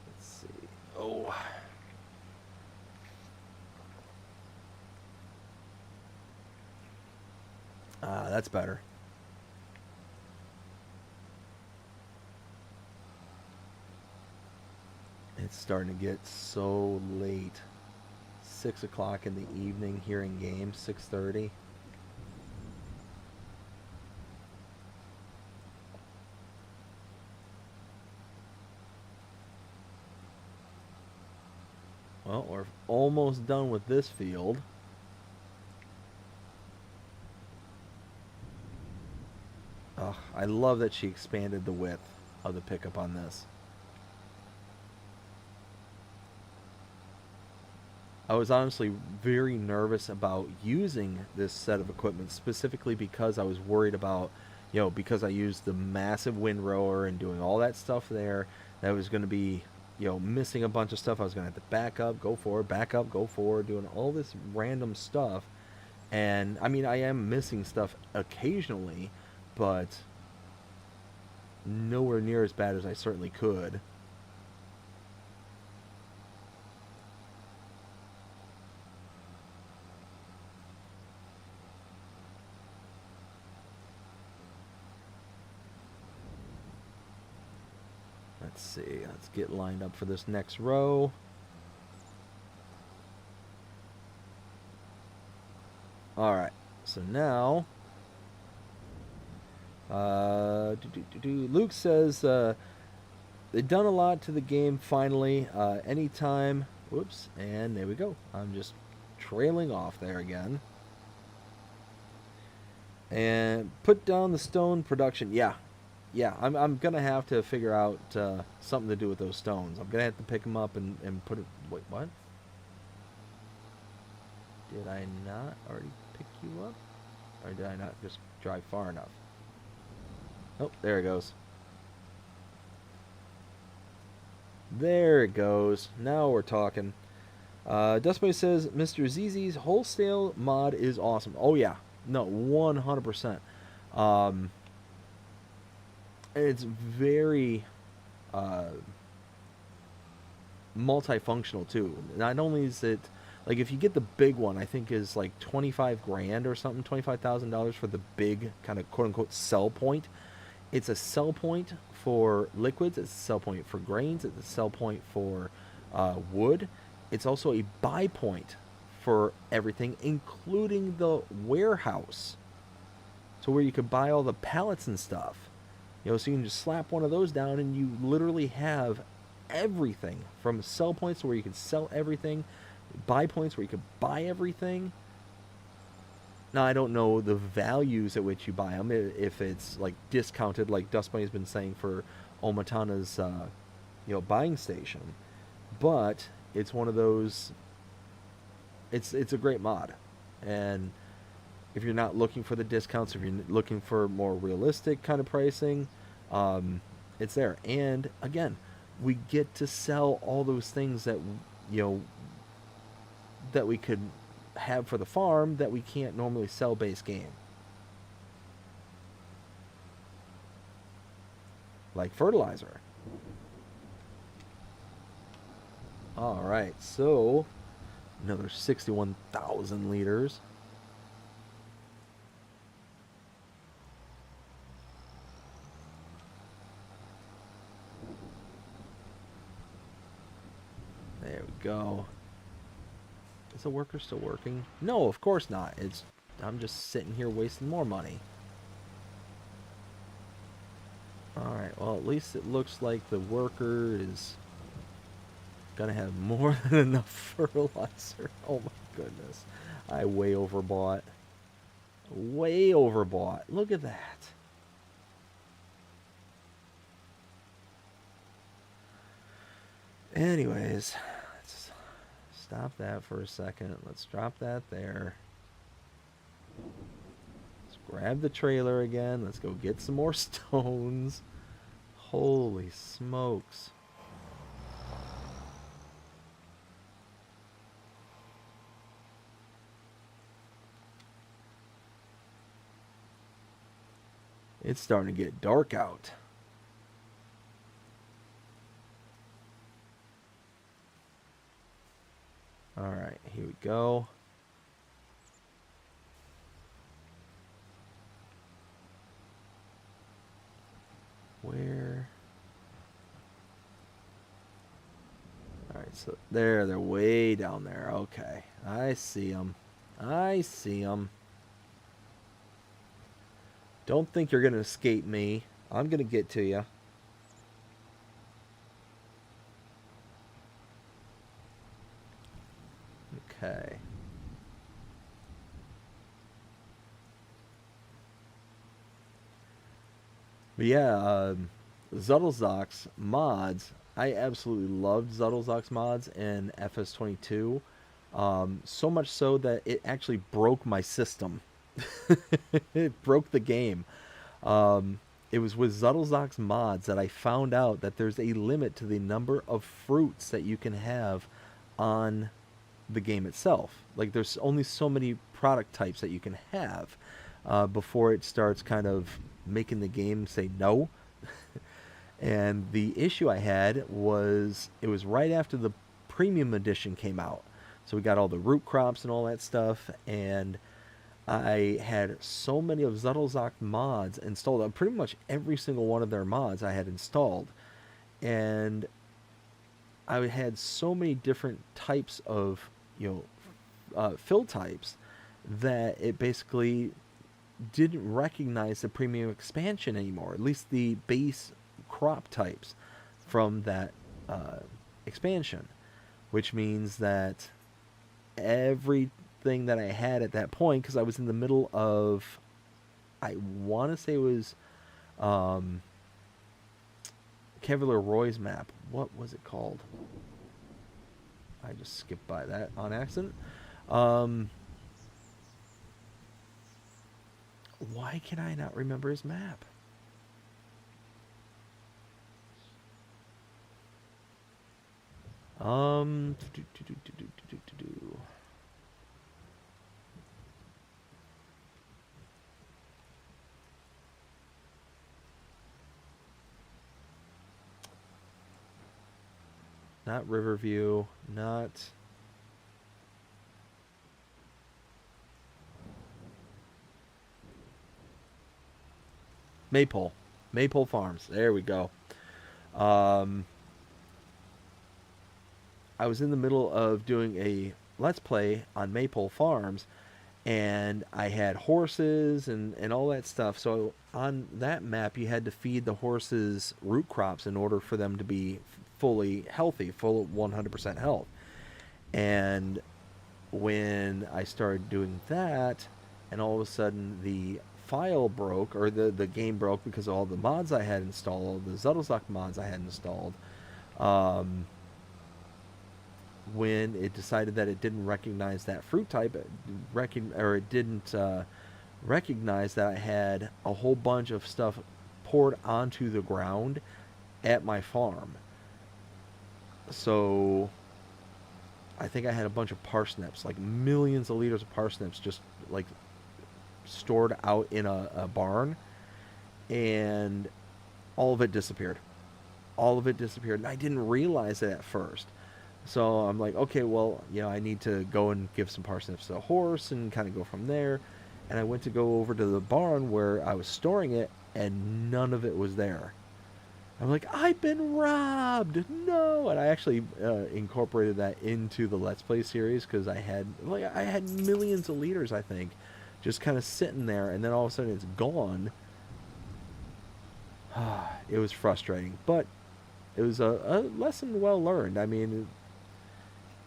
Let's see. Oh. That's better. It's starting to get so late. 6 o'clock in the evening here in game, 6:30. Well, we're almost done with this field. Oh, I love that she expanded the width of the pickup on this. I was honestly very nervous about using this set of equipment specifically because I was worried about, because I used the massive windrower and doing all that stuff there, that was going to be, missing a bunch of stuff. I was going to have to back up, go forward, back up, go forward, doing all this random stuff. And I mean, I am missing stuff occasionally, but nowhere near as bad as I certainly could. Let's see. Let's get lined up for this next row. All right. So now, Luke says they've done a lot to the game. Finally, anytime. Whoops. And there we go. I'm just trailing off there again. And put down the stone production. Yeah. I'm gonna have to figure out something to do with those stones. I'm gonna have to pick them up and put it. Wait, what? Did I not already pick you up, or did I not just drive far enough? Oh, there it goes. There it goes. Now we're talking. Dustboy says Mr. ZZ's wholesale mod is awesome. Oh yeah, no, 100%. It's very multifunctional too. Not only is it like, if you get the big one, I think is like 25 grand or something, $25,000 for the big kind of quote unquote sell point. It's a sell point for liquids. It's a sell point for grains. It's a sell point for wood. It's also a buy point for everything, including the warehouse. So where you could buy all the pallets and stuff. So you can just slap one of those down and you literally have everything, from sell points where you can sell everything, buy points where you could buy everything. Now, I don't know the values at which you buy them, if it's like discounted, like Dust Bunny's been saying for Omatana's, buying station. But it's one of those. It's a great mod, and if you're not looking for the discounts, if you're looking for more realistic kind of pricing, it's there. And again, we get to sell all those things that that we could have for the farm that we can't normally sell base game, like fertilizer. All right, so another 61,000 liters. There we go. Is the worker still working? No, of course not. I'm just sitting here wasting more money. Alright, well, at least it looks like the worker is gonna have more than enough fertilizer. Oh my goodness. I way overbought. Way overbought. Look at that. Anyways, let's stop that for a second. Let's drop that there. Let's grab the trailer again. Let's go get some more stones. Holy smokes. It's starting to get dark out. All right, here we go. Where? All right, so they're way down there. Okay, I see them. I see them. Don't think you're going to escape me. I'm going to get to you. Okay. But yeah, Zuddlezok's mods. I absolutely loved Zuddlezok's mods in FS22. So much so that it actually broke my system. It broke the game. Um, it was with Zuddlezok's mods that I found out that there's a limit to the number of fruits that you can have on the game itself. Like there's only so many product types that you can have before it starts kind of making the game say no. And the issue I had was it was right after the premium edition came out. So we got all the root crops and all that stuff, and I had so many of Zuddlezok mods installed. Pretty much every single one of their mods I had installed. And I had so many different types of, fill types that it basically didn't recognize the premium expansion anymore. At least the base crop types from that expansion, which means that everything that I had at that point, because I was in the middle of, I want to say it was Cavalier Roy's map. What was it called? I just skipped by that on accident. Why can I not remember his map? Um, Not Riverview, not Maypole. Maypole Farms. There we go. Um, I was in the middle of doing a Let's Play on Maypole Farms, and I had horses and all that stuff. So on that map, you had to feed the horses root crops in order for them to be fully healthy, full 100% health. And when I started doing that, and all of a sudden the file broke, or the game broke because of all the mods I had installed, the Zuddlezok mods I had installed, when it decided that it didn't recognize that fruit type, it didn't recognize that I had a whole bunch of stuff poured onto the ground at my farm. So I think I had a bunch of parsnips, like millions of liters of parsnips, just like stored out in a barn, and all of it disappeared. All of it disappeared, and I didn't realize it at first. So I'm like, okay, well, I need to go and give some parsnips to a horse and kind of go from there. And I went to go over to the barn where I was storing it, and none of it was there. I'm like, I've been robbed! No! And I actually incorporated that into the Let's Play series because I had millions of liters, I think, just kind of sitting there, and then all of a sudden it's gone. It was frustrating, but it was a lesson well learned. I mean,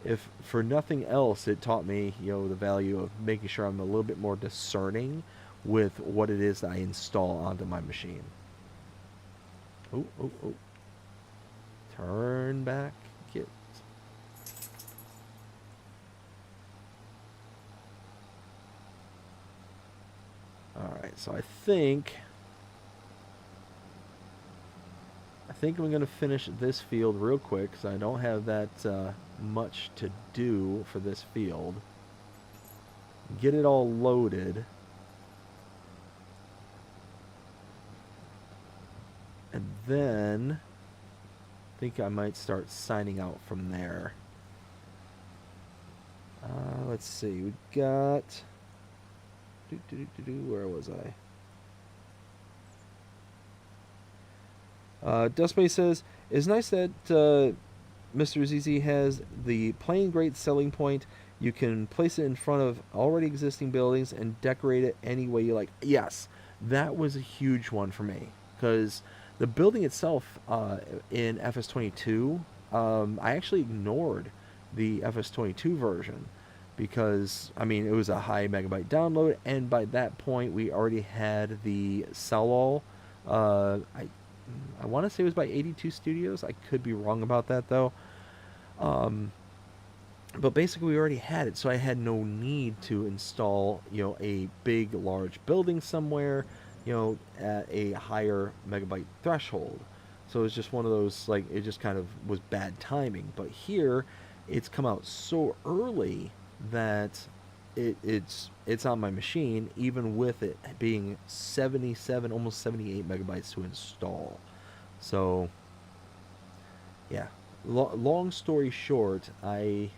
if for nothing else, it taught me, the value of making sure I'm a little bit more discerning with what it is that I install onto my machine. Oh, oh, oh. Turn back, kids. Alright, so I think I'm going to finish this field real quick because I don't have that much to do for this field. Get it all loaded. And then I think I might start signing out from there. Let's see. We got... Where was I? Dustbay says, it's nice that Mr. ZZ has the plain great selling point. You can place it in front of already existing buildings and decorate it any way you like. Yes, that was a huge one for me. Because the building itself in FS22, I actually ignored the FS22 version. Because, I mean, it was a high megabyte download. And by that point, we already had the sell-all I want to say it was by 82 Studios. I could be wrong about that though. Um, but basically we already had it, so I had no need to install, a big large building somewhere, at a higher megabyte threshold. So it was just one of those, like, it just kind of was bad timing. But here it's come out so early that it's on my machine, even with it being 77, almost 78 megabytes to install. So yeah, long story short, I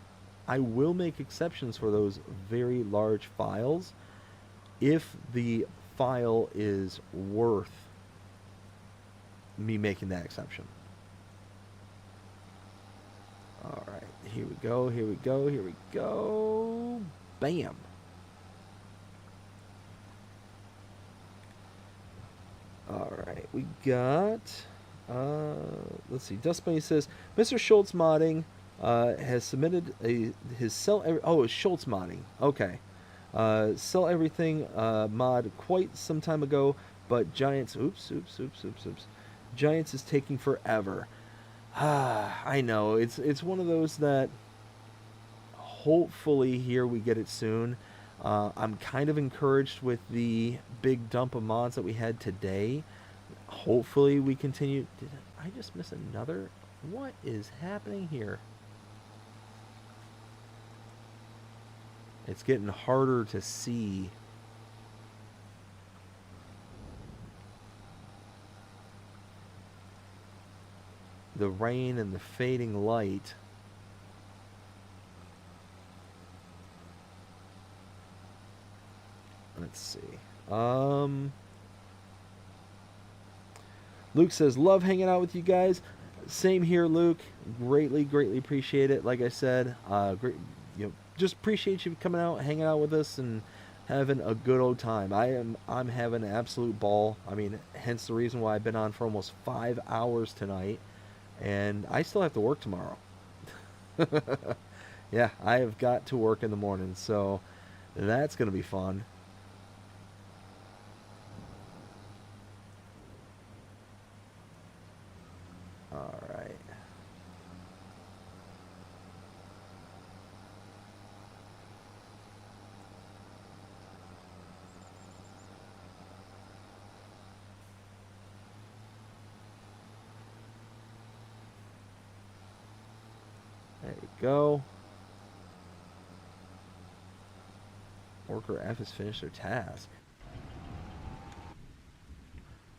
will make exceptions for those very large files if the file is worth me making that exception. All right, here we go, here we go, here we go. Bam. All right, we got, let's see, Dust Bunny says, Mr. Schultz Modding has submitted his it's Schultz Modding, okay. Sell everything mod quite some time ago, but Giants, oops. Giants is taking forever. I know, it's one of those that hopefully here we get it soon. I'm kind of encouraged with the big dump of mods that we had today. Hopefully we continue. Did I just miss another? What is happening here? It's getting harder to see. The rain and the fading light. Let's see. Luke says, love hanging out with you guys. Same here, Luke. Greatly appreciate it. Like I said, just appreciate you coming out, hanging out with us, and having a good old time. I'm having an absolute ball. I mean, hence the reason why I've been on for almost 5 hours tonight, and I still have to work tomorrow. Yeah, I have got to work in the morning, so that's gonna be fun. All right. There we go. Worker F has finished their task.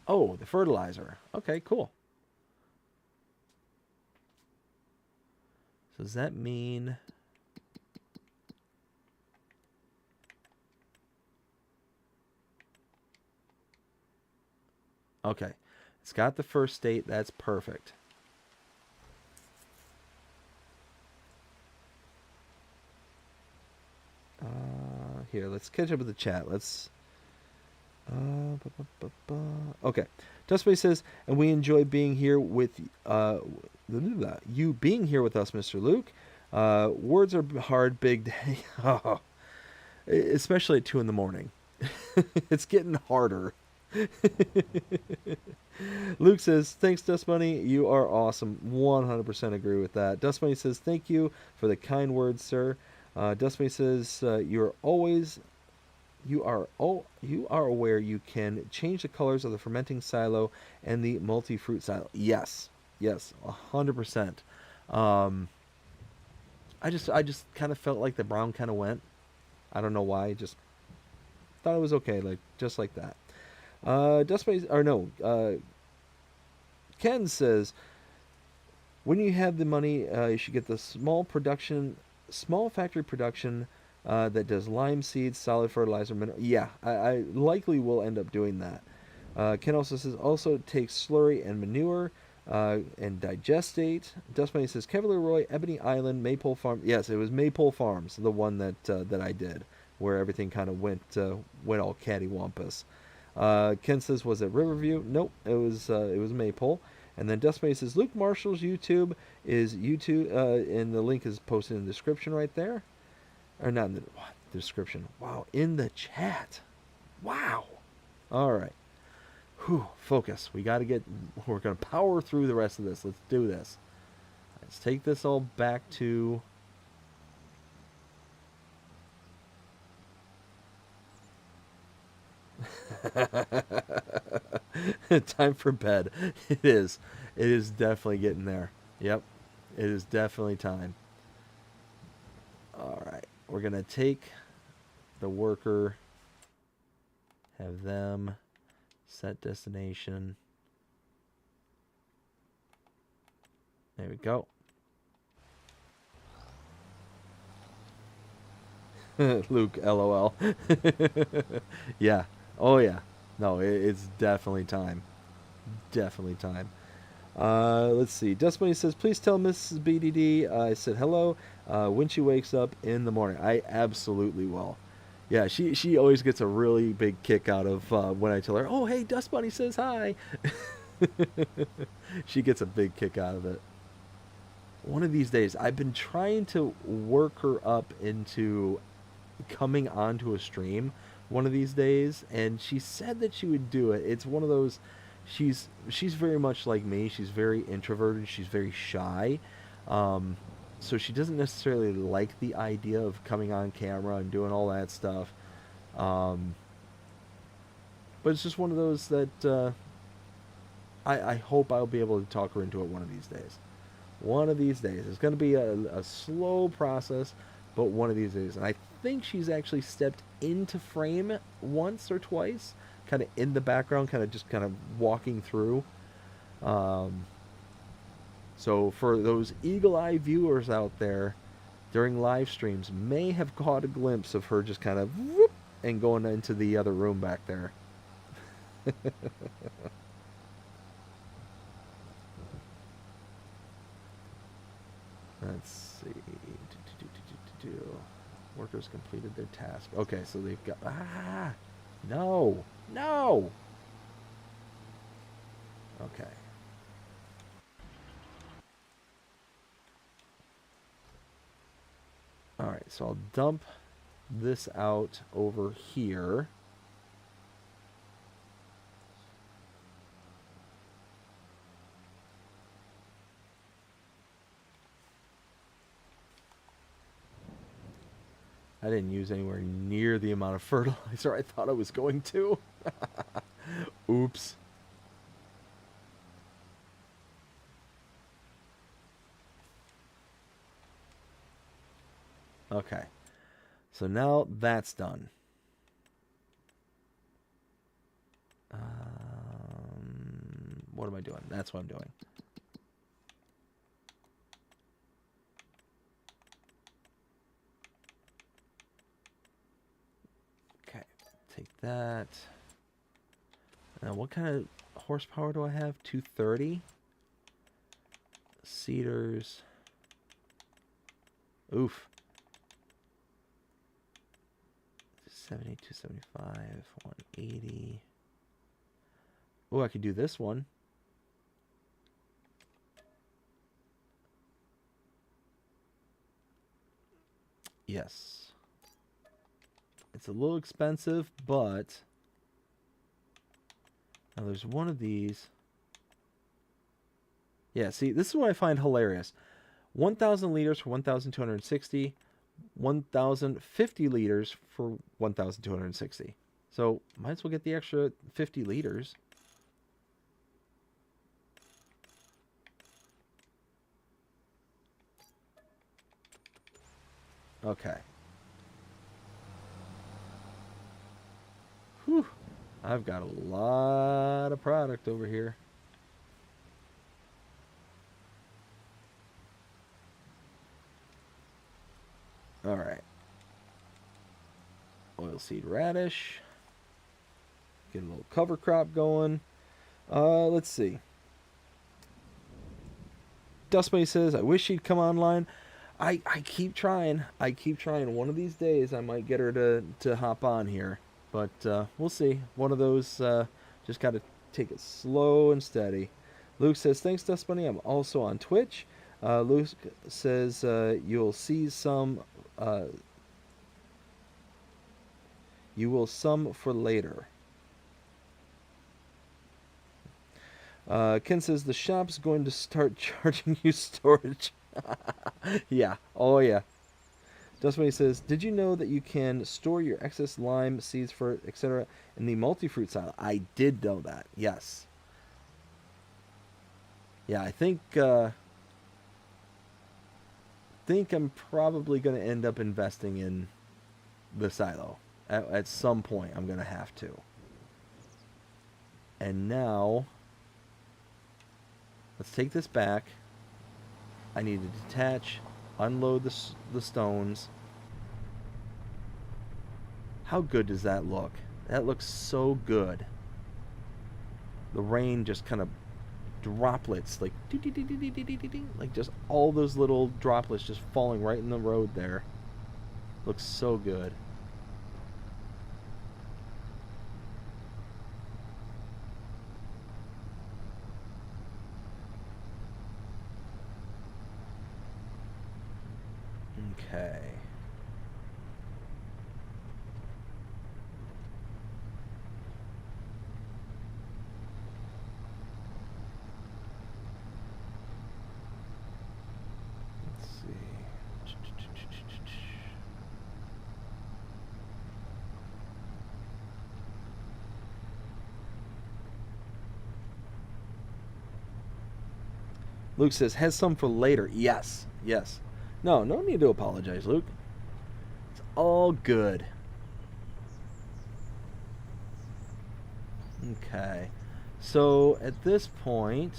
Oh, the fertilizer. Okay, cool. So does that mean... Okay. It's got the first state. That's perfect. Here, let's catch up with the chat. Let's... Okay. Dustbay says, and we enjoy being here with you being here with us, Mr. Luke. Words are hard, big day. Oh, especially at 2 in the morning. It's getting harder. Luke says, thanks, Dust Bunny. You are awesome. 100% agree with that. Dust Bunny says, thank you for the kind words, sir. Dust Bunny says, you are aware you can change the colors of the fermenting silo and the multi-fruit silo. Yes, 100%. I just kind of felt like the brown kind of went. I don't know why. Just thought it was okay, just like that. Ken says, when you have the money, you should get the small factory production that does lime seeds, solid fertilizer, yeah, I likely will end up doing that. Ken also says, also takes slurry and manure and digestate. Dust Bunny says, Kevin Leroy, Ebony Island, Maypole Farm. Yes, it was Maypole Farms, the one that I did, where everything kind of went all cattywampus. Ken says, was it Riverview? Nope, it was Maypole. And then Dust Bunny says, Luke Marshall's YouTube is YouTube, and the link is posted in the description right there. Or not in the description. Wow, in the chat. Wow. All right. Whew, focus. We're going to power through the rest of this. Let's do this. Let's take this all back to... Time for bed. It is. It is definitely getting there. Yep. It is definitely time. Alright. We're going to take the worker, have them set destination. There we go. Luke, LOL. Yeah. Oh, yeah. No, it's definitely time. Definitely time. Let's see. Dust Bunny says, please tell Mrs. BDD I said hello when she wakes up in the morning. I absolutely will. Yeah, she always gets a really big kick out of when I tell her, oh, hey, Dust Bunny says hi. She gets a big kick out of it. One of these days, I've been trying to work her up into coming onto a stream one of these days, and she said that she would do it. It's one of those, she's very much like me. She's very introverted. She's very shy. So she doesn't necessarily like the idea of coming on camera and doing all that stuff. But it's just one of those that I hope I'll be able to talk her into it one of these days. One of these days. It's going to be a slow process, but one of these days. And I think she's actually stepped into frame once or twice, kind of in the background, kind of walking through. So for those eagle-eye viewers out there, during live streams, may have caught a glimpse of her just kind of whoop, and going into the other room back there. Let's see. Workers completed their task. Okay, so they've got... Ah! No! No! Okay. Alright, so I'll dump this out over here. I didn't use anywhere near the amount of fertilizer I thought I was going to. Oops. Okay. So now that's done. What am I doing? That's what I'm doing. Okay, take that. Now, what kind of horsepower do I have? 230? Cedars. Oof. 270, 275, 180. Oh, I could do this one. Yes. It's a little expensive, but... Now there's one of these. Yeah, see, this is what I find hilarious. 1,000 liters for 1,260. 1,050 liters for 1,260. So, might as well get the extra 50 liters. Okay. Whew. I've got a lot of product over here. All right. Oilseed radish. Get a little cover crop going. Let's see. Dustbunny says, I wish she'd come online. I keep trying. I keep trying. One of these days I might get her to hop on here. But we'll see. One of those, just got to take it slow and steady. Luke says, thanks, Dustbunny. I'm also on Twitch. Luke says, you'll see some... you will some for later. Ken says the shop's going to start charging you storage. Yeah. Oh, yeah. Dustmoney says, did you know that you can store your excess lime seeds for etc. in the multi-fruit silo? I did know that. Yes. Yeah, I think I'm probably going to end up investing in the silo. At some point, I'm going to have to. And now, let's take this back. I need to detach, unload the stones. How good does that look? That looks so good. The rain just kind of droplets, like like just all those little droplets just falling right in the road there. Looks so good. Okay. Let's see. Luke says, has some for later. Yes, yes. No need to apologize, Luke. It's all good. Okay. So at this point,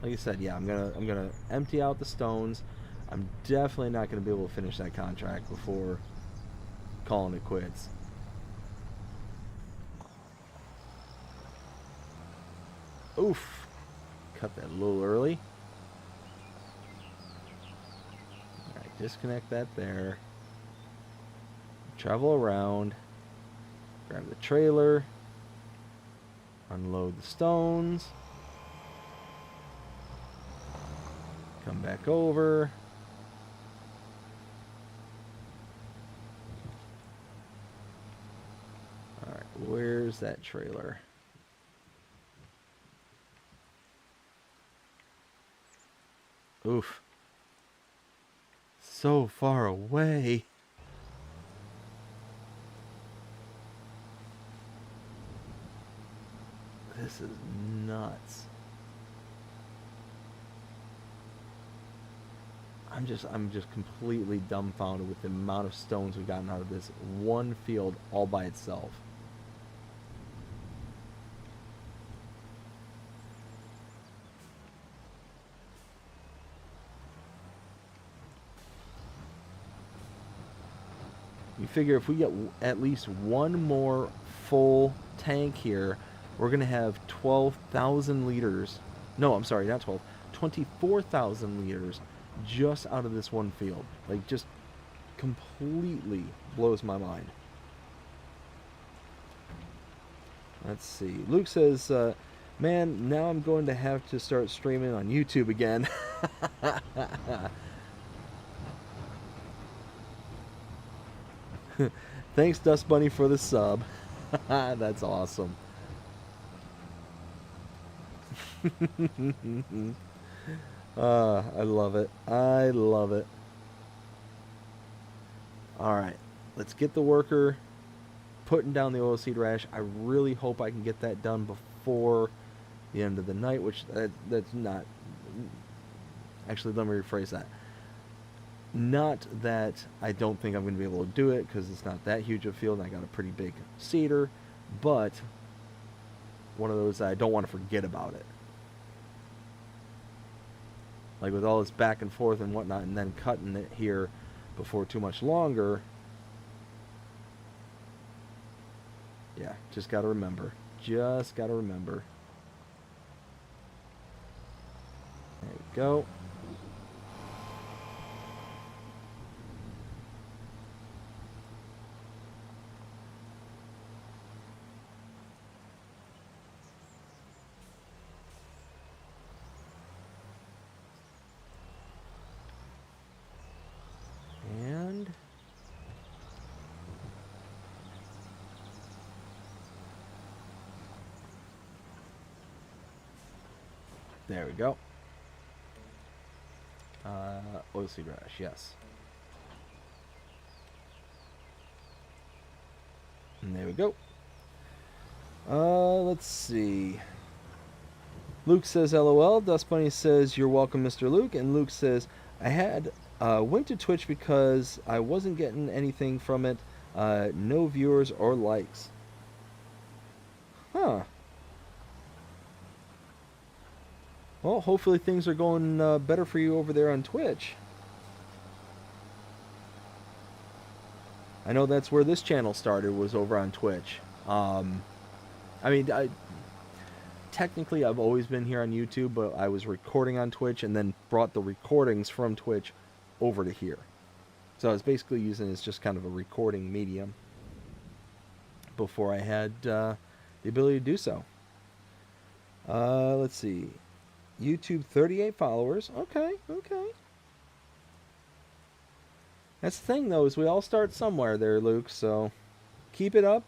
like I said, yeah, I'm gonna empty out the stones. I'm definitely not gonna be able to finish that contract before calling it quits. Oof. Cut that a little early. Alright, disconnect that there. Travel around. Grab the trailer. Unload the stones. Come back over. Alright, where's that trailer? Oof. So far away. This is nuts. I'm just completely dumbfounded with the amount of stones we've gotten out of this one field all by itself. You figure if we get at least one more full tank here, we're going to have 12,000 liters. No, I'm sorry, not 12. 24,000 liters just out of this one field. Like, just completely blows my mind. Let's see. Luke says, man, now I'm going to have to start streaming on YouTube again. Thanks, Dust Bunny, for the sub. That's awesome. I love it. I love it. Alright, let's get the worker putting down the oilseed rash. I really hope I can get that done before the end of the night, which that's not... Actually, let me rephrase that. Not that I don't think I'm going to be able to do it, because it's not that huge a field and I got a pretty big cedar, but one of those that I don't want to forget about it. Like with all this back and forth and whatnot, and then cutting it here before too much longer. Yeah, just got to remember. Just got to remember. There we go. And There we go. Oilseed radish, yes. And there we go. Let's see. Luke says, LOL. Dust Bunny says, you're welcome, Mr. Luke. And Luke says, went to Twitch because I wasn't getting anything from it. No viewers or likes. Huh. Well, hopefully things are going better for you over there on Twitch. I know that's where this channel started, was over on Twitch. Technically I've always been here on YouTube, but I was recording on Twitch and then brought the recordings from Twitch over to here. So I was basically using it as just kind of a recording medium before I had the ability to do so. Let's see. YouTube 38 followers. Okay. That's the thing, though, is we all start somewhere there, Luke, so keep it up.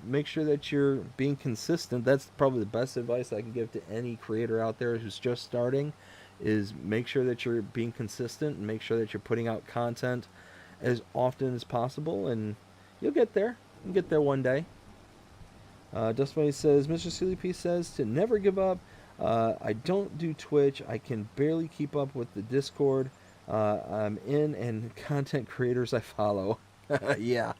Make sure that you're being consistent. That's probably the best advice I can give to any creator out there who's just starting, is make sure that you're being consistent and make sure that you're putting out content as often as possible, and you'll get there. You'll get there one day. Dustbunny says, Mr. CLP says to never give up. I don't do Twitch. I can barely keep up with the Discord I'm in and content creators I follow. Yeah.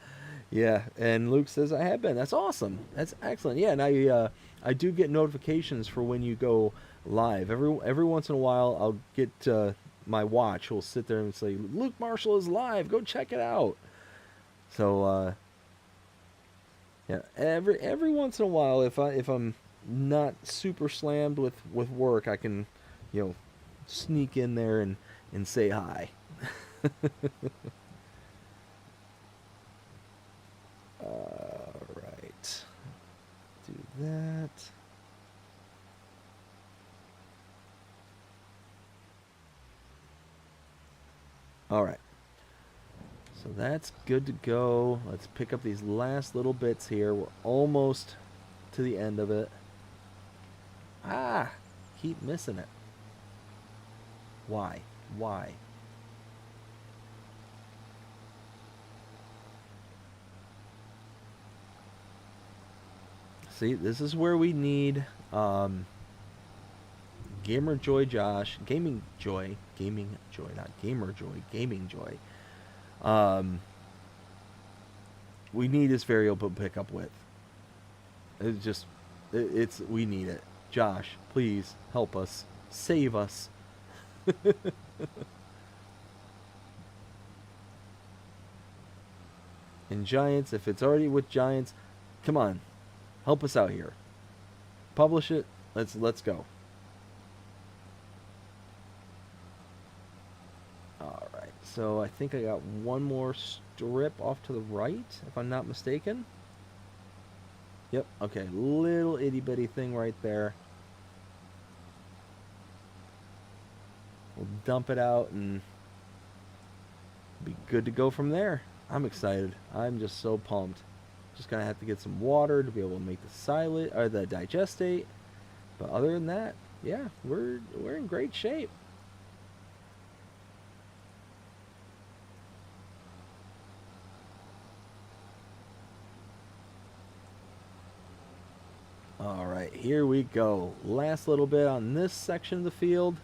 And Luke says I have been. That's awesome. That's excellent. Yeah, and I do get notifications for when you go live. Every once in a while, I'll get my watch will sit there and say, Luke Marshall is live. Go check it out. So yeah, every once in a while, if I'm not super slammed with work, I can, sneak in there and say hi. All right, do that. All right, so that's good to go. Let's pick up these last little bits here. We're almost to the end of it. Keep missing it. Why? See, this is where we need Gamer Joy Josh, Gaming Joy, not Gamer Joy, Gaming Joy. We need his variable pickup width. We need it. Josh, please help us, save us. And Giants, if it's already with Giants, come on, help us out here. Publish it. Let's go. All right. So I think I got one more strip off to the right, if I'm not mistaken. Yep. Okay. Little itty bitty thing right there. We'll dump it out and be good to go from there. I'm excited. I'm just so pumped. Just gonna have to get some water to be able to make the silage or the digestate. But other than that, yeah, we're in great shape. All right, here we go. Last little bit on this section of the field.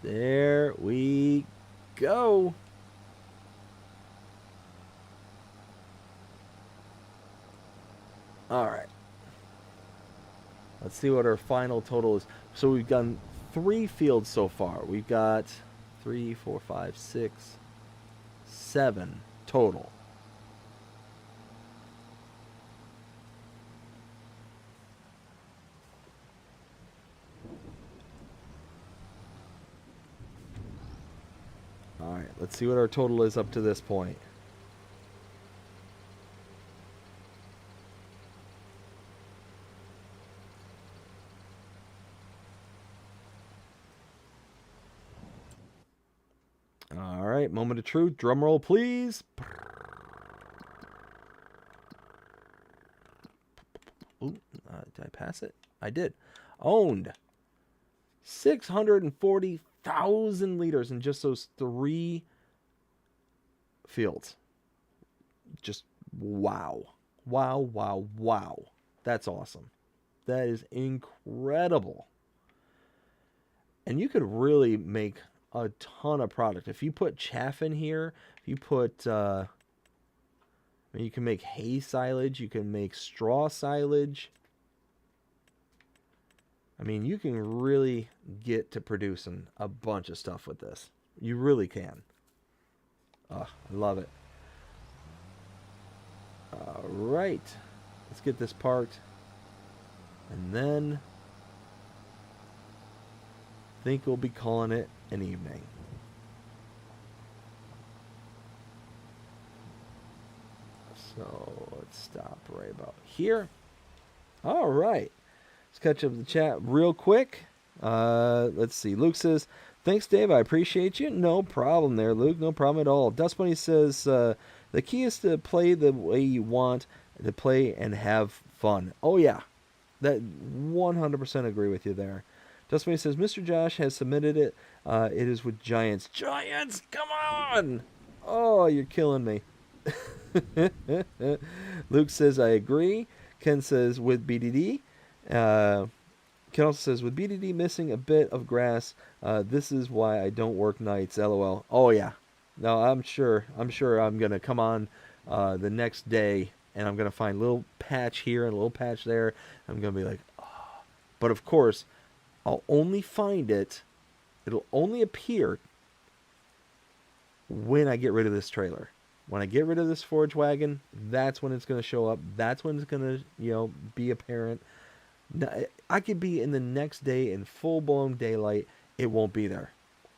There we go. All right. Let's see what our final total is. So we've done 3 fields so far. We've got 3, 4, 5, 6, 7 total. All right, let's see what our total is up to this point. All right, moment of truth. Drum roll, please. Ooh, did I pass it? I did. Owned 640,000 liters in just those 3 fields. Just wow. Wow, wow, wow. That's awesome. That is incredible. And you could really make a ton of product. If you put chaff in here, if you put, you can make hay silage, you can make straw silage. I mean, you can really get to producing a bunch of stuff with this. You really can. Oh, I love it. All right. Let's get this parked. And then I think we'll be calling it an evening. So let's stop right about here. All right. Let's catch up the chat real quick. Let's see. Luke says, thanks, Dave. I appreciate you. No problem there, Luke. No problem at all. Dust Bunny says, the key is to play the way you want to play and have fun. Oh, yeah. That 100% agree with you there. Dust Bunny says, Mr. Josh has submitted it. It is with Giants. Giants, come on! Oh, you're killing me. Luke says, I agree. Ken says, with BDD. Ken also says, with BDD missing a bit of grass, this is why I don't work nights. LOL. Oh, yeah. No, I'm sure I'm going to come on the next day, and I'm going to find a little patch here and a little patch there. I'm going to be like, oh. But of course, I'll only find it. It'll only appear when I get rid of this trailer. When I get rid of this forage wagon, that's when it's going to show up. That's when it's going to, be apparent. I could be in the next day in full-blown daylight. It won't be there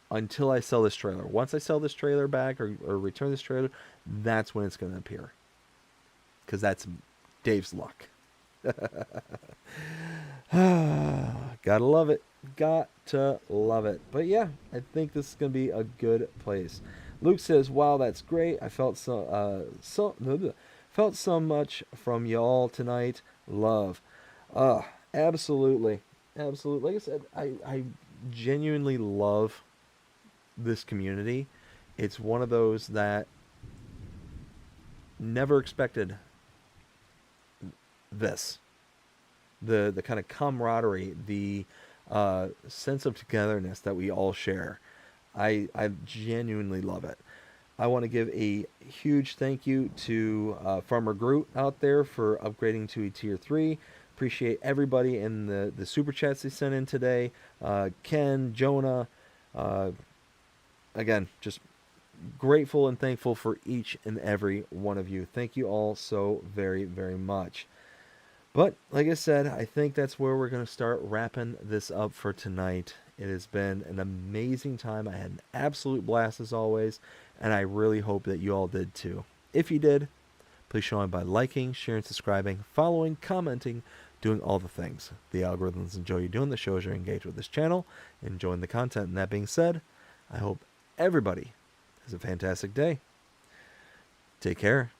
until I sell this trailer. Once I sell this trailer back or return this trailer, that's when it's going to appear. Because that's Dave's luck. Gotta love it. Got to love it. But yeah, I think this is going to be a good place. Luke says, wow, that's great. I felt felt so much from y'all tonight. Love. Absolutely. Absolutely. Like I said, I genuinely love this community. It's one of those that never expected this. The kind of camaraderie, the sense of togetherness that we all share. I genuinely love it. I want to give a huge thank you to Farmer Groot out there for upgrading to a tier 3. Appreciate everybody in the super chats they sent in today. Ken, Jonah, again, just grateful and thankful for each and every one of you. Thank you all so very, very much. But like I said, I think that's where we're going to start wrapping this up for tonight. It has been an amazing time. I had an absolute blast as always, and I really hope that you all did too. If you did, please show me by liking, sharing, subscribing, following, commenting, doing all the things. The algorithms enjoy you doing the shows. You're engaged with this channel, enjoying the content. And that being said, I hope everybody has a fantastic day. Take care.